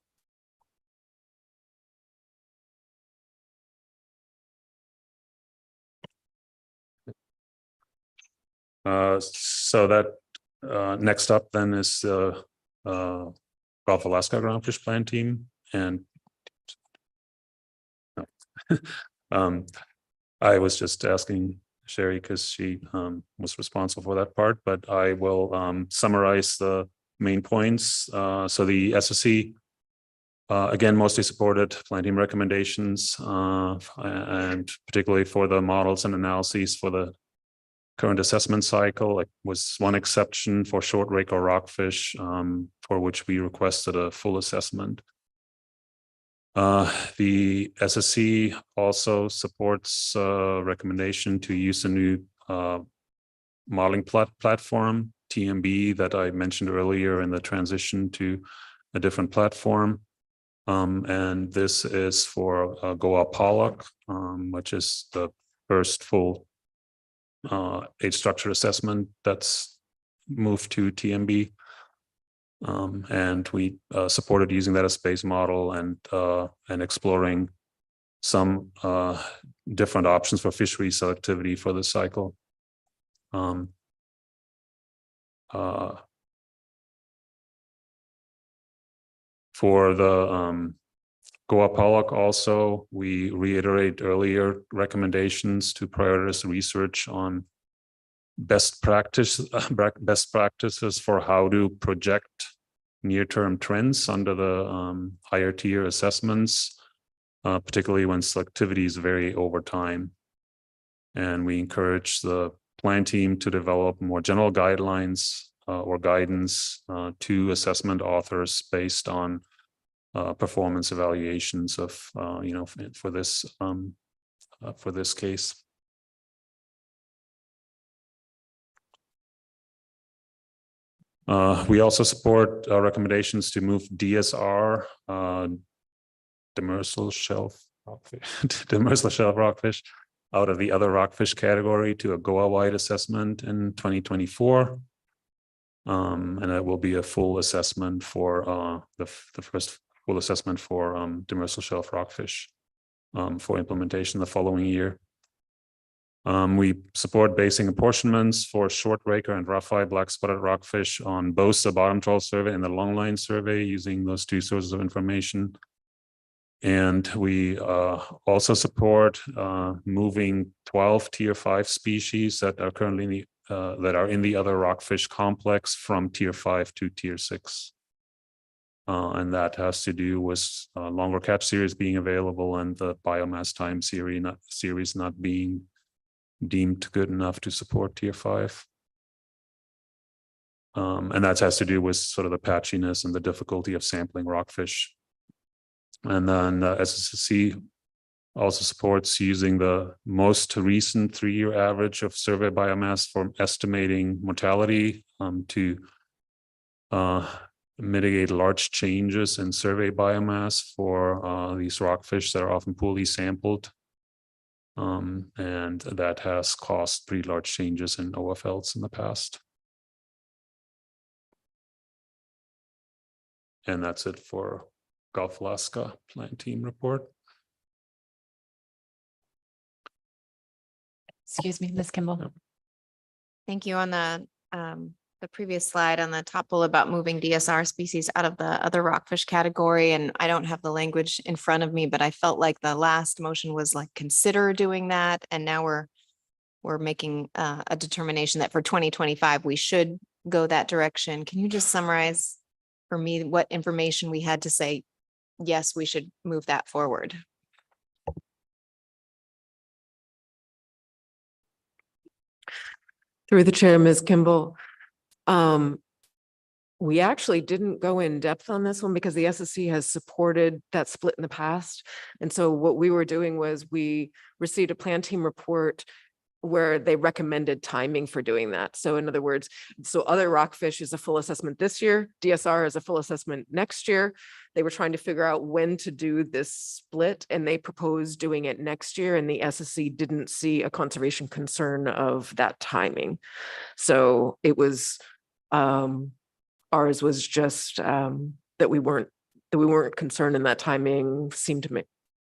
So that next up then is the Gulf Alaska Groundfish Plan team, and I was just asking Sherry because she was responsible for that part, but I will summarize the main points. So the SSC again mostly supported plan team recommendations, and particularly for the models and analyses for the current assessment cycle. It was one exception for short rake or rockfish, for which we requested a full assessment. The SSC also supports recommendation to use a new modeling platform, TMB, that I mentioned earlier in the transition to a different platform. And this is for Goa Pollock, which is the first full age structure assessment that's moved to TMB. And we supported using that as base model and exploring some different options for fishery selectivity for the cycle. For the Goa Pollock also, we reiterate earlier recommendations to prioritize research on best practices for how to project near-term trends under the higher tier assessments, particularly when selectivities vary over time. And we encourage the plan team to develop more general guidelines or guidance to assessment authors based on performance evaluations of, for this case. We also support recommendations to move DSR, demersal shelf rockfish, out of the other rockfish category to a Goa-wide assessment in 2024. And that will be a full assessment for the first full assessment for demersal shelf rockfish for implementation the following year. We support basing apportionments for short raker and rough-eye black spotted rockfish on both the bottom trawl survey and the longline survey using those two sources of information. And we also support moving 12 tier 5 species that are currently in the other rockfish complex from tier 5 to tier 6. And that has to do with longer catch series being available and the biomass time series not being deemed good enough to support tier 5. And that has to do with sort of the patchiness and the difficulty of sampling rockfish. And then SSC also supports using the most recent 3-year average of survey biomass for estimating mortality to mitigate large changes in survey biomass for these rockfish that are often poorly sampled. And that has caused pretty large changes in OFLs in the past. And that's it for Gulf Alaska Plan Team report. Excuse me, Ms. Kimball. Thank you. On the previous slide on the top bullet about moving DSR species out of the other rockfish category, and I don't have the language in front of me, but I felt like the last motion was like consider doing that, and now we're making a determination that for 2025 we should go that direction. Can you just summarize for me what information we had to say, yes, we should move that forward? Through the chair, Ms. Kimball, we actually didn't go in depth on this one because the SSC has supported that split in the past. And so what we were doing was we received a plan team report where they recommended timing for doing that. So in other words, so other rockfish is a full assessment this year, DSR is a full assessment next year. They were trying to figure out when to do this split, and they proposed doing it next year, and the SSC didn't see a conservation concern of that timing. So it was Ours was just that we weren't concerned, and that timing seemed to make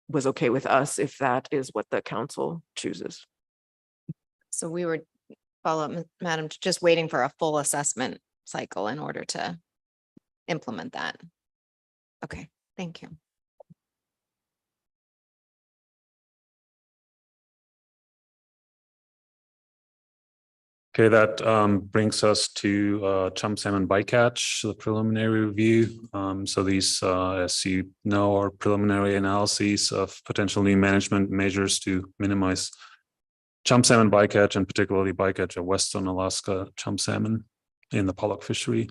was okay with us if that is what the council chooses. So we were Madam, just waiting for a full assessment cycle in order to implement that. Okay, thank you. Okay, that brings us to chum salmon bycatch, the preliminary review. So these, as you know, are preliminary analyses of potential new management measures to minimize chum salmon bycatch, and particularly bycatch of Western Alaska chum salmon in the pollock fishery.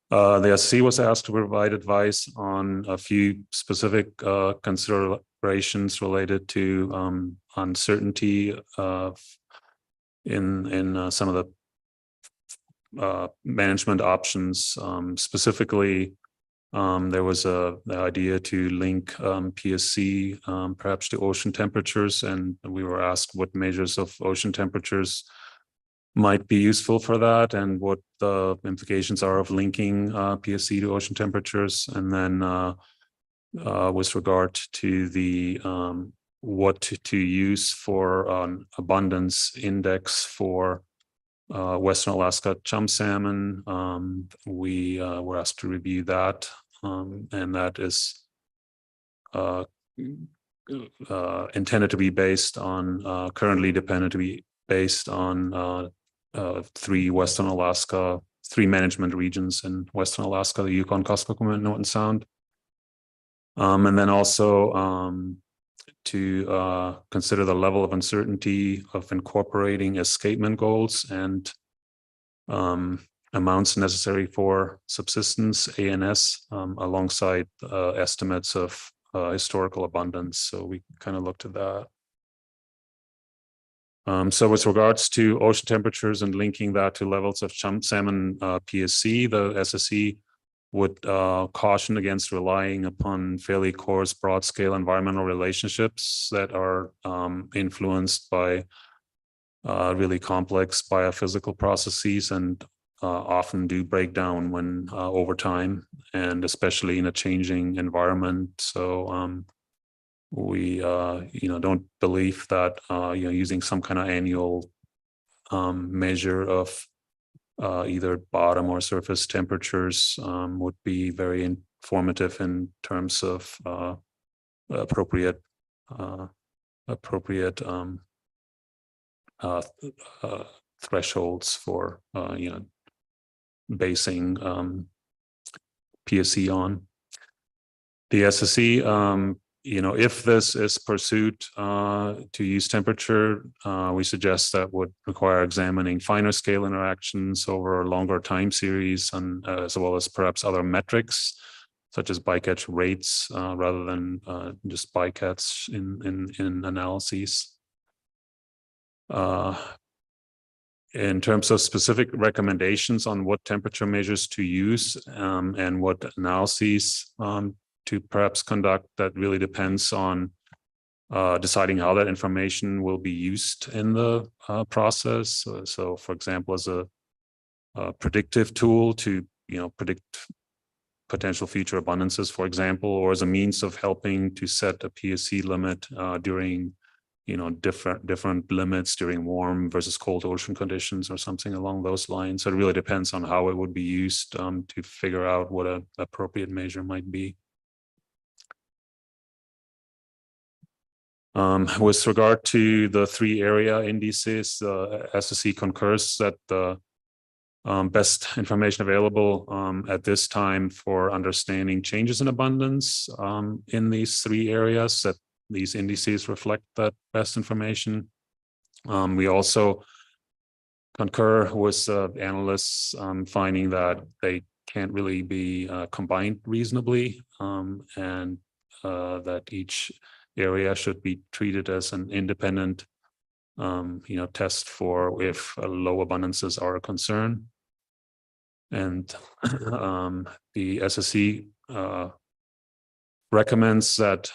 The SC was asked to provide advice on a few specific considerations related to uncertainty of in some of the management options. Specifically, there was the idea to link PSC perhaps to ocean temperatures, and we were asked what measures of ocean temperatures might be useful for that, and what the implications are of linking PSC to ocean temperatures. And then with regard to the what to use for an abundance index for Western Alaska chum salmon, we were asked to review that, and that is intended to be based on, currently dependent to be based on three management regions in Western Alaska: the Yukon, Kuskokwim, and Norton Sound. And then also to consider the level of uncertainty of incorporating escapement goals and amounts necessary for subsistence, ANS, alongside estimates of historical abundance. So we kind of looked at that. So with regards to ocean temperatures and linking that to levels of chum salmon PSC, the SSE would caution against relying upon fairly coarse, broad-scale environmental relationships that are influenced by really complex biophysical processes, and often do break down when over time, and especially in a changing environment. So we don't believe that using some kind of annual measure of either bottom or surface temperatures would be very informative in terms of appropriate thresholds for basing PSC on. The SSE, if this is pursued to use temperature, we suggest that would require examining finer scale interactions over a longer time series, and as well as perhaps other metrics such as bycatch rates, rather than just bycatch in analyses. In terms of specific recommendations on what temperature measures to use and what analyses to perhaps conduct, that really depends on deciding how that information will be used in the process. So for example, as a predictive tool to predict potential future abundances, for example, or as a means of helping to set a PSC limit during different limits during warm versus cold ocean conditions, or something along those lines. So it really depends on how it would be used to figure out what an appropriate measure might be. With regard to the three area indices, SSE concurs that the best information available at this time for understanding changes in abundance in these three areas, that these indices reflect that best information. We also concur with analysts finding that they can't really be combined reasonably, and that each area should be treated as an independent test for if low abundances are a concern. And the SSE recommends that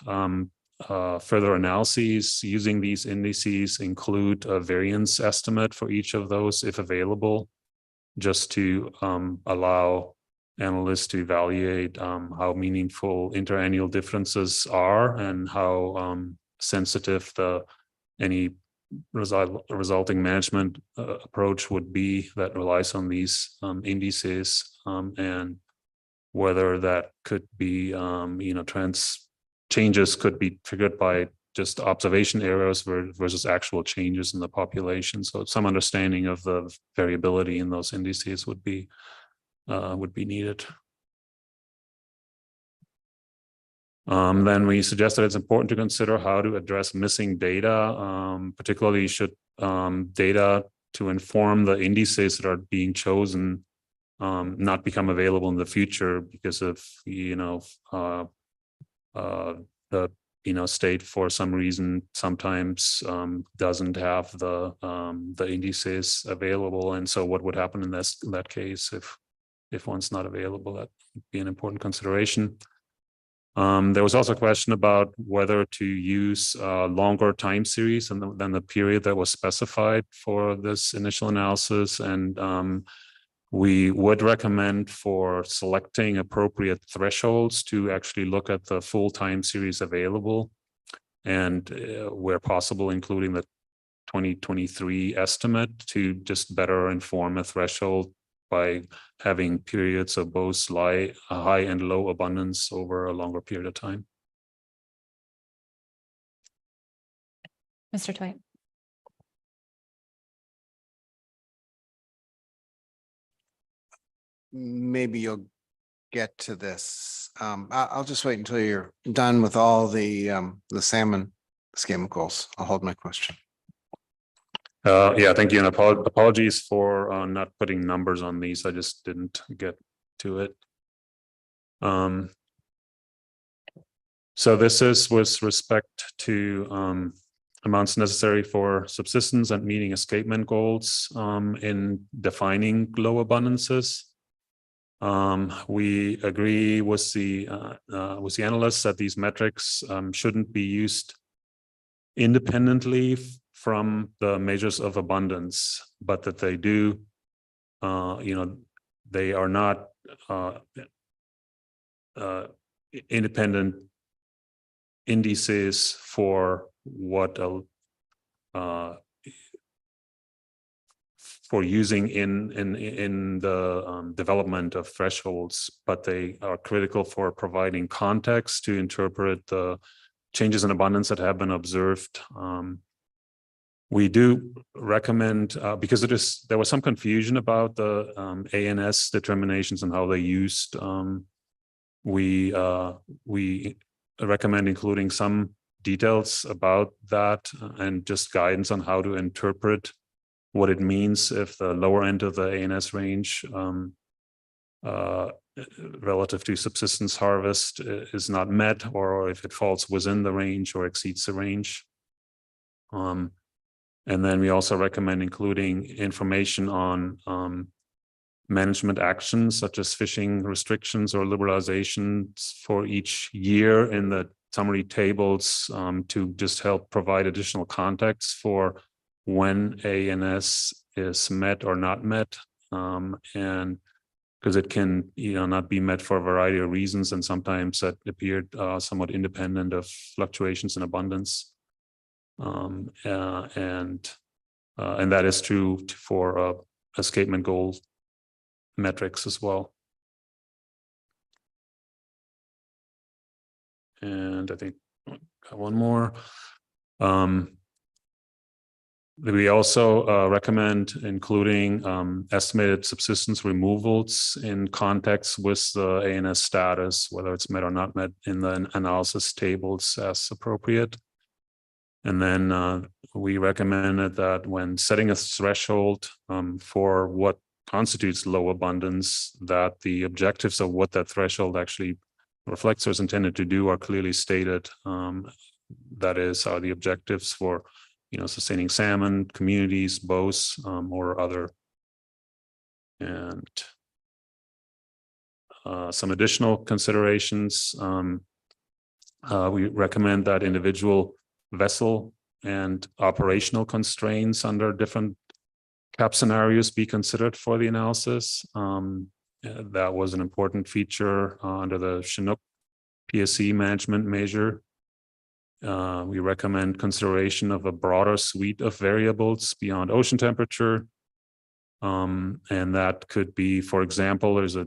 further analyses using these indices include a variance estimate for each of those if available, just to allow analysts to evaluate how meaningful interannual differences are and how sensitive any resulting management approach would be that relies on these indices, and whether that could be changes could be triggered by just observation errors versus actual changes in the population. So some understanding of the variability in those indices would be needed. Then we suggested it's important to consider how to address missing data, particularly should data to inform the indices that are being chosen not become available in the future because of the state for some reason sometimes doesn't have the indices available, and so what would happen in that case if one's not available? That would be an important consideration. There was also a question about whether to use longer time series than the period that was specified for this initial analysis, and we would recommend for selecting appropriate thresholds to actually look at the full time series available, and where possible, including the 2023 estimate to just better inform a threshold by having periods of both high and low abundance over a longer period of time. Mr. Twite. Maybe you'll get to this. I'll just wait until you're done with all the salmon schema goals. I'll hold my question. Yeah, thank you. And apologies for not putting numbers on these. I just didn't get to it. So this is with respect to amounts necessary for subsistence and meeting escapement goals in defining low abundances. We agree with the analysts that these metrics shouldn't be used independently from the measures of abundance, but that they do, they are not independent indices for what for using in the development of thresholds, but they are critical for providing context to interpret the changes in abundance that have been observed. We do recommend, because there was some confusion about the ANS determinations and how they used. We recommend including some details about that and just guidance on how to interpret what it means if the lower end of the ANS range relative to subsistence harvest is not met, or if it falls within the range or exceeds the range. And then we also recommend including information on management actions such as fishing restrictions or liberalizations for each year in the summary tables to just help provide additional context for when ANS is met or not met, and because it can not be met for a variety of reasons, and sometimes that appeared somewhat independent of fluctuations in abundance, and that is true for escapement goal metrics as well. And I think got one more. We also recommend including estimated subsistence removals in context with the ANS status, whether it's met or not met in the analysis tables as appropriate. And then we recommended that when setting a threshold for what constitutes low abundance, that the objectives of what that threshold actually reflects or is intended to do are clearly stated. That is, are the objectives for sustaining salmon, communities, bows, or other. And some additional considerations. We recommend that individual vessel and operational constraints under different cap scenarios be considered for the analysis. That was an important feature under the Chinook PSC management measure. We recommend consideration of a broader suite of variables beyond ocean temperature. And that could be, for example, there's a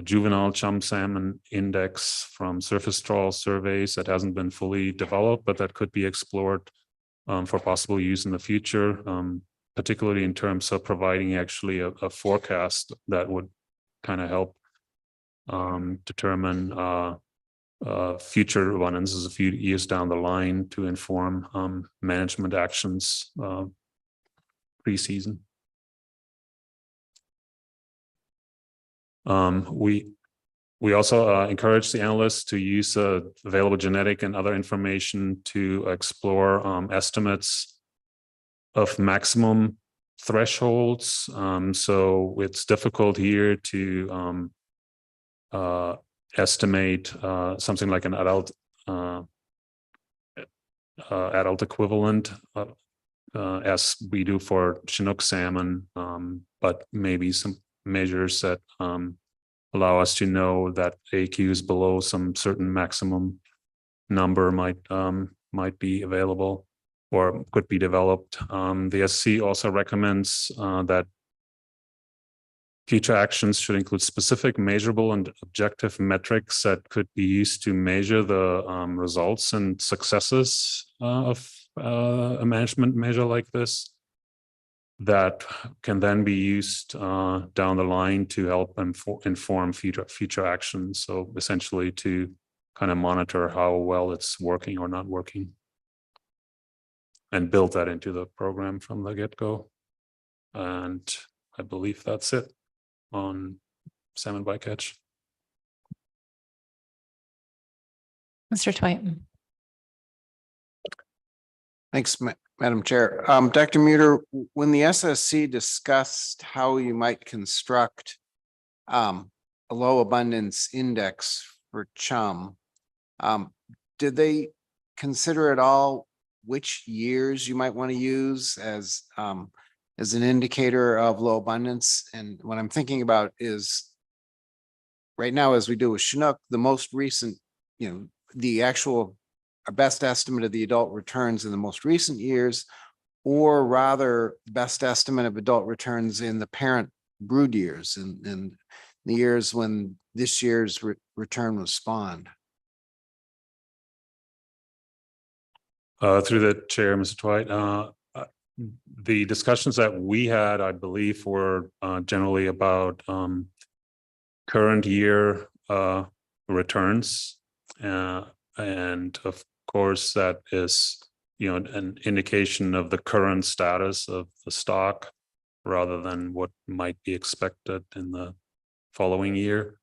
juvenile chum salmon index from surface trawl surveys that hasn't been fully developed, but that could be explored for possible use in the future, particularly in terms of providing actually a forecast that would kind of help determine future abundances a few years down the line to inform management actions pre-season. We also encourage the analysts to use available genetic and other information to explore estimates of maximum thresholds. So it's difficult here to estimate something like an adult equivalent as we do for Chinook salmon, but maybe some measures that allow us to know that AQ is below some certain maximum number might be available or could be developed. The SC also recommends that future actions should include specific, measurable, and objective metrics that could be used to measure the results and successes of a management measure like this, that can then be used down the line to help inform future actions. So essentially to kind of monitor how well it's working or not working and build that into the program from the get-go. And I believe that's it on salmon bycatch. Mr. Twite. Thanks, Madam Chair. Dr. Muter, when the SSC discussed how you might construct a low abundance index for chum, did they consider at all which years you might want to use as an indicator of low abundance? And what I'm thinking about is right now, as we do with Chinook, the most recent, the actual our best estimate of the adult returns in the most recent years, or rather best estimate of adult returns in the parent brood years and the years when this year's return was spawned. Through the chair, Mr. Twite, the discussions that we had, I believe, were generally about current year returns, and of course that is an indication of the current status of the stock rather than what might be expected in the following year,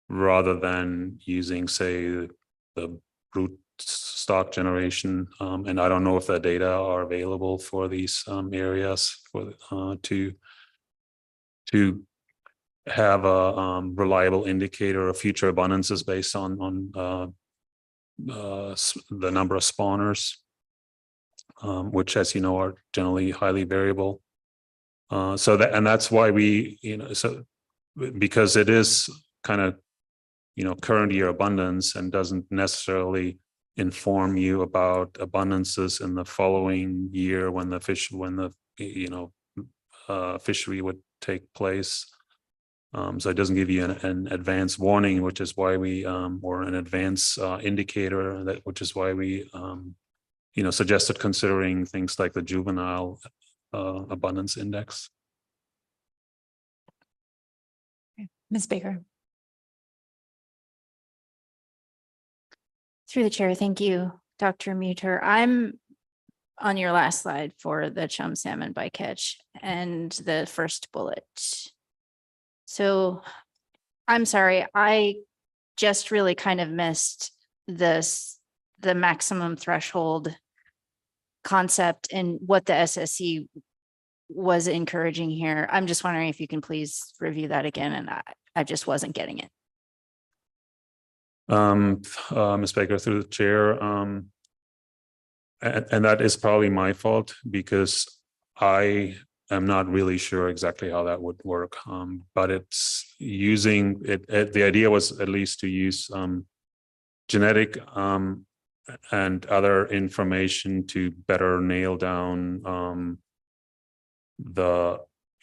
rather than using, say, the brood stock generation. And I don't know if the data are available for these areas for to have a reliable indicator of future abundances based on the number of spawners, which, as you know, are generally highly variable. So that's why we, because it is kind of, current year abundance and doesn't necessarily inform you about abundances in the following year when the fishery would take place. So it doesn't give you an advance warning, which is why we, or an advance indicator, which is why we, suggested considering things like the juvenile abundance index. Ms. Baker. Through the chair, thank you, Dr. Muter. I'm on your last slide for the chum salmon bycatch and the first bullet. So I'm sorry, I just really kind of missed the maximum threshold concept and what the SSC was encouraging here. I'm just wondering if you can please review that again, and I just wasn't getting it. Ms. Baker, through the chair, And that is probably my fault because I am not really sure exactly how that would work. But it's using it, the idea was at least to use genetic and other information to better nail down the,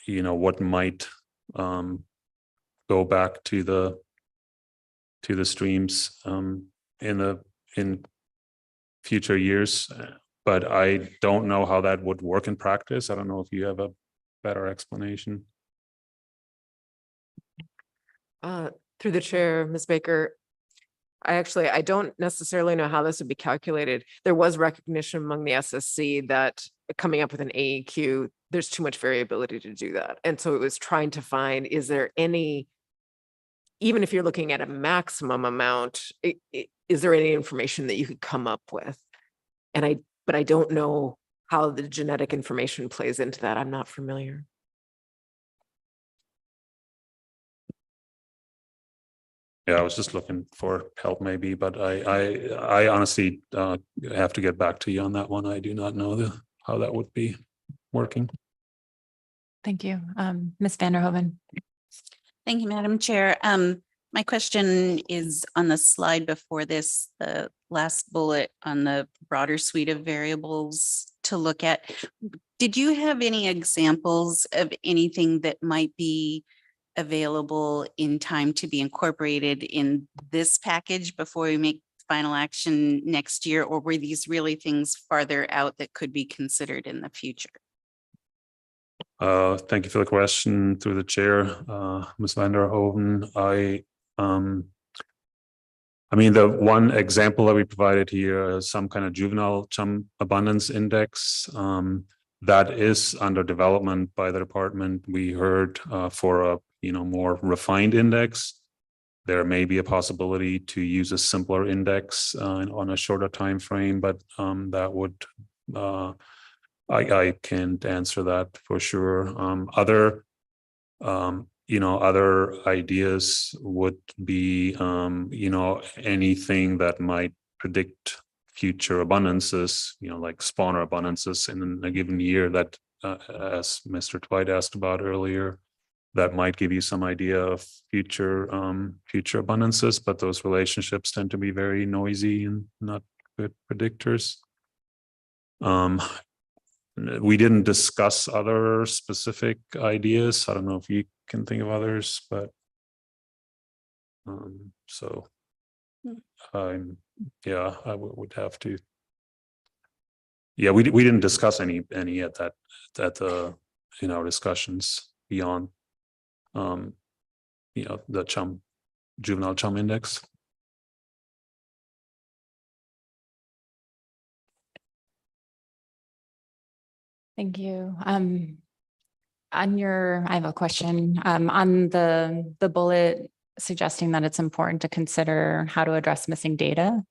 what might go back to the streams in future years. But I don't know how that would work in practice. I don't know if you have a better explanation. Through the chair, Ms. Baker, I don't necessarily know how this would be calculated. There was recognition among the SSC that coming up with an AEQ, there's too much variability to do that. And so it was trying to find, is there any, even if you're looking at a maximum amount, is there any information that you could come up with? But I don't know how the genetic information plays into that. I'm not familiar. Yeah, I was just looking for help maybe, but I honestly have to get back to you on that one. I do not know how that would be working. Thank you. Ms. Vanderhoven. Thank you, Madam Chair. My question is on the slide before this, the last bullet on the broader suite of variables to look at. Did you have any examples of anything that might be available in time to be incorporated in this package before we make final action next year? Or were these really things farther out that could be considered in the future? Thank you for the question through the chair, Ms. Vanderhoven. I mean, the one example that we provided here is some kind of juvenile chum abundance index that is under development by the department. We heard for a more refined index. There may be a possibility to use a simpler index on a shorter time frame, but that would I can't answer that for sure. Other ideas would be, anything that might predict future abundances, like spawner abundances in a given year that, as Mr. Dwight asked about earlier, that might give you some idea of future abundances, but those relationships tend to be very noisy and not good predictors. We didn't discuss other specific ideas. I don't know if you can think of others, but I would have to. Yeah, we didn't discuss any at the in our discussions beyond the juvenile chum index. Thank you. I have a question on the bullet suggesting that it's important to consider how to address missing data.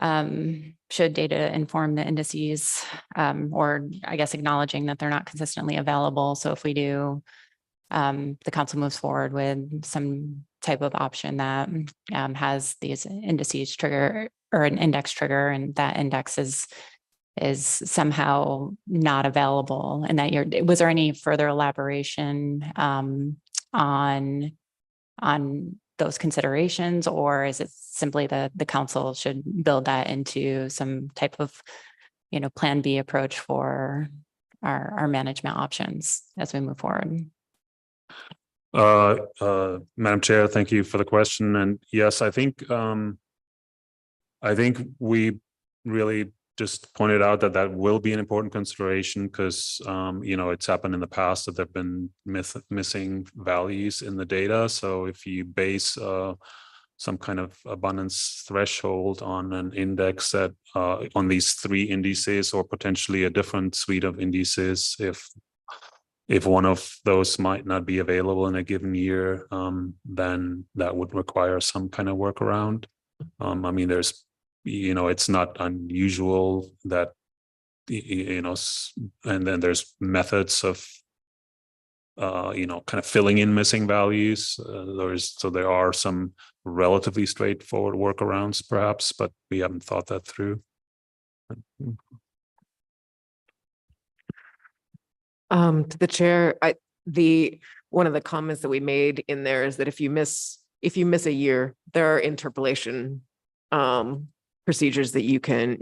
Should data inform the indices, or I guess acknowledging that they're not consistently available. So if we do, the council moves forward with some type of option that has these indices trigger or an index trigger, and that index is somehow not available, and that was there any further elaboration on those considerations, or is it simply that the council should build that into some type of plan B approach for our management options as we move forward? Madam Chair, thank you for the question. And yes, I think we really just pointed out that will be an important consideration because, it's happened in the past that there've been missing values in the data. So if you base some kind of abundance threshold on an index that on these three indices, or potentially a different suite of indices, if one of those might not be available in a given year, then that would require some kind of workaround. I mean, there's it's not unusual that, and then there's methods of, kind of filling in missing values. There are some relatively straightforward workarounds perhaps, but we haven't thought that through. To the chair, one of the comments that we made in there is that if you miss a year, there are interpolation procedures that you can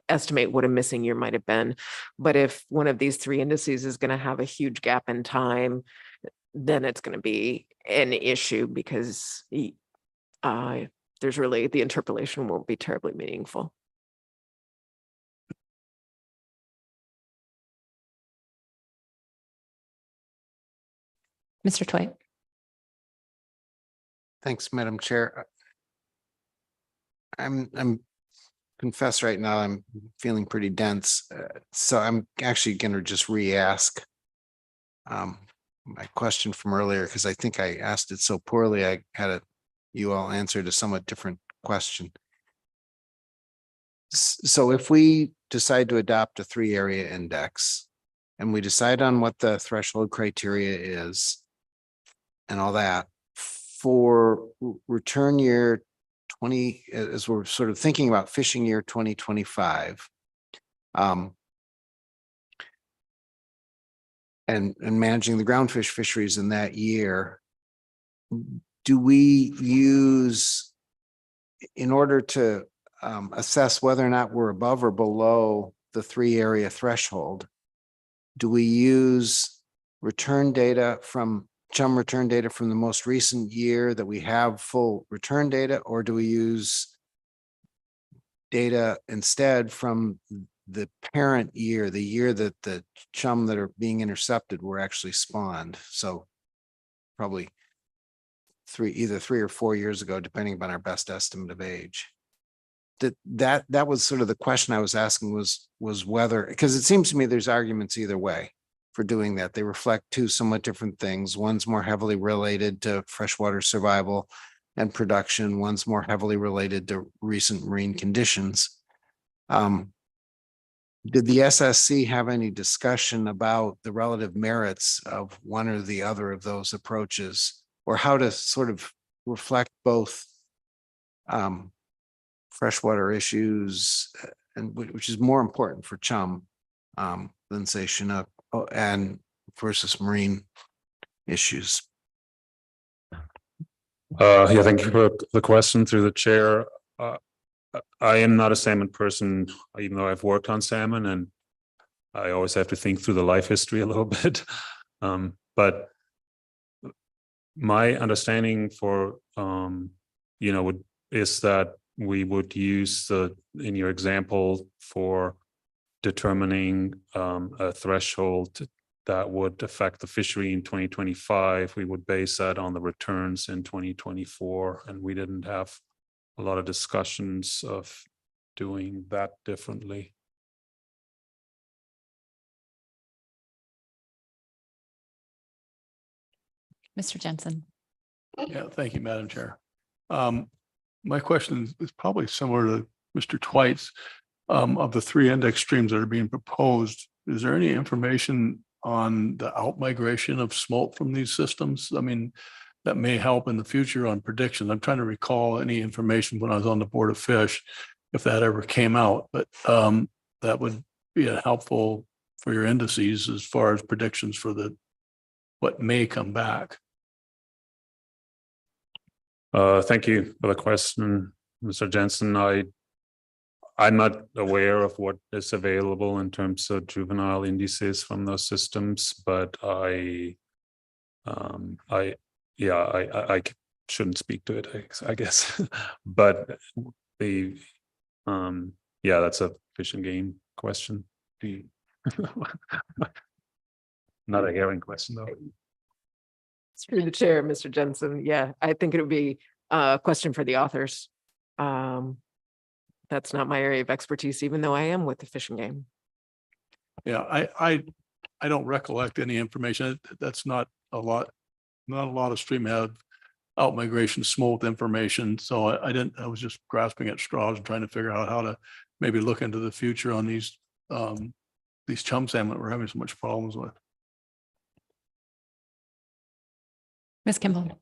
estimate what a missing year might have been. But if one of these three indices is going to have a huge gap in time, then it's going to be an issue because there's really, the interpolation won't be terribly meaningful. Mr. Twite. Thanks, Madam Chair. I'm confess right now, I'm feeling pretty dense. So I'm actually going to just re-ask my question from earlier, because I think I asked it so poorly. I had you all answered a somewhat different question. So if we decide to adopt a 3-area index and we decide on what the threshold criteria is and all that for return year 20, as we're sort of thinking about fishing year 2025, and managing the groundfish fisheries in that year, do we use, in order to assess whether or not we're above or below the 3-area threshold, do we use return data from chum return data from the most recent year that we have full return data, or do we use data instead from the parent year, the year that the chum that are being intercepted were actually spawned? So probably either 3 or 4 years ago, depending upon our best estimate of age. That was sort of the question I was asking, was whether, because it seems to me there's arguments either way for doing that. They reflect two somewhat different things. One's more heavily related to freshwater survival and production. One's more heavily related to recent marine conditions. Did the SSC have any discussion about the relative merits of one or the other of those approaches, or how to sort of reflect both freshwater issues, and which is more important for chum than say Chinook, and versus marine issues? Yeah, thank you for the question through the chair. I am not a salmon person, even though I've worked on salmon, and I always have to think through the life history a little bit. But my understanding for, is that we would use in your example for determining a threshold that would affect the fishery in 2025, we would base that on the returns in 2024. And we didn't have a lot of discussions of doing that differently. Mr. Jensen. Yeah, thank you, Madam Chair. My question is probably similar to Mr. Twite's. Of the 3 index streams that are being proposed, is there any information on the outmigration of smolt from these systems? I mean, that may help in the future on predictions. I'm trying to recall any information when I was on the Board of Fish, if that ever came out, but that would be helpful for your indices as far as predictions for what may come back. Thank you for the question, Mr. Jensen. I'm not aware of what is available in terms of juvenile indices from those systems, but I shouldn't speak to it, I guess. But that's a Fish and Game question. Not a herring question, though. Through the chair, Mr. Jensen. Yeah, I think it would be a question for the authors. That's not my area of expertise, even though I am with the Fish and Game. Yeah, I don't recollect any information. That's not a lot of stream have outmigration smolt information. So I was just grasping at straws and trying to figure out how to maybe look into the future on these chum salmon that we're having so much problems with. Ms. Kimball.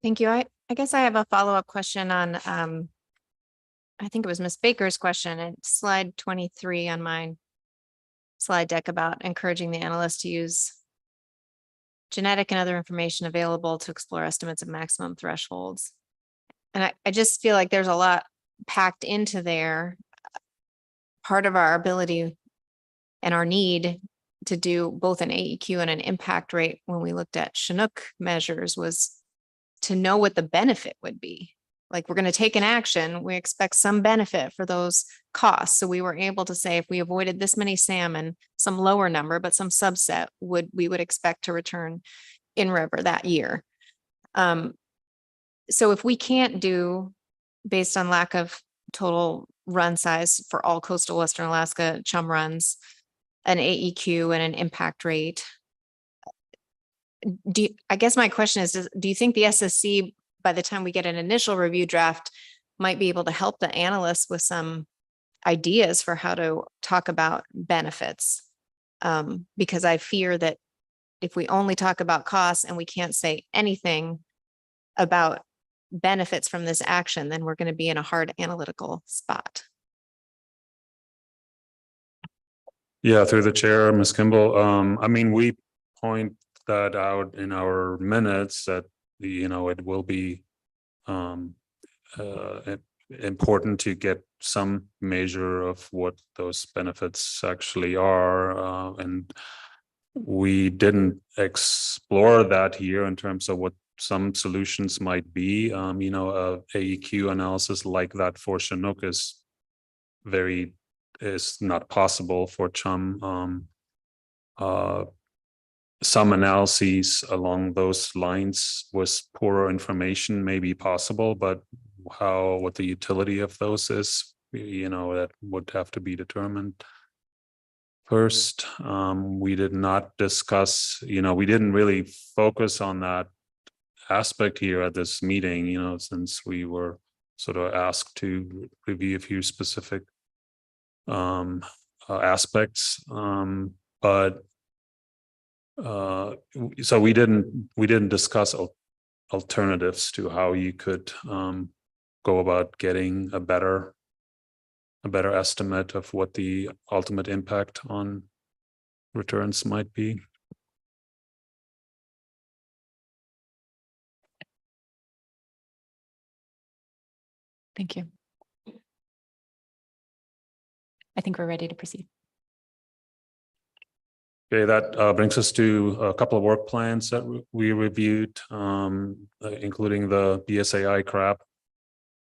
Thank you. I guess I have a follow-up question on I think it was Miss Baker's question at slide 23 on my slide deck about encouraging the analyst to use genetic and other information available to explore estimates of maximum thresholds. And I just feel like there's a lot packed into there. Part of our ability and our need to do both an AEQ and an impact rate when we looked at Chinook measures was to know what the benefit would be. Like, we're going to take an action, we expect some benefit for those costs. So we were able to say, if we avoided this many salmon, some lower number, but some subset we would expect to return in river that year. So if we can't do, based on lack of total run size for all coastal Western Alaska chum runs, an AEQ and an impact rate, I guess my question is, do you think the SSC, by the time we get an initial review draft, might be able to help the analysts with some ideas for how to talk about benefits? Because I fear that if we only talk about costs and we can't say anything about benefits from this action, then we're going to be in a hard analytical spot. Yeah, through the chair, Ms. Kimball. I mean, we point that out in our minutes that it will be important to get some measure of what those benefits actually are, and we didn't explore that here in terms of what some solutions might be. A AEQ analysis like that for Chinook is not possible for chum. Some analyses along those lines with poorer information may be possible, but what the utility of those is, that would have to be determined first. We did not discuss, we didn't really focus on that aspect here at this meeting, since we were sort of asked to review a few specific aspects, but so we didn't discuss alternatives to how you could go about getting a better estimate of what the ultimate impact on returns might be. Thank you. I think we're ready to proceed. Okay, that brings us to a couple of work plans that we reviewed, including the BSAI CRAP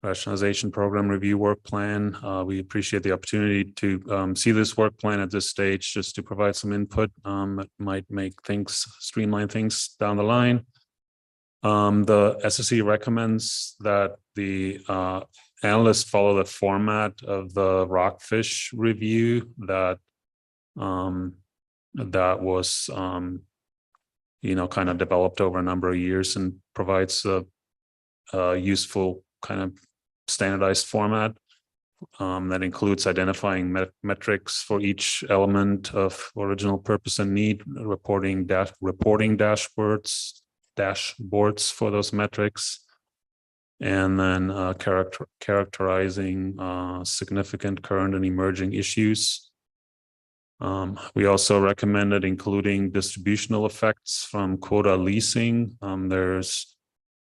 Rationalization Program Review Work Plan. We appreciate the opportunity to see this work plan at this stage, just to provide some input that might make things, streamline things down the line. The SSC recommends that the analysts follow the format of the rockfish review that was kind of developed over a number of years and provides a useful kind of standardized format that includes identifying metrics for each element of original purpose and need, reporting dashboards for those metrics, and then characterizing significant current and emerging issues. We also recommended including distributional effects from quota leasing. There's,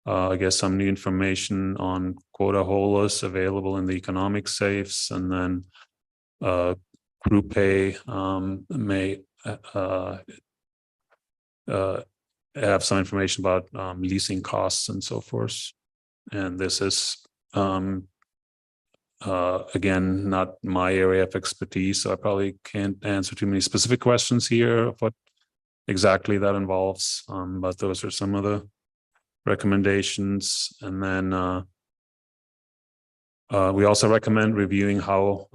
I guess, some new information on quota holders available in the economic safes, and then crew pay may have some information about leasing costs and so forth. And this is again, not my area of expertise, so I probably can't answer too many specific questions here of what exactly that involves, but those are some of the recommendations. And then we also recommend reviewing how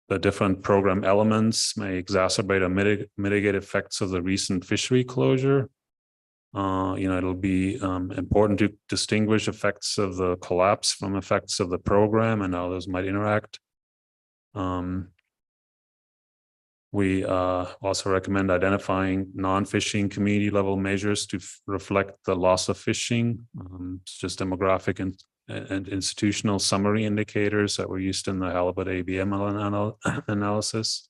the different program elements may exacerbate or mitigate effects of the recent fishery closure. It'll be important to distinguish effects of the collapse from effects of the program and how those might interact. We also recommend identifying non-fishing community level measures to reflect the loss of fishing. It's just demographic and and institutional summary indicators that were used in the halibut ABM analysis.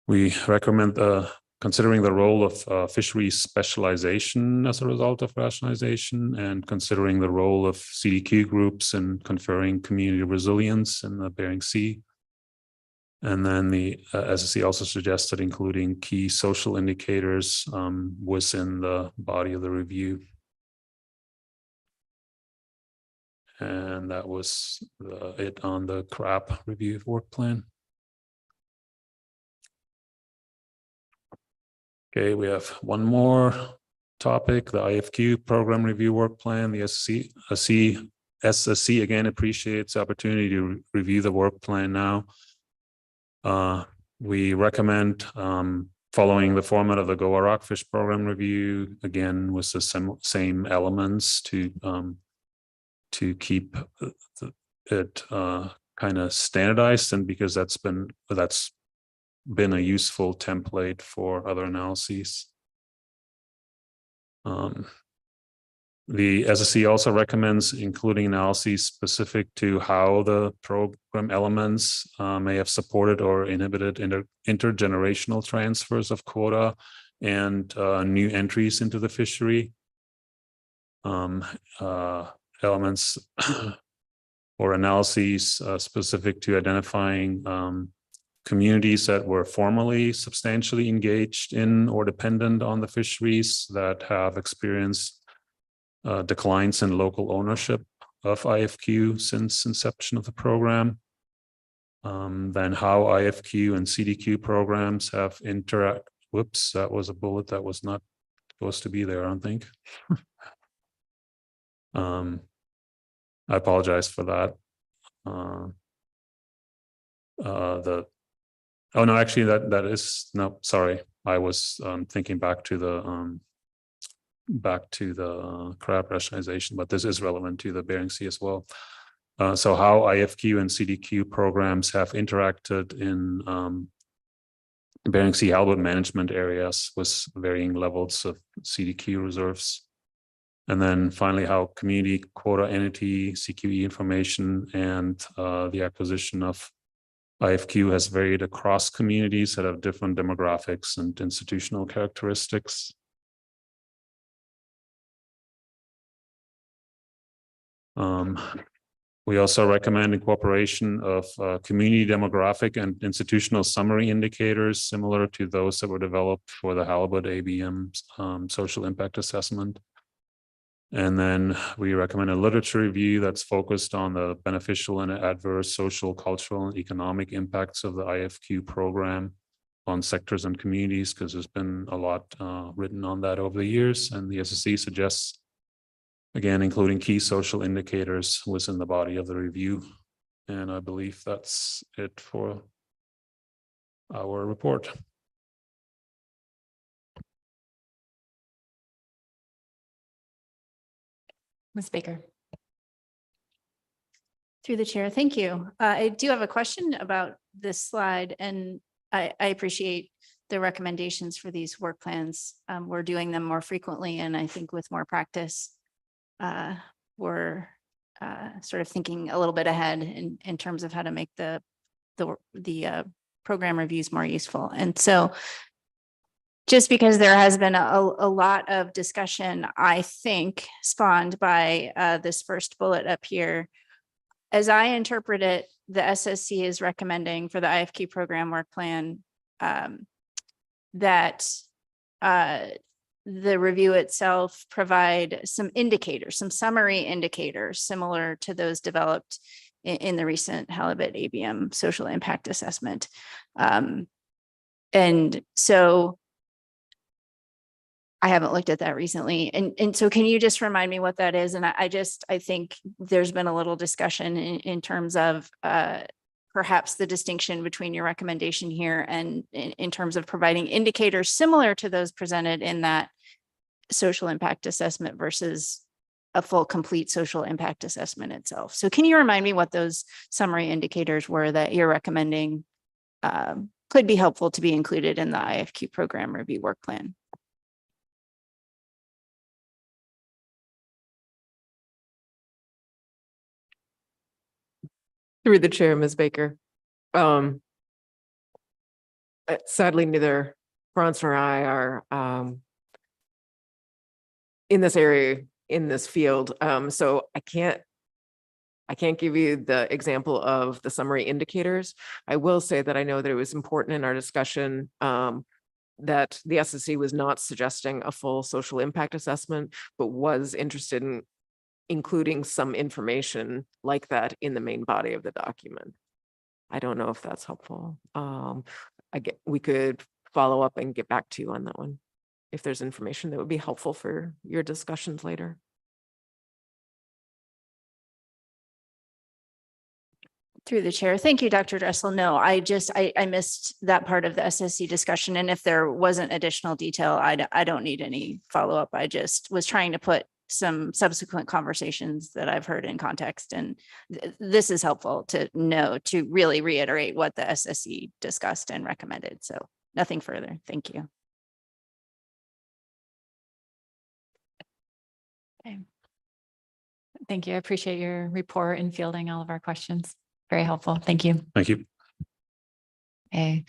We recommend considering the role of fisheries specialization as a result of rationalization, and considering the role of CDQ groups in conferring community resilience in the Bering Sea. And then the SSC also suggested including key social indicators within the body of the review. And that was it on the crab review work plan. Okay, we have one more topic, the IFQ program review work plan. The SSC again appreciates the opportunity to review the work plan now. We recommend following the format of the Goa Rockfish program review, again with the same elements to keep it kind of standardized, and because that's been a useful template for other analyses. The SSC also recommends including analyses specific to how the program elements may have supported or inhibited intergenerational transfers of quota and new entries into the fishery. Elements or analyses specific to identifying communities that were formerly substantially engaged in or dependent on the fisheries that have experienced declines in local ownership of IFQ since inception of the program. Then how IFQ and CDQ programs have whoops, that was a bullet that was not supposed to be there, I don't think. I apologize for that. Oh no, actually that is, no, sorry. I was thinking back to the crab rationalization, but this is relevant to the Bering Sea as well. So how IFQ and CDQ programs have interacted in Bering Sea halibut management areas with varying levels of CDQ reserves. And then finally, how community quota entity, CQE information, and the acquisition of IFQ has varied across communities that have different demographics and institutional characteristics. We also recommend incorporation of community demographic and institutional summary indicators similar to those that were developed for the halibut ABM social impact assessment. And then we recommend a literature review that's focused on the beneficial and adverse social, cultural, and economic impacts of the IFQ program on sectors and communities, because there's been a lot written on that over the years. And the SSC suggests, again, including key social indicators within the body of the review. And I believe that's it for our report. Ms. Baker. Through the chair, thank you. I do have a question about this slide, and I appreciate the recommendations for these work plans. We're doing them more frequently, and I think with more practice, we're sort of thinking a little bit ahead in terms of how to make the program reviews more useful. And so just because there has been a lot of discussion, I think, spawned by this first bullet up here, as I interpret it, the SSC is recommending for the IFQ program work plan that the review itself provide some indicators, some summary indicators similar to those developed in the recent halibut ABM social impact assessment. And so I haven't looked at that recently. And so can you just remind me what that is? And I think there's been a little discussion in terms of perhaps the distinction between your recommendation here and in terms of providing indicators similar to those presented in that social impact assessment versus a full complete social impact assessment itself. So can you remind me what those summary indicators were that you're recommending could be helpful to be included in the IFQ program review work plan? Through the chair, Ms. Baker. Sadly, neither Franz nor I are in this area, in this field. So I can't give you the example of the summary indicators. I will say that I know that it was important in our discussion that the SSC was not suggesting a full social impact assessment, but was interested in including some information like that in the main body of the document. I don't know if that's helpful. We could follow up and get back to you on that one, if there's information that would be helpful for your discussions later. Through the chair. Thank you, Dr. Dressel. No, I missed that part of the SSC discussion. And if there wasn't additional detail, I don't need any follow-up. I just was trying to put some subsequent conversations that I've heard in context. And this is helpful to know, to really reiterate what the SSC discussed and recommended. So nothing further. Thank you. Okay. Thank you. I appreciate your report and fielding all of our questions. Very helpful. Thank you. Thank you. Okay.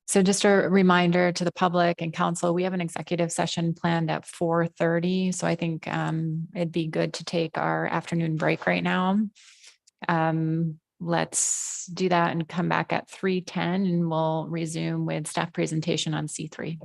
So just a reminder to the public and council, we have an executive session planned at 4:30. So I think it'd be good to take our afternoon break right now. Let's do that and come back at 3:10 and we'll resume with staff presentation on C3.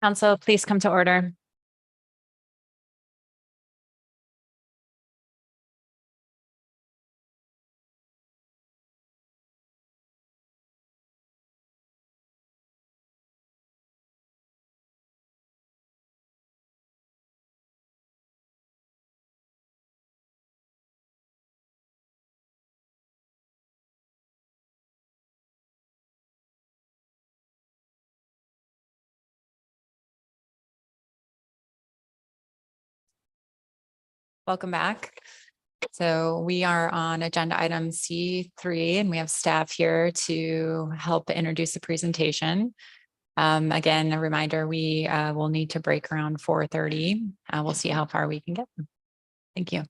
Council, please come to order. Welcome back. So we are on agenda item C3 and we have staff here to help introduce the presentation. Again, a reminder, we will need to break around 4:30. We'll see how far we can get. Thank you.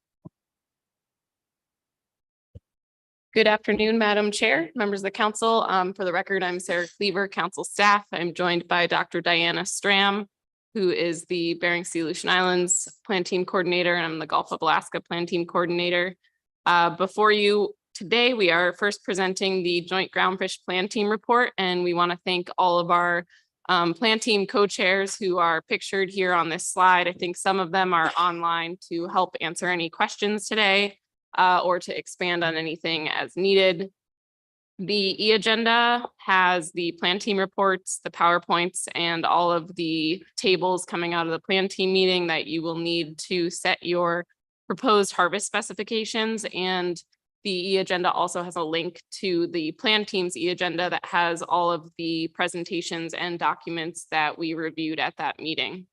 Good afternoon, Madam Chair, members of the council. For the record, I'm Sarah Cleaver, council staff. I'm joined by Dr. Diana Stram, who is the Bering Sea Aleutian Islands Plan Team Coordinator, and I'm the Gulf of Alaska Plan Team Coordinator. Before you today, we are first presenting the Joint Groundfish Plan Team Report, and we want to thank all of our Plan Team co-chairs who are pictured here on this slide. I think some of them are online to help answer any questions today or to expand on anything as needed. The e-agenda has the plan team reports, the PowerPoints, and all of the tables coming out of the plan team meeting that you will need to set your proposed harvest specifications. And the e-agenda also has a link to the plan team's e-agenda that has all of the presentations and documents that we reviewed at that meeting.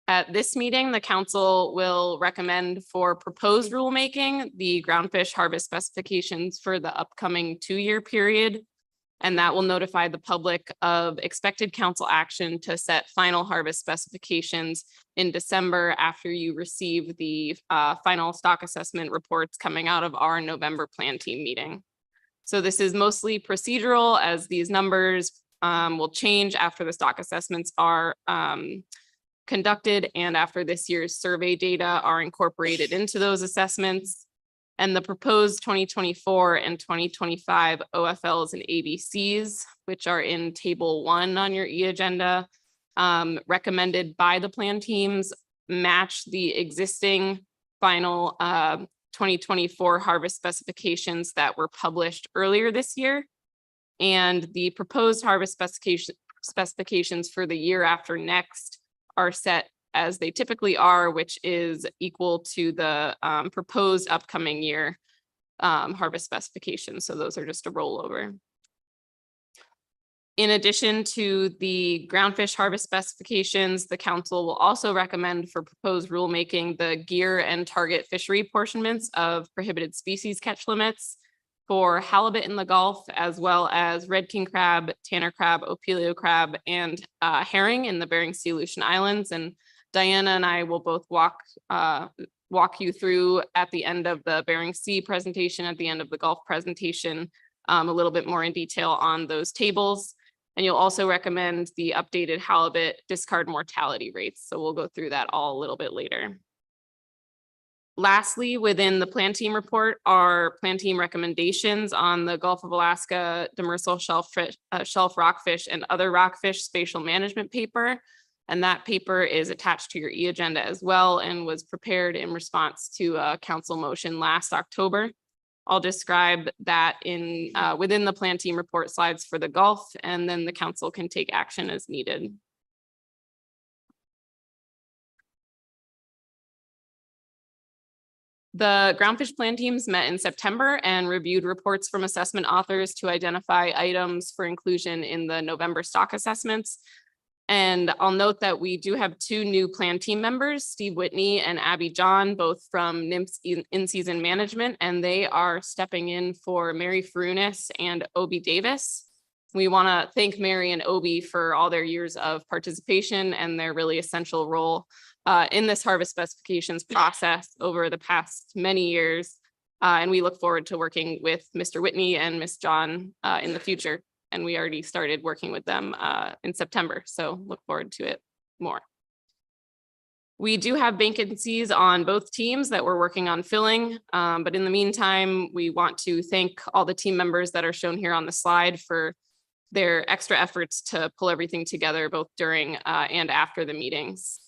At this meeting, the council will recommend for proposed rulemaking the groundfish harvest specifications for the upcoming 2-year period. And that will notify the public of expected council action to set final harvest specifications in December after you receive the final stock assessment reports coming out of our November plan team meeting. So this is mostly procedural, as these numbers will change after the stock assessments are conducted and after this year's survey data are incorporated into those assessments. And the proposed 2024 and 2025 OFLs and ABCs, which are in table 1 on your e-agenda, recommended by the plan teams, match the existing final 2024 harvest specifications that were published earlier this year. And the proposed harvest specifications for the year after next are set as they typically are, which is equal to the proposed upcoming year harvest specifications. So those are just a rollover. In addition to the groundfish harvest specifications, the council will also recommend for proposed rulemaking the gear and target fishery apportionments of prohibited species catch limits for halibut in the Gulf, as well as red king crab, tanner crab, opilio crab, and herring in the Bering Sea Aleutian Islands. And Diana and I will both walk you through at the end of the Bering Sea presentation, at the end of the Gulf presentation, a little bit more in detail on those tables. And you'll also recommend the updated halibut discard mortality rates. So we'll go through that all a little bit later. Lastly, within the plan team report are plan team recommendations on the Gulf of Alaska demersal shelf rockfish and other rockfish spatial management paper. And that paper is attached to your e-agenda as well and was prepared in response to a council motion last October. I'll describe that in within the plan team report slides for the Gulf, and then the council can take action as needed. The groundfish plan teams met in September and reviewed reports from assessment authors to identify items for inclusion in the November stock assessments. And I'll note that we do have 2 new plan team members, Steve Whitney and Abby John, both from NMFS in-season management, and they are stepping in for Mary Farunas and Obi Davis. We want to thank Mary and Obi for all their years of participation and their really essential role in this harvest specifications process over the past many years. And we look forward to working with Mr. Whitney and Ms. John in the future. And we already started working with them in September. So look forward to it more. We do have vacancies on both teams that we're working on filling. But in the meantime, we want to thank all the team members that are shown here on the slide for their extra efforts to pull everything together both during and after the meetings.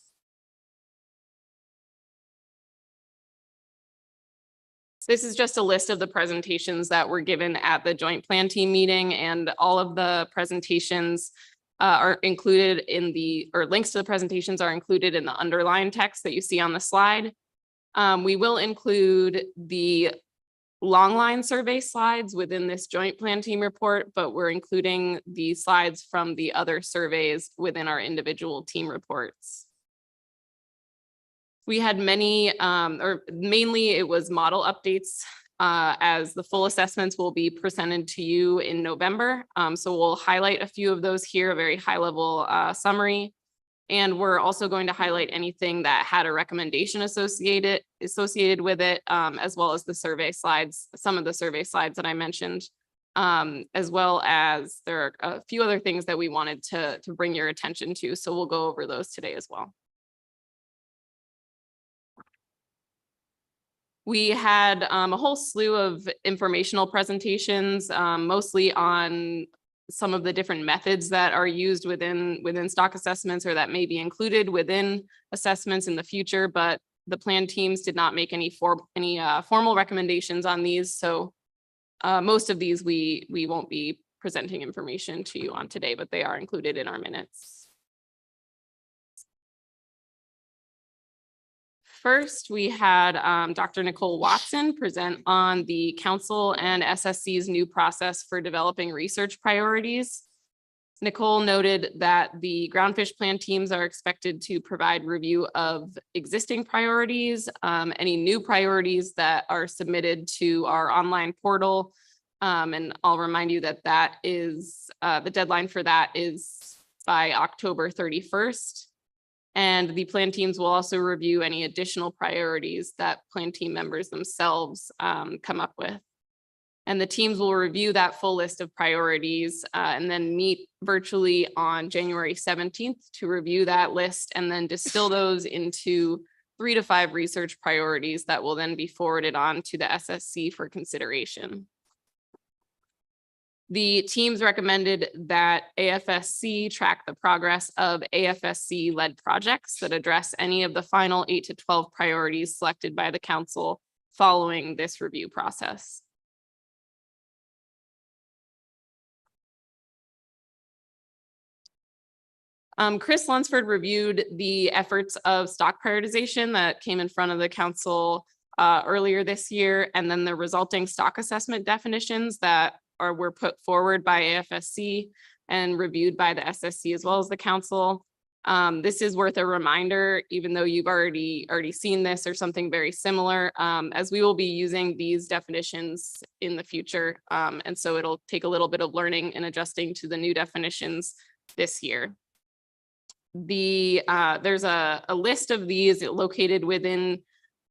This is just a list of the presentations that were given at the joint plan team meeting, and all of the presentations are included in the, or links to the presentations are included in the underlined text that you see on the slide. We will include the long line survey slides within this joint plan team report, but we're including the slides from the other surveys within our individual team reports. We had many, or mainly it was model updates, as the full assessments will be presented to you in November. So we'll highlight a few of those here, a very high level summary. And we're also going to highlight anything that had a recommendation associated with it, as well as the survey slides, some of the survey slides that I mentioned, as well as there are a few other things that we wanted to bring your attention to. So we'll go over those today as well. We had a whole slew of informational presentations, mostly on some of the different methods that are used within stock assessments or that may be included within assessments in the future, but the plan teams did not make any formal recommendations on these. So most of these we won't be presenting information to you on today, but they are included in our minutes. First, we had Dr. Nicole Watson present on the council and SSC's new process for developing research priorities. Nicole noted that the groundfish plan teams are expected to provide review of existing priorities, any new priorities that are submitted to our online portal. And I'll remind you that that is the deadline for that is by October 31st. And the plan teams will also review any additional priorities that plan team members themselves come up with. And the teams will review that full list of priorities and then meet virtually on January 17th to review that list and then distill those into 3 to 5 research priorities that will then be forwarded on to the SSC for consideration. The teams recommended that AFSC track the progress of AFSC-led projects that address any of the final 8 to 12 priorities selected by the council following this review process. Chris Lunsford reviewed the efforts of stock prioritization that came in front of the council earlier this year, and then the resulting stock assessment definitions that were put forward by AFSC and reviewed by the SSC as well as the council. This is worth a reminder, even though you've already seen this or something very similar, as we will be using these definitions in the future. And so it'll take a little bit of learning and adjusting to the new definitions this year. There's a list of these located within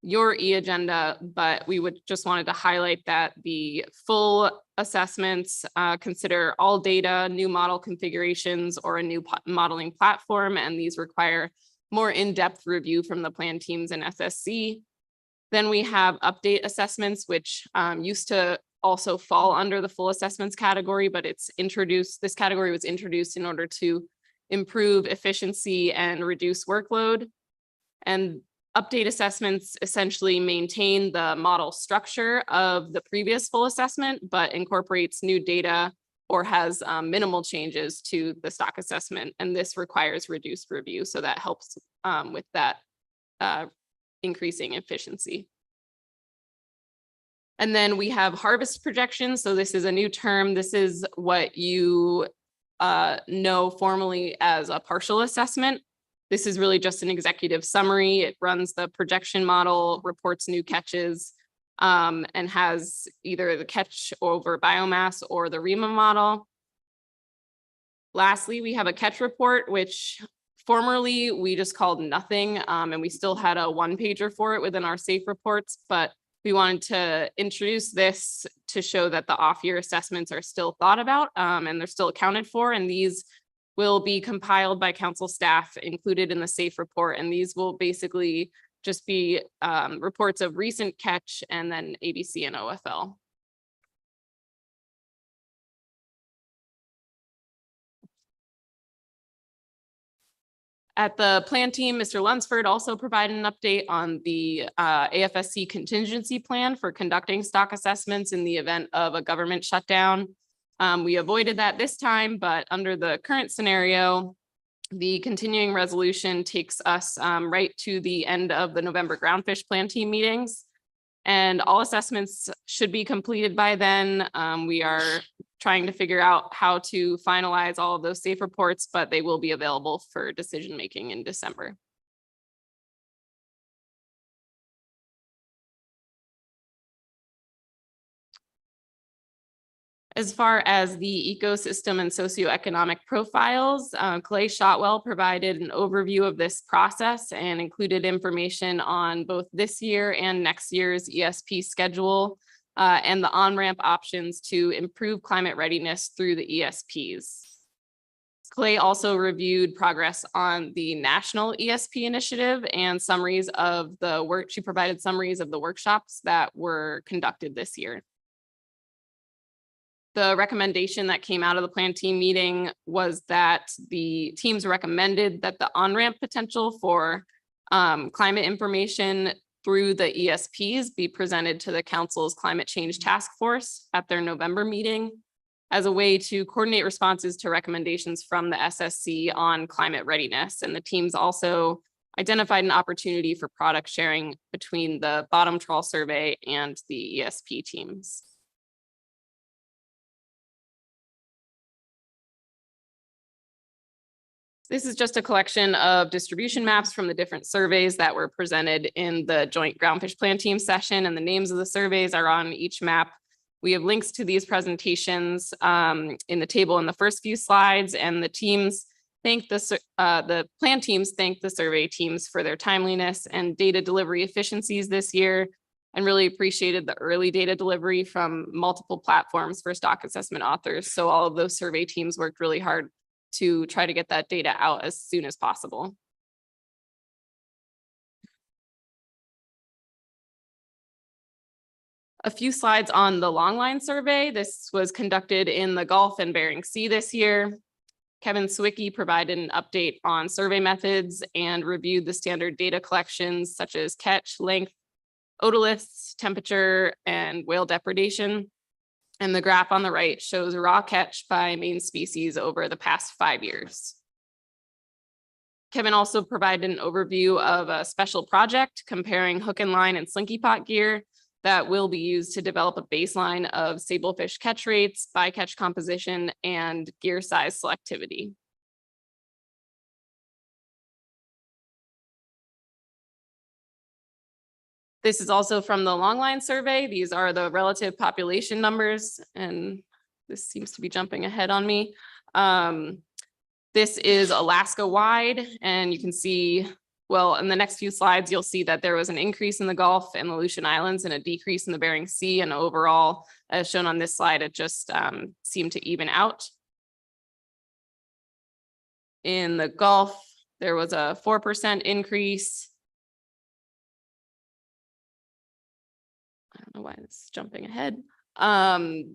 your e-agenda, but we would just wanted to highlight that the full assessments consider all data, new model configurations, or a new modeling platform, and these require more in-depth review from the plan teams and SSC. Then we have update assessments, which used to also fall under the full assessments category, but this category was introduced in order to improve efficiency and reduce workload. And update assessments essentially maintain the model structure of the previous full assessment, but incorporates new data or has minimal changes to the stock assessment. And this requires reduced review. So that helps with that increasing efficiency. And then we have harvest projections. So this is a new term. This is what you know formally as a partial assessment. This is really just an executive summary. It runs the projection model, reports new catches, and has either the catch over biomass or the REMA model. Lastly, we have a catch report, which formerly we just called nothing, and we still had a one-pager for it within our safe reports, but we wanted to introduce this to show that the off-year assessments are still thought about and they're still accounted for, and these will be compiled by council staff included in the safe report. And these will basically just be reports of recent catch and then ABC and OFL. At the plan team, Mr. Lunsford also provided an update on the AFSC contingency plan for conducting stock assessments in the event of a government shutdown. We avoided that this time, but under the current scenario, the continuing resolution takes us right to the end of the November groundfish plan team meetings. And all assessments should be completed by then. We are trying to figure out how to finalize all of those safe reports, but they will be available for decision-making in December. As far as the ecosystem and socioeconomic profiles, Clay Shotwell provided an overview of this process and included information on both this year and next year's ESP schedule and the on-ramp options to improve climate readiness through the ESPs. Clay also reviewed progress on the national ESP initiative and summaries of the work. She provided summaries of the workshops that were conducted this year. The recommendation that came out of the plan team meeting was that the teams recommended that the on-ramp potential for climate information through the ESPs be presented to the council's climate change task force at their November meeting as a way to coordinate responses to recommendations from the SSC on climate readiness. And the teams also identified an opportunity for product sharing between the bottom trawl survey and the ESP teams. This is just a collection of distribution maps from the different surveys that were presented in the joint groundfish plan team session, and the names of the surveys are on each map. We have links to these presentations in the table in the first few slides, and the teams thank the plan teams thank the survey teams for their timeliness and data delivery efficiencies this year, and really appreciated the early data delivery from multiple platforms for stock assessment authors. So all of those survey teams worked really hard to try to get that data out as soon as possible. A few slides on the longline survey. This was conducted in the Gulf and Bering Sea this year. Kevin Sawicki provided an update on survey methods and reviewed the standard data collections such as catch, length, otoliths, temperature, and whale depredation. And the graph on the right shows raw catch by main species over the past 5 years. Kevin also provided an overview of a special project comparing hook and line and slinky pot gear that will be used to develop a baseline of sablefish catch rates, bycatch composition, and gear size selectivity. This is also from the longline survey. These are the relative population numbers, and this seems to be jumping ahead on me. This is Alaska wide, and you can see, well, in the next few slides, you'll see that there was an increase in the Gulf and the Aleutian Islands and a decrease in the Bering Sea, and overall, as shown on this slide, it just seemed to even out. In the Gulf, there was a 4% increase. I don't know why this is jumping ahead.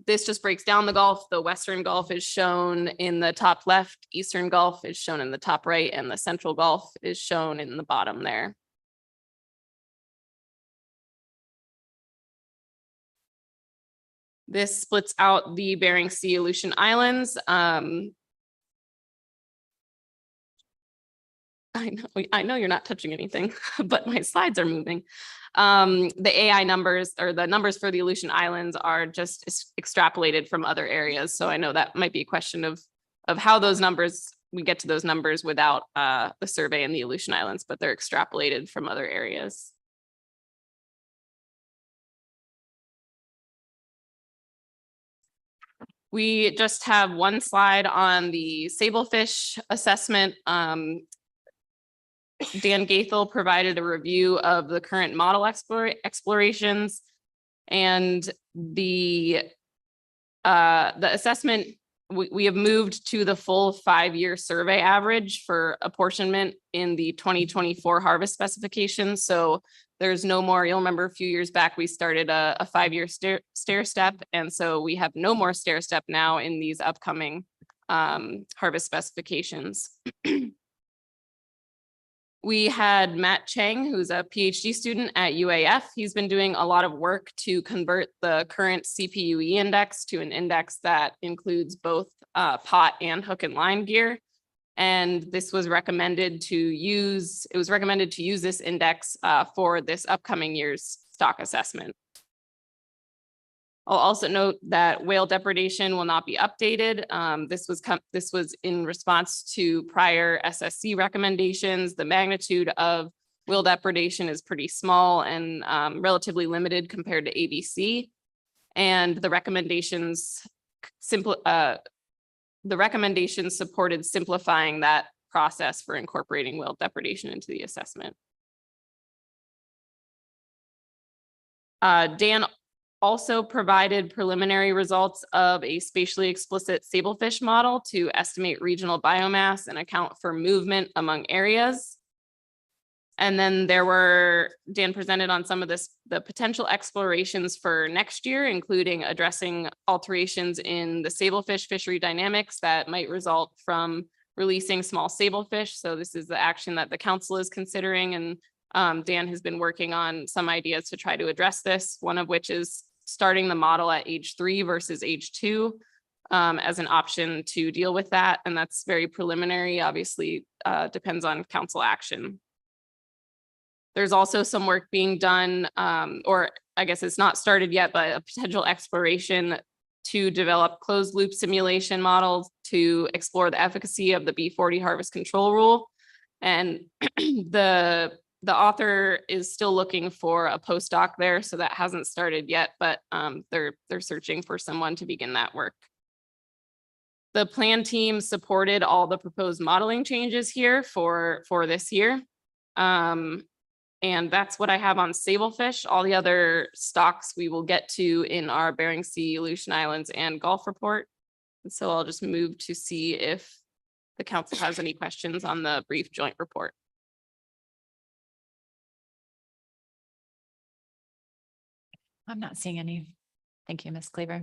This just breaks down the Gulf. The Western Gulf is shown in the top left, Eastern Gulf is shown in the top right, and the Central Gulf is shown in the bottom there. This splits out the Bering Sea Aleutian Islands. I know you're not touching anything, but my slides are moving. The AI numbers, or the numbers for the Aleutian Islands, are just extrapolated from other areas. So I know that might be a question of how those numbers, we get to those numbers without the survey in the Aleutian Islands, but they're extrapolated from other areas. We just have one slide on the sablefish assessment. Dan Gaithel provided a review of the current model explorations, and the assessment, we have moved to the full 5-year survey average for apportionment in the 2024 harvest specifications. So there's no more, you'll remember a few years back, we started a 5-year stair step. And so we have no more stair step now in these upcoming harvest specifications. We had Matt Chang, who's a PhD student at UAF. He's been doing a lot of work to convert the current CPUE index to an index that includes both pot and hook and line gear. And this was recommended to use, it was recommended to use this index for this upcoming year's stock assessment. I'll also note that whale depredation will not be updated. This was in response to prior SSC recommendations. The magnitude of whale depredation is pretty small and relatively limited compared to ABC. And the recommendations supported simplifying that process for incorporating whale depredation into the assessment. Dan also provided preliminary results of a spatially explicit sablefish model to estimate regional biomass and account for movement among areas. And then Dan presented on some of the potential explorations for next year, including addressing alterations in the sablefish fishery dynamics that might result from releasing small sablefish. So this is the action that the council is considering. And Dan has been working on some ideas to try to address this, one of which is starting the model at age 3 versus age 2 as an option to deal with that. And that's very preliminary, obviously depends on council action. There's also some work being done, or I guess it's not started yet, but a potential exploration to develop closed loop simulation models to explore the efficacy of the B40 harvest control rule. And the author is still looking for a postdoc there, so that hasn't started yet, but they're searching for someone to begin that work. The plan team supported all the proposed modeling changes here for this year. And that's what I have on sablefish. All the other stocks we will get to in our Bering Sea, Aleutian Islands, and Gulf report. And so I'll just move to see if the council has any questions on the brief joint report. I'm not seeing any. Thank you, Ms. Cleaver.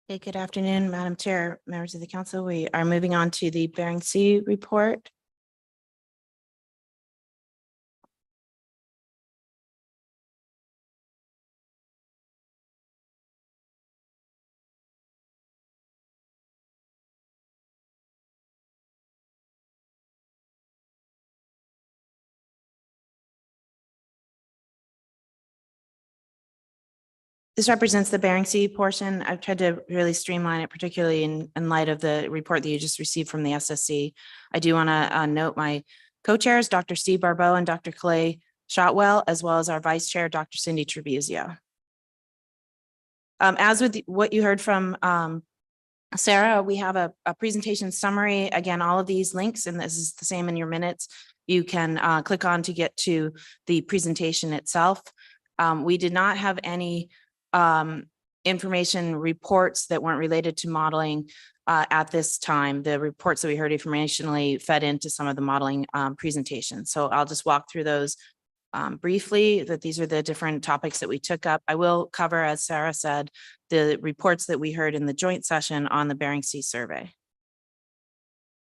Okay, good afternoon, Madam Chair, members of the council. We are moving on to the Bering Sea report. This represents the Bering Sea portion. I've tried to really streamline it, particularly in light of the report that you just received from the SSC. I do want to note my co-chairs, Dr. Steve Barbeau and Dr. Clay Shotwell, as well as our vice chair, Dr. Cindy Trebuzio. As with what you heard from Sarah, we have a presentation summary. Again, all of these links, and this is the same in your minutes, you can click on to get to the presentation itself. We did not have any information reports that weren't related to modeling at this time. The reports that we heard informationally fed into some of the modeling presentations. So I'll just walk through those briefly, that these are the different topics that we took up. I will cover, as Sarah said, the reports that we heard in the joint session on the Bering Sea survey.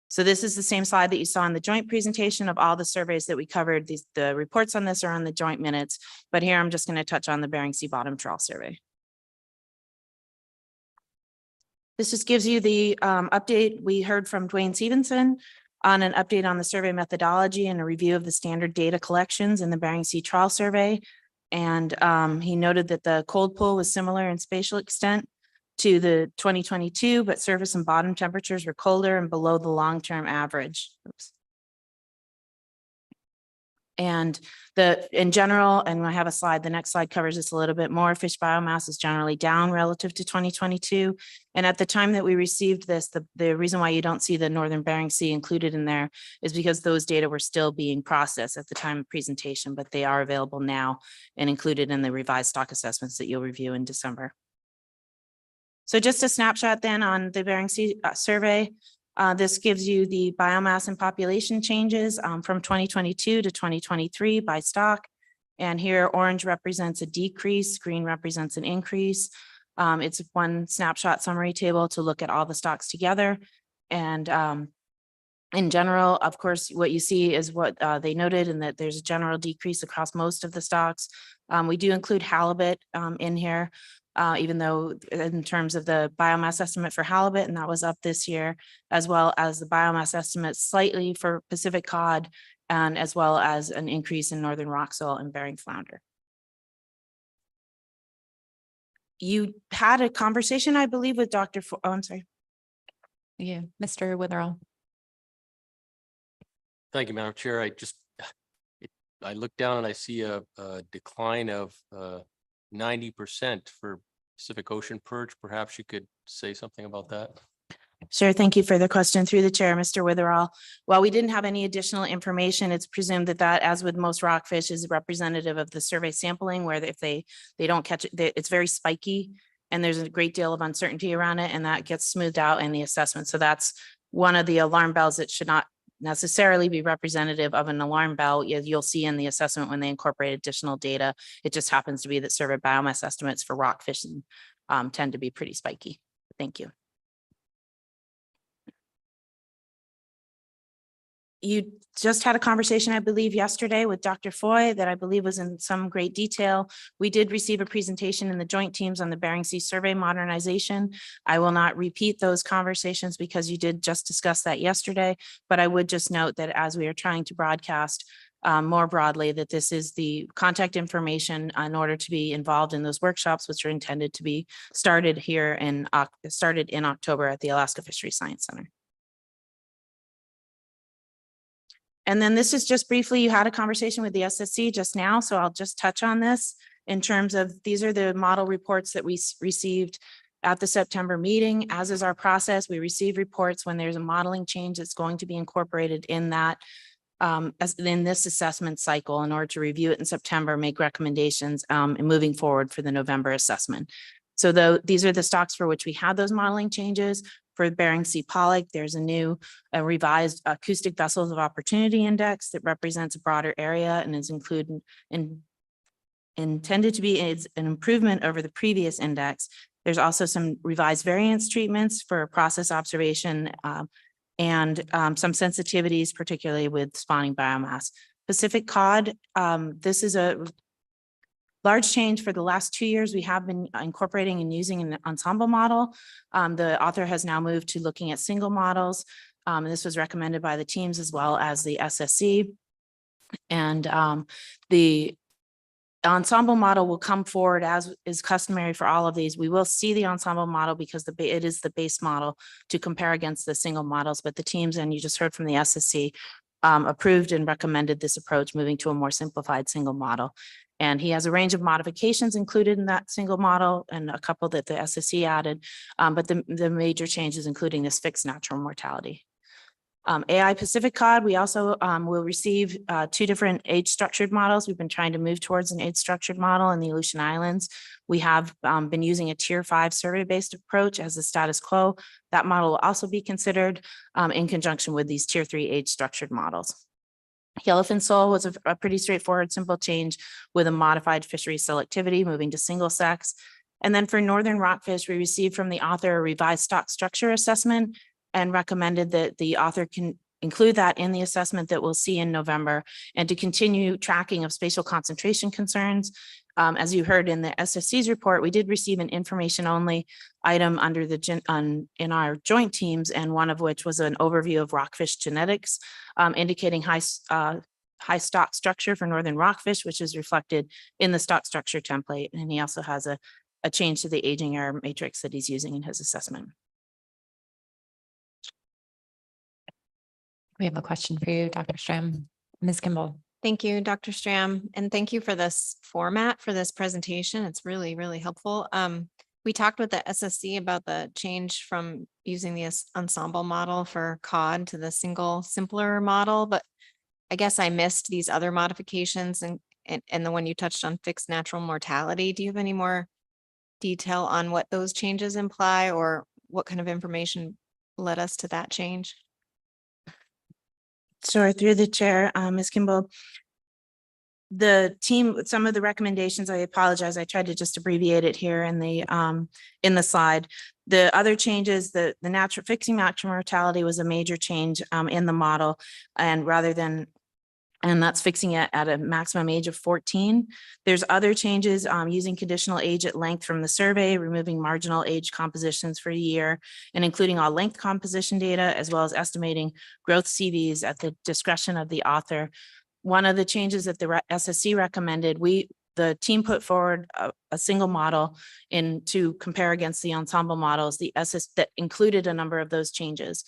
So this is the same slide that you saw in the joint presentation of all the surveys that we covered. The reports on this are on the joint minutes, but here I'm just going to touch on the Bering Sea bottom trawl survey. This just gives you the update. We heard from Dwayne Stevenson on an update on the survey methodology and a review of the standard data collections in the Bering Sea trawl survey. And he noted that the cold pool was similar in spatial extent to the 2022, but surface and bottom temperatures were colder and below the long-term average. Oops. And in general, and I have a slide, the next slide covers this a little bit more, fish biomass is generally down relative to 2022. And at the time that we received this, the reason why you don't see the Northern Bering Sea included in there is because those data were still being processed at the time of presentation, but they are available now and included in the revised stock assessments that you'll review in December. So just a snapshot then on the Bering Sea survey. This gives you the biomass and population changes from 2022 to 2023 by stock. And here orange represents a decrease, green represents an increase. It's one snapshot summary table to look at all the stocks together. And In general, of course, what you see is what they noted, and that there's a general decrease across most of the stocks. We do include halibut in here, even though in terms of the biomass estimate for halibut, and that was up this year, as well as the biomass estimate slightly for Pacific cod, and as well as an increase in northern rock sole and Bering flounder. You had a conversation, I believe, with Dr. Oh, I'm sorry. Yeah, Mr. Witherall. Thank you, Madam Chair. I look down and I see a decline of 90% for Pacific Ocean perch. Perhaps you could say something about that. Sure. Thank you for the question through the chair, Mr. Witherall. While we didn't have any additional information, it's presumed that as with most rockfish, is representative of the survey sampling, where if they don't catch it, it's very spiky, and there's a great deal of uncertainty around it, and that gets smoothed out in the assessment. So that's one of the alarm bells that should not necessarily be representative of an alarm bell. You'll see in the assessment when they incorporate additional data. It just happens to be that survey biomass estimates for rockfish tend to be pretty spiky. Thank you. You just had a conversation, I believe, yesterday with Dr. Foy that I believe was in some great detail. We did receive a presentation in the joint teams on the Bering Sea survey modernization. I will not repeat those conversations because you did just discuss that yesterday, but I would just note that as we are trying to broadcast more broadly, that this is the contact information in order to be involved in those workshops, which are intended to be started in October at the Alaska Fisheries Science Center. And then this is just briefly, you had a conversation with the SSC just now, so I'll just touch on this in terms of, these are the model reports that we received at the September meeting. As is our process, we receive reports when there's a modeling change that's going to be incorporated in that as in this assessment cycle, in order to review it in September, make recommendations and moving forward for the November assessment. So these are the stocks for which we had those modeling changes. For Bering Sea pollock, there's a revised acoustic vessels of opportunity index that represents a broader area and is intended to be an improvement over the previous index. There's also some revised variance treatments for process observation and some sensitivities, particularly with spawning biomass. Pacific cod, this is a large change. For the last 2 years, we have been incorporating and using an ensemble model. The author has now moved to looking at single models. This was recommended by the teams as well as the SSC. And the ensemble model will come forward as is customary for all of these. We will see the ensemble model because it is the base model to compare against the single models, but the teams, and you just heard from the SSC, approved and recommended this approach, moving to a more simplified single model. And he has a range of modifications included in that single model and a couple that the SSC added, but the major changes including this fixed natural mortality. AI Pacific cod, we also will receive 2 different age structured models. We've been trying to move towards an age structured model in the Aleutian Islands. We have been using a tier 5 survey based approach as the status quo. That model will also be considered in conjunction with these tier 3 age structured models. Yellowfin sole was a pretty straightforward, simple change with a modified fishery selectivity, moving to single sex. And then for northern rockfish, we received from the author a revised stock structure assessment and recommended that the author can include that in the assessment that we'll see in November, and to continue tracking of spatial concentration concerns. As you heard in the SSC's report, we did receive an information only item under in our joint teams, and one of which was an overview of rockfish genetics, indicating high stock structure for northern rockfish, which is reflected in the stock structure template. And he also has a change to the aging error matrix that he's using in his assessment. We have a question for you, Dr. Stram. Ms. Kimball. Thank you, Dr. Stram, and thank you for this format for this presentation. It's really, really helpful. We talked with the SSC about the change from using the ensemble model for cod to the simpler model, but I guess I missed these other modifications and the one you touched on, fixed natural mortality. Do you have any more detail on what those changes imply, or what kind of information led us to that change? Sure, through the chair, Ms. Kimball. the team, some of the recommendations, I apologize, I tried to just abbreviate it here in the slide. The other changes, the natural fixing natural mortality was a major change in the model, and rather than, and that's fixing it at a maximum age of 14. There's other changes using conditional age at length from the survey, removing marginal age compositions for a year, and including all length composition data, as well as estimating growth CVs at the discretion of the author. One of the changes that the SSC recommended, the team put forward a single model to compare against the ensemble models, that included a number of those changes.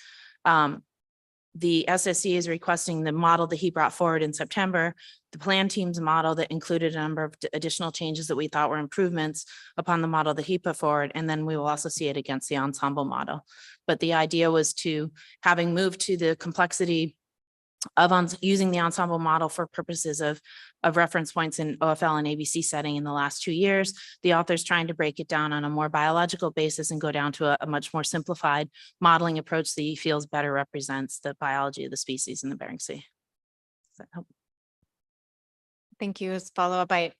The SSC is requesting the model that he brought forward in September, the plan team's model that included a number of additional changes that we thought were improvements upon the model that he put forward. And then we will also see it against the ensemble model. But the idea was to, having moved to the complexity of using the ensemble model for purposes of reference points in OFL and ABC setting in the last 2 years, the author's trying to break it down on a more biological basis and go down to a much more simplified modeling approach that he feels better represents the biology of the species in the Bering Sea. Does that help? Thank you. As follow-up, I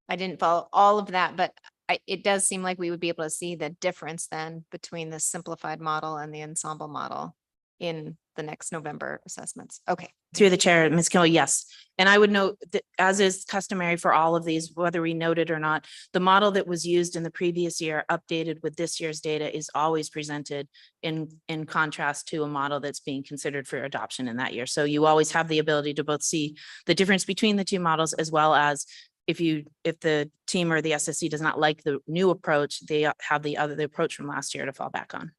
didn't follow all of that, but it does seem like we would be able to see the difference then between the simplified model and the ensemble model in the next November assessments. Okay. Through the chair, Ms. Kimball, yes. And I would note that, as is customary for all of these, whether we note it or not, the model that was used in the previous year updated with this year's data is always presented in contrast to a model that's being considered for adoption in that year. So you always have the ability to both see the difference between the two models, as well as if the team or the SSC does not like the new approach, they have the approach from last year to fall back on.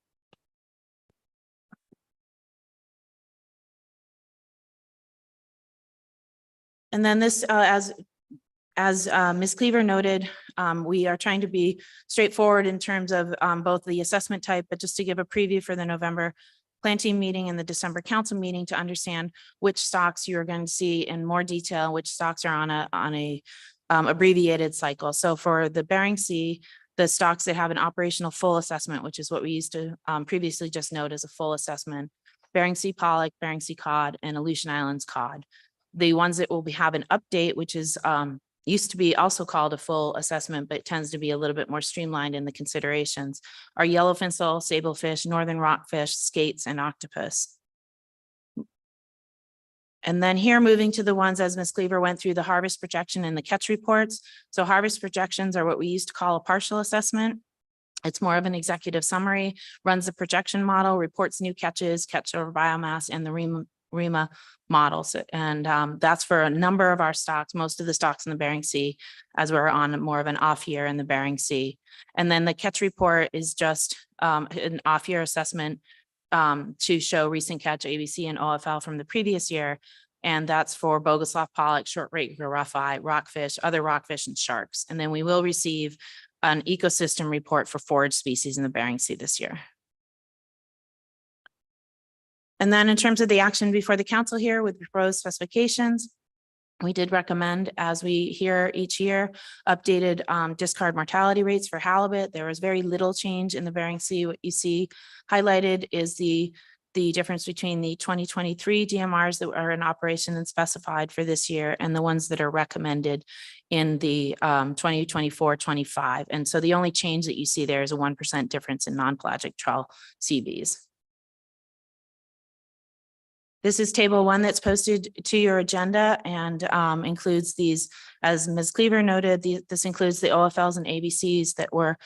And then this, as Ms. Cleaver noted, we are trying to be straightforward in terms of both the assessment type, but just to give a preview for the November plan team meeting and the December council meeting to understand which stocks you are going to see in more detail, which stocks are on a abbreviated cycle. So for the Bering Sea, the stocks that have an operational full assessment, which is what we used to previously just note as a full assessment, Bering Sea pollock, Bering Sea cod, and Aleutian Islands cod. The ones that will have an update, which is used to be also called a full assessment, but tends to be a little bit more streamlined in the considerations, are yellowfin sole, sablefish, northern rockfish, skates, and octopus. And then here, moving to the ones, as Ms. Cleaver went through, the harvest projection and the catch reports. So harvest projections are what we used to call a partial assessment. It's more of an executive summary, runs the projection model, reports new catches, catch over biomass, and the REMA models. And that's for a number of our stocks, most of the stocks in the Bering Sea, as we're on more of an off year in the Bering Sea. And then the catch report is just an off year assessment to show recent catch ABC and OFL from the previous year. And that's for Bogoslav pollock, short rate rough-eye, rockfish, other rockfish, and sharks. And then we will receive an ecosystem report for forage species in the Bering Sea this year. And then in terms of the action before the council here with proposed specifications, we did recommend, as we hear each year, updated discard mortality rates for halibut. There was very little change in the Bering Sea. What you see highlighted is the difference between the 2023 DMRs that are in operation and specified for this year and the ones that are recommended in the 2024-25. And so the only change that you see there is a 1% difference in non-pelagic trawl CVs. This is table 1 that's posted to your agenda and includes these, as Ms. Cleaver noted, this includes the OFLs and ABCs that were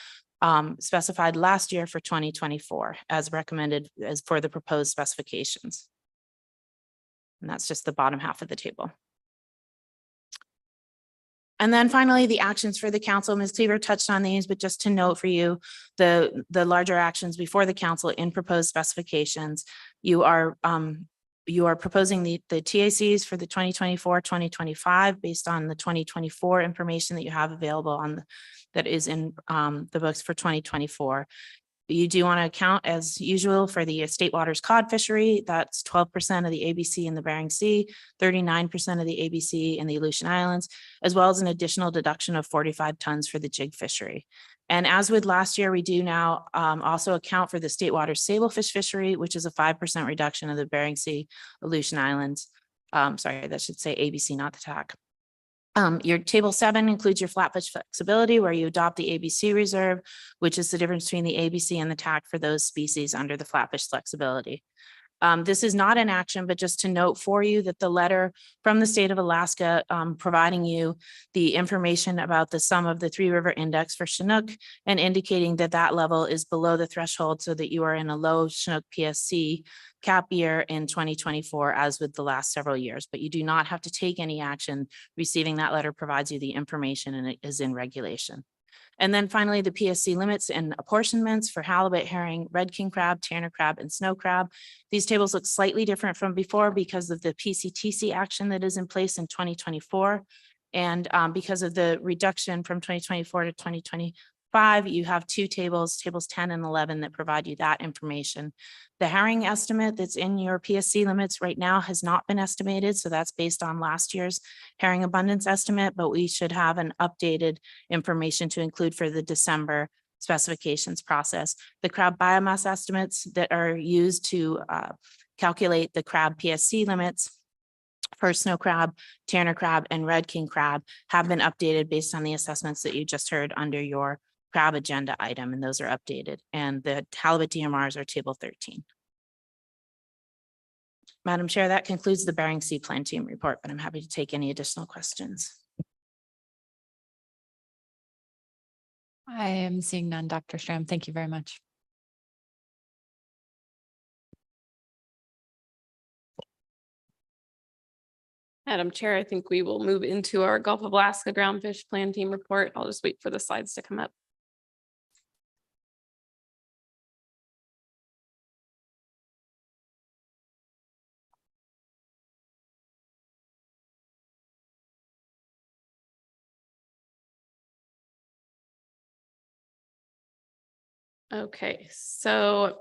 specified last year for 2024 as recommended as for the proposed specifications. And that's just the bottom half of the table. And then finally, the actions for the council. Ms. Cleaver touched on these, but just to note for you, the larger actions before the council in proposed specifications, you are proposing the TACs for the 2024-2025 based on the 2024 information that you have available that is in the books for 2024. You do want to account, as usual, for the state waters cod fishery. That's 12% of the ABC in the Bering Sea, 39% of the ABC in the Aleutian Islands, as well as an additional deduction of 45 tons for the jig fishery. And as with last year, we do now also account for the state waters sablefish fishery, which is a 5% reduction of the Bering Sea, Aleutian Islands. Sorry, that should say ABC, not the TAC. Your table 7 includes your flatfish flexibility, where you adopt the ABC reserve, which is the difference between the ABC and the TAC for those species under the flatfish flexibility. This is not an action, but just to note for you that the letter from the state of Alaska providing you the information about the sum of the Three River Index for Chinook and indicating that that level is below the threshold so that you are in a low Chinook PSC cap year in 2024, as with the last several years, but you do not have to take any action. Receiving that letter provides you the information and it is in regulation. And then finally, the PSC limits and apportionments for halibut, herring, red king crab, tanner crab, and snow crab. These tables look slightly different from before because of the PCTC action that is in place in 2024. And because of the reduction from 2024 to 2025, you have two tables, tables 10 and 11, that provide you that information. The herring estimate that's in your PSC limits right now has not been estimated. So that's based on last year's herring abundance estimate, but we should have an updated information to include for the December specifications process. The crab biomass estimates that are used to calculate the crab PSC limits for snow crab, tanner crab, and red king crab have been updated based on the assessments that you just heard under your crab agenda item, and those are updated. And the halibut DMRs are table 13. Madam Chair, that concludes the Bering Sea Plan Team report, but I'm happy to take any additional questions. I am seeing none, Dr. Stram. Thank you very much. Madam Chair, I think we will move into our Gulf of Alaska Groundfish Plan Team report. I'll just wait for the slides to come up. Okay, so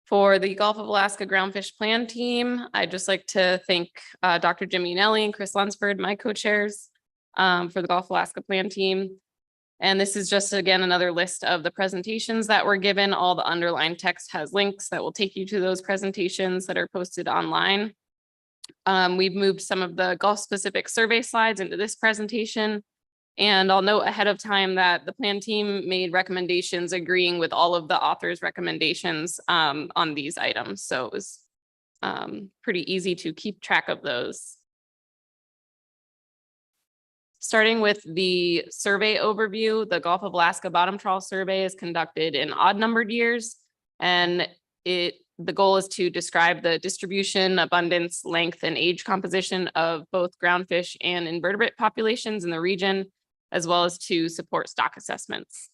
for the Gulf of Alaska Groundfish Plan Team, I'd just like to thank Dr. Jimmy Nelly and Chris Lunsford, my co-chairs, for the Gulf of Alaska Plan Team. And this is just, again, another list of the presentations that were given. All the underlined text has links that will take you to those presentations that are posted online. We've moved some of the Gulf-specific survey slides into this presentation. And I'll note ahead of time that the plan team made recommendations agreeing with all of the authors' recommendations on these items. So it was pretty easy to keep track of those. Starting with the survey overview, the Gulf of Alaska Bottom Trawl Survey is conducted in odd numbered years. And the goal is to describe the distribution, abundance, length, and age composition of both groundfish and invertebrate populations in the region, as well as to support stock assessments.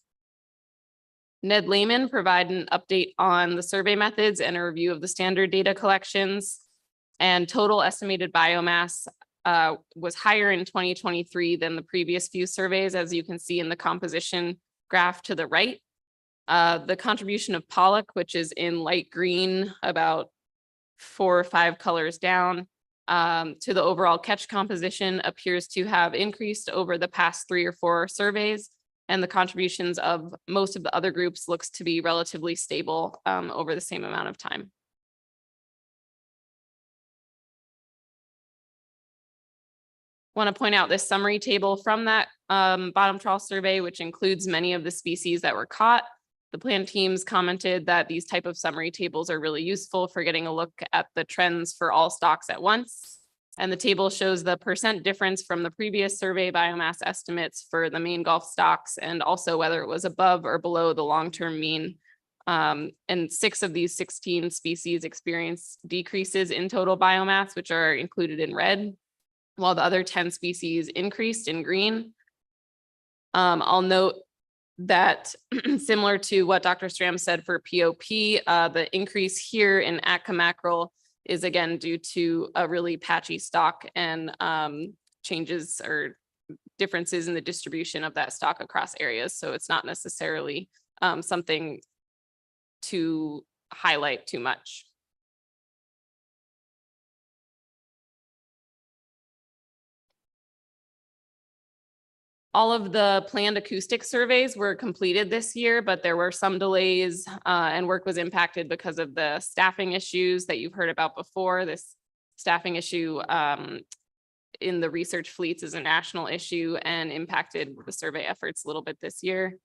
Ned Lehman provided an update on the survey methods and a review of the standard data collections. And total estimated biomass was higher in 2023 than the previous few surveys, as you can see in the composition graph to the right. The contribution of pollock, which is in light green, about 4 or 5 colors down, to the overall catch composition appears to have increased over the past 3 or 4 surveys, and the contributions of most of the other groups looks to be relatively stable over the same amount of time. Want to point out this summary table from that bottom trawl survey, which includes many of the species that were caught. The plan teams commented that these type of summary tables are really useful for getting a look at the trends for all stocks at once. And the table shows the % difference from the previous survey biomass estimates for the main Gulf stocks, and also whether it was above or below the long-term mean. And 6 of these 16 species experienced decreases in total biomass, which are included in red, while the other 10 species increased in green. I'll note that similar to what Dr. Stram said for POP, the increase here in Atka mackerel is again due to a really patchy stock and changes or differences in the distribution of that stock across areas. So it's not necessarily something to highlight too much. All of the planned acoustic surveys were completed this year, but there were some delays and work was impacted because of the staffing issues that you've heard about before. This staffing issue in the research fleets is a national issue and impacted the survey efforts a little bit this year.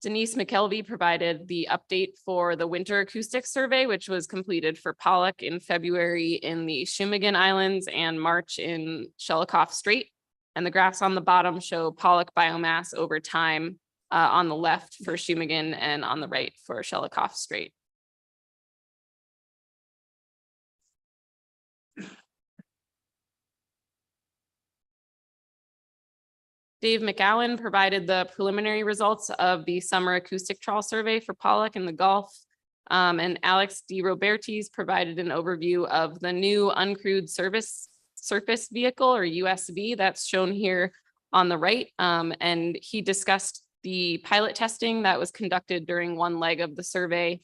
Denise McKelvey provided the update for the winter acoustic survey, which was completed for Pollock in February in the Shumagan Islands and March in Shelikof Strait. And the graphs on the bottom show Pollock biomass over time on the left for Shumagan and on the right for Shelikof Strait. Dave McGowan provided the preliminary results of the summer acoustic trawl survey for Pollock in the Gulf. And Alex D. Robertis provided an overview of the new uncrewed surface vehicle, or USV, that's shown here on the right. And he discussed the pilot testing that was conducted during one leg of the survey.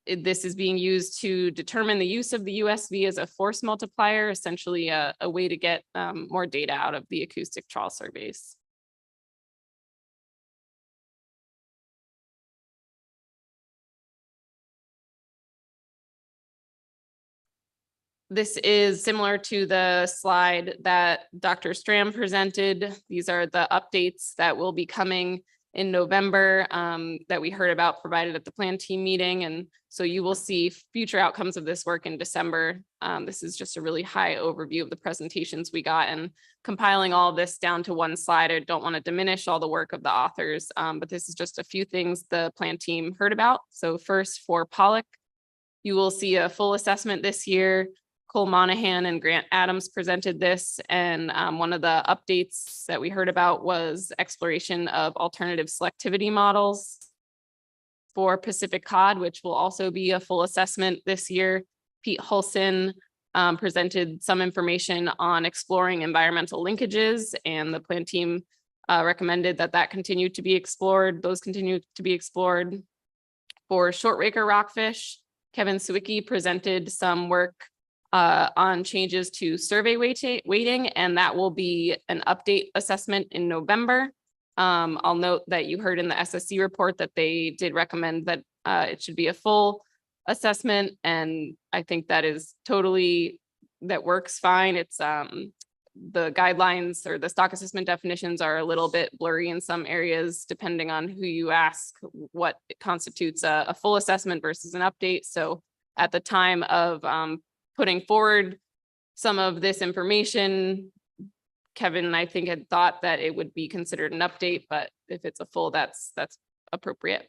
This is being used to determine the use of the USV as a force multiplier, essentially a way to get more data out of the acoustic trawl surveys. This is similar to the slide that Dr. Stram presented. These are the updates that will be coming in November that we heard about provided at the plan team meeting. And so you will see future outcomes of this work in December. This is just a really high overview of the presentations we got, and compiling all of this down to one slide. I don't want to diminish all the work of the authors, but this is just a few things the plan team heard about. So first, for Pollock, you will see a full assessment this year. Cole Monahan and Grant Adams presented this, and one of the updates that we heard about was exploration of alternative selectivity models for Pacific cod, which will also be a full assessment this year. Pete Hulson presented some information on exploring environmental linkages, and the plan team recommended that continue to be explored. Those continue to be explored. For short raker rockfish, Kevin Sawicki presented some work on changes to survey weighting, and that will be an update assessment in November. I'll note that you heard in the SSC report that they did recommend that it should be a full assessment, and I think that works fine. It's the guidelines or the stock assessment definitions are a little bit blurry in some areas, depending on who you ask what constitutes a full assessment versus an update. So at the time of putting forward some of this information, Kevin, I think, had thought that it would be considered an update, but if it's a full, that's appropriate.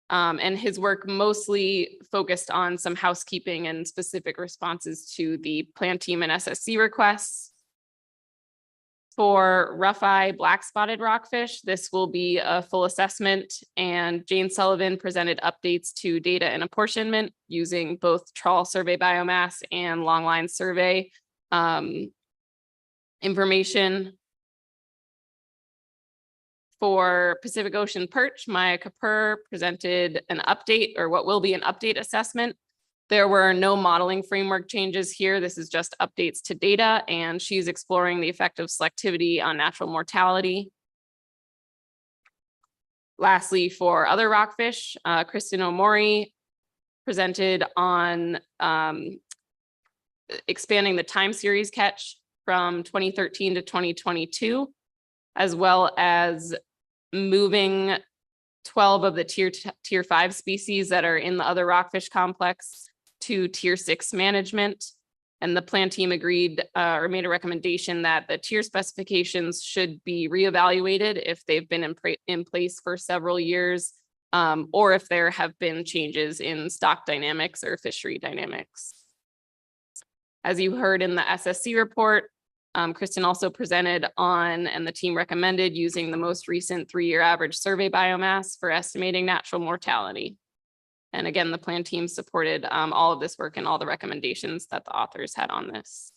And his work mostly focused on some housekeeping and specific responses to the plan team and SSC requests. For rough-eye black-spotted rockfish, this will be a full assessment, and Jane Sullivan presented updates to data and apportionment using both trawl survey biomass and longline survey information. For Pacific Ocean perch, Maya Kapur presented an update, or what will be an update assessment. There were no modeling framework changes here. This is just updates to data, and she's exploring the effect of selectivity on natural mortality. Lastly, for other rockfish, Kristen Omori presented on expanding the time series catch from 2013 to 2022, as well as moving 12 of the tier 5 species that are in the other rockfish complex to tier 6 management. And the plan team agreed or made a recommendation that the tier specifications should be reevaluated if they've been in place for several years, or if there have been changes in stock dynamics or fishery dynamics. As you heard in the SSC report, Kristen also presented on, and the team recommended, using the most recent 3-year average survey biomass for estimating natural mortality. And again, the plan team supported all of this work and all the recommendations that the authors had on this.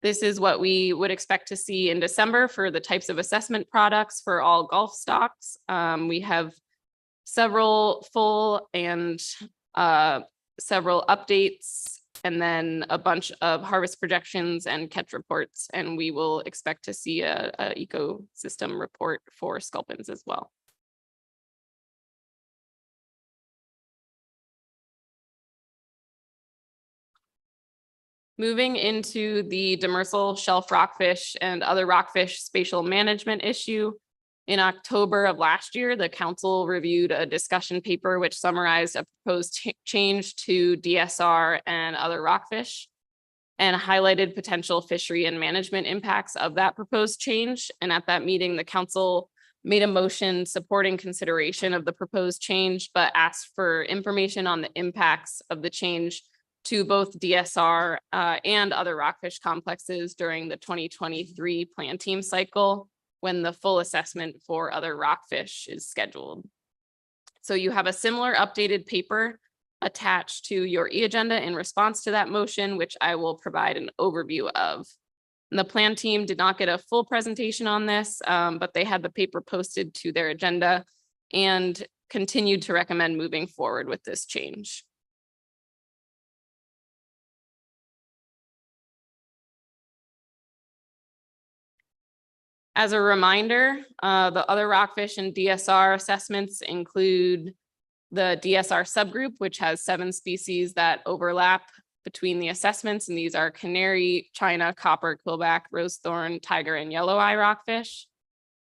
This is what we would expect to see in December for the types of assessment products for all Gulf stocks. We have several full and several updates, and then a bunch of harvest projections and catch reports. And we will expect to see a ecosystem report for sculpins as well. Moving into the demersal shelf rockfish and other rockfish spatial management issue. In October of last year, the council reviewed a discussion paper which summarized a proposed change to DSR and other rockfish and highlighted potential fishery and management impacts of that proposed change. And at that meeting, the council made a motion supporting consideration of the proposed change, but asked for information on the impacts of the change to both DSR and other rockfish complexes during the 2023 plan team cycle, when the full assessment for other rockfish is scheduled. So you have a similar updated paper attached to your e-agenda in response to that motion, which I will provide an overview of. And the plan team did not get a full presentation on this, but they had the paper posted to their agenda and continued to recommend moving forward with this change. As a reminder, the other rockfish and DSR assessments include the DSR subgroup, which has 7 species that overlap between the assessments, and these are canary, China, copper, quillback, rosethorn, tiger, and yellow eye rockfish.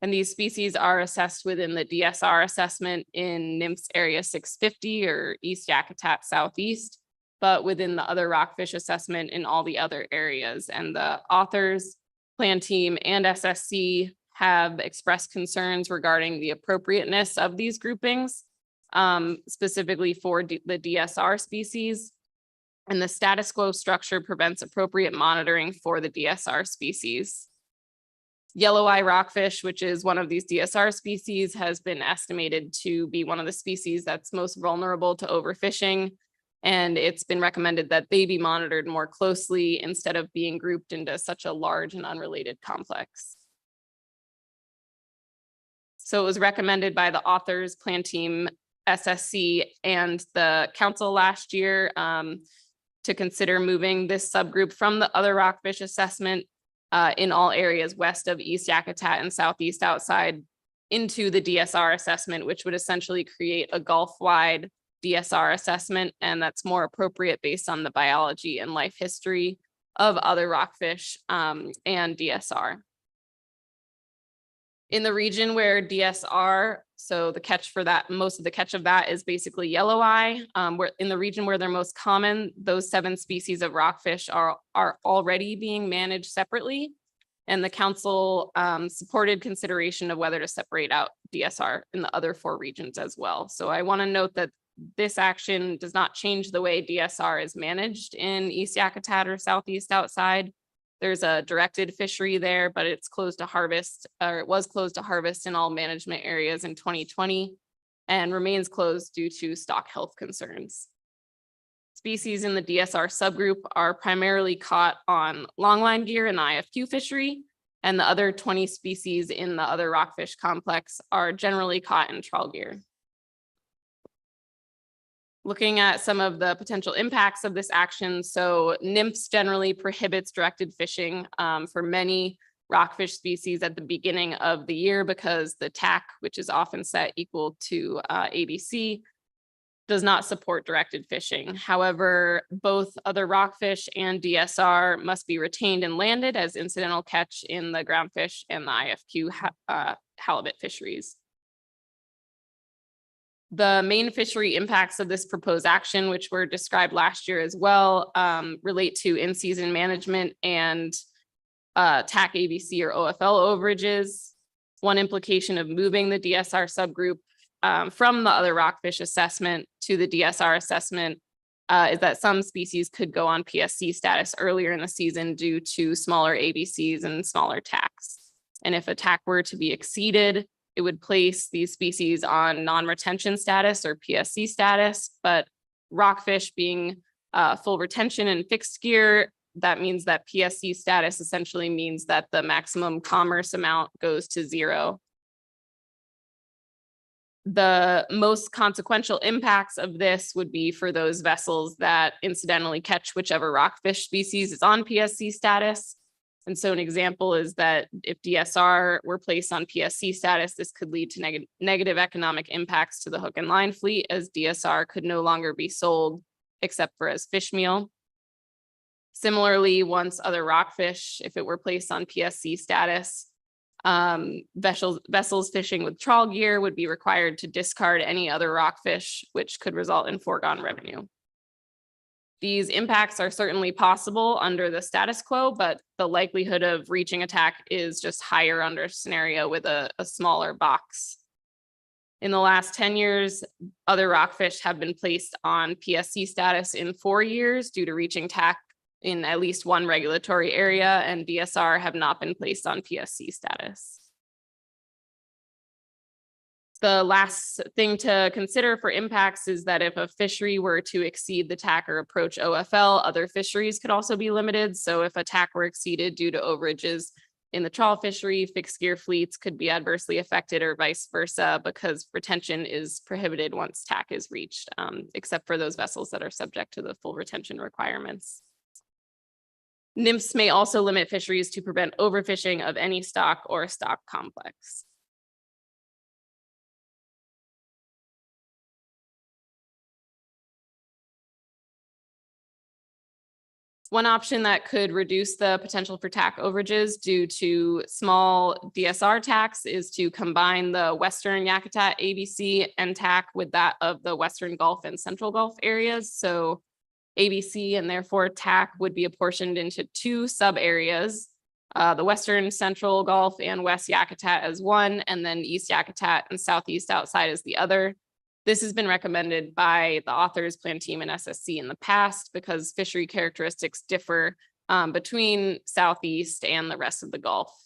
And these species are assessed within the DSR assessment in NMFS area 650 or East Yakutat Southeast, but within the other rockfish assessment in all the other areas. And the authors, plan team, and SSC have expressed concerns regarding the appropriateness of these groupings, specifically for the DSR species. And the status quo structure prevents appropriate monitoring for the DSR species. Yellow eye rockfish, which is one of these DSR species, has been estimated to be one of the species that's most vulnerable to overfishing. And it's been recommended that they be monitored more closely instead of being grouped into such a large and unrelated complex. So it was recommended by the authors, plan team, SSC, and the council last year to consider moving this subgroup from the other rockfish assessment in all areas west of East Yakutat and Southeast outside into the DSR assessment, which would essentially create a Gulf-wide DSR assessment, and that's more appropriate based on the biology and life history of other rockfish and DSR. In the region where DSR, so the catch for that, most of the catch of that is basically yellow eye. Where in the region where they're most common, those 7 species of rockfish are already being managed separately. And the council supported consideration of whether to separate out DSR in the other 4 regions as well. So I want to note that this action does not change the way DSR is managed in East Yakutat or Southeast outside. There's a directed fishery there, but it's closed to harvest, or it was closed to harvest in all management areas in 2020 and remains closed due to stock health concerns. Species in the DSR subgroup are primarily caught on longline gear in the IFQ fishery, and the other 20 species in the other rockfish complex are generally caught in trawl gear. Looking at some of the potential impacts of this action, so NMFS generally prohibits directed fishing for many rockfish species at the beginning of the year because the TAC, which is often set equal to ABC, does not support directed fishing. However, both other rockfish and DSR must be retained and landed as incidental catch in the groundfish and the IFQ halibut fisheries. The main fishery impacts of this proposed action, which were described last year as well, relate to in-season management and TAC ABC or OFL overages. One implication of moving the DSR subgroup from the other rockfish assessment to the DSR assessment is that some species could go on PSC status earlier in the season due to smaller ABCs and smaller TACs. And if a TAC were to be exceeded, it would place these species on non-retention status or PSC status, but rockfish being full retention and fixed gear, that means that PSC status essentially means that the maximum commerce amount goes to 0. The most consequential impacts of this would be for those vessels that incidentally catch whichever rockfish species is on PSC status. And so an example is that if DSR were placed on PSC status, this could lead to negative economic impacts to the hook and line fleet, as DSR could no longer be sold except for as fish meal. Similarly, once other rockfish, if it were placed on PSC status, vessels fishing with trawl gear would be required to discard any other rockfish, which could result in foregone revenue. These impacts are certainly possible under the status quo, but the likelihood of reaching a TAC is just higher under a scenario with a smaller box. In the last 10 years, other rockfish have been placed on PSC status in 4 years due to reaching TAC in at least one regulatory area, and DSR have not been placed on PSC status. The last thing to consider for impacts is that if a fishery were to exceed the TAC or approach OFL, other fisheries could also be limited. So if a TAC were exceeded due to overages in the trawl fishery, fixed gear fleets could be adversely affected or vice versa, because retention is prohibited once TAC is reached, except for those vessels that are subject to the full retention requirements. NMFS may also limit fisheries to prevent overfishing of any stock or stock complex. One option that could reduce the potential for TAC overages due to small DSR TACs is to combine the Western Yakutat ABC and TAC with that of the Western Gulf and Central Gulf areas. So ABC and therefore TAC would be apportioned into 2 sub areas, the Western Central Gulf and West Yakutat as one, and then East Yakutat and Southeast Outside as the other. This has been recommended by the authors, plan team, and SSC in the past because fishery characteristics differ between Southeast and the rest of the Gulf.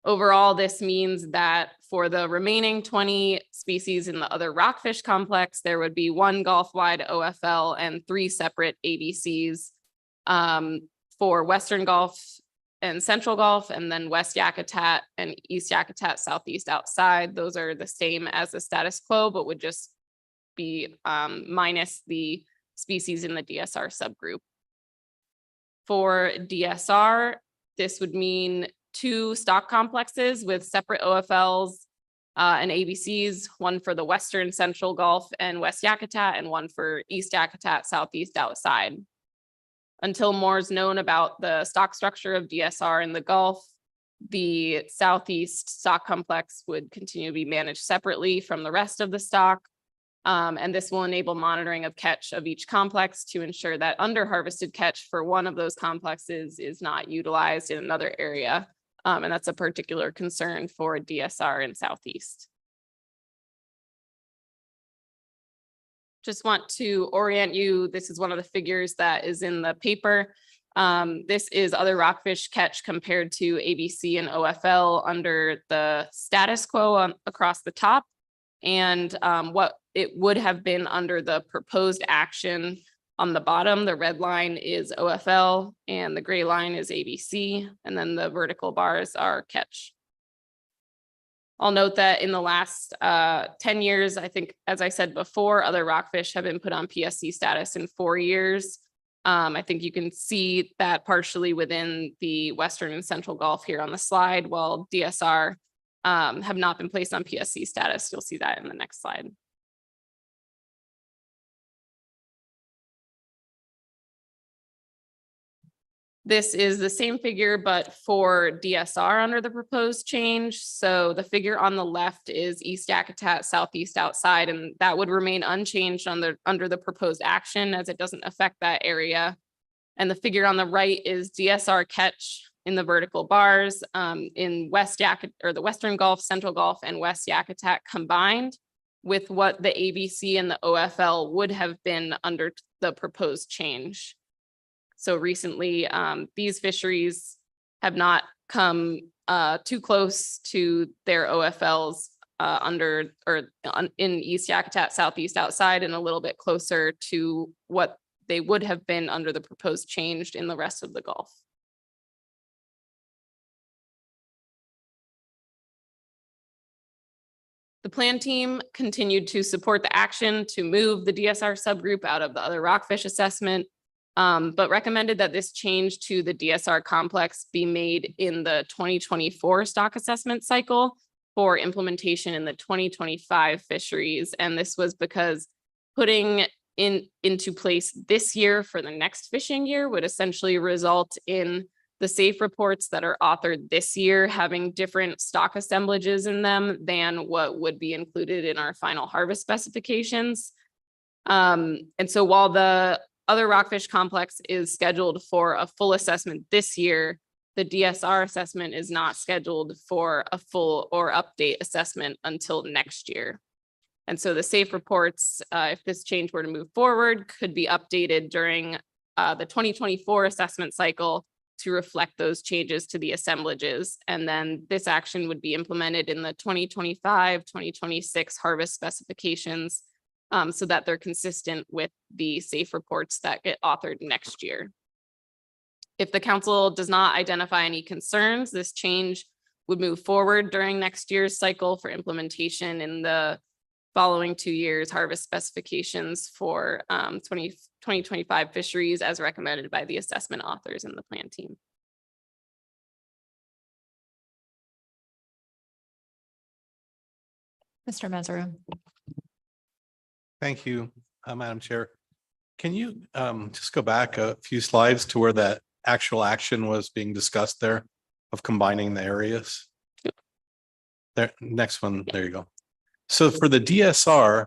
Overall, this means that for the remaining 20 species in the other rockfish complex, there would be 1 Gulf-wide OFL and 3 separate ABCs for Western Gulf and Central Gulf, and then West Yakutat and East Yakutat, Southeast Outside. Those are the same as the status quo, but would just be minus the species in the DSR subgroup. For DSR, this would mean 2 stock complexes with separate OFLs and ABCs, one for the Western Central Gulf and West Yakutat, and one for East Yakutat, Southeast Outside. Until more is known about the stock structure of DSR in the Gulf, the Southeast stock complex would continue to be managed separately from the rest of the stock. And this will enable monitoring of catch of each complex to ensure that under-harvested catch for one of those complexes is not utilized in another area. And that's a particular concern for DSR in Southeast. Just want to orient you. This is one of the figures that is in the paper. This is other rockfish catch compared to ABC and OFL under the status quo across the top, and what it would have been under the proposed action on the bottom. The red line is OFL and the gray line is ABC, and then the vertical bars are catch. I'll note that in the last 10 years, I think, as I said before, other rockfish have been put on PSC status in 4 years. I think you can see that partially within the Western and Central Gulf here on the slide, while DSR have not been placed on PSC status. You'll see that in the next slide. This is the same figure, but for DSR under the proposed change. So the figure on the left is East Yakutat, Southeast Outside, and that would remain unchanged under the proposed action as it doesn't affect that area. And the figure on the right is DSR catch in the vertical bars in West Yakutat, or the Western Gulf, Central Gulf, and West Yakutat combined with what the ABC and the OFL would have been under the proposed change. So recently, these fisheries have not come too close to their OFLs in East Yakutat, Southeast Outside, and a little bit closer to what they would have been under the proposed change in the rest of the Gulf. The plan team continued to support the action to move the DSR subgroup out of the other rockfish assessment, but recommended that this change to the DSR complex be made in the 2024 stock assessment cycle for implementation in the 2025 fisheries. And this was because putting into place this year for the next fishing year would essentially result in the safe reports that are authored this year having different stock assemblages in them than what would be included in our final harvest specifications. And so while the other rockfish complex is scheduled for a full assessment this year, the DSR assessment is not scheduled for a full or update assessment until next year. And so the safe reports, if this change were to move forward, could be updated during the 2024 assessment cycle to reflect those changes to the assemblages. And then this action would be implemented in the 2025, 2026 harvest specifications so that they're consistent with the safe reports that get authored next year. If the council does not identify any concerns, this change would move forward during next year's cycle for implementation in the following 2 years harvest specifications for 2025 fisheries as recommended by the assessment authors and the plan team. Mr. Mesereau. Thank you, Madam Chair. Can you just go back a few slides to where that actual action was being discussed there of combining the areas? There, next one, there you go. So for the DSR,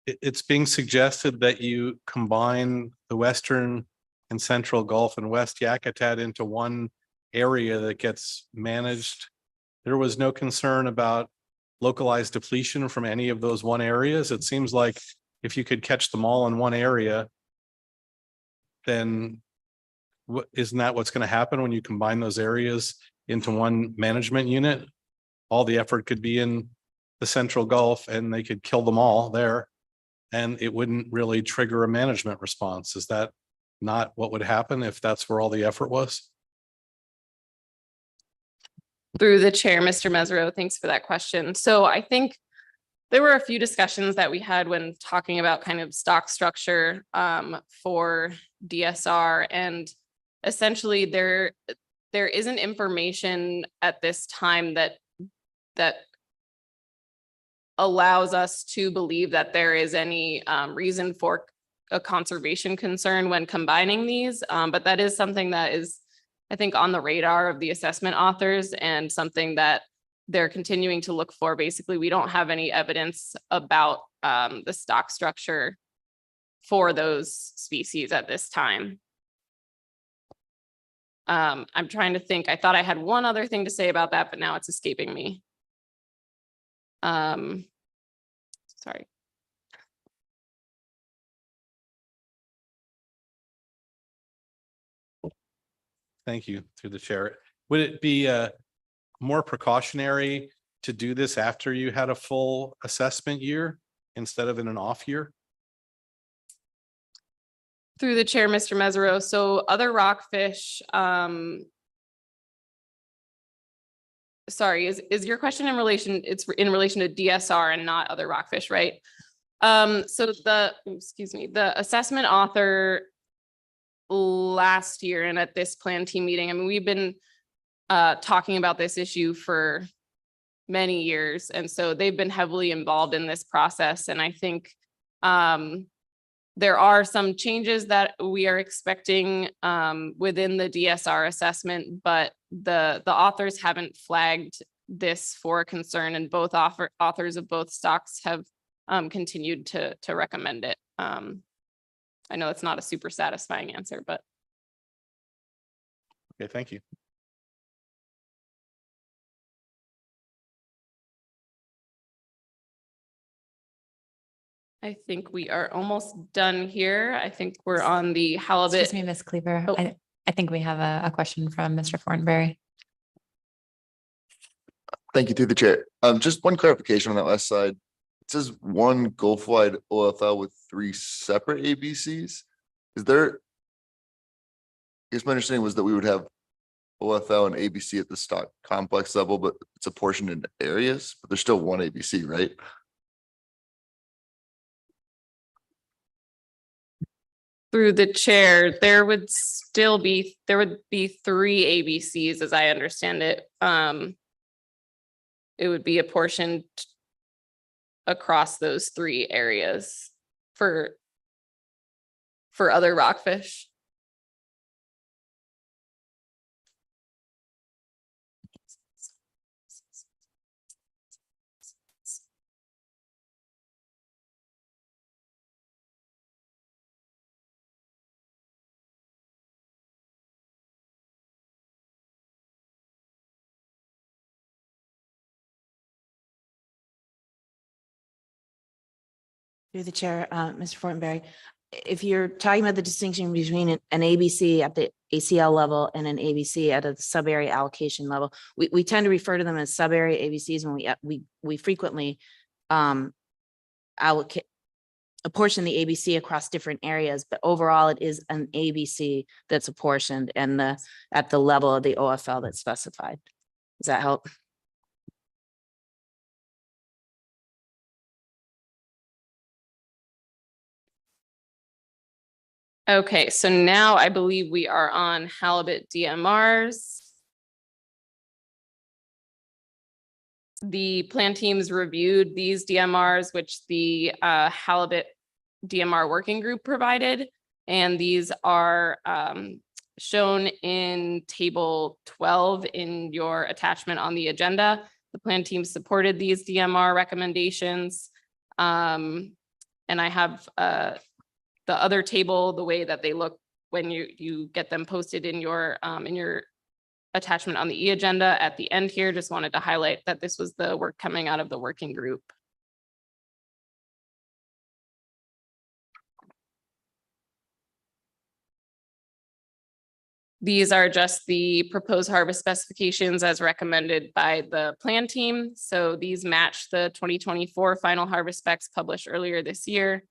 it's being suggested that you combine the Western and Central Gulf and West Yakutat into one area that gets managed. There was no concern about localized depletion from any of those one areas. It seems like if you could catch them all in one area, then isn't that what's going to happen when you combine those areas into one management unit? All the effort could be in the Central Gulf and they could kill them all there and it wouldn't really trigger a management response. Is that not what would happen if that's where all the effort was? Through the chair, Mr. Mesereau, thanks for that question. So I think there were a few discussions that we had when talking about kind of stock structure for DSR, and essentially there isn't information at this time that allows us to believe that there is any reason for a conservation concern when combining these. But that is something that is, I think, on the radar of the assessment authors and something that they're continuing to look for. Basically, we don't have any evidence about the stock structure for those species at this time. I'm trying to think. I thought I had one other thing to say about that, but now it's escaping me. Sorry. Thank you, through the chair. Would it be more precautionary to do this after you had a full assessment year instead of in an off year? Through the chair, Mr. Mesereau. So other rockfish, sorry, is your question in relation, it's in relation to DSR and not other rockfish, right? So the assessment author last year and at this plan team meeting, I mean, we've been talking about this issue for many years. And so they've been heavily involved in this process. And I think there are some changes that we are expecting within the DSR assessment, but the authors haven't flagged this for concern, and both authors of both stocks have continued to recommend it. I know it's not a super satisfying answer, but. Okay, thank you. I think we are almost done here. I think we're on the halibut. Excuse me, Ms. Cleaver. Oh. I think we have a question from Mr. Fortenberry. Thank you, through the chair. Just one clarification on that last slide. It says one Gulf-wide OFL with 3 separate ABCs. Is there? I guess my understanding was that we would have OFL and ABC at the stock complex level, but it's apportioned into areas, but there's still one ABC, right? Through the chair, there would be 3 ABCs as I understand it. It would be apportioned across those 3 areas for for other rockfish. Through the chair, Mr. Fortenberry, if you're talking about the distinction between an ABC at the ACL level and an ABC at a sub-area allocation level, we tend to refer to them as sub-area ABCs when we frequently allocate apportion the ABC across different areas, but overall it is an ABC that's apportioned and at the level of the OFL that's specified. Does that help? Okay, so now I believe we are on halibut DMRs. The plan teams reviewed these DMRs, which the halibut DMR working group provided, and these are shown in table 12 in your attachment on the agenda. The plan team supported these DMR recommendations. And I have the other table, the way that they look when you get them posted in your attachment on the e-agenda at the end here. Just wanted to highlight that this was the work coming out of the working group. These are just the proposed harvest specifications as recommended by the plan team. So these match the 2024 final harvest specs published earlier this year.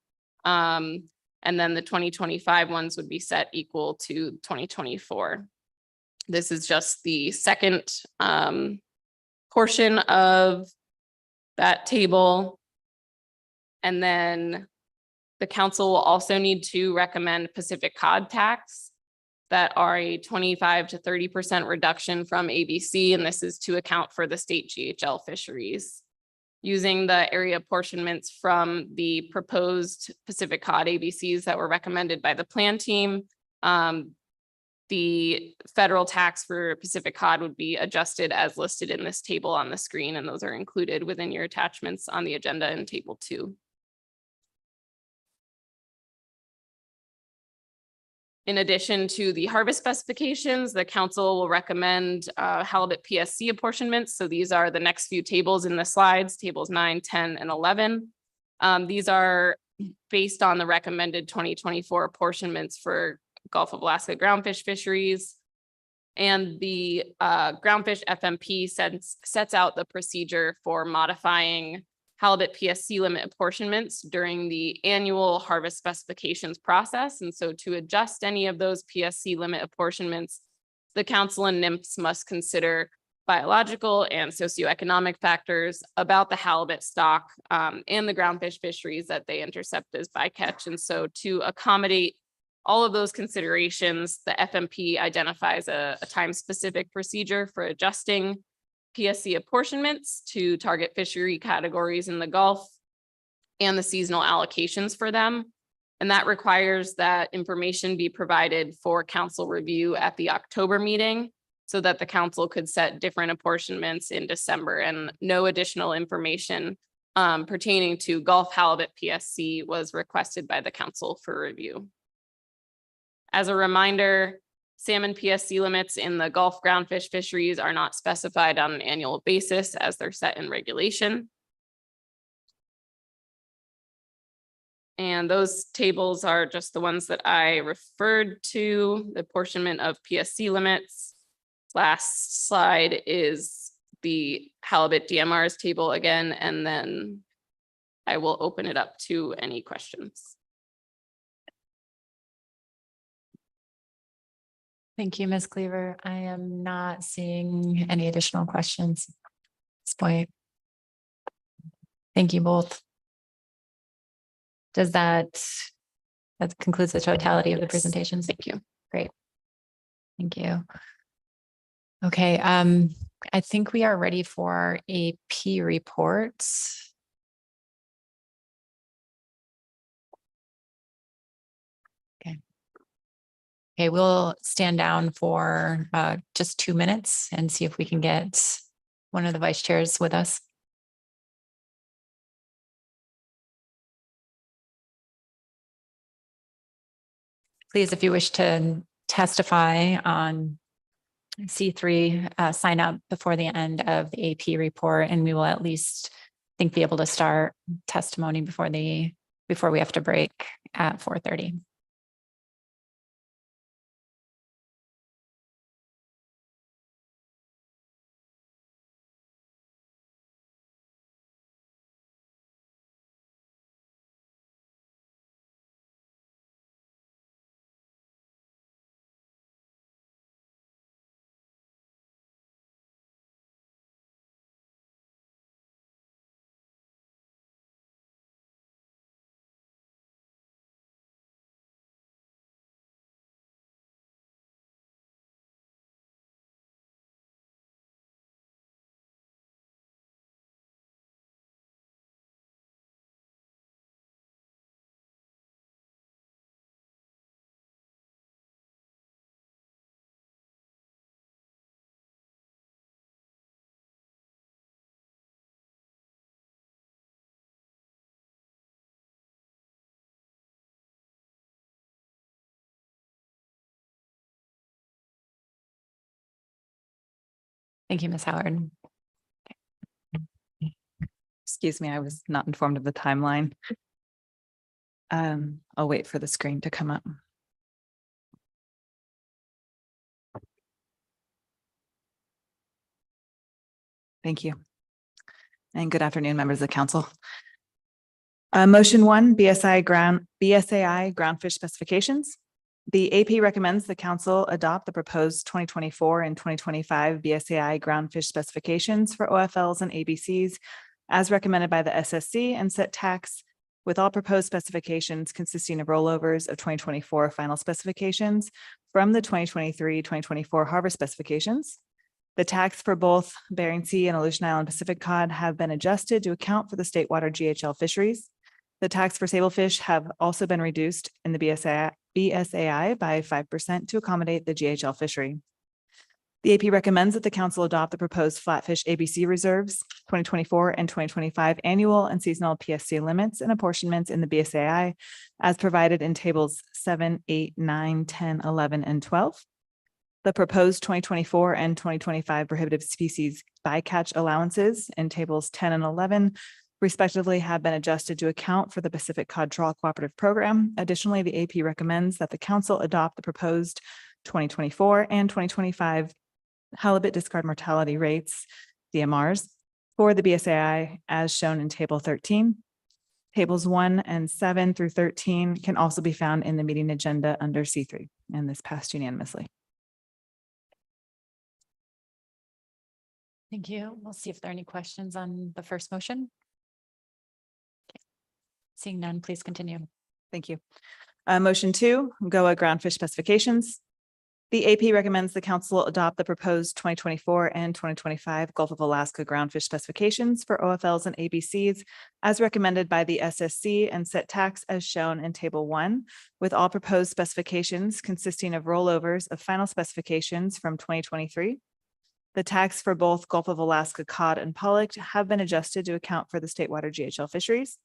And then the 2025 ones would be set equal to 2024. This is just the second portion of that table. And then the council will also need to recommend Pacific cod tax that are a 25 to 30% reduction from ABC, and this is to account for the state GHL fisheries. Using the area apportionments from the proposed Pacific cod ABCs that were recommended by the plan team, the federal tax for Pacific cod would be adjusted as listed in this table on the screen, and those are included within your attachments on the agenda in table 2. In addition to the harvest specifications, the council will recommend halibut PSC apportionments. So these are the next few tables in the slides, tables 9, 10, and 11. These are based on the recommended 2024 apportionments for Gulf of Alaska groundfish fisheries. And the groundfish FMP sets out the procedure for modifying halibut PSC limit apportionments during the annual harvest specifications process. And so to adjust any of those PSC limit apportionments, the council and NMFS must consider biological and socioeconomic factors about the halibut stock and the groundfish fisheries that they intercept as bycatch. And so to accommodate all of those considerations, the FMP identifies a time-specific procedure for adjusting PSC apportionments to target fishery categories in the Gulf and the seasonal allocations for them. And that requires that information be provided for council review at the October meeting so that the council could set different apportionments in December, and no additional information pertaining to Gulf halibut PSC was requested by the council for review. As a reminder, salmon PSC limits in the Gulf groundfish fisheries are not specified on an annual basis as they're set in regulation. And those tables are just the ones that I referred to, the apportionment of PSC limits. Last slide is the halibut DMRs table again, and then I will open it up to any questions. Thank you, Ms. Cleaver. I am not seeing any additional questions at this point. Thank you both. Does that concludes the totality of the presentations? Thank you. Great. Thank you. Okay, I think we are ready for our AP reports. Okay. Okay, we'll stand down for just 2 minutes and see if we can get one of the vice chairs with us. Please, if you wish to testify on C3, sign up before the end of the AP report, and we will at least be able to start testimony before we have to break at 4:30. Thank you, Ms. Howard. Excuse me, I was not informed of the timeline. I'll wait for the screen to come up. Thank you. And good afternoon, members of the council. Motion 1, BSAI groundfish specifications. The AP recommends the council adopt the proposed 2024 and 2025 BSAI groundfish specifications for OFLs and ABCs as recommended by the SSC and set tax with all proposed specifications consisting of rollovers of 2024 final specifications from the 2023-2024 harvest specifications. The tax for both Bering Sea and Aleutian Island Pacific cod have been adjusted to account for the state water GHL fisheries. The tax for sablefish have also been reduced in the BSAI by 5% to accommodate the GHL fishery. The AP recommends that the council adopt the proposed flatfish ABC reserves, 2024 and 2025 annual and seasonal PSC limits and apportionments in the BSAI as provided in tables 7, 8, 9, 10, 11, and 12. The proposed 2024 and 2025 prohibitive species bycatch allowances in tables 10 and 11 respectively have been adjusted to account for the Pacific Cod Trawl Cooperative Program. Additionally, the AP recommends that the council adopt the proposed 2024 and 2025 halibut discard mortality rates, DMRs, for the BSAI as shown in table 13. Tables 1 and 7 through 13 can also be found in the meeting agenda under C3, and this passed unanimously. Thank you. We'll see if there are any questions on the first motion. Okay. Seeing none, please continue. Thank you. Motion 2, GOA groundfish specifications. The AP recommends the council adopt the proposed 2024 and 2025 Gulf of Alaska groundfish specifications for OFLs and ABCs as recommended by the SSC and set tax as shown in table 1, with all proposed specifications consisting of rollovers of final specifications from 2023. The tax for both Gulf of Alaska cod and pollock have been adjusted to account for the state water GHL fisheries.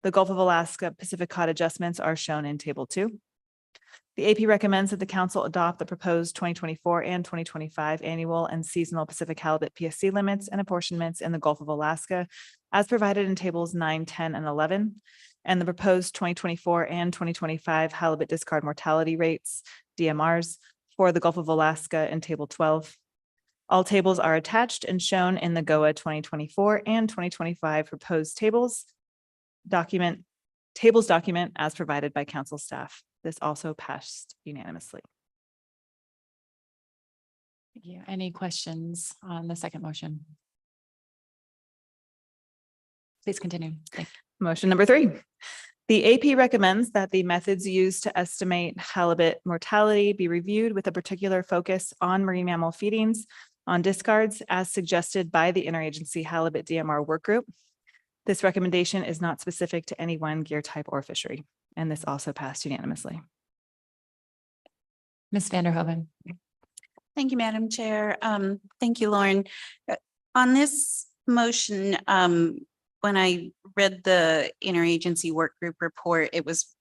The Gulf of Alaska Pacific cod adjustments are shown in table 2. The AP recommends that the council adopt the proposed 2024 and 2025 annual and seasonal Pacific halibut PSC limits and apportionments in the Gulf of Alaska as provided in tables 9, 10, and 11, and the proposed 2024 and 2025 halibut discard mortality rates, DMRs, for the Gulf of Alaska in table 12. All tables are attached and shown in the GOA 2024 and 2025 proposed tables document as provided by council staff. This also passed unanimously. Thank you. Any questions on the second motion? Please continue. Thank you. Motion number 3. The AP recommends that the methods used to estimate halibut mortality be reviewed with a particular focus on marine mammal feedings on discards as suggested by the interagency halibut DMR work group. This recommendation is not specific to any one gear type or fishery, and this also passed unanimously. Ms. Vanderhoven. Thank you, Madam Chair. Thank you, Lauren. On this motion, when I read the interagency work group report, it was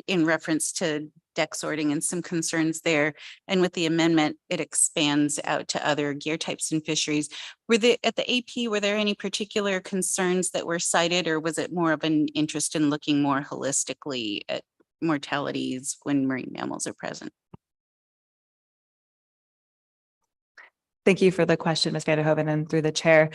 in reference to deck sorting and some concerns there. And with the amendment, it expands out to other gear types and fisheries. At the AP, were there any particular concerns that were cited, or was it more of an interest in looking more holistically at mortalities when marine mammals are present? Thank you for the question, Ms. Vanderhoven, and through the chair.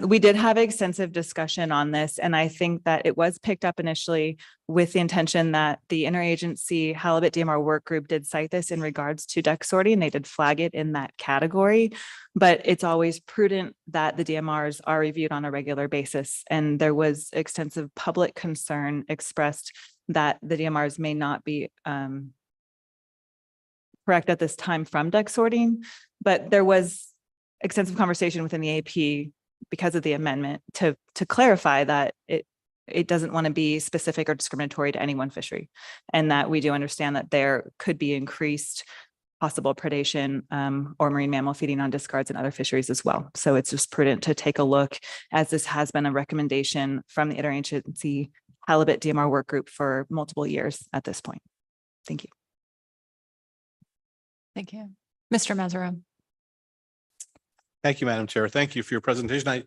We did have extensive discussion on this, and I think that it was picked up initially with the intention that the interagency halibut DMR work group did cite this in regards to deck sorting. They did flag it in that category, but it's always prudent that the DMRs are reviewed on a regular basis. And there was extensive public concern expressed that the DMRs may not be correct at this time from deck sorting, but there was extensive conversation within the AP because of the amendment to clarify that it doesn't want to be specific or discriminatory to any one fishery, and that we do understand that there could be increased possible predation or marine mammal feeding on discards in other fisheries as well. So it's just prudent to take a look, as this has been a recommendation from the interagency halibut DMR work group for multiple years at this point. Thank you. Thank you. Mr. Mazzaro. Thank you, Madam Chair. Thank you for your presentation.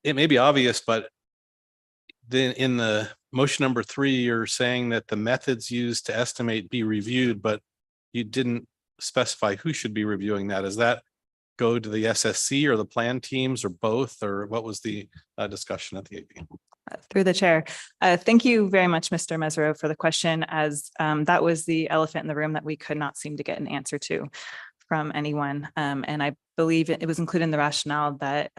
It may be obvious, but then in the motion number 3, you're saying that the methods used to estimate be reviewed, but you didn't specify who should be reviewing that. Does that go to the SSC or the plan teams or both, or what was the discussion at the AP? Through the chair. Thank you very much, Mr. Mesro, for the question, as that was the elephant in the room that we could not seem to get an answer to from anyone. And I believe it was included in the rationale that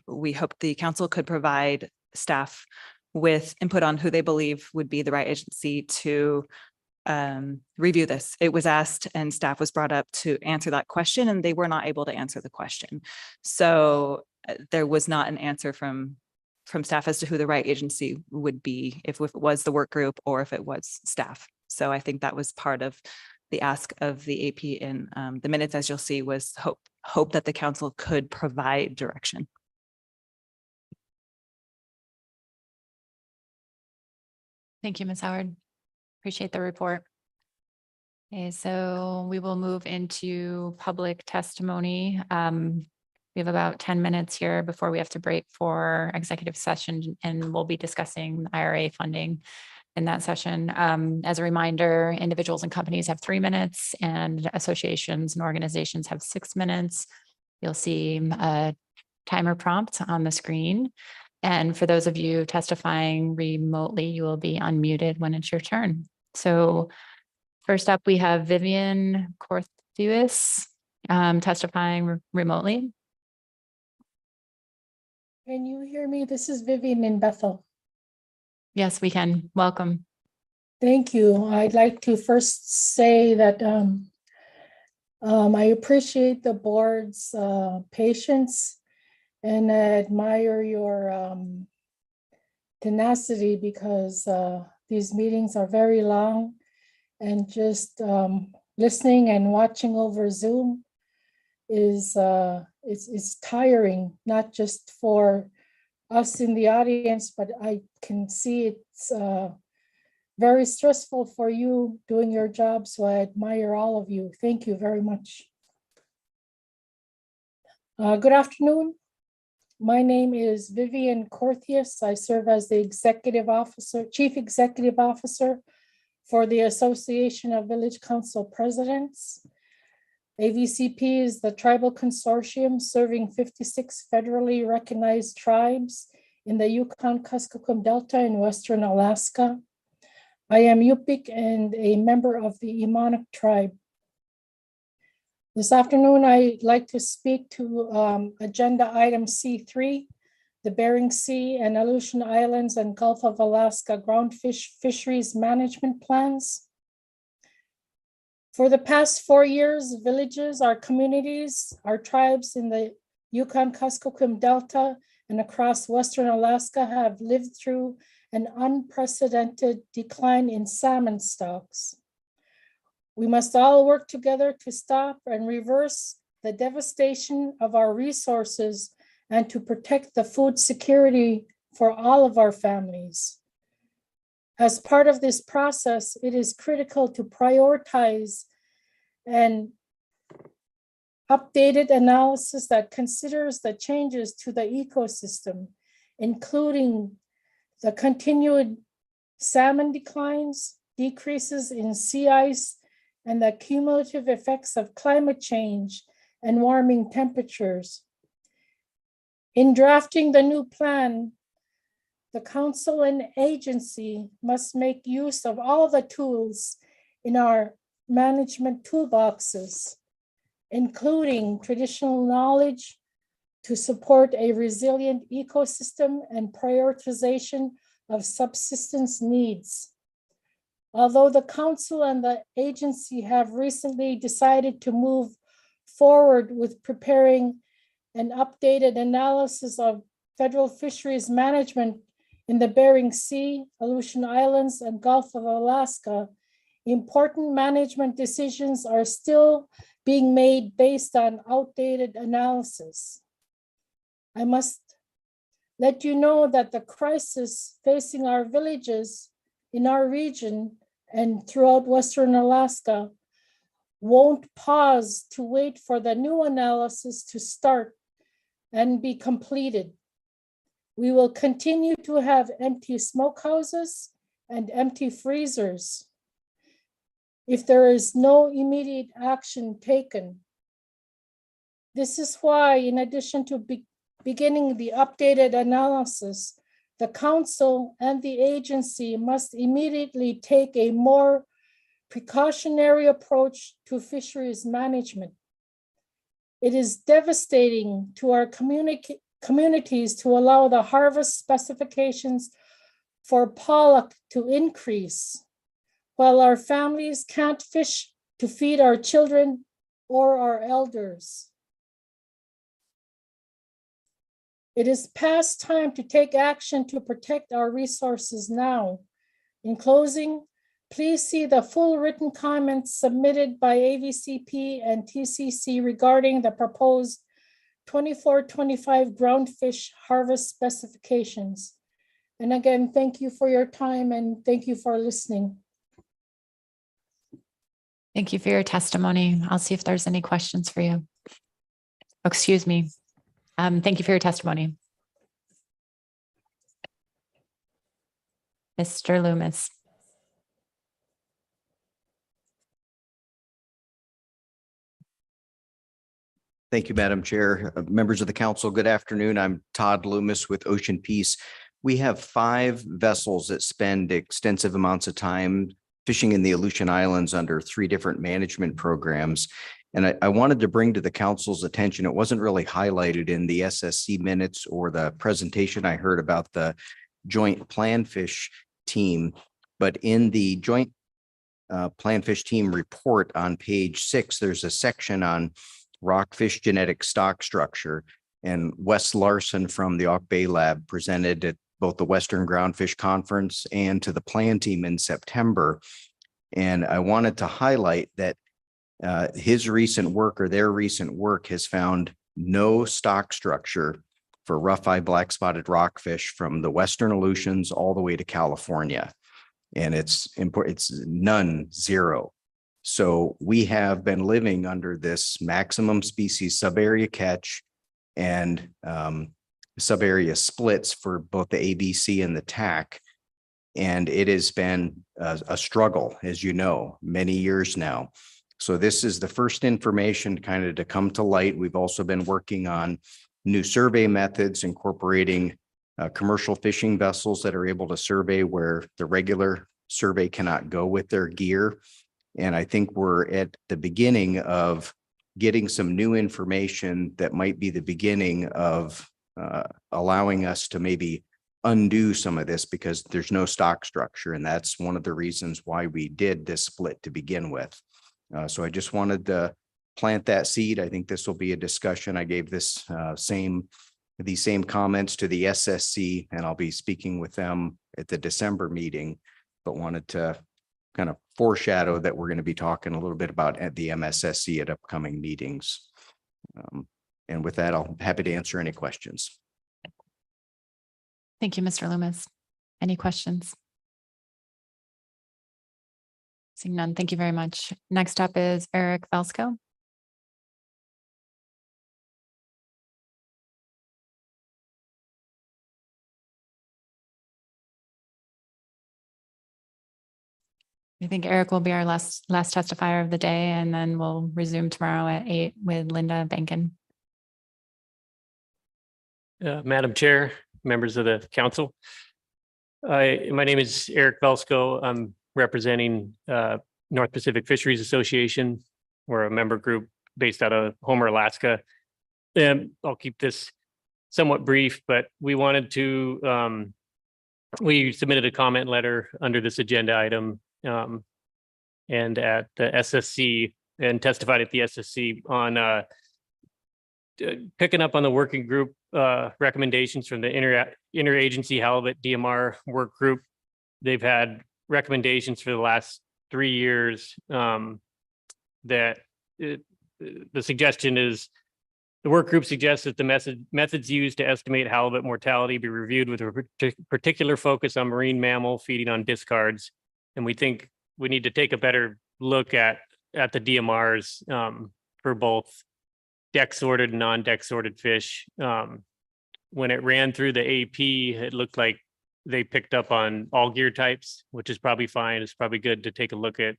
we hope the council could provide staff with input on who they believe would be the right agency to review this. It was asked and staff was brought up to answer that question, and they were not able to answer the question. So there was not an answer from staff as to who the right agency would be, if it was the work group or if it was staff. So I think that was part of the ask of the AP in the minutes, as you'll see, was hope that the council could provide direction. Thank you, Ms. Howard. Appreciate the report. Okay, so we will move into public testimony. We have about 10 minutes here before we have to break for executive session, and we'll be discussing IRA funding in that session. As a reminder, individuals and companies have 3 minutes, and associations and organizations have 6 minutes. You'll see a timer prompt on the screen. And for those of you testifying remotely, you will be unmuted when it's your turn. So first up, we have Vivian Corthuis testifying remotely. Can you hear me? This is Vivian in Bethel. Yes, we can. Welcome. Thank you. I'd like to first say that I appreciate the board's patience, and I admire your tenacity, because these meetings are very long, and just listening and watching over Zoom is it's tiring, not just for us in the audience, but I can see it's very stressful for you doing your job. So I admire all of you. Thank you very much. Good afternoon. My name is Vivian Corthuis. I serve as the Chief Executive Officer for the Association of Village Council Presidents. AVCP is the tribal consortium serving 56 federally recognized tribes in the Yukon-Kuskokwim Delta in Western Alaska. I am Yupik and a member of the Emonic tribe. This afternoon, I'd like to speak to agenda item C3, the Bering Sea and Aleutian Islands and Gulf of Alaska groundfish fisheries management plans. For the past 4 years, villages, our communities, our tribes in the Yukon-Kuskokwim Delta and across Western Alaska have lived through an unprecedented decline in salmon stocks. We must all work together to stop and reverse the devastation of our resources and to protect the food security for all of our families. As part of this process, it is critical to prioritize an updated analysis that considers the changes to the ecosystem, including the continued salmon declines, decreases in sea ice, and the cumulative effects of climate change and warming temperatures. In drafting the new plan, the council and agency must make use of all the tools in our management toolboxes, including traditional knowledge to support a resilient ecosystem and prioritization of subsistence needs. Although the council and the agency have recently decided to move forward with preparing an updated analysis of federal fisheries management in the Bering Sea, Aleutian Islands, and Gulf of Alaska, important management decisions are still being made based on outdated analysis. I must let you know that the crisis facing our villages in our region and throughout Western Alaska won't pause to wait for the new analysis to start and be completed. We will continue to have empty smokehouses and empty freezers if there is no immediate action taken. This is why, in addition to beginning the updated analysis, the council and the agency must immediately take a more precautionary approach to fisheries management. It is devastating to our communities to allow the harvest specifications for pollock to increase, while our families can't fish to feed our children or our elders. It is past time to take action to protect our resources now. In closing, please see the full written comments submitted by AVCP and TCC regarding the proposed 24-25 groundfish harvest specifications. And again, thank you for your time and thank you for listening. Thank you for your testimony. I'll see if there's any questions for you. Oh, excuse me. Thank you for your testimony. Mr. Loomis. Thank you, Madam Chair. Members of the council, good afternoon. I'm Todd Loomis with Ocean Peace. We have 5 vessels that spend extensive amounts of time fishing in the Aleutian Islands under 3 different management programs. And I wanted to bring to the council's attention, it wasn't really highlighted in the SSC minutes or the presentation I heard about the joint planfish team, but in the joint planfish team report on page 6, there's a section on rockfish genetic stock structure. And Wes Larson from the Auk Bay Lab presented at both the Western Groundfish Conference and to the plan team in September. And I wanted to highlight that his recent work or their recent work has found no stock structure for rough-eye black-spotted rockfish from the Western Aleutians all the way to California. And it's none, 0. So we have been living under this maximum species subarea catch and subarea splits for both the ABC and the TAC. And it has been a struggle, as you know, many years now. So this is the first information kind of to come to light. We've also been working on new survey methods, incorporating commercial fishing vessels that are able to survey where the regular survey cannot go with their gear. And I think we're at the beginning of getting some new information that might be the beginning of allowing us to maybe undo some of this because there's no stock structure. And that's one of the reasons why we did this split to begin with. So I just wanted to plant that seed. I think this will be a discussion. I gave these same comments to the SSC, and I'll be speaking with them at the December meeting, but wanted to kind of foreshadow that we're going to be talking a little bit about at the MSSC at upcoming meetings. And with that, I'll be happy to answer any questions. Thank you, Mr. Loomis. Any questions? Seeing none, thank you very much. Next up is Eric Valsco. I think Eric will be our last testifier of the day, and then we'll resume tomorrow at 8 with Linda Bankin. Madam Chair, members of the council. My name is Eric Velsko. I'm representing North Pacific Fisheries Association. We're a member group based out of Homer, Alaska. And I'll keep this somewhat brief, but we wanted to, we submitted a comment letter under this agenda item and at the SSC and testified at the SSC on picking up on the working group recommendations from the interagency halibut DMR work group. They've had recommendations for the last 3 years that the suggestion is the work group suggests that the methods used to estimate halibut mortality be reviewed with a particular focus on marine mammal feeding on discards. And we think we need to take a better look at the DMRs for both deck sorted and non-deck sorted fish. When it ran through the AP, it looked like they picked up on all gear types, which is probably fine. It's probably good to take a look at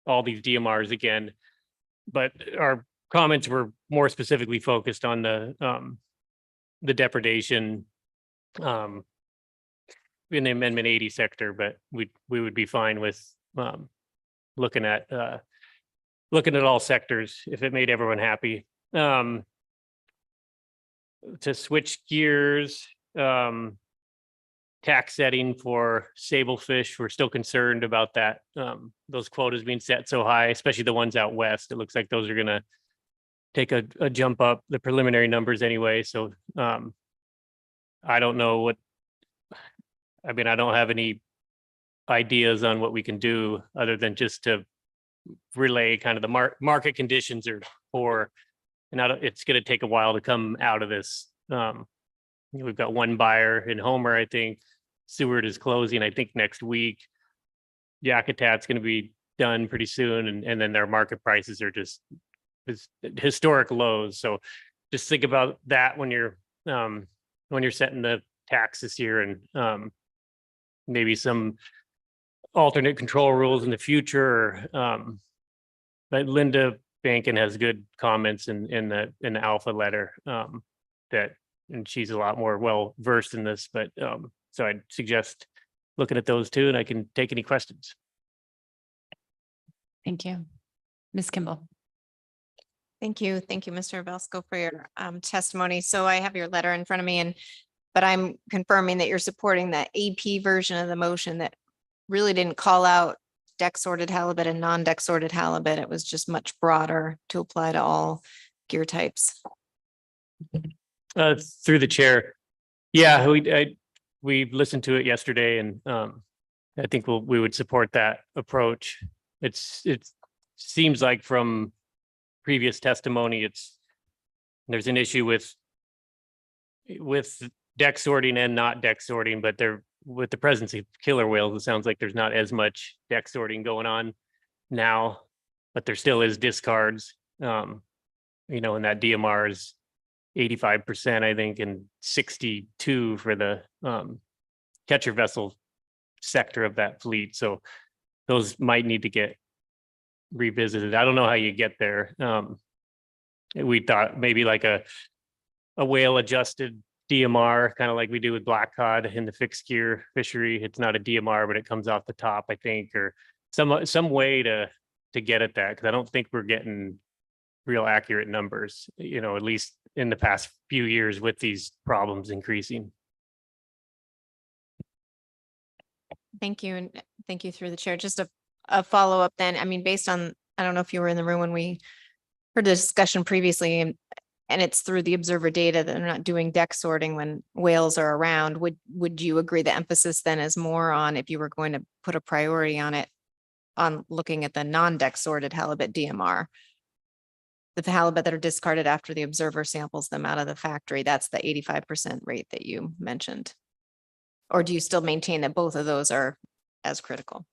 all these DMRs again. But our comments were more specifically focused on the depredation in the Amendment 80 sector, but we would be fine with looking at all sectors if it made everyone happy. To switch gears, tax setting for sablefish, we're still concerned about that. Those quotas being set so high, especially the ones out west. It looks like those are going to take a jump up, the preliminary numbers anyway. So I don't know what, I mean, I don't have any ideas on what we can do other than just to relay kind of the market conditions are poor. And it's going to take a while to come out of this. We've got one buyer in Homer, I think. Seward is closing, I think, next week. Yakutat's going to be done pretty soon. And then their market prices are just historic lows. So just think about that when you're setting the tax this year, and maybe some alternate control rules in the future. But Linda Bankin has good comments in the alpha letter and she's a lot more well versed in this, but so I'd suggest looking at those two, and I can take any questions. Thank you. Ms. Kimball. Thank you. Thank you, Mr. Velsko, for your testimony. So I have your letter in front of me, but I'm confirming that you're supporting the AP version of the motion that really didn't call out deck sorted halibut and non-deck sorted halibut. It was just much broader to apply to all gear types. Through the chair. Yeah, we listened to it yesterday, and I think we would support that approach. It seems like from previous testimony, there's an issue with deck sorting and not deck sorting, but with the presence of killer whales, it sounds like there's not as much deck sorting going on now, but there still is discards. And that DMR is 85%, I think, and 62 for the catcher vessel sector of that fleet. So those might need to get revisited. I don't know how you get there. We thought maybe like a whale adjusted DMR, kind of like we do with black cod in the fixed gear fishery. It's not a DMR, but it comes off the top, I think, or some way to get at that, because I don't think we're getting real accurate numbers, at least in the past few years with these problems increasing. Thank you. And thank you through the chair. Just a follow-up then. I mean, based on, I don't know if you were in the room when we heard the discussion previously, and it's through the observer data that they're not doing deck sorting when whales are around. Would you agree the emphasis then is more on, if you were going to put a priority on it, on looking at the non-deck sorted halibut DMR. The halibut that are discarded after the observer samples them out of the factory, that's the 85% rate that you mentioned. Or do you still maintain that both of those are as critical?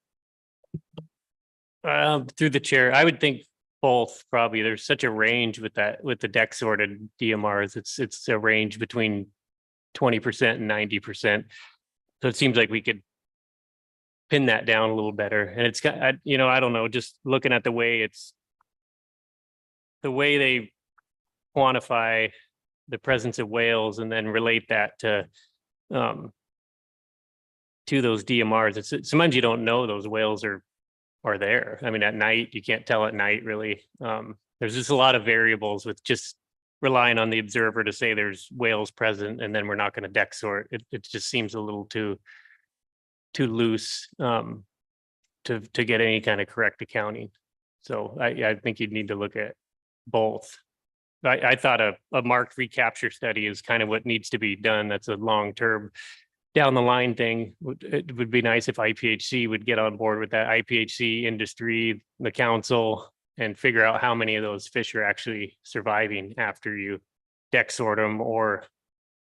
Through the chair, I would think both probably. There's such a range with that, with the deck sorted DMRs. It's a range between 20% and 90%. So it seems like we could pin that down a little better. And it's got, I don't know, just looking at the way they quantify the presence of whales and then relate that to those DMRs. It's sometimes you don't know those whales are there. I mean, at night, you can't tell at night really. There's just a lot of variables with just relying on the observer to say there's whales present and then we're not going to deck sort. It just seems a little too loose to get any kind of correct accounting. So I think you'd need to look at both. I thought a marked recapture study is kind of what needs to be done. That's a long-term down the line thing. It would be nice if IPHC would get on board with that. IPHC, industry, the council, and figure out how many of those fish are actually surviving after you deck sort them or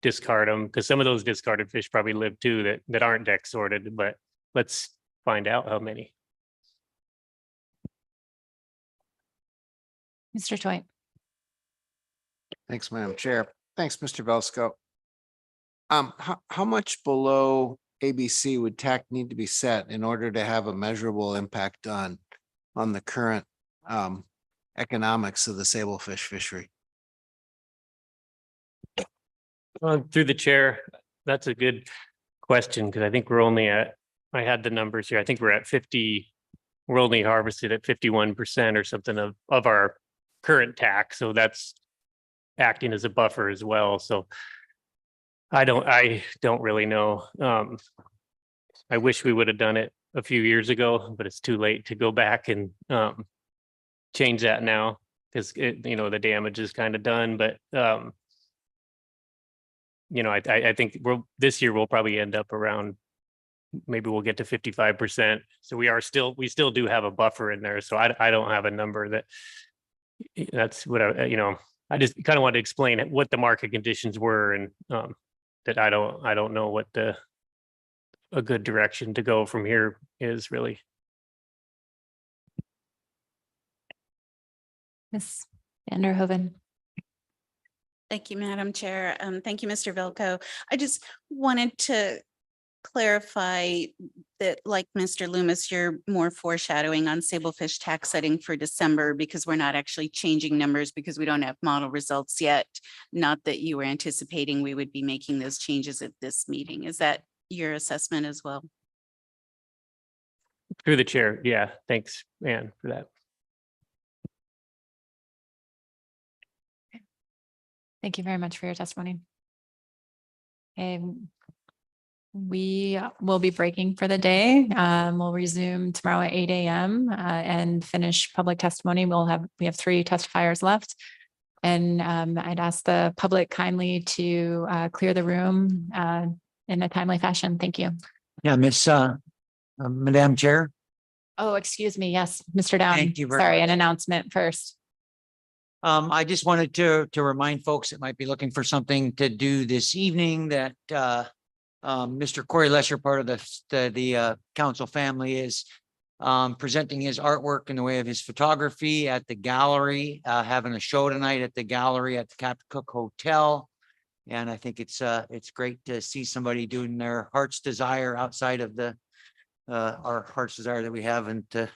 discard them. Because some of those discarded fish probably live too that aren't deck sorted, but let's find out how many. Mr. Toit. Thanks, Madam Chair. Thanks, Mr. Belsko. How much below ABC would TAC need to be set in order to have a measurable impact on the current economics of the sablefish fishery? Through the chair, that's a good question because I think we're only at, I had the numbers here. I think we're at 50, we're only harvested at 51% or something of our current TAC. So that's acting as a buffer as well. So I don't really know. I wish we would have done it a few years ago, but it's too late to go back and change that now because the damage is kind of done. But I think this year we'll probably end up around, maybe we'll get to 55%. So we still do have a buffer in there. So I don't have a number that's what I just kind of wanted to explain what the market conditions were and that I don't know what a good direction to go from here is really. Ms. Vanderhoven. Thank you, Madam Chair. Thank you, Mr. Velko. I just wanted to clarify that, like Mr. Loomis, you're more foreshadowing on sablefish tax setting for December because we're not actually changing numbers because we don't have model results yet. Not that you were anticipating we would be making those changes at this meeting. Is that your assessment as well? Through the chair. Yeah, thanks, Ann, for that. Thank you very much for your testimony. Okay. We will be breaking for the day. We'll resume tomorrow at 8 a.m. And finish public testimony. We have 3 testifiers left. And I'd ask the public kindly to clear the room in a timely fashion. Thank you. Yeah, Madam Chair. Oh, excuse me. Yes, Mr. Down. Thank you very Sorry, much. an announcement first. I just wanted to remind folks that might be looking for something to do this evening that Mr. Corey Lesher, part of the council family, is presenting his artwork in the way of his photography at the gallery, having a show tonight at the gallery at the Captain Cook Hotel. And I think it's great to see somebody doing their heart's desire outside of our heart's desire that we have and to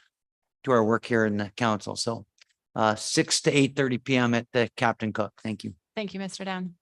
do our work here in the council. So 6 to 8:30 p.m. at the Captain Cook. Thank you. Thank you, Mr. Down.